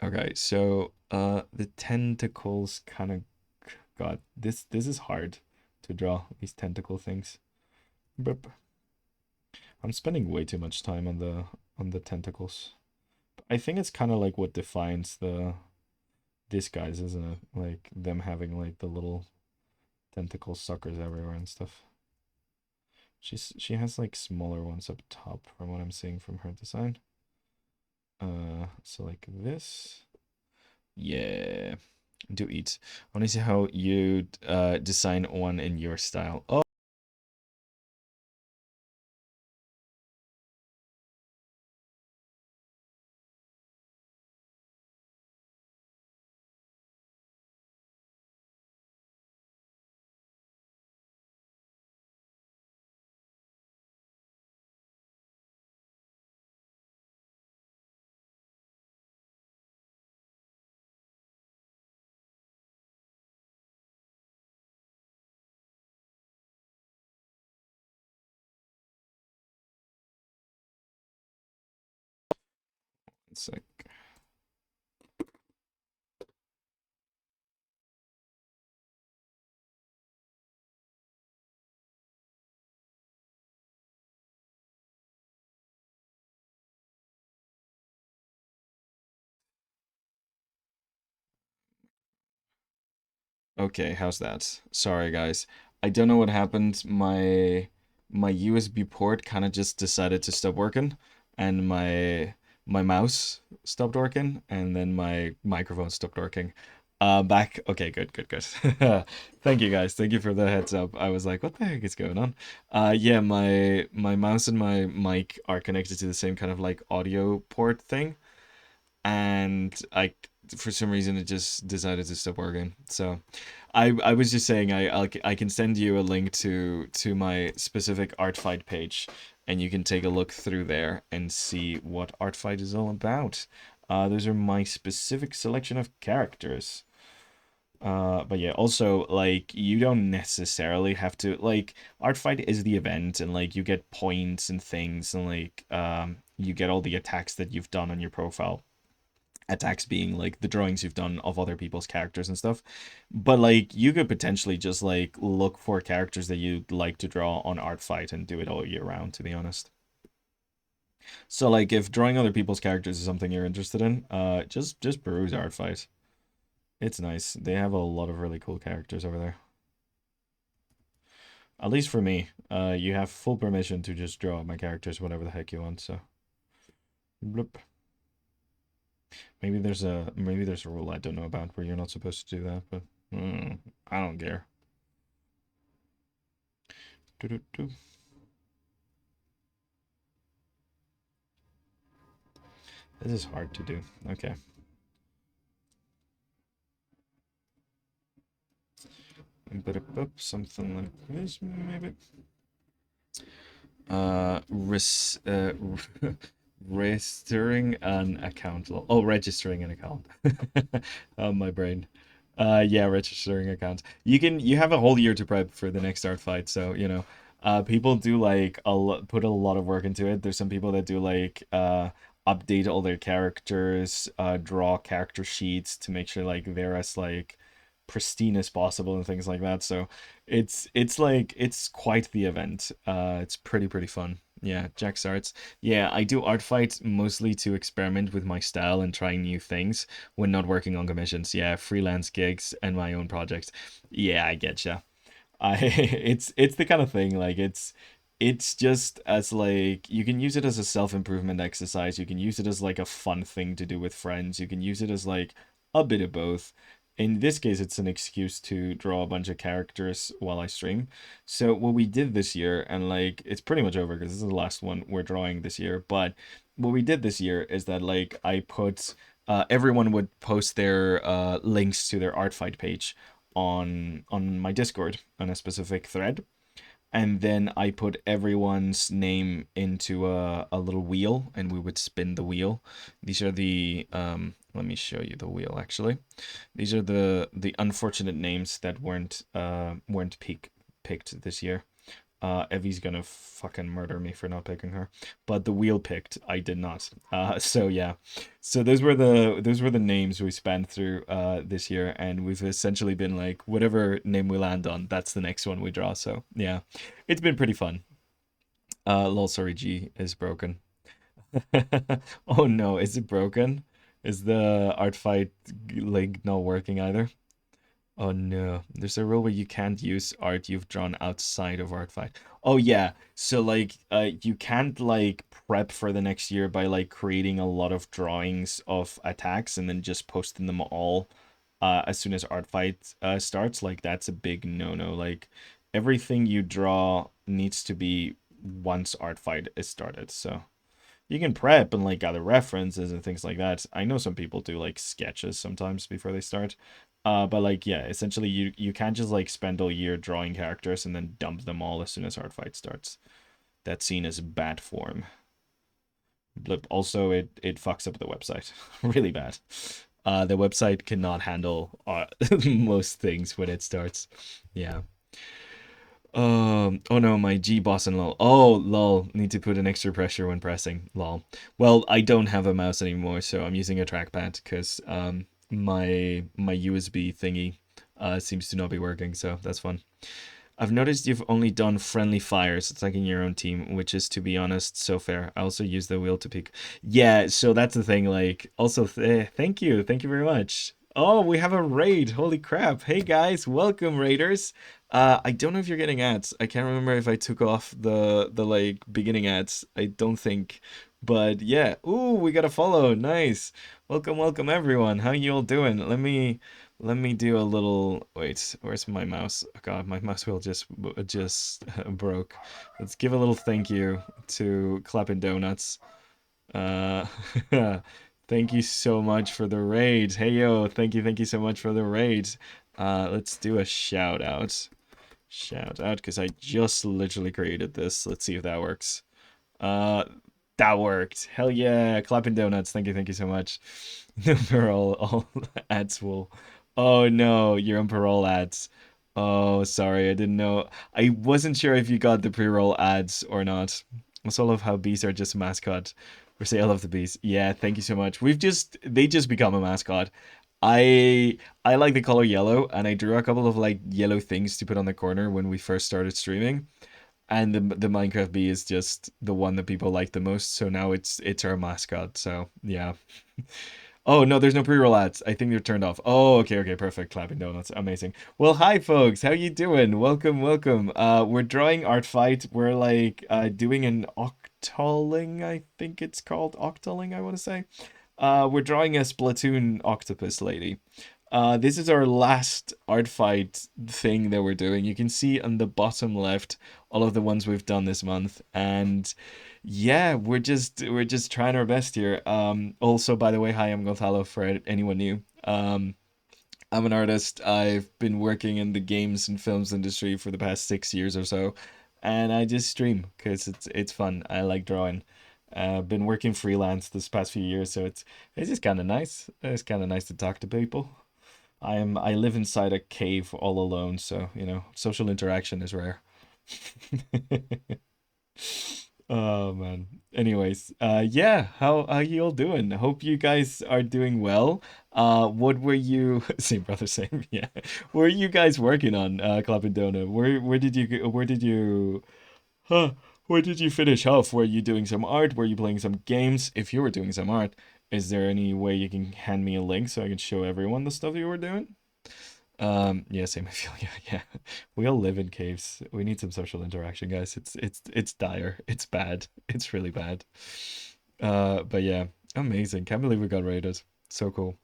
Okay, so the tentacles kind of God, this is hard to draw these tentacle things. Burp. I'm spending way too much time on the tentacles. I think it's kind of like what defines the this guys, isn't it? Like them having like the little tentacle suckers everywhere and stuff. She has like smaller ones up top from what I'm seeing from her design. So like this. Yeah. Do eat. I want to see how you design one in your style. Oh, it's like okay, how's that? Sorry guys. I don't know what happened. My USB port kind of just decided to stop working and my mouse stopped working and then my microphone stopped working. Back. Okay, good, good, good. Thank you guys. Thank you for the heads up. I was like, what the heck is going on? Yeah, my mouse and my mic are connected to the same kind of like audio port thing and I for some reason it just decided to stop working. So I was just saying I can send you a link to my specific art fight page and you can take a look through there and see what art fight is all about. Those are my specific selection of characters. But yeah, also like you don't necessarily have to like art fight is the event and like you get points and things and like you get all the attacks that you've done on your profile, attacks being like the drawings you've done of other people's characters and stuff. But like you could potentially just like look for characters that you'd like to draw on art fight and do it all year round, to be honest. So like if drawing other people's characters is something you're interested in, just peruse art fight. It's nice. They have a lot of really cool characters over there. At least for me. You have full permission to just draw my characters whatever the heck you want, so bloop. Maybe there's a rule I don't know about where you're not supposed to do that, but I don't care. Doo-doo-doo. This is hard to do. Okay. Something like this, maybe. Res registering an account. Oh, registering an account. Oh, my brain. Yeah, registering account. You have a whole year to prep for the next art fight, so you know. People do like put a lot of work into it. There's some people that do like update all their characters, draw character sheets to make sure like they're as like pristine as possible and things like that. So it's like it's quite the event. It's pretty fun. Yeah, Jack's Arts. Yeah, I do art fights mostly to experiment with my style and try new things when not working on commissions. Yeah, freelance gigs and my own projects. Yeah, I get ya. I it's the kind of thing like it's just as like you can use it as a self-improvement exercise. You can use it as like a fun thing to do with friends. You can use it as like a bit of both. In this case, it's an excuse to draw a bunch of characters while I stream. So what we did this year, and like it's pretty much over because this is the last one we're drawing this year, but what we did this year is that like I put everyone would post their links to their art fight page on my Discord on a specific thread. And then I put everyone's name into a little wheel and we would spin the wheel. These are the let me show you the wheel actually. These are the unfortunate names that weren't picked this year. Evie's gonna fucking murder me for not picking her. But the wheel picked, I did not. So yeah. So those were the names we spanned through this year, and we've essentially been like whatever name we land on, that's the next one we draw. So yeah. It's been pretty fun. Lol sorry G is broken. Oh no, is it broken? Is the art fight link not working either? Oh no, there's a rule where you can't use art you've drawn outside of art fight. Oh yeah, so like you can't like prep for the next year by like creating a lot of drawings of attacks and then just posting them all as soon as art fight starts. Like that's a big no-no. Like everything you draw needs to be once art fight is started. So you can prep and like gather references and things like that. I know some people do like sketches sometimes before they start. But like yeah, essentially you can't just like spend all year drawing characters and then dump them all as soon as hard fight starts. That's seen as bad form. But also it fucks up the website really bad. The website cannot handle most things when it starts. Yeah. Oh no, my G boss and lol. Oh, lol. Need to put an extra pressure when pressing. Lol. Well, I don't have a mouse anymore, so I'm using a trackpad because my USB thingy seems to not be working, so that's fun. I've noticed you've only done friendly fires, attacking your own team, which is, to be honest, so fair. I also use the wheel to peek. Yeah, so that's the thing. Like, also, thank you very much. Oh, we have a raid. Holy crap! Hey guys, welcome raiders. I don't know if you're getting ads. I can't remember if I took off the like beginning ads. I don't think, but yeah. Ooh, we got a follow. Nice. Welcome, welcome everyone. How you all doing? Let me do a little. Wait, where's my mouse? Oh God, my mouse wheel just broke. Let's give a little thank you to Clapping Donuts. Uh, thank you so much for the raid. Hey yo, thank you so much for the raid. Let's do a shout out. Shout out, because I just literally created this. Let's see if that works. Uh, that worked. Hell yeah. Clapping donuts. Thank you so much. For all ads will. Oh no, you're on parole ads. Oh, sorry, I didn't know. I wasn't sure if you got the pre-roll ads or not. I also love how bees are just a mascot. Or say I love the bees. Yeah, thank you so much. They just become a mascot. I like the color yellow, and I drew a couple of like yellow things to put on the corner when we first started streaming. And the Minecraft bee is just the one that people like the most. So now it's our mascot. So yeah. Oh no, there's no pre-roll ads. I think they're turned off. Oh, okay, perfect. Clapping donuts, amazing. Well, hi folks, how you doing? Welcome, welcome. We're drawing art fight. We're like doing an octoling, I think it's called octoling. I want to say. We're drawing a Splatoon octopus lady. This is our last art fight thing that we're doing. You can see on the bottom left all of the ones we've done this month, and yeah, we're just trying our best here. Also, by the way, hi, I'm Gonzalo for anyone new. I'm an artist. I've been working in the games and films industry for the past 6 years or so, and I just stream because it's fun. I like drawing. Been working freelance this past few years, so it's just kind of nice. It's kind of nice to talk to people. I live inside a cave all alone, so social interaction is rare. Oh man. Anyways, yeah, how you all doing? Hope you guys are doing well. What were you same brother, same, yeah. What were you guys working on, Clap and Donut? Where did you huh? What did you finish off? Were you doing some art? Were you playing some games? If you were doing some art, is there any way you can hand me a link so I can show everyone the stuff you were doing? Yeah, same. I feel yeah, yeah. We all live in caves. We need some social interaction, guys. It's dire. It's bad. It's really bad. But yeah, amazing. Can't believe we got raided. So cool.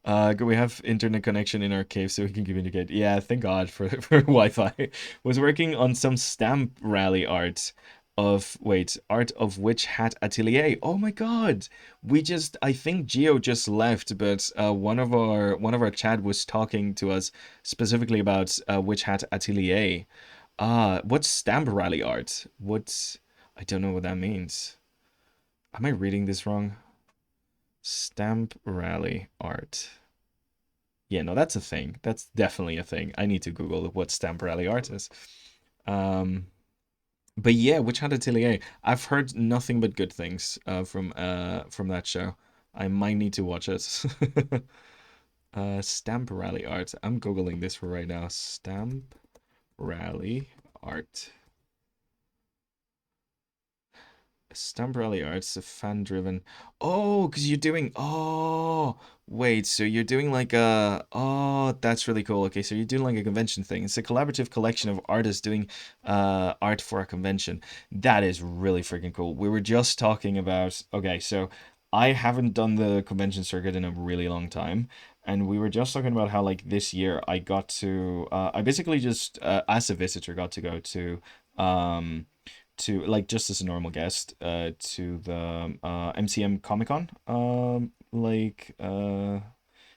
We have internet connection in our cave so we can communicate. Yeah, thank God for for Wi-Fi. Was working on some stamp rally art art of Witch Hat Atelier. Oh my God. I think Geo just left, but one of our chat was talking to us specifically about Witch Hat Atelier. What's stamp rally art? I don't know what that means. Am I reading this wrong? Stamp rally art. Yeah, no, that's a thing. That's definitely a thing. I need to Google what stamp rally art is. Um, but yeah, Witch Hunt Atelier. I've heard nothing but good things from that show. I might need to watch it. Stamp rally art. I'm Googling this for right now. Stamp rally art. Stamp Rally Arts, a fan driven. Oh, because you're doing. Oh, wait. So you're doing like a. Oh, that's really cool. Okay, so you're doing like a convention thing. It's a collaborative collection of artists doing art for a convention. That is really freaking cool. We were just talking about. Okay, so I haven't done the convention circuit in a really long time. And we were just talking about how, like, this year I basically just, as a visitor, got to go um, like just as a normal guest to the MCM Comic Con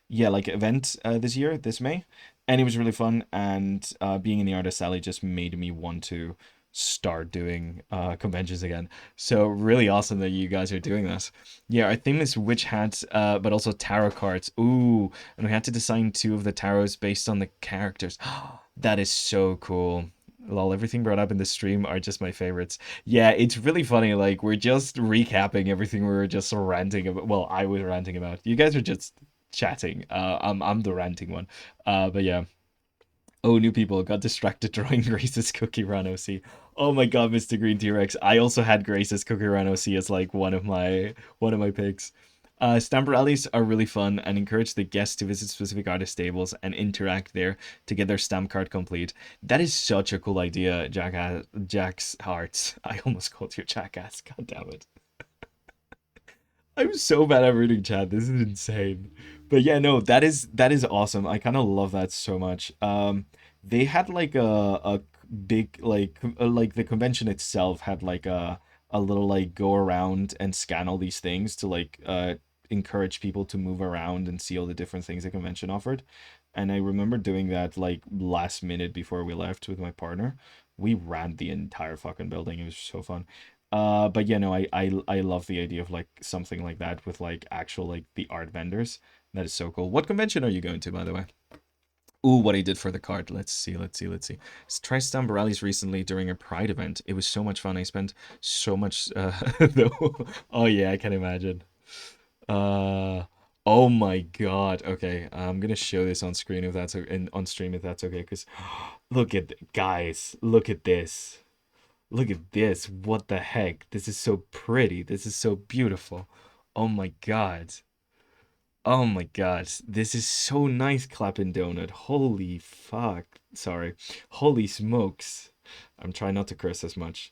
yeah, like event this year, this May, and it was really fun. And being in the artist alley just made me want to start doing conventions again. So really awesome that you guys are doing this. Yeah, our theme is witch hats, but also tarot cards. Ooh, and we had to design two of the tarots based on the characters. That is so cool. Lol, everything brought up in the stream are just my favorites. Yeah, it's really funny. Like, we're just recapping everything we were just ranting about. Well, I was ranting about. You guys are just chatting. I'm the ranting one. But yeah. Oh, new people got distracted drawing Grace's Cookie Run OC. Oh my God, Mr. Green T-Rex. I also had Grace's Cookie Run OC as like one of my picks. Stamp rallies are really fun and encourage the guests to visit specific artist tables and interact there to get their stamp card complete. That is such a cool idea, Jack's Hearts. I almost called you Jackass. God damn it. I'm so bad at reading chat. This is insane. But yeah, no, that is awesome. I kind of love that so much. They had like a big like the convention itself had like a little like go around and scan all these things to like encourage people to move around and see all the different things the convention offered. And I remember doing that like last minute before we left with my partner. We ran the entire fucking building. It was so fun. But yeah, no, I love the idea of like something like that with like actual like the art vendors. That is so cool. What convention are you going to, by the way? Ooh, what I did for the card. Let's see. Try Stamp rallies recently during a Pride event. It was so much fun. I spent so much though. Oh yeah, I can imagine. Uh oh my God. Okay, I'm gonna show this on screen if that's on stream if that's okay. Cause guys, look at this. Look at this. What the heck? This is so pretty. This is so beautiful. Oh my God. Oh my God. This is so nice, Clappin' Donut. Holy fuck. Sorry. Holy smokes. I'm trying not to curse as much.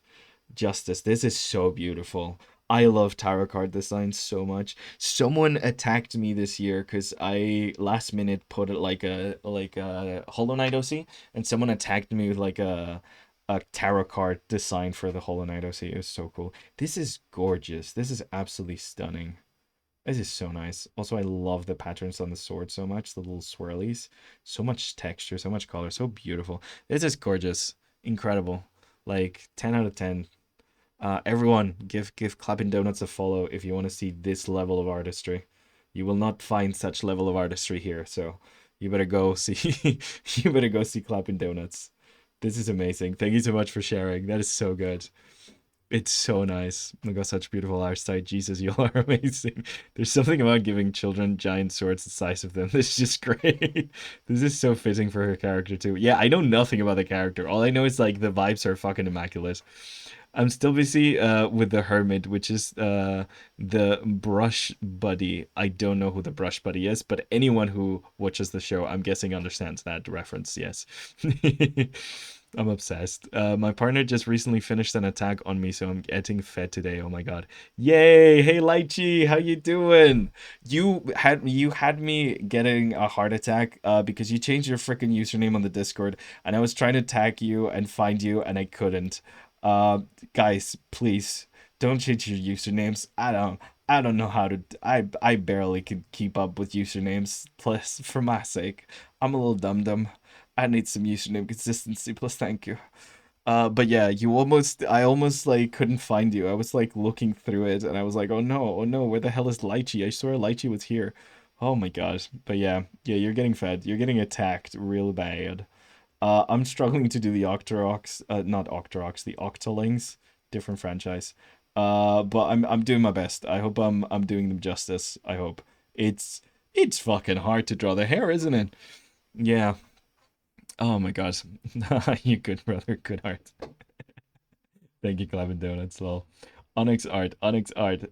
Justice. This is so beautiful. I love tarot card design so much. Someone attacked me this year because I last minute put it like a Hollow Knight OC, and someone attacked me with like a tarot card design for the Hollow Knight OC. It was so cool. This is gorgeous. This is absolutely stunning. This is so nice. Also, I love the patterns on the sword so much. The little swirlies. So much texture, so much color, so beautiful. This is gorgeous. Incredible. Like 10 out of 10. Everyone, give Clapping Donuts a follow if you want to see this level of artistry. You will not find such level of artistry here, so you better go see you better go see Clapping Donuts. This is amazing. Thank you so much for sharing. That is so good. It's so nice. Look got such beautiful eyesight. Jesus, you all are amazing. There's something about giving children giant swords the size of them. This is just great. This is so fitting for her character too. Yeah, I know nothing about the character. All I know is like the vibes are fucking immaculate. I'm still busy with the Hermit, which is the brush buddy. I don't know who the brush buddy is, but anyone who watches the show, I'm guessing understands that reference. Yes. I'm obsessed. My partner just recently finished an attack on me, so I'm getting fed today. Oh my god! Yay! Hey Lychee, how you doing? You had me getting a heart attack because you changed your freaking username on the Discord, and I was trying to tag you and find you, and I couldn't. Uh, Guys, please don't change your usernames. I don't know how to. I barely can keep up with usernames. Plus, for my sake, I'm a little dum dum. I need some username consistency. Plus, thank you. But yeah, I almost like couldn't find you. I was like looking through it, and I was like, oh no, where the hell is Lychee? I swear Lychee was here. Oh my god. But yeah, you're getting fed. You're getting attacked real bad. I'm struggling to do the Octoroks, not Octoroks, the Octolings, different franchise. But I'm doing my best. I hope I'm doing them justice. I hope. It's fucking hard to draw the hair, isn't it? Yeah. Oh my god. You good brother, good heart. Thank you, Clavin Donuts, lol. Onyx art, Onyx art.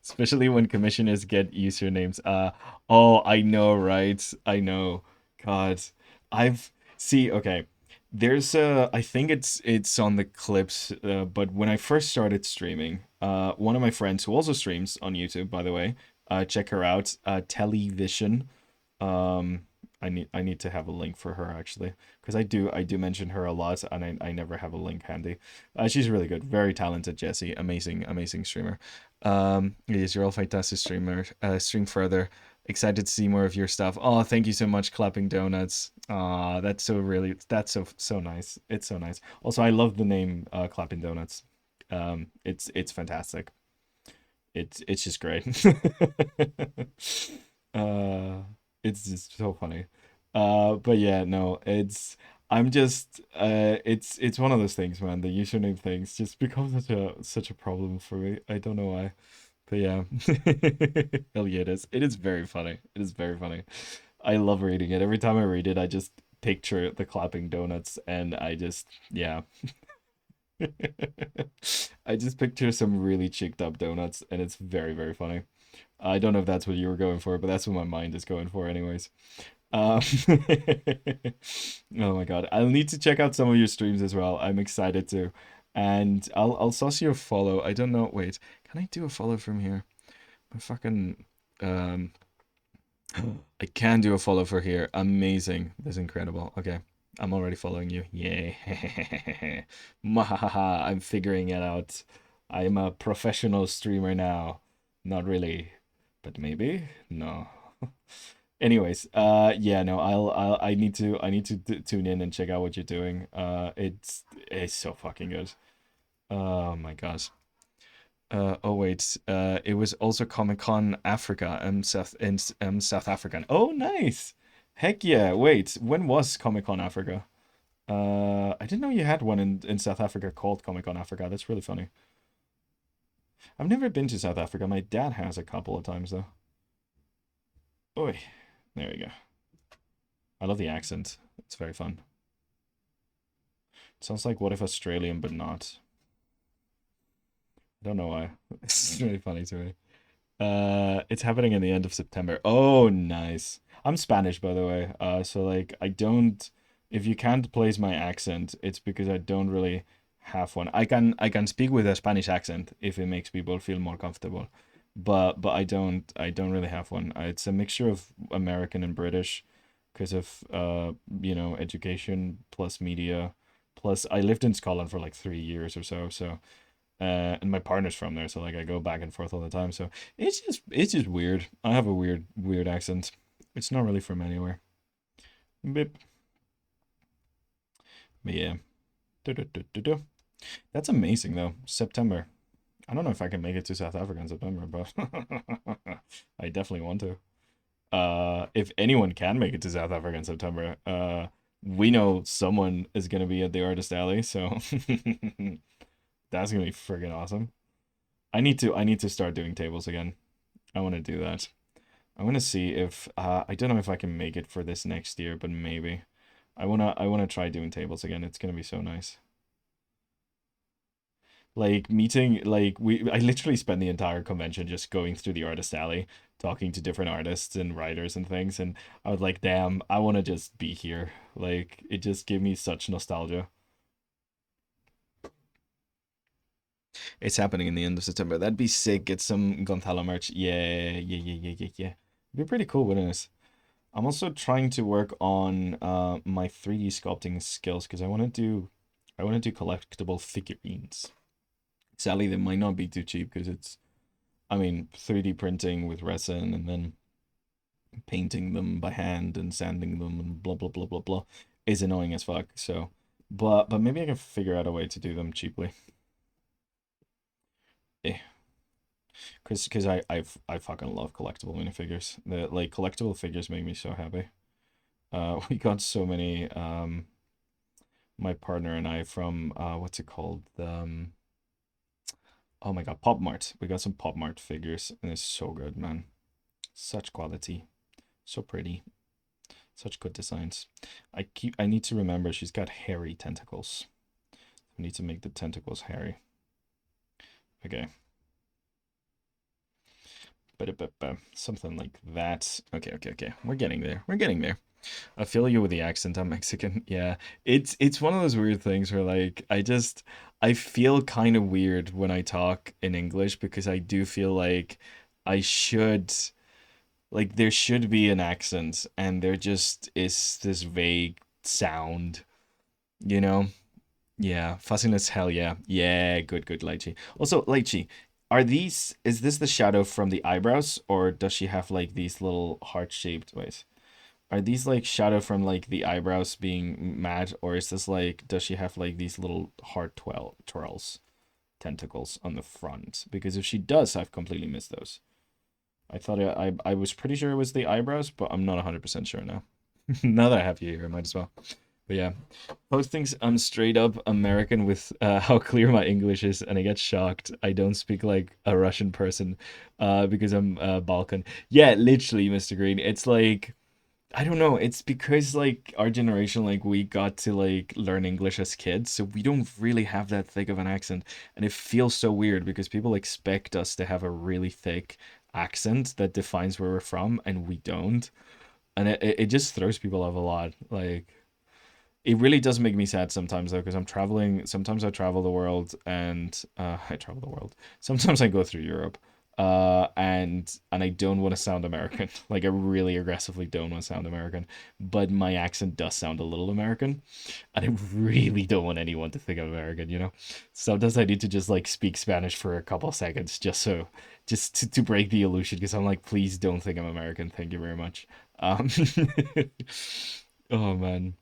Especially when commissioners get usernames. Oh, I know, right? I know. God. I've see, okay. There's I think it's on the clips, but when I first started streaming, one of my friends who also streams on YouTube, by the way, check her out, Television. Um, I need to have a link for her actually, because I do mention her a lot, and I never have a link handy. She's really good, very talented, Jessie, amazing streamer. Yes, you're all fantastic streamer. Stream further. Excited to see more of your stuff. Oh, thank you so much, Clapping Donuts. That's so nice. It's so nice. Also, I love the name Clapping Donuts. It's fantastic. It's just great. uh, it's just so funny. But yeah, no, it's one of those things, man. The username things just becomes such a problem for me. I don't know why. But yeah. Hell yeah, it is. It is very funny. It is very funny. I love reading it. Every time I read it, I just picture the clapping donuts, and yeah. I just picture some really cheeked up donuts, and it's very funny. I don't know if that's what you were going for, but that's what my mind is going for anyways. Um, oh my god. I'll need to check out some of your streams as well. I'm excited to. And I'll sauce you a follow. I don't know. Wait, can I do a follow from here? My fucking um I can do a follow for here. Amazing. That's incredible. Okay. I'm already following you. Yay. Mahaha. I'm figuring it out. I'm a professional streamer now. Not really, but maybe. No. Anyways, yeah, no, I need to tune in and check out what you're doing. It's so fucking good. Oh my god. Oh wait, it was also Comic Con Africa, South African. Oh, nice. Heck yeah. Wait, when was Comic Con Africa? I didn't know you had one in South Africa called Comic Con Africa. That's really funny. I've never been to South Africa. My dad has a couple of times though. Oi, there we go. I love the accent. It's very fun. It sounds like What If Australian, but not. I don't know why. It's really funny to me. It's happening in the end of September. Oh, nice. I'm Spanish, by the way. So like I don't if you can't place my accent, it's because I don't really have one. I can speak with a Spanish accent if it makes people feel more comfortable. But I don't really have one. It's a mixture of American and British because of education plus media. Plus I lived in Scotland for like 3 years or so, and my partner's from there, so like I go back and forth all the time. So it's just weird. I have a weird accent. It's not really from anywhere. Bip. But yeah. Du-du-du-du-du. That's amazing though. September. I don't know if I can make it to South Africa in September, but I definitely want to. If anyone can make it to South Africa in September, we know someone is gonna be at the Artist Alley, so that's gonna be friggin' awesome. I need to start doing tables again. I want to do that. I want to see if I don't know if I can make it for this next year, but maybe. I wanna try doing tables again. It's gonna be so nice. Like meeting, I literally spent the entire convention just going through the artist alley, talking to different artists and writers and things, and I was like, damn, I want to just be here. Like it just gave me such nostalgia. It's happening in the end of September. That'd be sick. Get some Gonzalo merch. Yeah, yeah, yeah, yeah, yeah, yeah. It'd be pretty cool, wouldn't it? I'm also trying to work on my 3D sculpting skills because I want to do collectible figurines. Sadly, they might not be too cheap because it's, I mean, 3D printing with resin and then painting them by hand and sanding them and blah blah blah blah blah is annoying as fuck. So, but maybe I can figure out a way to do them cheaply. Eh, because I fucking love collectible minifigures. The like collectible figures make me so happy. We got so many my partner and I from what's it called? Oh my god, Pop Mart. We got some Pop Mart figures and it's so good, man. Such quality. So pretty. Such good designs. I need to remember she's got hairy tentacles. I need to make the tentacles hairy. Okay. Something like that. Okay, okay, okay. We're getting there. We're getting there. I feel you with the accent. I'm Mexican. Yeah. It's one of those weird things where like I feel kind of weird when I talk in English because I do feel like I should like there should be an accent and there just is this vague sound, you know? Yeah, fussiness, hell yeah. Yeah, good, good, Lychee. Also, Lychee, is this the shadow from the eyebrows, or does she have like these little heart-shaped ways? Are these like shadow from like the eyebrows being mad, or is this like, does she have like these little heart twirls, tentacles on the front? Because if she does, I've completely missed those. I was pretty sure it was the eyebrows, but I'm not 100% sure now. Now that I have you here, I might as well. But yeah, Post thinks I'm straight up American with how clear my English is, and I get shocked. I don't speak like a Russian person because I'm Balkan. Yeah, literally, Mr. Green. It's like I don't know. It's because like our generation, like we got to like learn English as kids, so we don't really have that thick of an accent, and it feels so weird because people expect us to have a really thick accent that defines where we're from, and we don't, and it just throws people off a lot. Like it really does make me sad sometimes though, because I'm traveling. Sometimes I travel the world, and I travel the world. Sometimes I go through Europe, and I don't want to sound American. Like I really aggressively don't want to sound American, but my accent does sound a little American, and I really don't want anyone to think I'm American. You know, sometimes I need to just like speak Spanish for a couple seconds just to break the illusion, because I'm like, please don't think I'm American. Thank you very much. Um, oh man.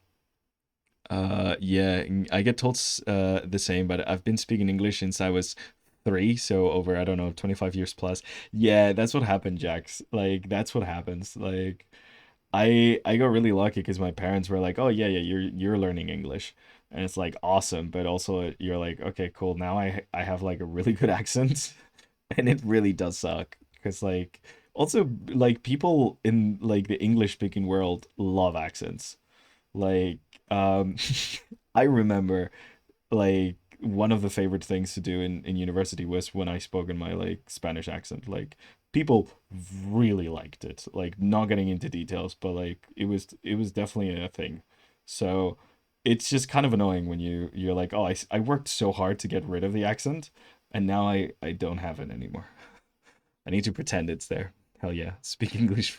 Yeah, I get told the same, but I've been speaking English since I was 3, so over, I don't know, 25 years plus. Yeah, that's what happened, Jax. Like that's what happens. Like I got really lucky because my parents were like, "Oh yeah, yeah, you're learning English." And it's like awesome, but also you're like, "Okay, cool. Now I have like a really good accent." And it really does suck because like also like people in like the English speaking world love accents. Like, um, I remember like one of the favorite things to do in university was when I spoke in my like Spanish accent. Like people really liked it. Like not getting into details, but like it was definitely a thing. So it's just kind of annoying when you're like, oh, I worked so hard to get rid of the accent, and now I don't have it anymore. I need to pretend it's there. Hell yeah. Speak English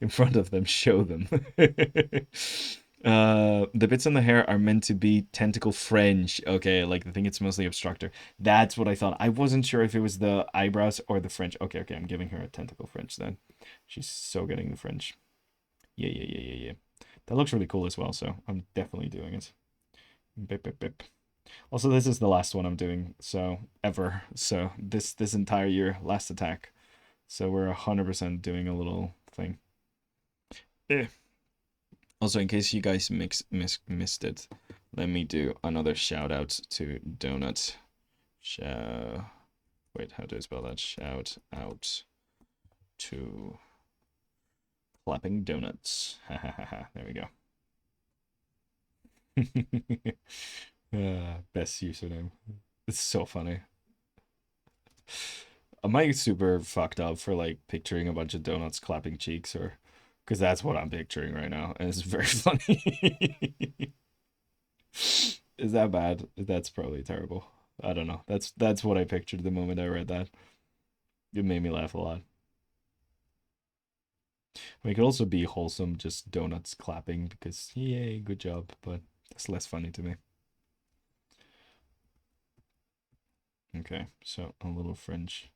in front of them, show them. The bits on the hair are meant to be tentacle fringe. Okay, like I think it's mostly obstructor. That's what I thought. I wasn't sure if it was the eyebrows or the fringe. Okay, okay, I'm giving her a tentacle fringe then. She's so getting the fringe. Yeah, yeah, yeah, yeah, yeah. That looks really cool as well, so I'm definitely doing it. Bip, bip, bip. Also, this is the last one I'm doing, so ever. So this entire year, last attack. So we're 100% doing a little thing. Yeah. Also, in case you guys missed it, let me do another shout out to Donut. Shout. Wait, how do I spell that? Shout out to Clapping Donuts. Ha ha ha ha. There we go. Best username. It's so funny. Am I super fucked up for like picturing a bunch of donuts clapping cheeks, or because that's what I'm picturing right now, and it's very funny. Is that bad? That's probably terrible. I don't know. That's what I pictured the moment I read that. It made me laugh a lot. I mean, it could also be wholesome, just donuts clapping because yay, good job, but that's less funny to me. Okay, so a little French,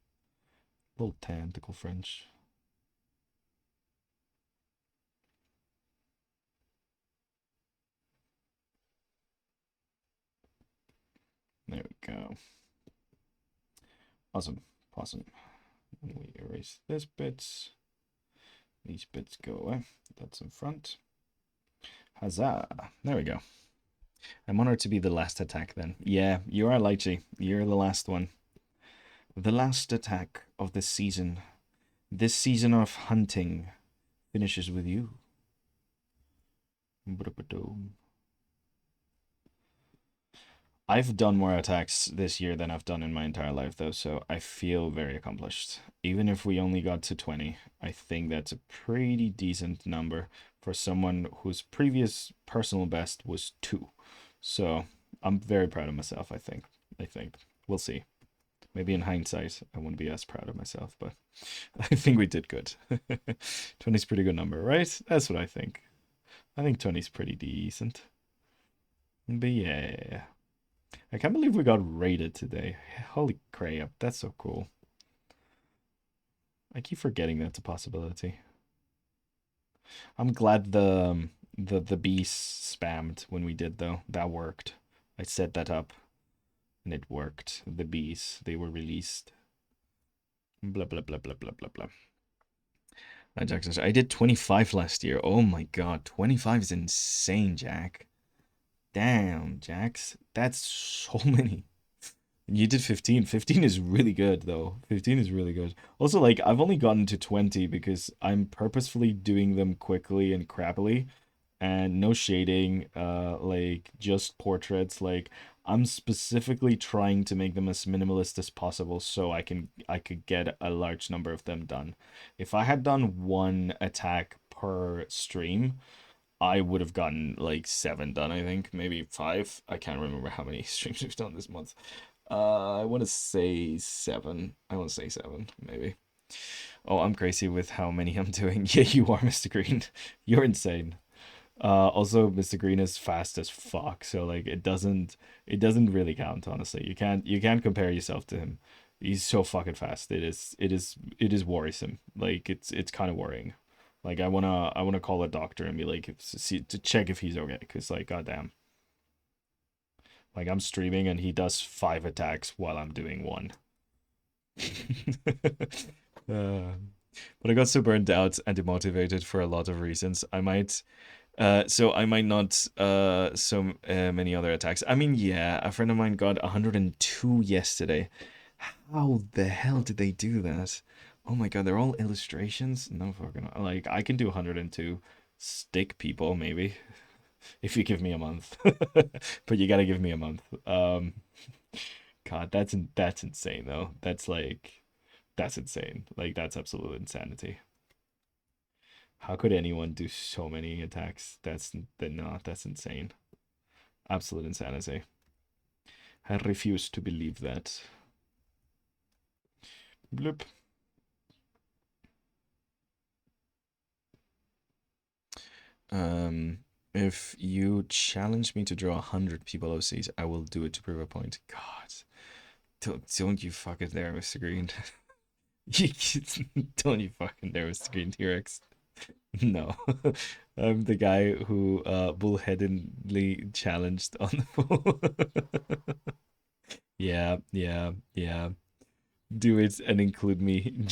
little tentacle French. There we go. Awesome, awesome. And we erase this bit. These bits go away. That's in front. Huzzah! There we go. I'm honored to be the last attack then. Yeah, you are Lychee. You're the last one. The last attack of the season. This season of hunting finishes with you. I've done more attacks this year than I've done in my entire life, though, so I feel very accomplished. Even if we only got to 20, I think that's a pretty decent number for someone whose previous personal best was 2. So I'm very proud of myself, I think. I think. We'll see. Maybe in hindsight, I wouldn't be as proud of myself, but I think we did good. 20 is a pretty good number, right? That's what I think. I think 20 is pretty decent. But yeah. I can't believe we got rated today. Holy crap, that's so cool. I keep forgetting that's a possibility. I'm glad the bees spammed when we did though. That worked. I set that up and it worked. The bees, they were released. Blah blah blah blah blah blah blah. Jackson, I did 25 last year. Oh my god, 25 is insane, Jack. Damn, Jax. That's so many. You did 15. 15 is really good though. 15 is really good. Also, like I've only gotten to 20 because I'm purposefully doing them quickly and crappily and no shading, like just portraits. Like I'm specifically trying to make them as minimalist as possible so I could get a large number of them done. If I had done one attack per stream, I would have gotten like 7 done, I think, maybe 5. I can't remember how many streams we've done this month. I want to say 7. I want to say 7, maybe. Oh, I'm crazy with how many I'm doing. Yeah, you are, Mr. Green. You're insane. Also, Mr. Green is fast as fuck, so like it doesn't really count, honestly. You can't compare yourself to him. He's so fucking fast. It is worrisome. Like it's kind of worrying. Like I wanna call a doctor and be like see to check if he's okay, because like goddamn. Like I'm streaming and he does 5 attacks while I'm doing 1. uh, but I got so burned out and demotivated for a lot of reasons. I might not so many other attacks. I mean, yeah, a friend of mine got 102 yesterday. How the hell did they do that? Oh my god, they're all illustrations? No fucking like I can do 102 stick people maybe if you give me a month. But you gotta give me a month. God, that's insane though. That's insane. Like that's absolute insanity. How could anyone do so many attacks? That's insane. Absolute insanity. I refuse to believe that. Bloop. If you challenge me to draw 100 people OCs, I will do it to prove a point. God, don't you fucking dare, Mr. Green. Don't you fucking dare, Mr. Green T-Rex. No. I'm the guy who bullheadedly challenged on the phone. Yeah, yeah, yeah. Do it and include me.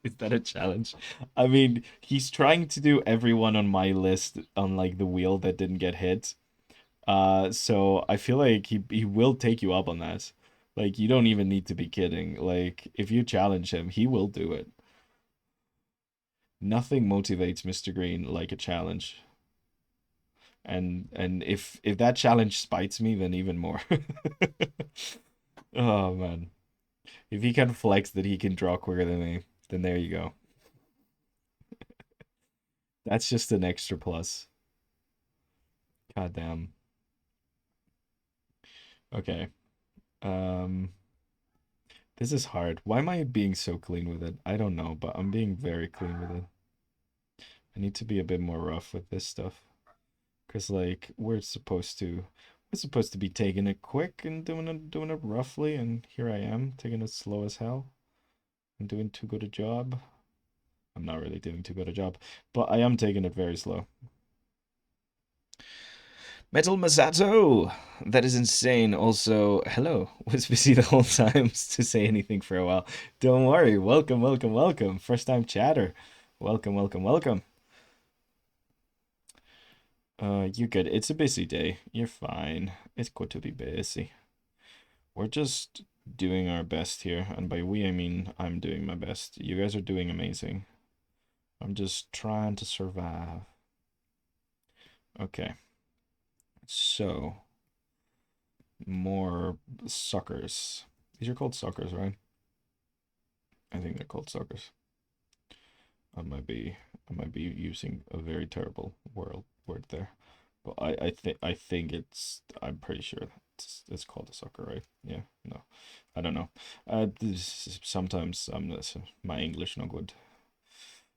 Is that a challenge? I mean, he's trying to do everyone on my list on like the wheel that didn't get hit. So I feel like he will take you up on that. Like you don't even need to be kidding. Like if you challenge him, he will do it. Nothing motivates Mr. Green like a challenge. And if that challenge spites me, then even more. Oh man. If he can flex that he can draw quicker than me, then there you go. That's just an extra plus. God damn. Okay. Um, this is hard. Why am I being so clean with it? I don't know, but I'm being very clean with it. I need to be a bit more rough with this stuff. Cause like we're supposed to be taking it quick and doing it roughly, and here I am taking it slow as hell. I'm doing too good a job. I'm not really doing too good a job, but I am taking it very slow. Metal Masato! That is insane. Also, hello. Was busy the whole time to say anything for a while. Don't worry. Welcome, welcome, welcome. First time chatter. Welcome, welcome, welcome. You're good. It's a busy day. You're fine. It's good to be busy. We're just doing our best here, and by we I mean I'm doing my best. You guys are doing amazing. I'm just trying to survive. Okay. So, more suckers. These are called suckers, right? I think they're called suckers. I might be I might be using a very terrible word there. But I think I'm pretty sure it's called a sucker, right? Yeah, no. I don't know. Sometimes my English no good.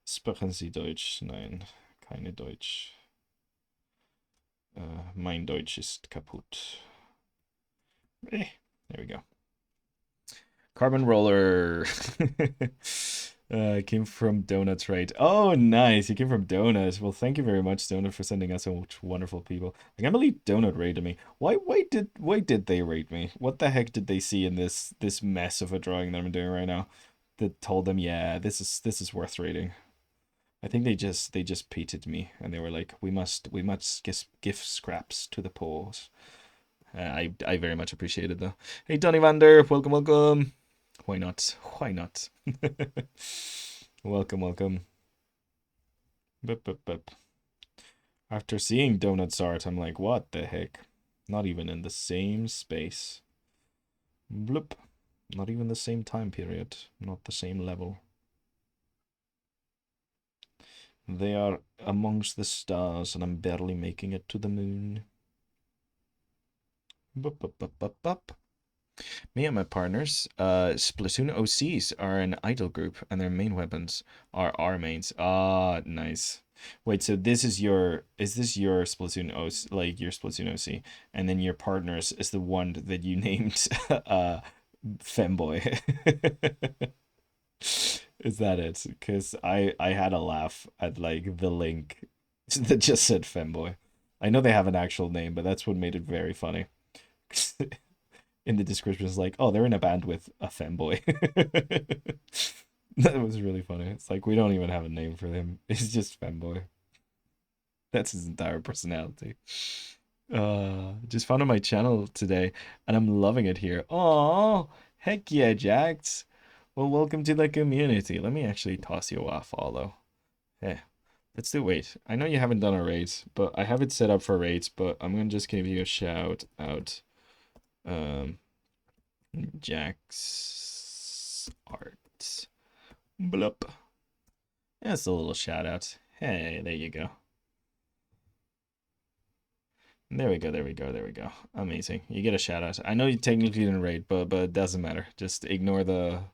Sprechen Sie Deutsch? Nein, keine Deutsch. Mein Deutsch ist kaputt. There we go. Carbon roller. Came from Donuts, right? Oh, nice. You came from Donuts. Well, thank you very much, Donut, for sending us such wonderful people. I can't believe Donut rated me. Why did they rate me? What the heck did they see in this mess of a drawing that I'm doing right now that told them, yeah, this is worth rating? I think they just pitied me and they were like, we must give scraps to the poor. I very much appreciated though. Hey, Donny Vander, welcome, welcome. Why not? Why not? Welcome, welcome. Bup, bup, bup. After seeing Donut's art, I'm like, what the heck? Not even in the same space. Bloop. Not even the same time period. Not the same level. They are amongst the stars, and I'm barely making it to the moon. Bup, bup, bup, bup, bup. Me and my partners, Splatoon OCs are an idol group, and their main weapons are our mains. Ah, nice. Wait, so is this your Splatoon OC, like your Splatoon OC, and then your partners is the one that you named Femboy? Is that it? Because I had a laugh at like the link that just said Femboy. I know they have an actual name, but that's what made it very funny. In the description is like, oh, they're in a band with a femboy. That was really funny. It's like we don't even have a name for him. It's just femboy. That's his entire personality. Just found on my channel today, and I'm loving it here. Oh, heck yeah, Jax. Well, welcome to the community. Let me actually toss you a follow. Hey, let's do. Wait, I know you haven't done a raid, but I have it set up for raids. But I'm gonna just give you a shout out. Um, Jack's art. Blup. That's a little shout out. Hey, there you go. There we go, there we go, there we go. Amazing. You get a shout out. I know you technically didn't raid, but it doesn't matter. Just ignore the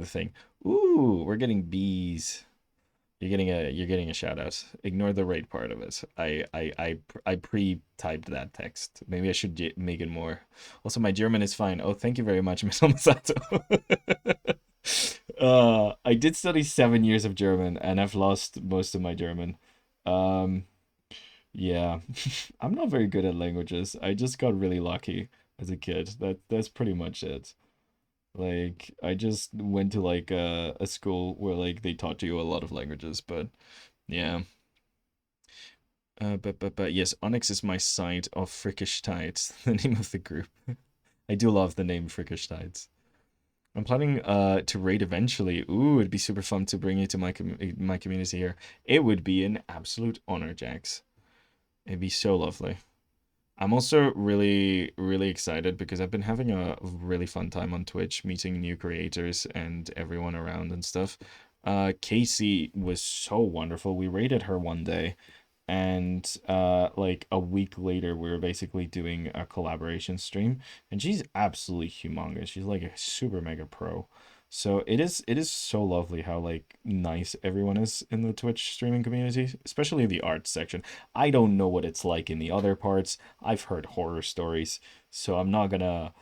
thing. Ooh, we're getting bees. You're getting a shout out. Ignore the raid part of it. I pre-typed that text. Maybe I should make it more. Also, my German is fine. Oh, thank you very much, Miss Masato. I did study 7 years of German, and I've lost most of my German. Um, yeah, I'm not very good at languages. I just got really lucky as a kid. That's pretty much it. Like, I just went to like a school where like they taught you a lot of languages, but yeah. But yes, Onyx is my side of Frickish Tides, the name of the group. I do love the name Frickish Tides. I'm planning to raid eventually. Ooh, it'd be super fun to bring you to my community here. It would be an absolute honor, Jax. It'd be so lovely. I'm also really, really excited because I've been having a really fun time on Twitch, meeting new creators and everyone around and stuff. Casey was so wonderful. We raided her one day, and like a week later we were basically doing a collaboration stream, and she's absolutely humongous. She's like a super mega pro. So it is so lovely how like nice everyone is in the Twitch streaming community, especially the art section. I don't know what it's like in the other parts. I've heard horror stories, so I'm not gonna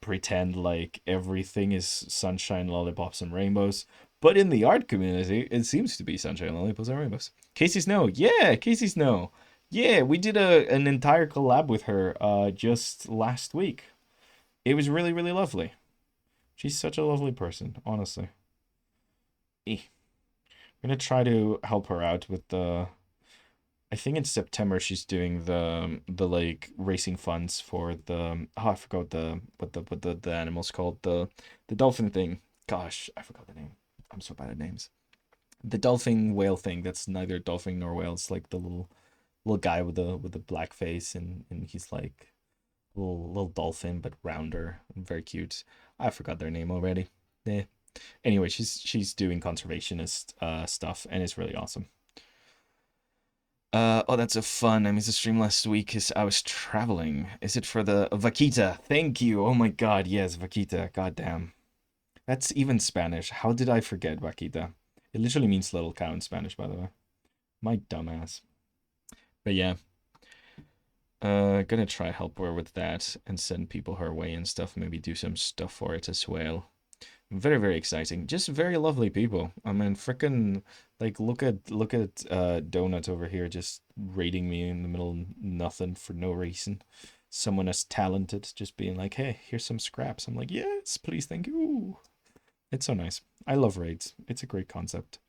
pretend like everything is sunshine, lollipops, and rainbows. But in the art community, it seems to be sunshine, lollipops, and rainbows. Casey Snow. Yeah, Casey Snow. Yeah, we did an entire collab with her just last week. It was really, really lovely. She's such a lovely person, honestly. I'm gonna try to help her out with the I think in September she's doing the like racing funds for the I forgot the animal's called, the dolphin thing. Gosh, I forgot the name. I'm so bad at names. The dolphin whale thing that's neither dolphin nor whale. It's like the little guy with the black face, and he's like little dolphin but rounder and very cute. I forgot their name already. Yeah. Anyway, she's doing conservationist stuff, and it's really awesome. Oh, that's a fun. I missed a stream last week because I was traveling. Is it for the vaquita? Thank you. Oh my God, yes, vaquita. God damn. That's even Spanish. How did I forget vaquita? It literally means little cow in Spanish, by the way. My dumbass. But yeah, gonna try help her with that and send people her way and stuff. Maybe do some stuff for it as well. Very, very exciting. Just very lovely people. I mean, freaking like look at Donut over here just raiding me in the middle of nothing for no reason. Someone as talented just being like, "Hey, here's some scraps." I'm like, "Yes, please, thank you." It's so nice. I love raids. It's a great concept.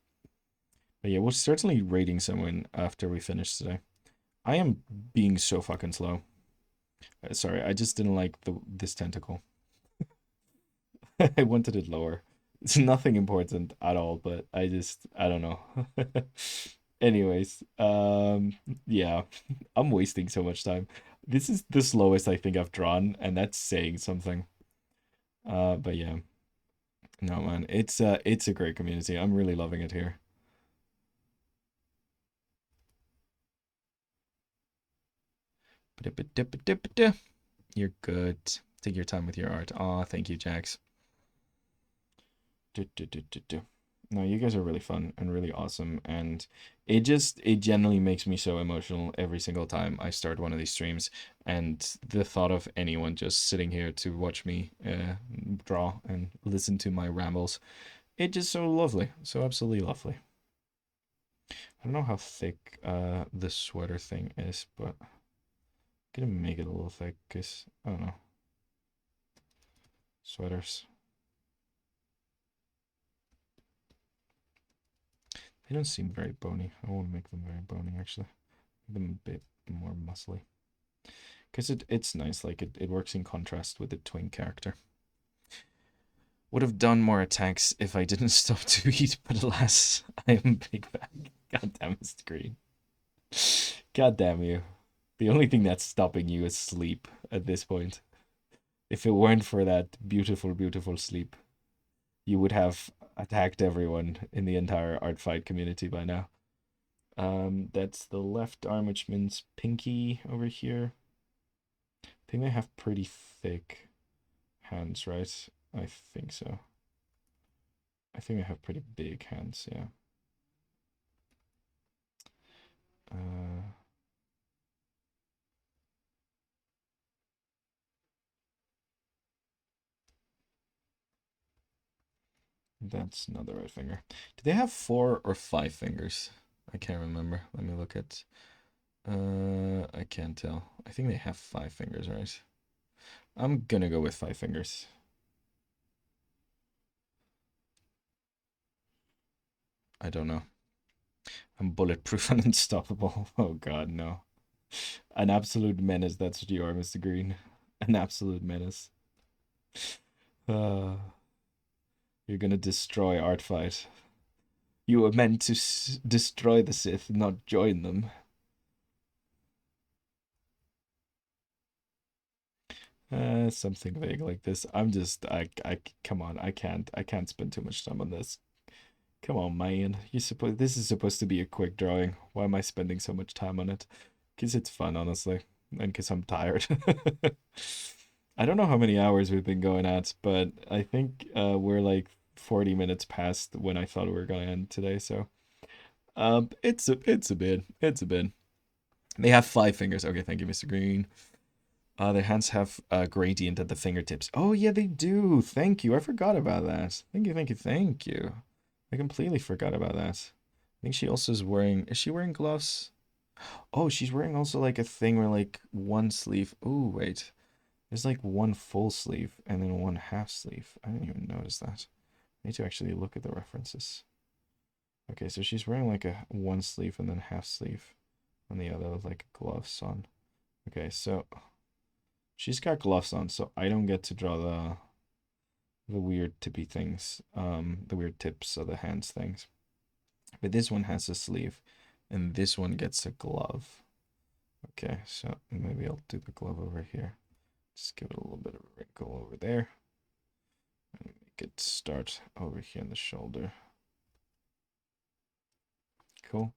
But yeah, we're certainly raiding someone after we finish today. I am being so fucking slow. Sorry, I just didn't like this tentacle. I wanted it lower. It's nothing important at all, but I don't know. Anyways, yeah, I'm wasting so much time. This is the slowest I think I've drawn, and that's saying something. But yeah, no man, it's a great community. I'm really loving it here. You're good. Take your time with your art. Aw, thank you, Jax. Do, do, do, do, do. No, you guys are really fun and really awesome, and it generally makes me so emotional every single time I start one of these streams, and the thought of anyone just sitting here to watch me draw and listen to my rambles, it just so lovely, so absolutely lovely. I don't know how thick the sweater thing is, but I'm gonna make it a little thick because I don't know, sweaters. They don't seem very bony. I won't make them very bony actually. Make them a bit more muscly. Because it's nice, like it works in contrast with the twin character. Would have done more attacks if I didn't stop to eat, but alas, I am big back. God damn it, Green. God damn you. The only thing that's stopping you is sleep at this point. If it weren't for that beautiful, beautiful sleep, you would have attacked everyone in the entire art fight community by now. That's the left arm, which means pinky over here. I think they have pretty thick hands, right? I think so. I think they have pretty big hands, yeah. Uh, that's not the right finger. Do they have 4 or 5 fingers? I can't remember. Let me look at. I can't tell. I think they have 5 fingers, right? I'm gonna go with 5 fingers. I don't know. I'm bulletproof and unstoppable. Oh God, no. An absolute menace. That's what you are, Mr. Green. An absolute menace. Uh, you're gonna destroy Art Fight. You were meant to destroy the Sith, not join them. Something vague like this. Come on, I can't spend too much time on this. Come on, man. This is supposed to be a quick drawing. Why am I spending so much time on it? Because it's fun, honestly, and because I'm tired. I don't know how many hours we've been going at, but I think we're like 40 minutes past when I thought we were going to end today. So, it's a bit. It's a bit. They have 5 fingers. Okay, thank you, Mr. Green. Their hands have a gradient at the fingertips. Oh yeah, they do. Thank you. I forgot about that. Thank you, thank you, thank you. I completely forgot about that. I think she also is wearing. Is she wearing gloves? Oh, she's wearing also like a thing where like one sleeve. Oh wait, there's like one full sleeve and then one half sleeve. I didn't even notice that. I need to actually look at the references. Okay, so she's wearing like a one sleeve and then half sleeve on the other with like gloves on. Okay, so she's got gloves on, so I don't get to draw the weird tippy things, the weird tips of the hands things. But this one has a sleeve, and this one gets a glove. Okay, so maybe I'll do the glove over here. Just give it a little bit of a wrinkle over there. And make it start over here in the shoulder. Cool.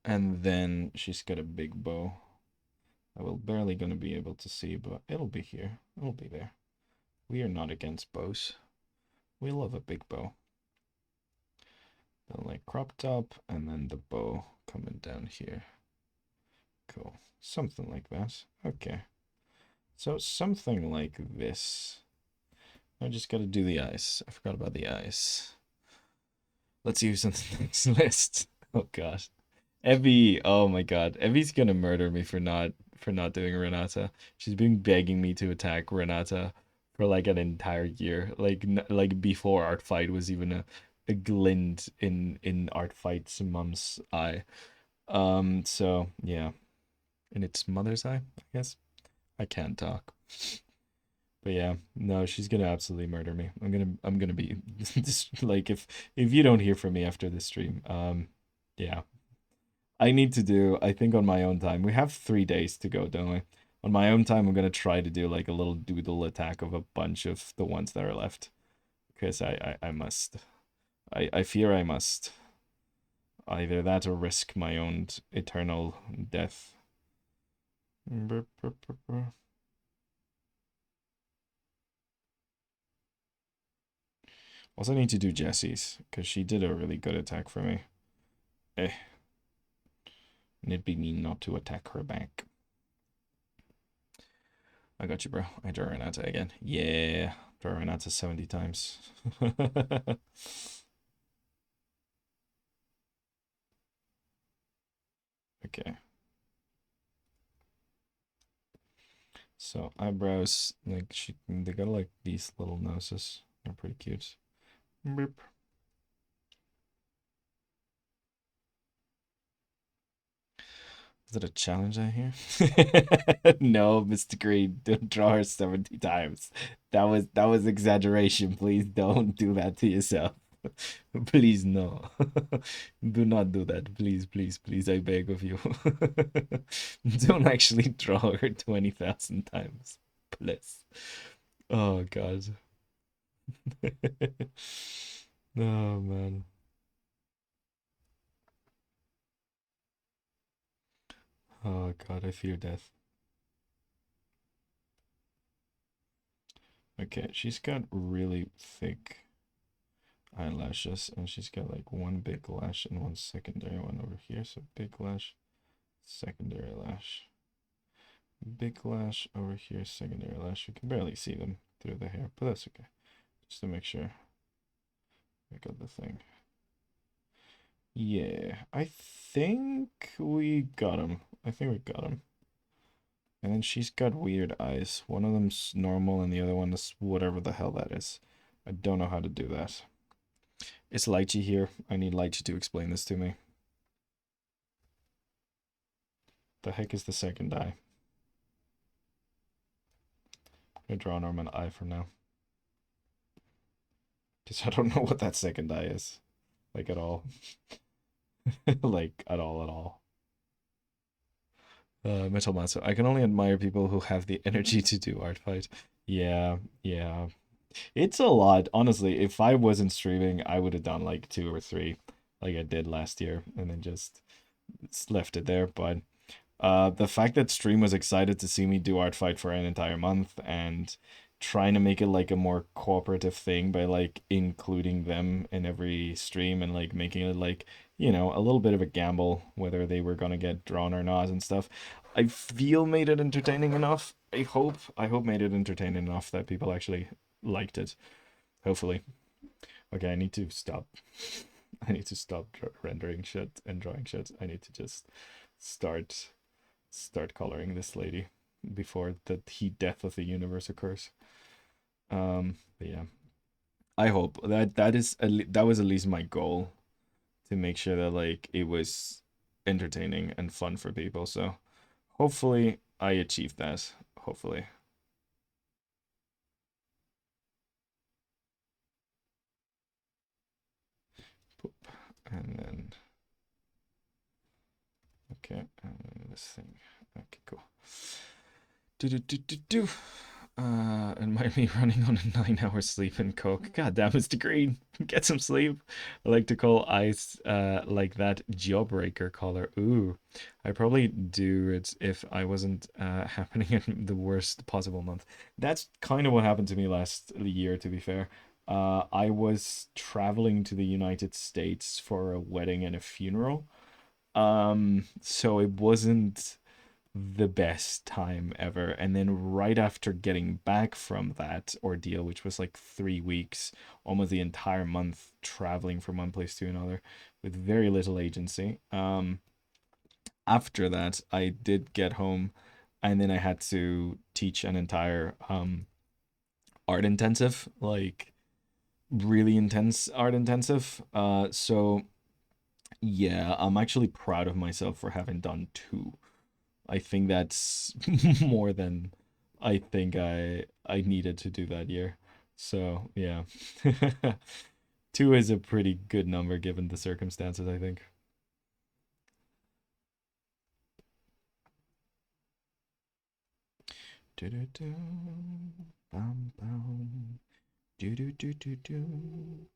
And then she's got a big bow. I will barely gonna be able to see, but it'll be here. It'll be there. We are not against bows. We love a big bow. Then like crop top, and then the bow coming down here. Cool. Something like that. Okay. So something like this. I just gotta do the eyes. I forgot about the eyes. Let's see who's on the next list. Oh gosh. Evie, oh my god. Evie's gonna murder me for not doing Renata. She's been begging me to attack Renata for like an entire year. Like before Art Fight was even a glint in Art Fight's mom's eye. So yeah. In its mother's eye, I guess. I can't talk. But yeah, no, she's gonna absolutely murder me. I'm gonna be just like if you don't hear from me after this stream, yeah. I need to do, I think on my own time. We have 3 days to go, don't we? On my own time, I'm gonna try to do like a little doodle attack of a bunch of the ones that are left. Because I must. I fear I must. Either that or risk my own eternal death. Also need to do Jessie's, because she did a really good attack for me. Eh. And it'd be mean not to attack her back. I got you, bro. I draw Renata again. Yeah. Draw Renata 70 times. Okay. So eyebrows, like they got like these little noses. They're pretty cute. Boop. Is it a challenge I hear? No, Mr. Green, don't draw her 70 times. That was exaggeration. Please don't do that to yourself. Please no. Do not do that. Please, please, please, I beg of you. Don't actually draw her 20,000 times. Please. Oh god. Oh man. Oh god, I fear death. Okay, she's got really thick eyelashes, and she's got like one big lash and one secondary one over here. So big lash, secondary lash, big lash over here, secondary lash. You can barely see them through the hair, but that's okay. Just to make sure I got the thing. Yeah, I think we got him. I think we got him. And then she's got weird eyes. One of them's normal and the other one is whatever the hell that is. I don't know how to do that. Is Lychee here? I need Lychee to explain this to me. The heck is the second eye? I'm gonna draw a normal eye for now. Because I don't know what that second eye is. Like at all. Like at all, at all. Metal Master. I can only admire people who have the energy to do art fight. Yeah, yeah. It's a lot. Honestly, if I wasn't streaming, I would have done like two or three, like I did last year, and then just left it there. But the fact that Stream was excited to see me do art fight for an entire month and trying to make it like a more cooperative thing by like including them in every stream and like making it like, a little bit of a gamble whether they were gonna get drawn or not and stuff. I feel made it entertaining enough. I hope made it entertaining enough that people actually liked it. Hopefully. Okay, I need to stop. I need to stop rendering shit and drawing shit. I need to just start coloring this lady before the heat death of the universe occurs. But yeah, I hope that was at least my goal, to make sure that like it was entertaining and fun for people. So hopefully I achieved that. Hopefully. Poop. And then okay, and then this thing. Okay, cool. Do do do do do. And might be running on a 9 hour sleep and coke. God damn, Mr. Green, get some sleep. I like to call ice like that jawbreaker collar. Ooh, I probably do it if I wasn't happening in the worst possible month. That's kind of what happened to me last year, to be fair. I was traveling to the United States for a wedding and a funeral. So it wasn't the best time ever. And then right after getting back from that ordeal, which was like 3 weeks, almost the entire month traveling from one place to another with very little agency. After that, I did get home and then I had to teach an entire art intensive, like really intense art intensive. So yeah, I'm actually proud of myself for having done two. I think that's more than I think I needed to do that year. So yeah, two is a pretty good number given the circumstances, I think. Do-do-do, bum, bum. Do-do-do-do-do,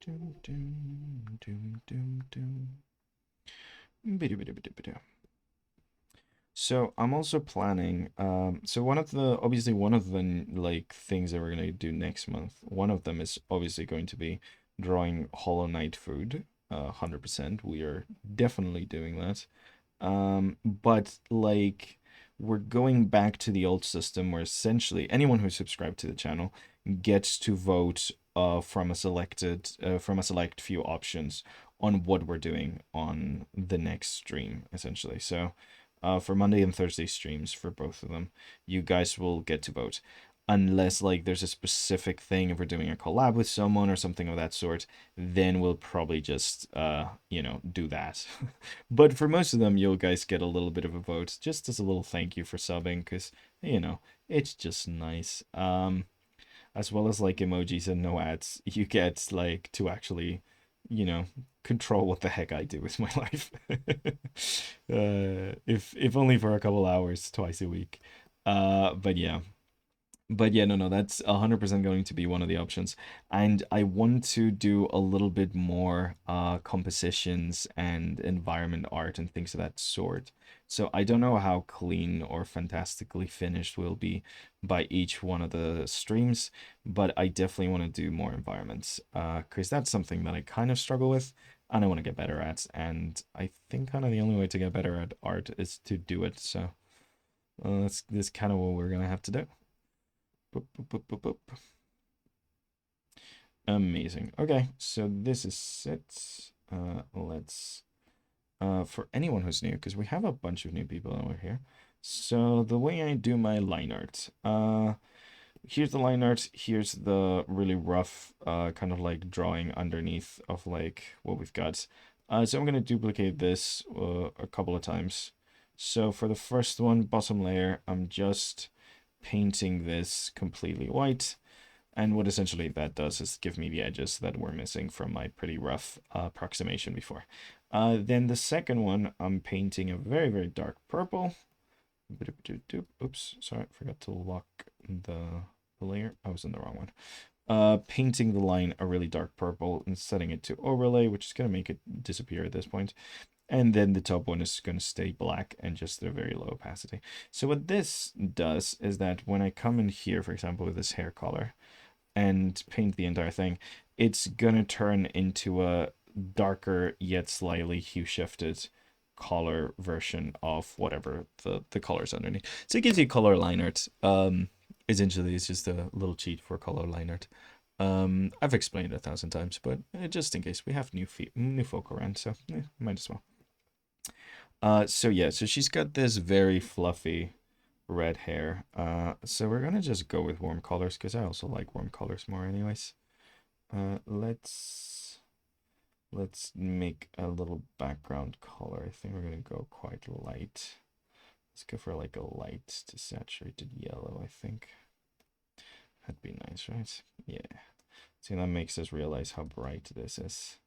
dum, dum, dum, dum. Bidu-bidu-bidu-bidu. So I'm also planning. So one of the like things that we're gonna do next month. One of them is obviously going to be drawing Hollow Knight food. 100%. We are definitely doing that. But like we're going back to the old system where essentially anyone who's subscribed to the channel gets to vote from a select few options on what we're doing on the next stream, essentially. So for Monday and Thursday streams for both of them, you guys will get to vote. Unless like there's a specific thing, if we're doing a collab with someone or something of that sort, then we'll probably just do that. But for most of them, you guys get a little bit of a vote, just as a little thank you for subbing, because it's just nice. As well as like emojis and no ads, you get like to actually, you know, control what the heck I do with my life. If only for a couple hours twice a week. But yeah. But yeah, no, that's 100% going to be one of the options. And I want to do a little bit more compositions and environment art and things of that sort. So I don't know how clean or fantastically finished will be by each one of the streams, but I definitely want to do more environments because that's something that I kind of struggle with and I want to get better at. And I think kind of the only way to get better at art is to do it. So that's kind of what we're gonna have to do. Boop, boop, boop, boop, boop. Amazing. Okay, so this is it. Let's for anyone who's new, because we have a bunch of new people over here. So the way I do my line art, here's the line art. Here's the really rough, kind of like drawing underneath of like what we've got. So I'm gonna duplicate this a couple of times. So for the first one, bottom layer, I'm just painting this completely white. And what essentially that does is give me the edges that were missing from my pretty rough approximation before. Then the second one, I'm painting a very, very dark purple. Oops, sorry, forgot to lock the layer. I was in the wrong one. Painting the line a really dark purple and setting it to overlay, which is going to make it disappear at this point. And then the top one is going to stay black and just at a very low opacity. So what this does is that when I come in here, for example, with this hair color and paint the entire thing, it's going to turn into a darker yet slightly hue shifted color version of whatever the colors underneath. So it gives you color line art. Essentially, it's just a little cheat for color line art. I've explained it 1,000 times, but just in case we have new folk around, so might as well. So yeah, so she's got this very fluffy red hair. So we're gonna just go with warm colors because I also like warm colors more, anyways. Let's make a little background color. I think we're gonna go quite light. Let's go for like a light to saturated yellow, I think. That'd be nice, right? Yeah. See, that makes us realize how bright this is.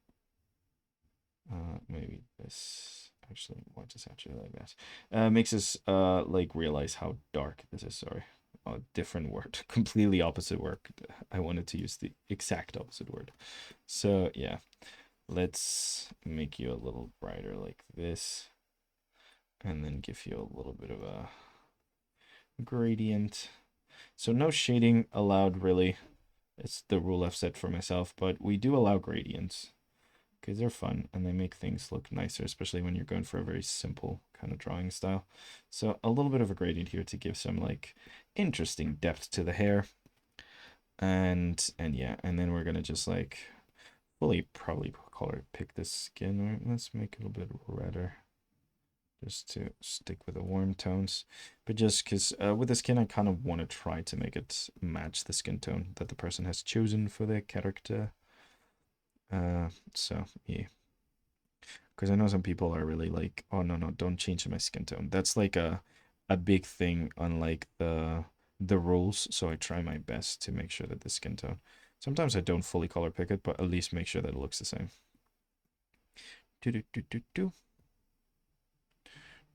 Maybe this actually more to saturate like that. Makes us like realize how dark this is. Sorry, a different word, completely opposite word. I wanted to use the exact opposite word. So yeah, let's make you a little brighter like this, and then give you a little bit of a gradient. So no shading allowed really. It's the rule I've set for myself, but we do allow gradients because they're fun and they make things look nicer, especially when you're going for a very simple kind of drawing style. So a little bit of a gradient here to give some like interesting depth to the hair. And yeah, and then we're gonna just like fully probably color pick the skin. Right? Let's make it a bit redder just to stick with the warm tones. But just because with the skin, I kind of want to try to make it match the skin tone that the person has chosen for their character. So yeah, because I know some people are really like, oh no, don't change my skin tone. That's like a big thing on like the rules. So I try my best to make sure that the skin tone. Sometimes I don't fully color pick it, but at least make sure that it looks the same. Do do do do do.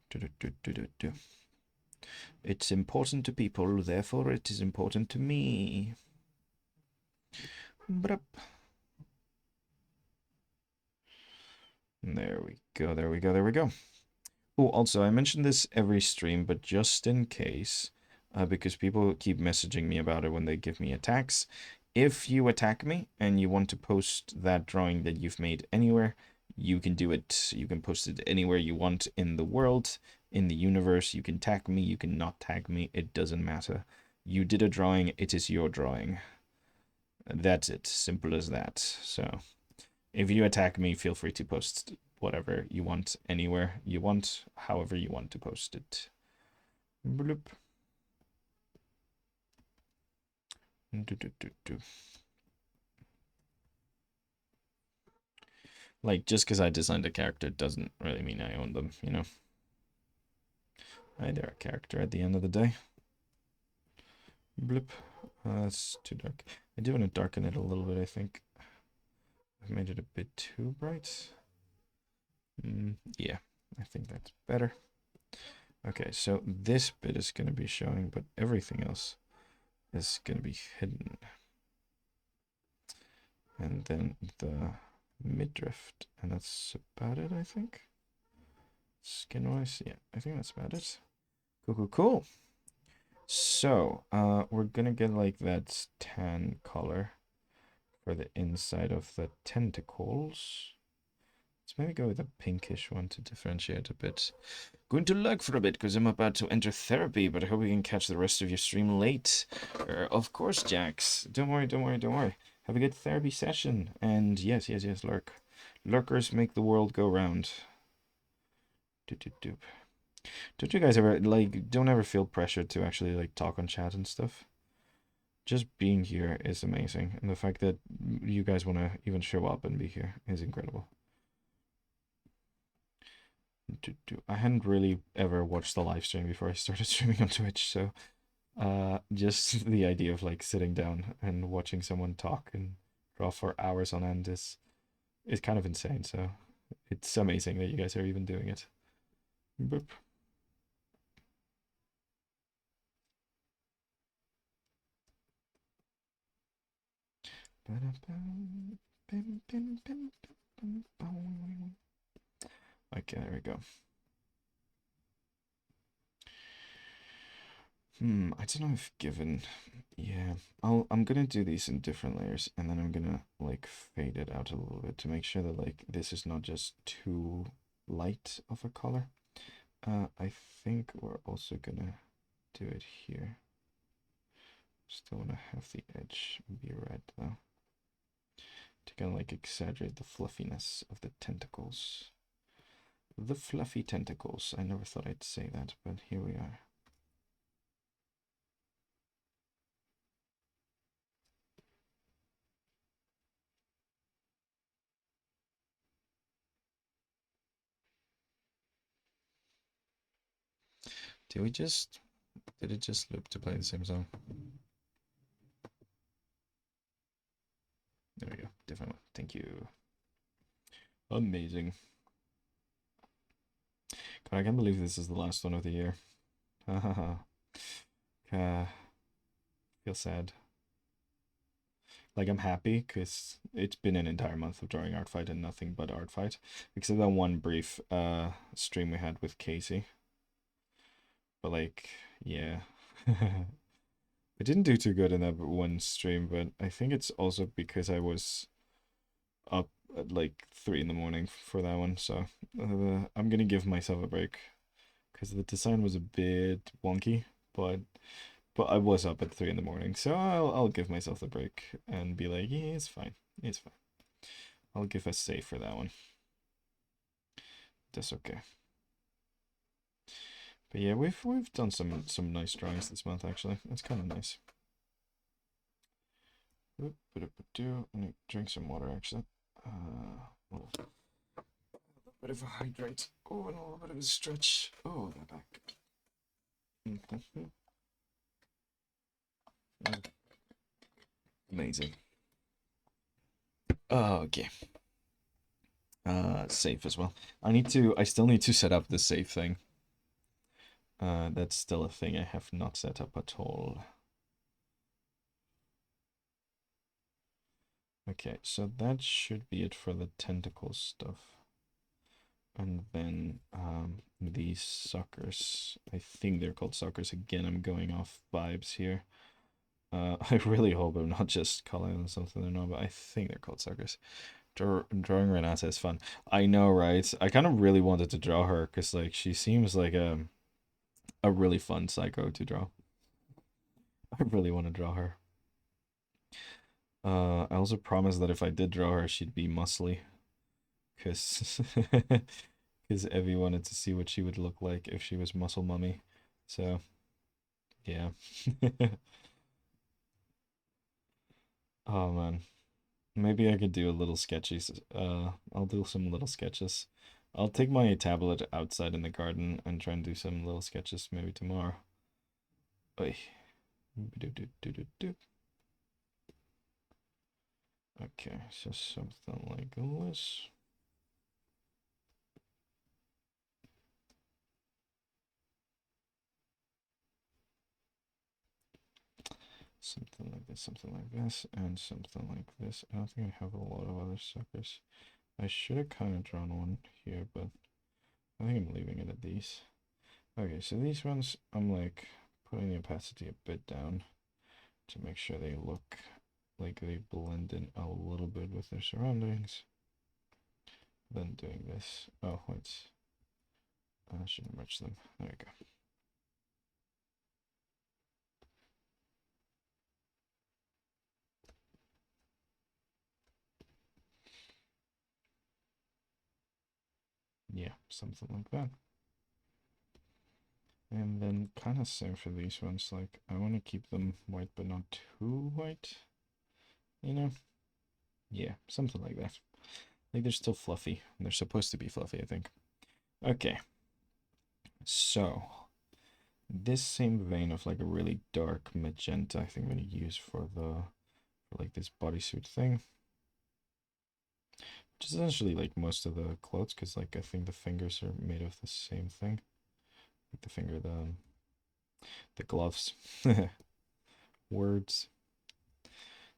Do do do do do do. It's important to people, therefore it is important to me. Brup. There we go, there we go, there we go. Oh, also, I mentioned this every stream, but just in case, because people keep messaging me about it when they give me attacks. If you attack me and you want to post that drawing that you've made anywhere, you can do it. You can post it anywhere you want in the world, in the universe. You can tag me, you can not tag me. It doesn't matter. You did a drawing, it is your drawing. That's it. Simple as that. So if you attack me, feel free to post whatever you want, anywhere you want, however you want to post it. Bloop. Like, just because I designed a character doesn't really mean I own them, you know? They're a character at the end of the day. Bloop. That's too dark. I do want to darken it a little bit, I think. I've made it a bit too bright. Yeah, I think that's better. Okay, so this bit is going to be showing, but everything else is going to be hidden. And then the midriff, and that's about it, I think. Skin-wise, yeah, I think that's about it. Cool. So, we're gonna get like that tan color for the inside of the tentacles. Let's maybe go with a pinkish one to differentiate a bit. Going to lag for a bit because I'm about to enter therapy, but I hope we can catch the rest of your stream late. Of course, Jax. Don't worry. Have a good therapy session. And yes, lurk. Lurkers make the world go round. Doop. Don't you guys ever, like, don't ever feel pressured to actually, like, talk on chat and stuff? Just being here is amazing. And the fact that you guys want to even show up and be here is incredible. I hadn't really ever watched the live stream before I started streaming on Twitch, so just the idea of like sitting down and watching someone talk and draw for hours on end is kind of insane. So it's amazing that you guys are even doing it. Boop. Okay, there we go. I don't know if given, yeah, I'm gonna do these in different layers, and then I'm gonna like fade it out a little bit to make sure that like this is not just too light of a color. I think we're also gonna do it here. Still wanna have the edge be red though, to kind of like exaggerate the fluffiness of the tentacles. The fluffy tentacles. I never thought I'd say that, but here we are. Did it just loop to play the same song? There we go. Different one. Thank you. Amazing. God, I can't believe this is the last one of the year. Hahaha. Feel sad. Like, I'm happy because it's been an entire month of drawing art fight and nothing but art fight, except that one brief stream we had with Casey. But like, yeah. I didn't do too good in that one stream, but I think it's also because I was up at like 3 in the morning for that one, so I'm gonna give myself a break because the design was a bit wonky, but I was up at 3 in the morning, so I'll give myself a break and be like, yeah, it's fine, it's fine. I'll give a save for that one. That's okay. But yeah, we've done some nice drawings this month actually. It's kind of nice. I'm gonna drink some water actually. A little bit of a hydrate. Oh, and a little bit of a stretch. Oh, that back. Amazing. Okay. Safe as well. I still need to set up the safe thing. That's still a thing I have not set up at all. Okay, so that should be it for the tentacle stuff. And then these suckers, I think they're called suckers. Again, I'm going off vibes here. I really hope I'm not just calling them something they're not, but I think they're called suckers. Drawing Renata is fun. I know, right? I kind of really wanted to draw her because like she seems like a really fun psycho to draw. I really want to draw her. I also promised that if I did draw her, she'd be muscly, because Evie wanted to see what she would look like if she was muscle mummy. So yeah. Oh man, maybe I could do a little sketches. I'll do some little sketches. I'll take my tablet outside in the garden and try and do some little sketches maybe tomorrow. Oy. Okay, so something like this. Something like this, something like this, and something like this. I don't think I have a lot of other suckers. I should have kind of drawn one here, but I think I'm leaving it at these. Okay, so these ones, I'm like putting the opacity a bit down to make sure they look like they blend in a little bit with their surroundings. Then doing this. Oh, wait. I should merge them. There we go. Yeah, something like that. And then kind of same for these ones. Like, I want to keep them white, but not too white. You know? Yeah, something like that. Like, they're still fluffy. They're supposed to be fluffy, I think. Okay. So, this same vein of like a really dark magenta, I think I'm going to use for like this bodysuit thing. Which is essentially like most of the clothes, because like I think the fingers are made of the same thing. Like the gloves. Words.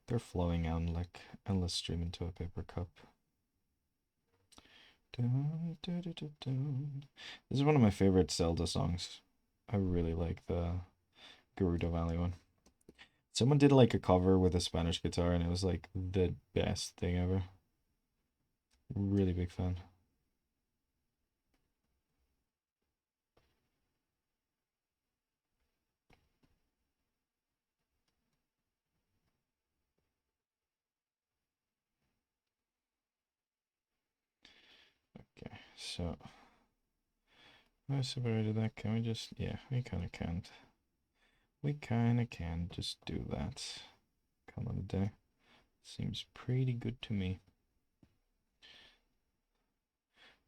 They're flowing out like endless stream into a paper cup. Dun, dun, dun, dun, dun. This is one of my favorite Zelda songs. I really like the Gerudo Valley one. Someone did like a cover with a Spanish guitar, and it was like the best thing ever. Really big fan. Okay, so I separated that. Can we just, yeah, we kind of can't. We kind of can just do that. Call it a day. Seems pretty good to me.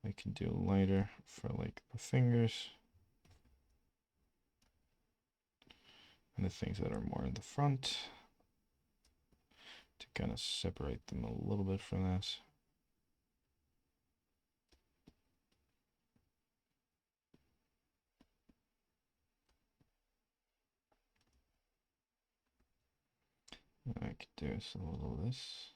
I can do lighter for like the fingers and the things that are more in the front to kind of separate them a little bit from that. I could do a little of this.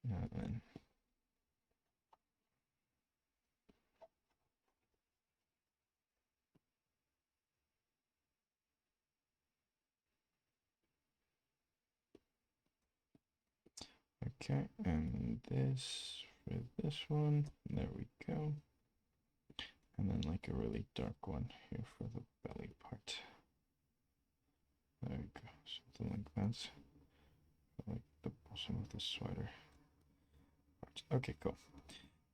And then okay, and this for this one. There we go. And then like a really dark one here for the belly part. There we go, something like that. Like the bottom of the sweater. Okay, cool.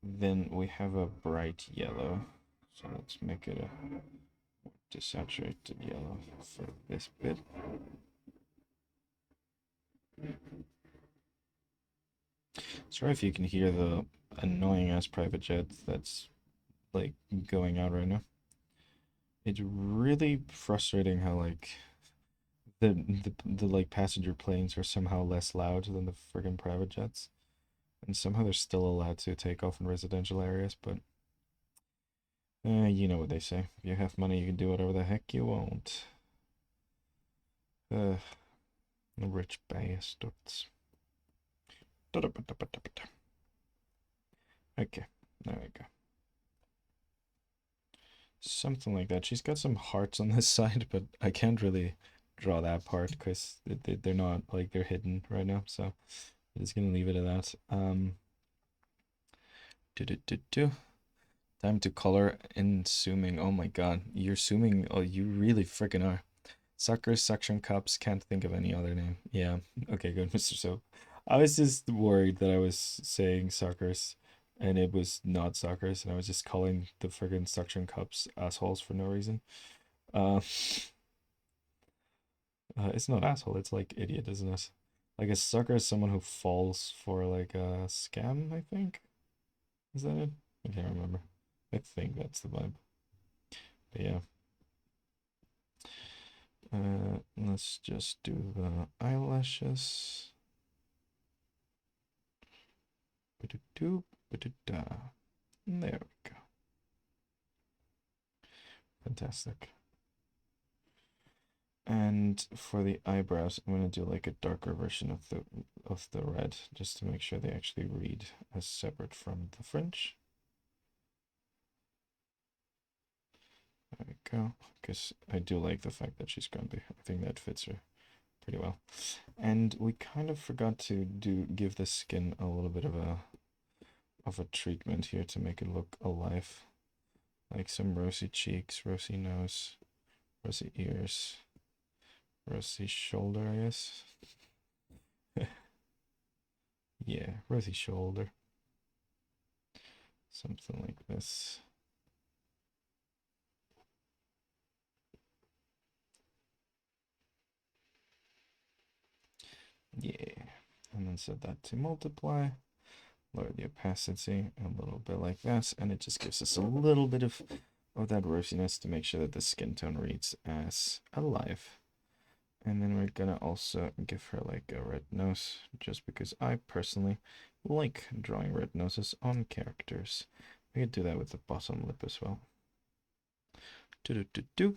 Then we have a bright yellow. So let's make it a desaturated yellow for this bit. Sorry if you can hear the annoying ass private jet that's like going out right now. It's really frustrating how like the like passenger planes are somehow less loud than the friggin' private jets. And somehow they're still allowed to take off in residential areas, but you know what they say. If you have money, you can do whatever the heck you want. Rich bastards. Okay, there we go. Something like that. She's got some hearts on this side, but I can't really draw that part because they're not, like, they're hidden right now, so I'm just gonna leave it at that. Do. Time to color in zooming. Oh my god, you're zooming. Oh, you really freaking are. Suckers, suction cups, can't think of any other name. Yeah, okay, good, Mr. Soap. I was just worried that I was saying suckers and it was not suckers, and I was just calling the friggin' suction cups assholes for no reason. Uh, it's not asshole, it's like idiot, isn't it? Like a sucker is someone who falls for like a scam, I think. Is that it? I can't remember. I think that's the vibe. But yeah. Let's just do the eyelashes. There we go. Fantastic. And for the eyebrows, I'm gonna do like a darker version of the red, just to make sure they actually read as separate from the fringe. There we go. Because I do like the fact that she's grumpy. I think that fits her pretty well. And we kind of forgot to give the skin a little bit of a treatment here to make it look alive. Like some rosy cheeks, rosy nose, rosy ears, rosy shoulder, I guess. Yeah, rosy shoulder. Something like this. Yeah. And then set that to multiply. Lower the opacity a little bit like this. And it just gives us a little bit of that rosiness to make sure that the skin tone reads as alive. And then we're gonna also give her like a red nose, just because I personally like drawing red noses on characters. We could do that with the bottom lip as well. Do do do do.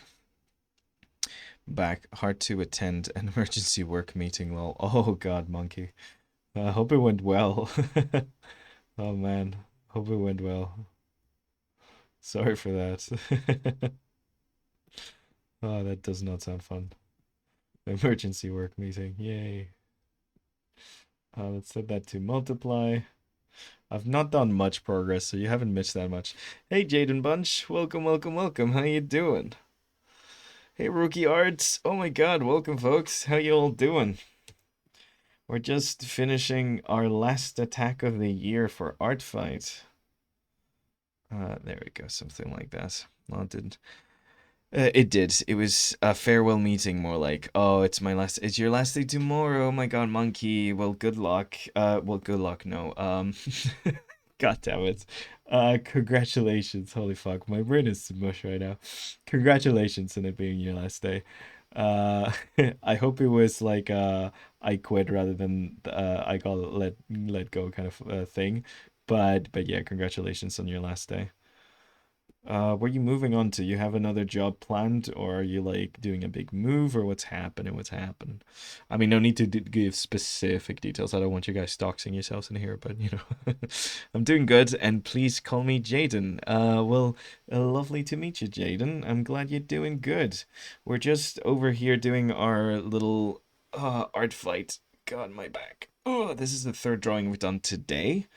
Back, hard to attend an emergency work meeting, lol. Oh god, monkey. I hope it went well. Oh man, hope it went well. Sorry for that. Oh, that does not sound fun. Emergency work meeting, yay. Let's set that to multiply. I've not done much progress, so you haven't missed that much. Hey, Jaden Bunch, welcome, welcome, welcome. How you doing? Hey, Rookie Arts. Oh my God, welcome, folks. How you all doing? We're just finishing our last attack of the year for Art Fight. There we go, something like that. Well, it didn't. It did. It was a farewell meeting, more like, oh, it's my last. It's your last day tomorrow. Oh my God, monkey. Well, good luck. Well, good luck. No. God damn it. Congratulations. Holy fuck, my brain is mush right now. Congratulations on it being your last day. Uh, I hope it was like I quit rather than I got let go kind of thing. But yeah, congratulations on your last day. Where you moving on to? You have another job planned, or are you like doing a big move, or what's happening? What's happening? I mean, no need to give specific details. I don't want you guys doxing yourselves in here, but you know, I'm doing good, and please call me Jaden. Well, lovely to meet you, Jaden. I'm glad you're doing good. We're just over here doing our little art fight. God, my back. Oh, this is the third drawing we've done today,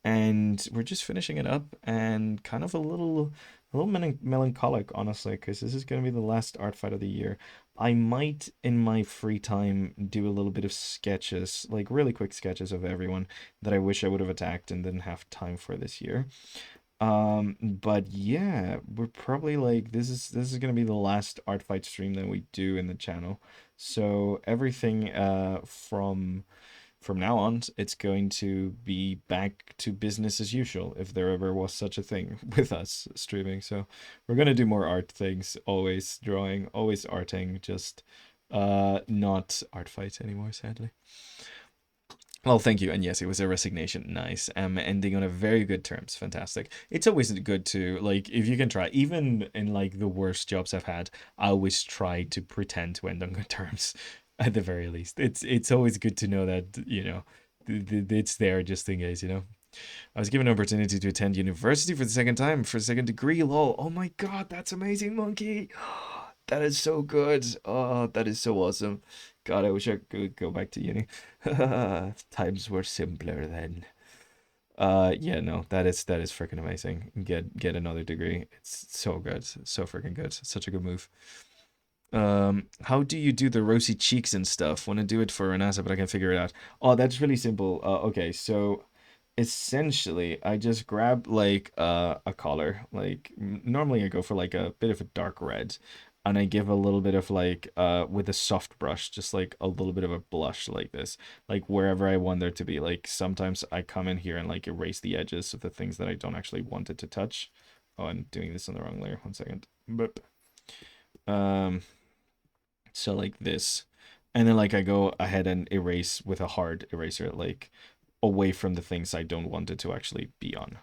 and we're just finishing it up, and kind of a little melancholic, honestly, because this is going to be the last art fight of the year. I might, in my free time, do a little bit of sketches, like really quick sketches of everyone that I wish I would have attacked and didn't have time for this year. But yeah, we're probably like this is gonna be the last art fight stream that we do in the channel. So everything from now on, it's going to be back to business as usual, if there ever was such a thing with us streaming. So we're gonna do more art things, always drawing, always arting, just not art fights anymore, sadly. Well, thank you. And yes, it was a resignation. Nice. Ending on a very good terms. Fantastic. It's always good to like if you can try, even in like the worst jobs I've had, I always try to pretend to end on good terms at the very least. It's always good to know that, you know, it's there just in case, you know. I was given an opportunity to attend university for the second time for a second degree. Lol. Oh my god, that's amazing, monkey. That is so good. Oh, that is so awesome. God, I wish I could go back to uni. Times were simpler then. Yeah, no, that is freaking amazing. Get another degree. It's so good. So freaking good. Such a good move. How do you do the rosy cheeks and stuff? Want to do it for Renata, but I can figure it out. Oh, that's really simple. Okay, so essentially I just grab like a color. Like normally I go for like a bit of a dark red, and I give a little bit of like with a soft brush, just like a little bit of a blush like this, like wherever I want there to be. Like sometimes I come in here and like erase the edges of the things that I don't actually want it to touch. Oh, I'm doing this on the wrong layer. One second. But um so like this, and then like I go ahead and erase with a hard eraser, like away from the things I don't want it to actually be on.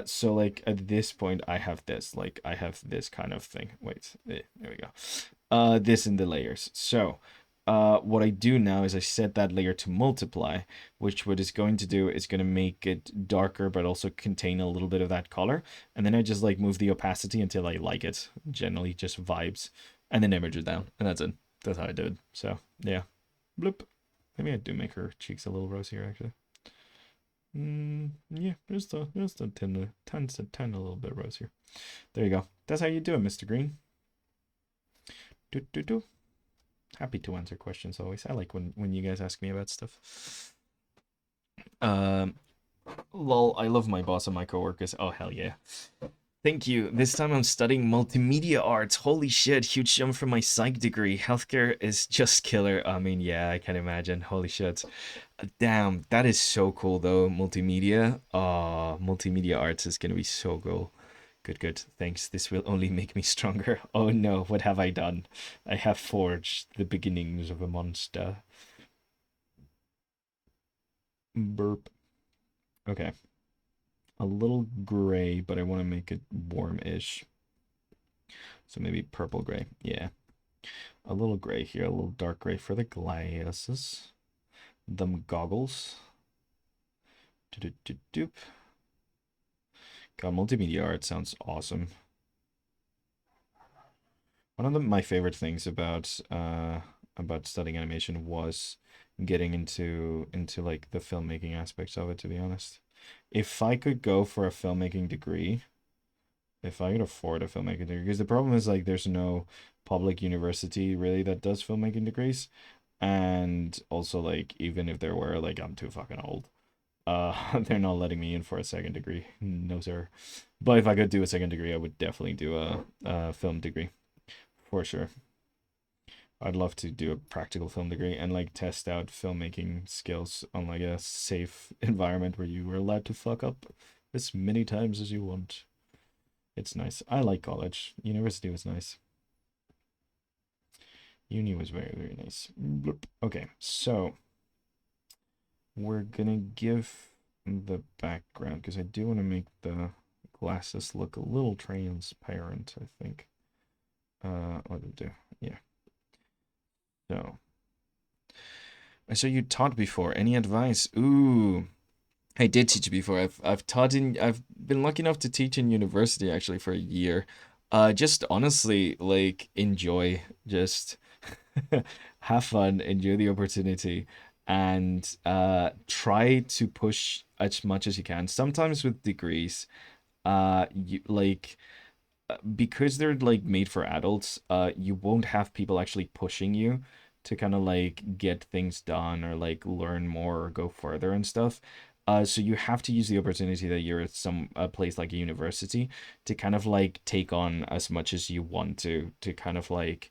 So like at this point I have this, like I have this kind of thing. Wait, there we go. This in the layers. So what I do now is I set that layer to multiply, which what it's going to do is going to make it darker but also contain a little bit of that color. And then I just like move the opacity until I like it, generally just vibes, and then image it down, and that's it. That's how I do it. So yeah, bloop. Maybe I do make her cheeks a little rosier actually. Yeah, just a ten a little bit rosier. There you go. That's how you do it, Mr. Green. Do do do. Happy to answer questions always. I like when you guys ask me about stuff. Um, lol, I love my boss and my coworkers. Oh hell yeah. Thank you. This time I'm studying multimedia arts. Holy shit, huge jump from my psych degree. Healthcare is just killer. I mean, yeah, I can imagine. Holy shit. Damn, that is so cool though. Multimedia. Multimedia arts is gonna be so cool. Good, good. Thanks. This will only make me stronger. Oh no, what have I done? I have forged the beginnings of a monster. Burp. Okay. A little gray, but I want to make it warm-ish. So maybe purple gray. Yeah. A little gray here, a little dark gray for the glasses. Them goggles. Doop. God, multimedia art sounds awesome. One of my favorite things about studying animation was getting into like the filmmaking aspects of it, to be honest. If I could go for a filmmaking degree, if I could afford a filmmaking degree, because the problem is like there's no public university really that does filmmaking degrees. And also like even if there were, like I'm too fucking old. They're not letting me in for a second degree. No, sir. But if I could do a second degree, I would definitely do a film degree for sure. I'd love to do a practical film degree and like test out filmmaking skills on like a safe environment where you were allowed to fuck up as many times as you want. It's nice. I like college. University was nice. Uni was very, very nice. Bloop. Okay, so we're gonna give the background because I do want to make the glasses look a little transparent, I think. What did it do? Yeah. So I saw you taught before. Any advice? Ooh, I did teach before. I've been lucky enough to teach in university actually for a year. Just honestly, like enjoy, just have fun, enjoy the opportunity, and try to push as much as you can. Sometimes with degrees, you like because they're like made for adults, you won't have people actually pushing you to kind of like get things done or like learn more or go further and stuff. So you have to use the opportunity that you're at some a place like a university to kind of like take on as much as you want to kind of like,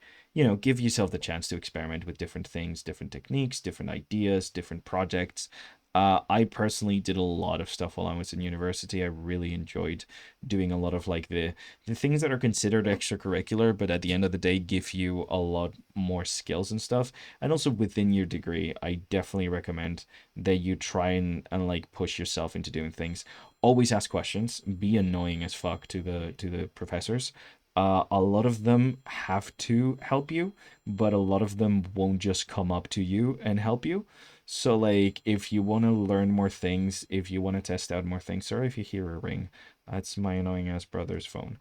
give yourself the chance to experiment with different things, different techniques, different ideas, different projects. I personally did a lot of stuff while I was in university. I really enjoyed doing a lot of like the things that are considered extracurricular, but at the end of the day give you a lot more skills and stuff. And also within your degree, I definitely recommend that you try and like push yourself into doing things. Always ask questions, be annoying as fuck to the professors. A lot of them have to help you, but a lot of them won't just come up to you and help you. So like if you want to learn more things, if you want to test out more things, sorry if you hear a ring. That's my annoying ass brother's phone.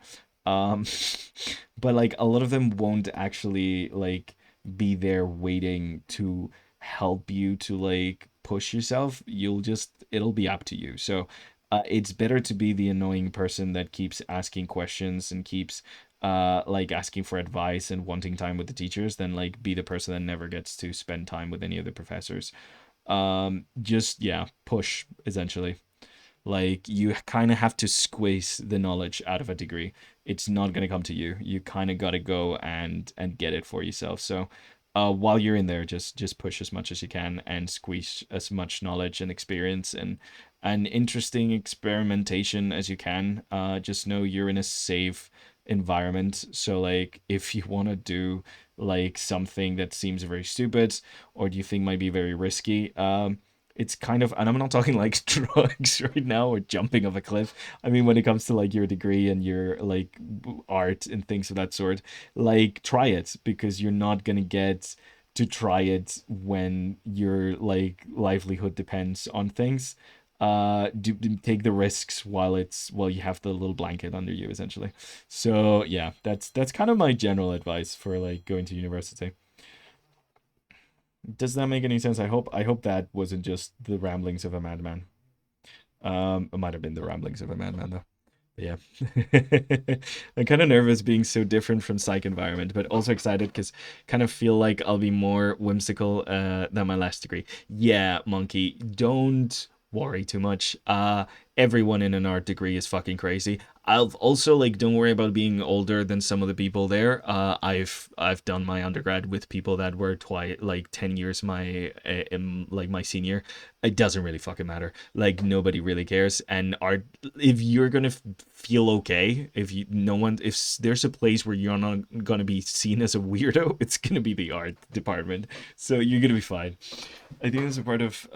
Um, but like a lot of them won't actually like be there waiting to help you to like push yourself. It'll be up to you. So it's better to be the annoying person that keeps asking questions and keeps like asking for advice and wanting time with the teachers than like be the person that never gets to spend time with any of the professors. Just yeah, push essentially. Like you kind of have to squeeze the knowledge out of a degree. It's not gonna come to you. You kind of gotta go and get it for yourself. So, while you're in there, just push as much as you can and squeeze as much knowledge and experience and interesting experimentation as you can. Just know you're in a safe environment. So like if you want to do like something that seems very stupid or do you think might be very risky, it's kind of, and I'm not talking like drugs right now or jumping off a cliff. I mean, when it comes to like your degree and your like art and things of that sort, like try it because you're not gonna get to try it when your like livelihood depends on things. Take the risks while you have the little blanket under you, essentially. So yeah, that's kind of my general advice for like going to university. Does that make any sense? I hope that wasn't just the ramblings of a madman. It might have been the ramblings of a madman though. But yeah. I'm kind of nervous being so different from psych environment, but also excited because kind of feel like I'll be more whimsical than my last degree. Yeah, monkey, don't worry too much. everyone in an art degree is fucking crazy. I've also like don't worry about being older than some of the people there. I've done my undergrad with people that were twice like 10 years my like my senior. It doesn't really fucking matter. Like nobody really cares. And art, if you're gonna feel okay, if you no one if there's a place where you're not gonna be seen as a weirdo, it's gonna be the art department. So you're gonna be fine. I think there's a part of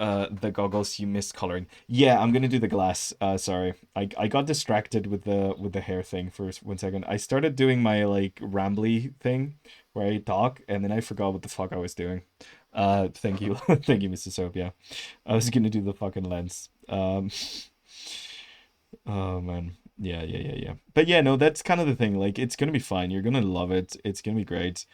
the goggles you missed coloring. Yeah, I'm gonna do the glass. Sorry, I got distracted with the hair thing for 1 second. I started doing my like rambly thing where I talk, and then I forgot what the fuck I was doing. Thank you, thank you, Mr. Soap. Yeah, I was gonna do the fucking lens. Oh man. Yeah, yeah, yeah, yeah. But yeah, no, that's kind of the thing. Like it's gonna be fine. You're gonna love it. It's gonna be great.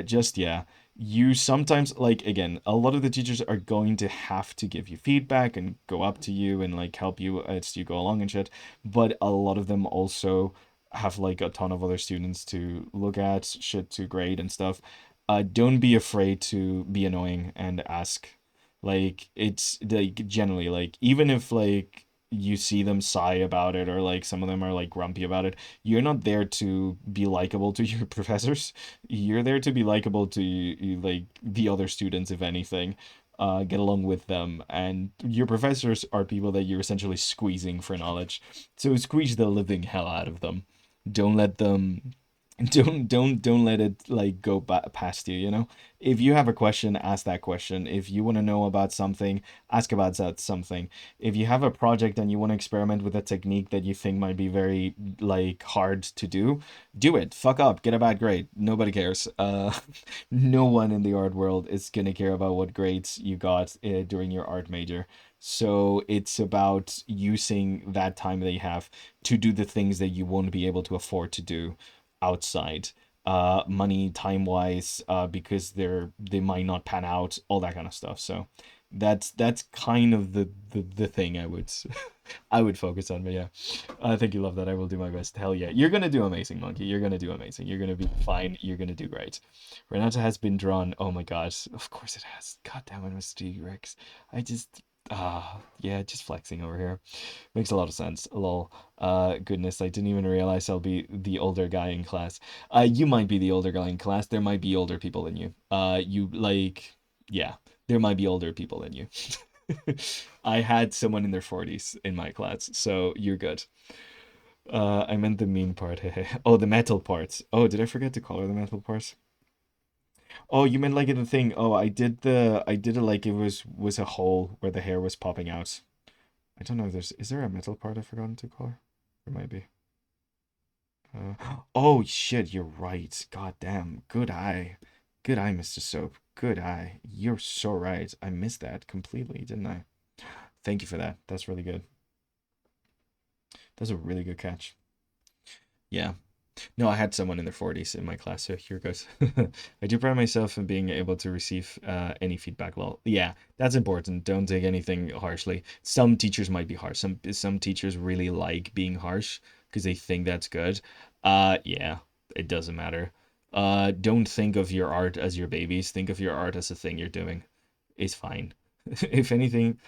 Just yeah. You sometimes like again, a lot of the teachers are going to have to give you feedback and go up to you and like help you as you go along and shit. But a lot of them also have like a ton of other students to look at, shit to grade and stuff. Don't be afraid to be annoying and ask. Like it's like generally like even if like you see them sigh about it or like some of them are like grumpy about it, you're not there to be likable to your professors. You're there to be likable to like the other students, if anything. Get along with them, and your professors are people that you're essentially squeezing for knowledge, so squeeze the living hell out of them. Don't let them don't let it like go past you, you know. If you have a question, ask that question. If you want to know about something, ask about that something. If you have a project and you want to experiment with a technique that you think might be very like hard to do it. Fuck up, get a bad grade. Nobody cares. No one in the art world is gonna care about what grades you got during your art major. So it's about using that time that you have to do the things that you won't be able to afford to do outside, money, time wise, because they might not pan out, all that kind of stuff. So that's kind of the thing I would I would focus on. But yeah, I think you love that. I will do my best. Hell yeah, you're gonna do amazing, Monkey. You're gonna do amazing. You're gonna be fine. You're gonna do great. Renata has been drawn. Oh my god, of course it has. God damn it, Mr. Rex. I just yeah, just flexing over here. Makes a lot of sense. Lol. Goodness, I didn't even realize I'll be the older guy in class. You might be the older guy in class. There might be older people than you. You like, yeah, there might be older people than you. I had someone in their 40s in my class, so you're good. I meant the mean part. Oh, the metal parts. Oh, did I forget to color the metal parts? Oh, you meant like in the thing. Oh, I did it like it was a hole where the hair was popping out. I don't know if is there a metal part I've forgotten to color? There might be. Oh shit, you're right. God damn. Good eye. Good eye, Mr. Soap. Good eye. You're so right. I missed that completely, didn't I? Thank you for that. That's really good. That's a really good catch. Yeah. No, I had someone in their 40s in my class, so here goes. I do pride myself in being able to receive any feedback. Well, yeah, that's important. Don't take anything harshly. Some teachers might be harsh. Some teachers really like being harsh because they think that's good. Yeah, it doesn't matter. Don't think of your art as your babies. Think of your art as a thing you're doing. It's fine. If anything,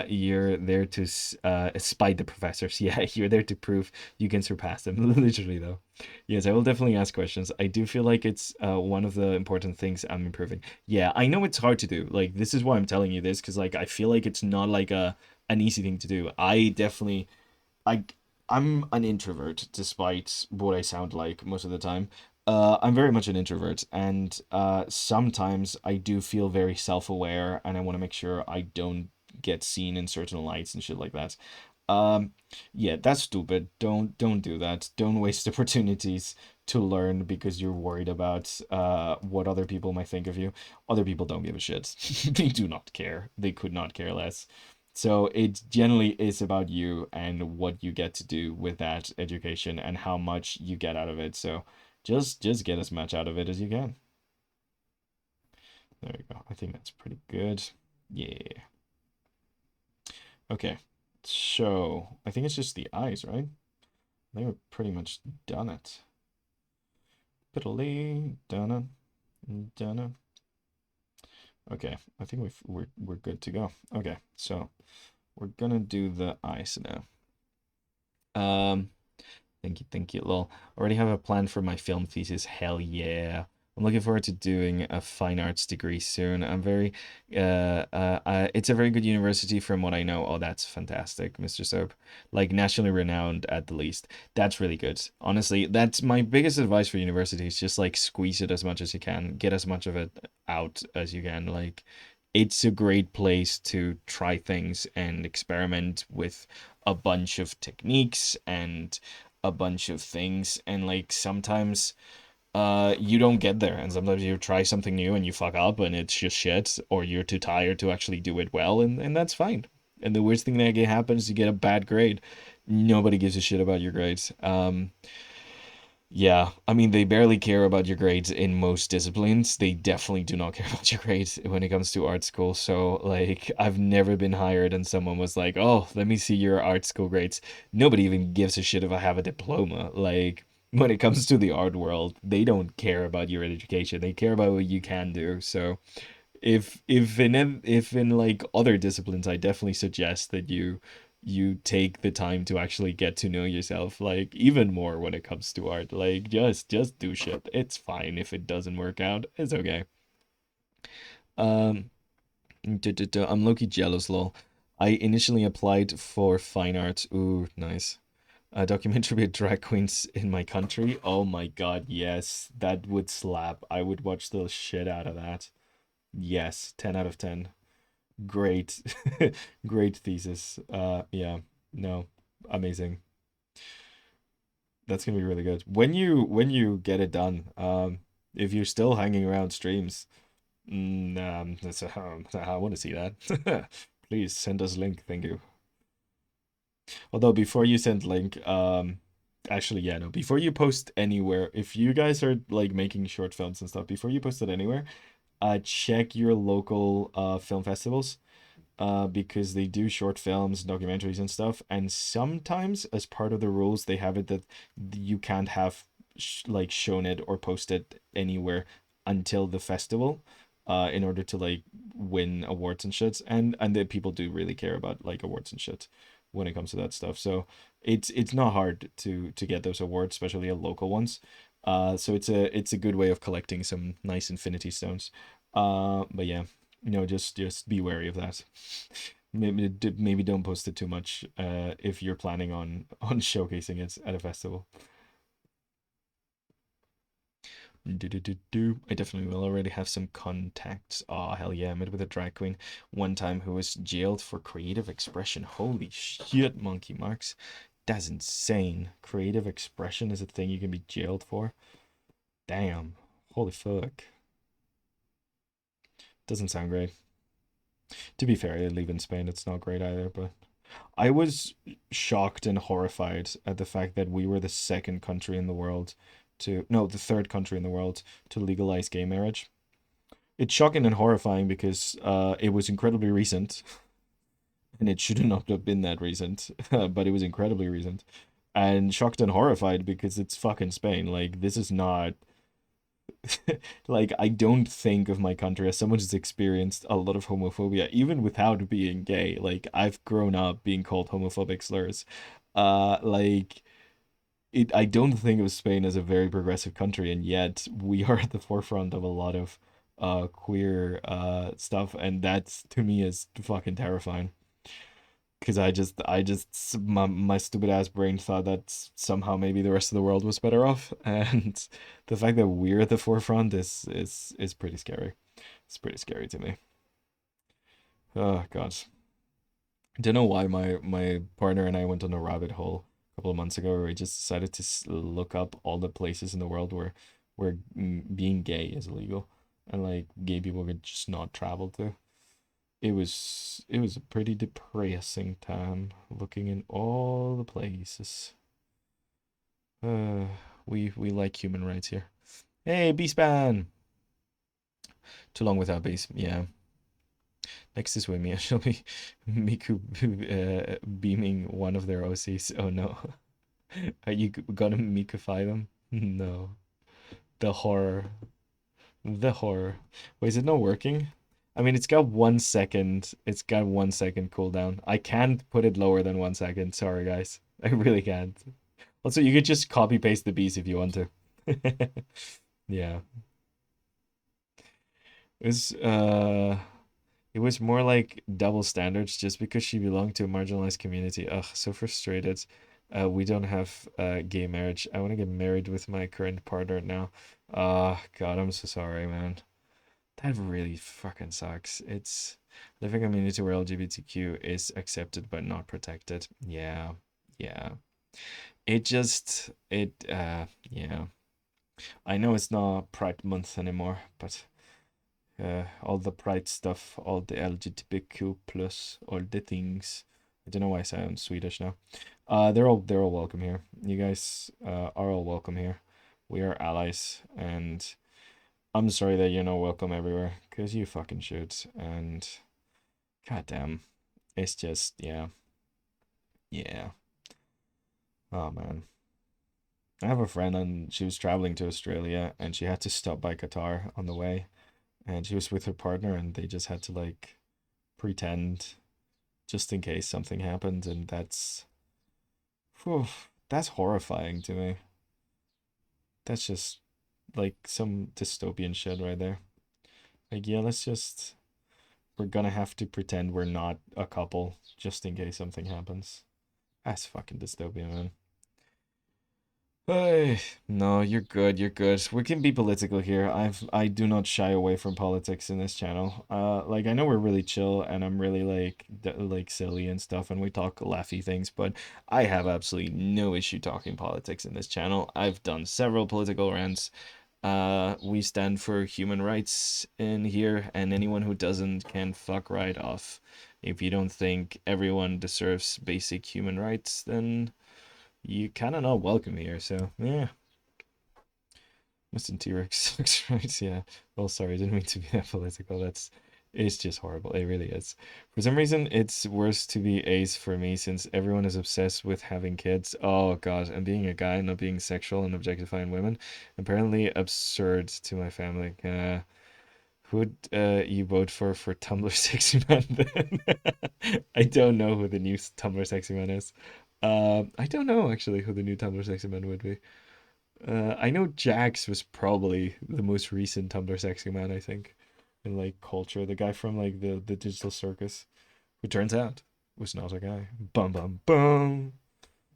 you're there to spite the professors. Yeah, you're there to prove you can surpass them. Literally, though. Yes, I will definitely ask questions. I do feel like it's one of the important things I'm improving. Yeah, I know it's hard to do. Like this is why I'm telling you this because like I feel like it's not like a an easy thing to do. I definitely I I'm an introvert despite what I sound like most of the time. I'm very much an introvert, and sometimes I do feel very self-aware, and I want to make sure I don't get seen in certain lights and shit like that. Um, yeah, that's stupid. Don't do that. Don't waste opportunities to learn because you're worried about what other people might think of you. Other people don't give a shit. They do not care. They could not care less. So it generally is about you and what you get to do with that education and how much you get out of it. So just get as much out of it as you can. There you go. I think that's pretty good. Yeah. Okay. So I think it's just the eyes, right? I think we've pretty much done it. Piddly, done it, done it. Okay, I think we're good to go. Okay, so we're gonna do the ice now. Um, thank you, lol. Already have a plan for my film thesis. Hell yeah. I'm looking forward to doing a fine arts degree soon. I'm very, it's a very good university from what I know. Oh, that's fantastic, Mr. Soap. Like nationally renowned at the least. That's really good. Honestly, that's my biggest advice for universities. Just like squeeze it as much as you can. Get as much of it out as you can. Like, it's a great place to try things and experiment with a bunch of techniques and a bunch of things, and like sometimes you don't get there, and sometimes you try something new and you fuck up and it's just shit, or you're too tired to actually do it well, and that's fine. And the worst thing that can happen is you get a bad grade. Nobody gives a shit about your grades. Yeah, I mean, they barely care about your grades in most disciplines. They definitely do not care about your grades when it comes to art school. So, like, I've never been hired and someone was like, "Oh, let me see your art school grades." Nobody even gives a shit if I have a diploma. Like, when it comes to the art world, they don't care about your education. They care about what you can do. So, if in like other disciplines, I definitely suggest that you take the time to actually get to know yourself, like even more when it comes to art. Like just do shit. It's fine if it doesn't work out. It's okay. um I'm low-key jealous, lol. I initially applied for fine arts. Ooh, nice. A documentary about drag queens in my country. Oh my god, yes, that would slap. I would watch the shit out of that. Yes, 10 out of 10. Great. Great thesis. Yeah. No. Amazing. That's gonna be really good. When you get it done, if you're still hanging around streams, I want to see that. Please send us link. Thank you. Although before you send link, actually, yeah, no, before you post anywhere, if you guys are like making short films and stuff, before you post it anywhere, check your local film festivals, because they do short films, documentaries, and stuff. And sometimes, as part of the rules, they have it that you can't have like shown it or posted anywhere until the festival, in order to like win awards and shit. And that people do really care about like awards and shit when it comes to that stuff. So it's not hard to get those awards, especially local ones. So it's a good way of collecting some nice infinity stones. But yeah, just be wary of that. Maybe don't post it too much if you're planning on showcasing it at a festival. I definitely will already have some contacts. Oh, hell yeah, I met with a drag queen one time who was jailed for creative expression. Holy shit, monkey marks. That's insane. Creative expression is a thing you can be jailed for. Damn. Holy fuck. Doesn't sound great. To be fair, I live in Spain. It's not great either, but I was shocked and horrified at the fact that we were the second country in the world to, no, the third country in the world to legalize gay marriage. It's shocking and horrifying because it was incredibly recent, and it should not have been that recent, but it was incredibly recent. And shocked and horrified because it's fucking Spain. Like, this is not. Like, I don't think of my country as someone who's experienced a lot of homophobia, even without being gay. Like, I've grown up being called homophobic slurs. Like, I don't think of Spain as a very progressive country, and yet we are at the forefront of a lot of queer stuff, and that's to me is fucking terrifying. Because my stupid ass brain thought that somehow maybe the rest of the world was better off, and the fact that we're at the forefront is pretty scary. It's pretty scary to me. Oh god, don't know why my partner and I went on a rabbit hole a couple of months ago where we just decided to look up all the places in the world where being gay is illegal, and like gay people could just not travel to. It was a pretty depressing time looking in all the places. Uh, we like human rights here. Hey, B-Span! Too long without base. Yeah. Next is Wimia. She'll be Miku beaming one of their OCs. Oh no. Are you gonna Mikify them? No. The horror. The horror. Wait, is it not working? I mean, it's got 1 second. It's got 1 second cooldown. I can't put it lower than 1 second. Sorry, guys. I really can't. Also, you could just copy paste the bees if you want to. Yeah. It was it was more like double standards just because she belonged to a marginalized community. Ugh, so frustrated. We don't have gay marriage. I want to get married with my current partner now. God, I'm so sorry, man. That really fucking sucks. It's living in a community where LGBTQ is accepted but not protected. Yeah, yeah. Yeah. I know it's not Pride Month anymore, but all the Pride stuff, all the LGBTQ plus, all the things. I don't know why I sound Swedish now. They're all welcome here. You guys are all welcome here. We are allies, and I'm sorry that you're not welcome everywhere, cause you fucking should. And goddamn, it's just yeah. Oh man, I have a friend and she was traveling to Australia and she had to stop by Qatar on the way, and she was with her partner and they just had to like pretend just in case something happened, and whew, that's horrifying to me. That's just like some dystopian shit right there. Like, yeah, we're gonna have to pretend we're not a couple just in case something happens. That's fucking dystopia, man. Hey, no, you're good. You're good. We can be political here. I do not shy away from politics in this channel. Like I know we're really chill and I'm really like like silly and stuff and we talk laughy things, but I have absolutely no issue talking politics in this channel. I've done several political rants. We stand for human rights in here, and anyone who doesn't can fuck right off. If you don't think everyone deserves basic human rights, then you kind of not welcome here. So yeah, Mr. T-Rex sucks, right? Yeah. Well, sorry, I didn't mean to be that political. It's just horrible. It really is. For some reason, it's worse to be ace for me since everyone is obsessed with having kids. Oh God, and being a guy, not being sexual and objectifying women, apparently absurd to my family. Who'd you vote for Tumblr Sexy Man then? I don't know who the new Tumblr Sexy Man is. I don't know actually who the new Tumblr Sexy Man would be. I know Jax was probably the most recent Tumblr Sexy Man, I think, in like culture. The guy from like the Digital Circus, who turns out was not a guy. Bum bum bum.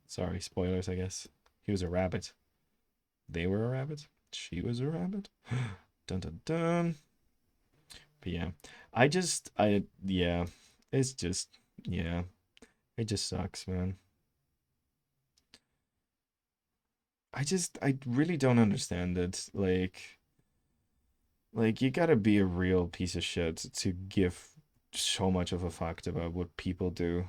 Sorry, spoilers, I guess. He was a rabbit. They were a rabbit. She was a rabbit. Dun dun dun. But yeah, yeah, it's just, yeah, it just sucks, man. I really don't understand it. Like you gotta be a real piece of shit to give so much of a fuck about what people do,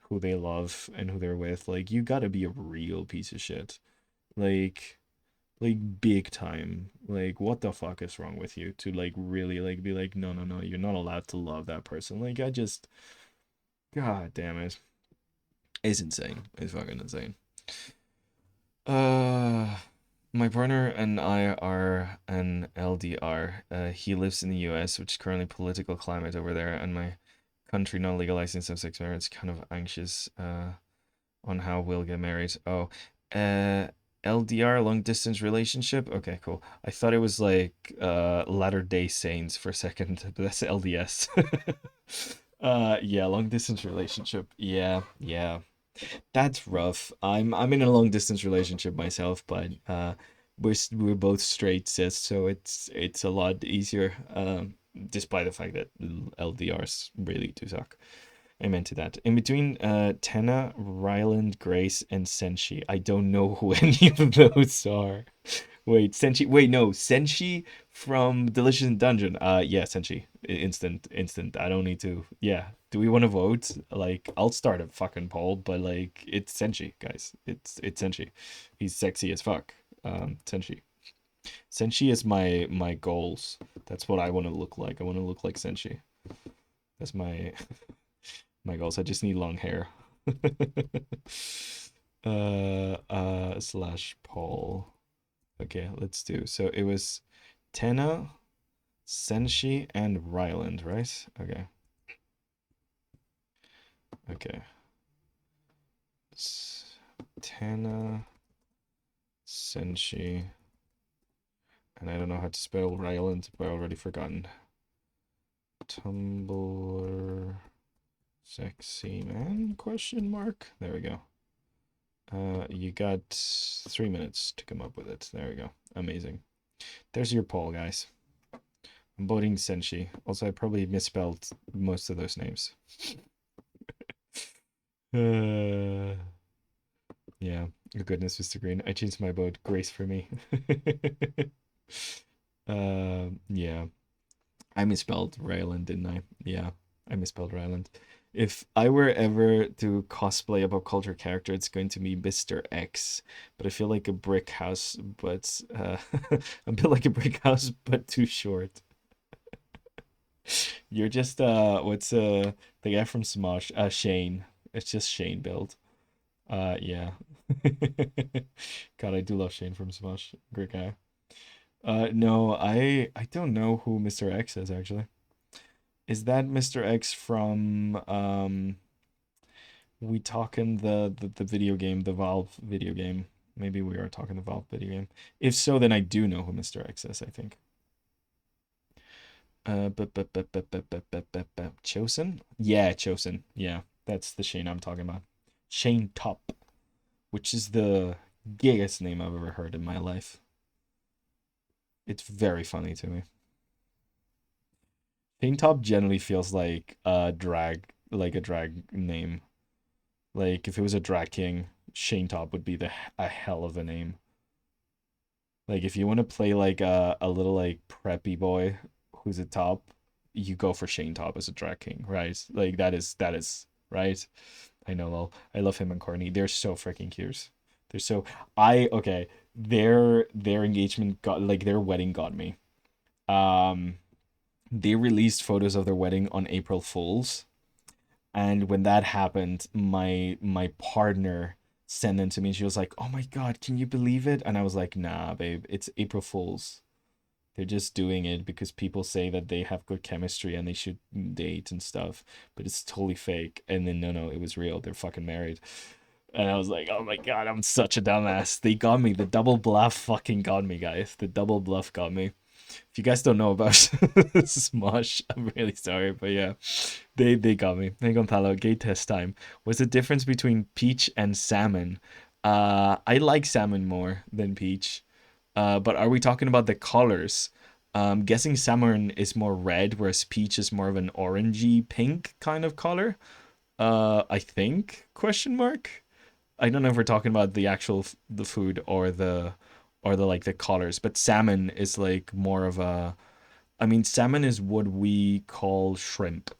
who they love, and who they're with. Like you gotta be a real piece of shit. Like, like big time. Like what the fuck is wrong with you to like really like be like, no, no, no, you're not allowed to love that person. Like God damn it. It's insane. It's fucking insane. Uh, my partner and I are an LDR. He lives in the US, which is currently political climate over there, and my country not legalizing same-sex marriage. Kind of anxious on how we'll get married. Oh, uh, LDR, long distance relationship. Okay, cool. I thought it was like Latter-day Saints for a second, but that's LDS. Yeah, long distance relationship. Yeah, yeah. That's rough. I'm in a long distance relationship myself, but we're both straight cis, so it's a lot easier. Despite the fact that LDRs really do suck. Amen to that. In between Tenna, Ryland, Grace, and Senshi. I don't know who any of those are. Wait, Senshi. Wait, no, Senshi from Delicious in Dungeon. Yeah, Senshi. Instant. I don't need to. Yeah. Do we want to vote? Like, I'll start a fucking poll, but like, it's Senshi, guys. It's Senshi. He's sexy as fuck. Senshi. Senshi is my goals. That's what I want to look like. I want to look like Senshi. That's my goals. I just need long hair. Slash poll. Okay, let's do. So it was Tenna, Senshi and Ryland, right? Okay. Okay. Tana, Senshi, and I don't know how to spell Ryland, but I already forgotten. Tumblr, sexy man? Question mark. There we go. You got 3 minutes to come up with it. There we go. Amazing. There's your poll, guys. I'm voting Senshi. Also, I probably misspelled most of those names. Uh, yeah. Oh, goodness, Mr. Green. I changed my vote. Grace for me. Yeah. I misspelled Ryland, didn't I? Yeah, I misspelled Ryland. If I were ever to cosplay a pop culture character, it's going to be Mr. X. But I feel like a brick house, but a bit like a brick house, but too short. You're just what's the guy from Smosh? Shane. It's just Shane build. Yeah. God, I do love Shane from Smosh. Great guy. No, I don't know who Mr. X is actually. Is that Mr. X from we talking the video game, the Valve video game? Maybe we are talking the Valve video game. If so, then I do know who Mr. X is, I think. Chosen? Yeah, Chosen. Yeah, that's the Shane I'm talking about. Shane Top, which is the gayest name I've ever heard in my life. It's very funny to me. Shane Top generally feels like a drag name. Like if it was a drag king, Shane Top would be a hell of a name. Like if you want to play like a little like preppy boy who's a top, you go for Shane Top as a drag king, right? Like that is right. I know, lol. I love him and Courtney. They're so freaking cute. They're so I okay. Their engagement got like their wedding got me. Um, they released photos of their wedding on April Fools. And when that happened, my partner sent them to me and she was like, "Oh my God, can you believe it?" And I was like, "Nah, babe, it's April Fools. They're just doing it because people say that they have good chemistry and they should date and stuff, but it's totally fake." And then no, it was real. They're fucking married. And I was like, "Oh my God, I'm such a dumbass. They got me. The double bluff fucking got me, guys. The double bluff got me." If you guys don't know about Smosh, I'm really sorry, but yeah, they got me. Hey Gonzalo, gay test time. What's the difference between peach and salmon? I like salmon more than peach. But are we talking about the colors? Guessing salmon is more red, whereas peach is more of an orangey pink kind of color. I think question mark. I don't know if we're talking about the actual the food or the like the colors, but salmon is like more of a. I mean, salmon is what we call shrimp.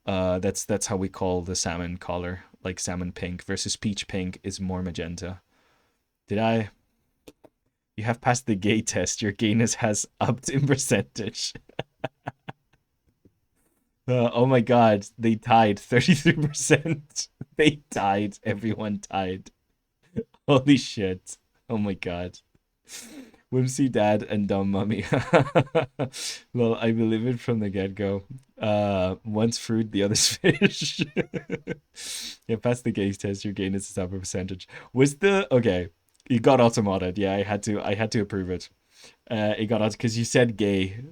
That's how we call the salmon color, like salmon pink versus peach pink is more magenta. Did I? You have passed the gay test. Your gayness has upped in percentage. Oh my god, they tied 33%. They tied. Everyone tied. Holy shit. Oh my god. Whimsy dad and dumb mummy. Well, I believe it from the get-go. One's fruit, the other's fish. Yeah, pass the gaze test. Your gain is a upper percentage. Was the okay? You got automated. Yeah, I had to approve it. It got out because you said gay.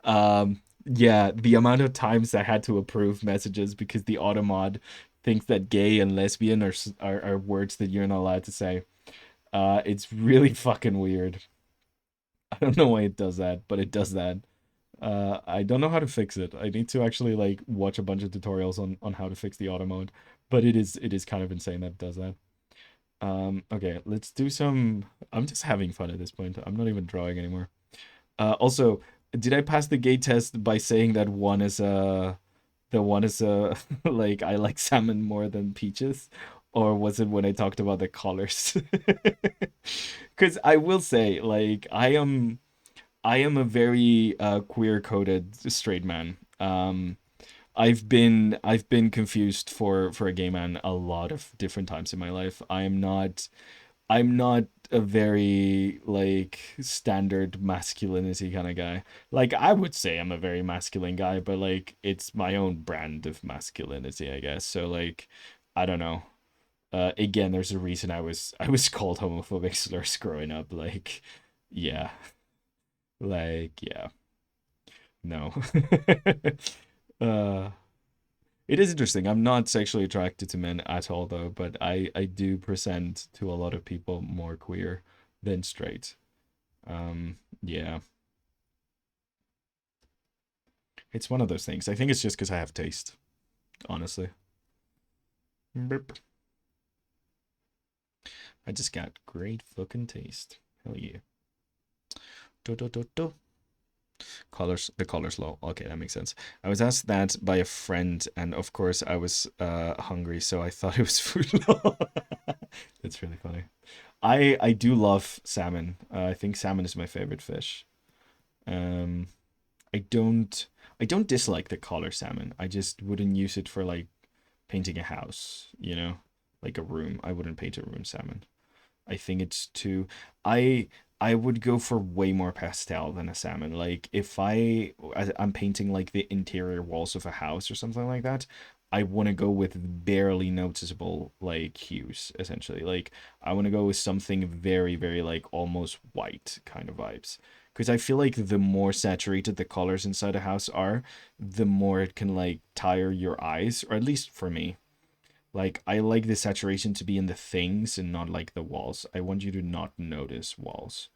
Yeah, the amount of times I had to approve messages because the automod thinks that gay and lesbian are words that you're not allowed to say. It's really fucking weird. I don't know why it does that, but it does that. I don't know how to fix it. I need to actually like watch a bunch of tutorials on how to fix the auto mode, but it is kind of insane that it does that. Okay, let's do some. I'm just having fun at this point. I'm not even drawing anymore. Also, did I pass the gay test by saying that one is like I like salmon more than peaches, or was it when I talked about the colors? Because I will say, like, I am a very queer coded straight man. I've been confused for a gay man a lot of different times in my life. I am not. I'm not a very like standard masculinity kind of guy. Like I would say I'm a very masculine guy, but like it's my own brand of masculinity, I guess. So like I don't know. Again, there's a reason I was called homophobic slurs growing up. Like, yeah, like yeah, no. uh, it is interesting. I'm not sexually attracted to men at all, though. But I do present to a lot of people more queer than straight. Yeah, it's one of those things. I think it's just because I have taste, honestly. Burp. I just got great fucking taste. Hell yeah. Do do do do. Colors, the color's low. Okay, that makes sense. I was asked that by a friend, and of course I was hungry, so I thought it was food law. That's really funny. I do love salmon. I think salmon is my favorite fish. Um, I don't I don't dislike the color salmon. I just wouldn't use it for like painting a house, like a room. I wouldn't paint a room salmon. I think it's too. I I would go for way more pastel than a salmon. Like if I'm painting like the interior walls of a house or something like that, I want to go with barely noticeable like hues essentially. Like I want to go with something very very like almost white kind of vibes. Because I feel like the more saturated the colors inside a house are, the more it can like tire your eyes, or at least for me. Like I like the saturation to be in the things and not like the walls. I want you to not notice walls.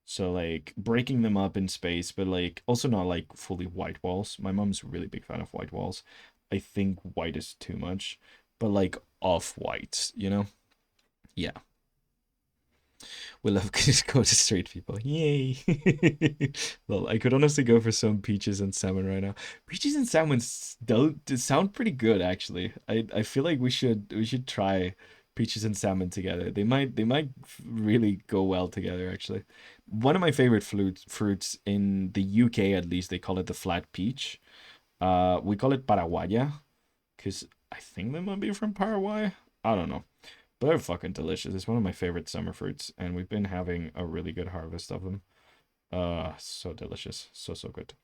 So like breaking them up in space, but like also not like fully white walls. My mom's a really big fan of white walls. I think white is too much, but like off white, you know? Yeah. We love just go to straight people. Yay. Well, I could honestly go for some peaches and salmon right now. Peaches and salmon don't sound pretty good actually. I feel like we should try peaches and salmon together. They might really go well together actually. One of my favorite fruits in the UK at least, they call it the flat peach. We call it paraguaya because I think they might be from Paraguay. I don't know. But they're fucking delicious. It's one of my favorite summer fruits, and we've been having a really good harvest of them. So delicious. So so good.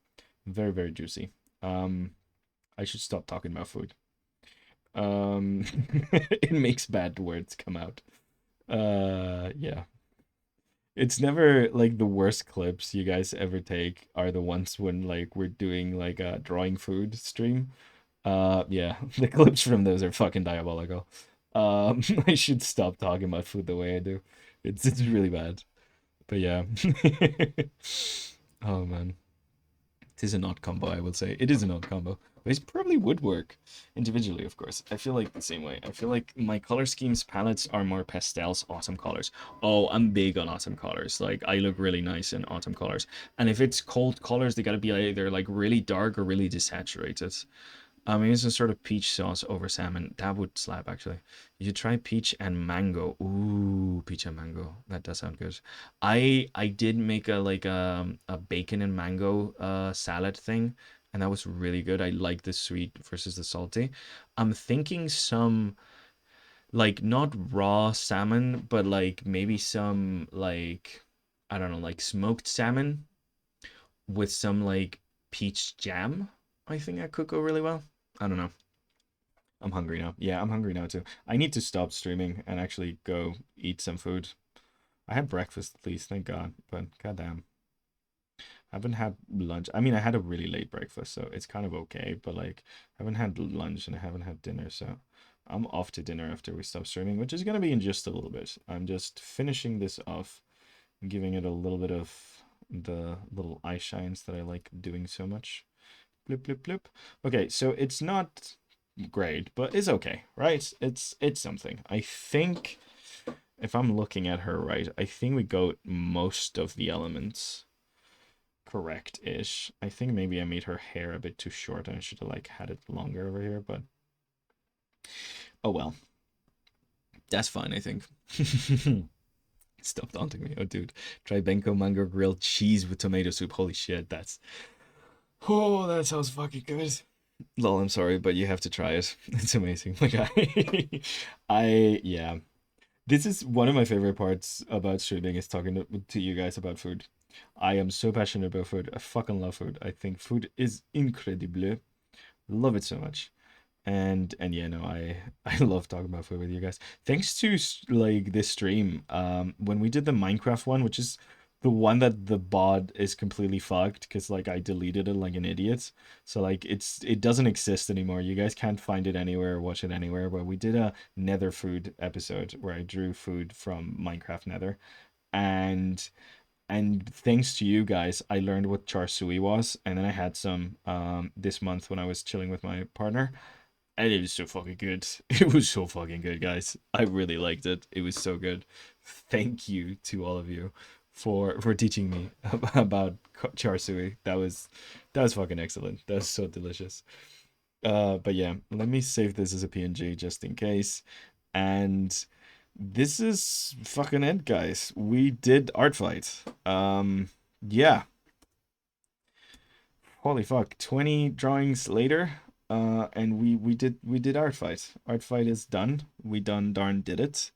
Very, very juicy. Um, I should stop talking about food. Um, it makes bad words come out. Yeah. It's never like the worst clips you guys ever take are the ones when like we're doing like a drawing food stream. Yeah, the clips from those are fucking diabolical. I should stop talking about food the way I do. It's really bad. But yeah. Oh man. It is an odd combo, I will say. It is an odd combo. But it probably would work individually, of course. I feel like the same way. I feel like my color schemes palettes are more pastels, autumn colors. Oh, I'm big on autumn colors. Like I look really nice in autumn colors. And if it's cold colors, they gotta be either like really dark or really desaturated. Maybe some sort of peach sauce over salmon. That would slap actually. You should try peach and mango. Ooh, peach and mango. That does sound good. I did make a bacon and mango salad thing, and that was really good. I like the sweet versus the salty. I'm thinking some like not raw salmon, but like maybe some like I don't know, like smoked salmon with some like peach jam. I think that could go really well. I don't know. I'm hungry now. Yeah, I'm hungry now too. I need to stop streaming and actually go eat some food. I had breakfast at least, thank God. But goddamn, I haven't had lunch. I mean, I had a really late breakfast, so it's kind of okay. But like, I haven't had lunch and I haven't had dinner, so I'm off to dinner after we stop streaming, which is gonna be in just a little bit. I'm just finishing this off, giving it a little bit of the little eye shines that I like doing so much. Bloop bloop bloop. Okay, so it's not great, but it's okay, right? It's something. I think if I'm looking at her right, I think we got most of the elements correct-ish. I think maybe I made her hair a bit too short and I should have like had it longer over here, but oh well. That's fine, I think. Stop taunting me. Oh dude. Try Benko mango grilled cheese with tomato soup. Holy shit, that's oh, that sounds fucking good. Lol, I'm sorry, but you have to try it. It's amazing. Like I yeah. This is one of my favorite parts about streaming is talking to you guys about food. I am so passionate about food. I fucking love food. I think food is incredible. Love it so much. And yeah, no, I love talking about food with you guys. Thanks to like this stream, when we did the Minecraft one, which is the one that the bot is completely fucked because like I deleted it like an idiot. So like it doesn't exist anymore. You guys can't find it anywhere or watch it anywhere. But we did a Nether food episode where I drew food from Minecraft Nether, and thanks to you guys, I learned what char suey was, and then I had some this month when I was chilling with my partner, and it was so fucking good. It was so fucking good, guys. I really liked it. It was so good. Thank you to all of you for teaching me about char siu. That was fucking excellent. That was so delicious. But yeah, let me save this as a PNG just in case. And this is fucking it, guys. We did art fight. Yeah. Holy fuck. 20 drawings later. And we did art fight. Art fight is done. We done darn did it.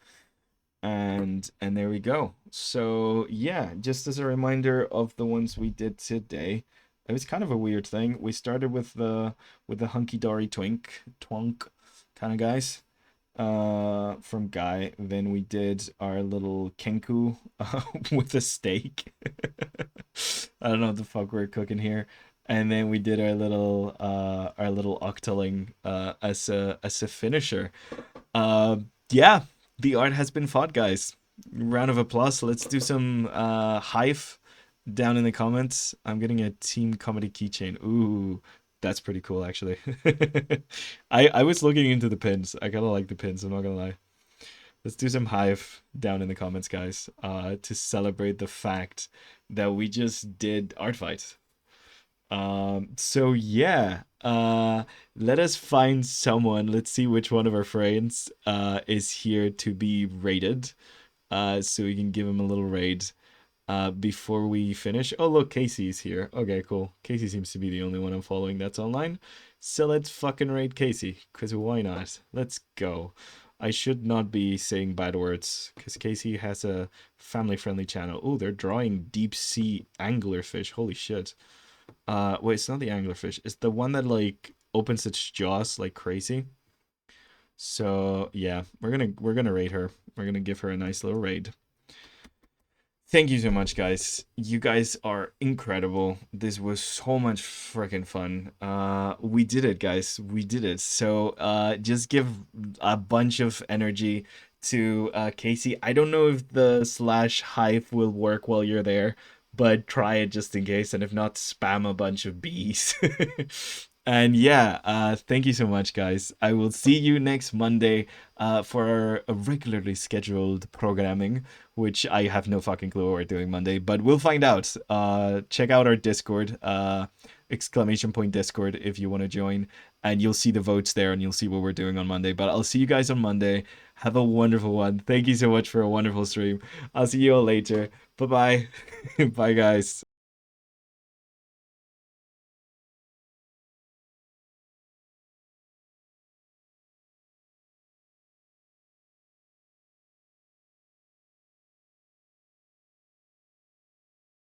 And there we go. So yeah, just as a reminder of the ones we did today, it was kind of a weird thing. We started with the hunky dory twunk kind of guys from Guy. Then we did our little kenku with a steak. I don't know what the fuck we're cooking here. And then we did our little octoling as a finisher. Yeah, the art has been fought, guys. Round of applause. Let's do some hive down in the comments. I'm getting a team comedy keychain. Ooh, that's pretty cool actually. I was looking into the pins. I kind of like the pins, I'm not gonna lie. Let's do some hive down in the comments, guys, to celebrate the fact that we just did art fight. So yeah, let us find someone. Let's see which one of our friends is here to be rated. So we can give him a little raid before we finish. Oh, look, Casey's here. Okay, cool. Casey seems to be the only one I'm following that's online. So let's fucking raid Casey, because why not? Let's go. I should not be saying bad words, because Casey has a family-friendly channel. Oh, they're drawing deep sea anglerfish. Holy shit. Wait, it's not the anglerfish. It's the one that, like, opens its jaws like crazy. So, yeah, we're gonna raid her. We're gonna give her a nice little raid. Thank you so much, guys. You guys are incredible. This was so much freaking fun. We did it, guys. We did it. So, just give a bunch of energy to Casey. I don't know if the slash hive will work while you're there, but try it just in case. And if not, spam a bunch of bees. And yeah, thank you so much, guys. I will see you next Monday for our regularly scheduled programming, which I have no fucking clue what we're doing Monday, but we'll find out. Check out our Discord, exclamation point Discord if you want to join, and you'll see the votes there and you'll see what we're doing on Monday. But I'll see you guys on Monday. Have a wonderful one. Thank you so much for a wonderful stream. I'll see you all later. Bye bye. Bye, guys.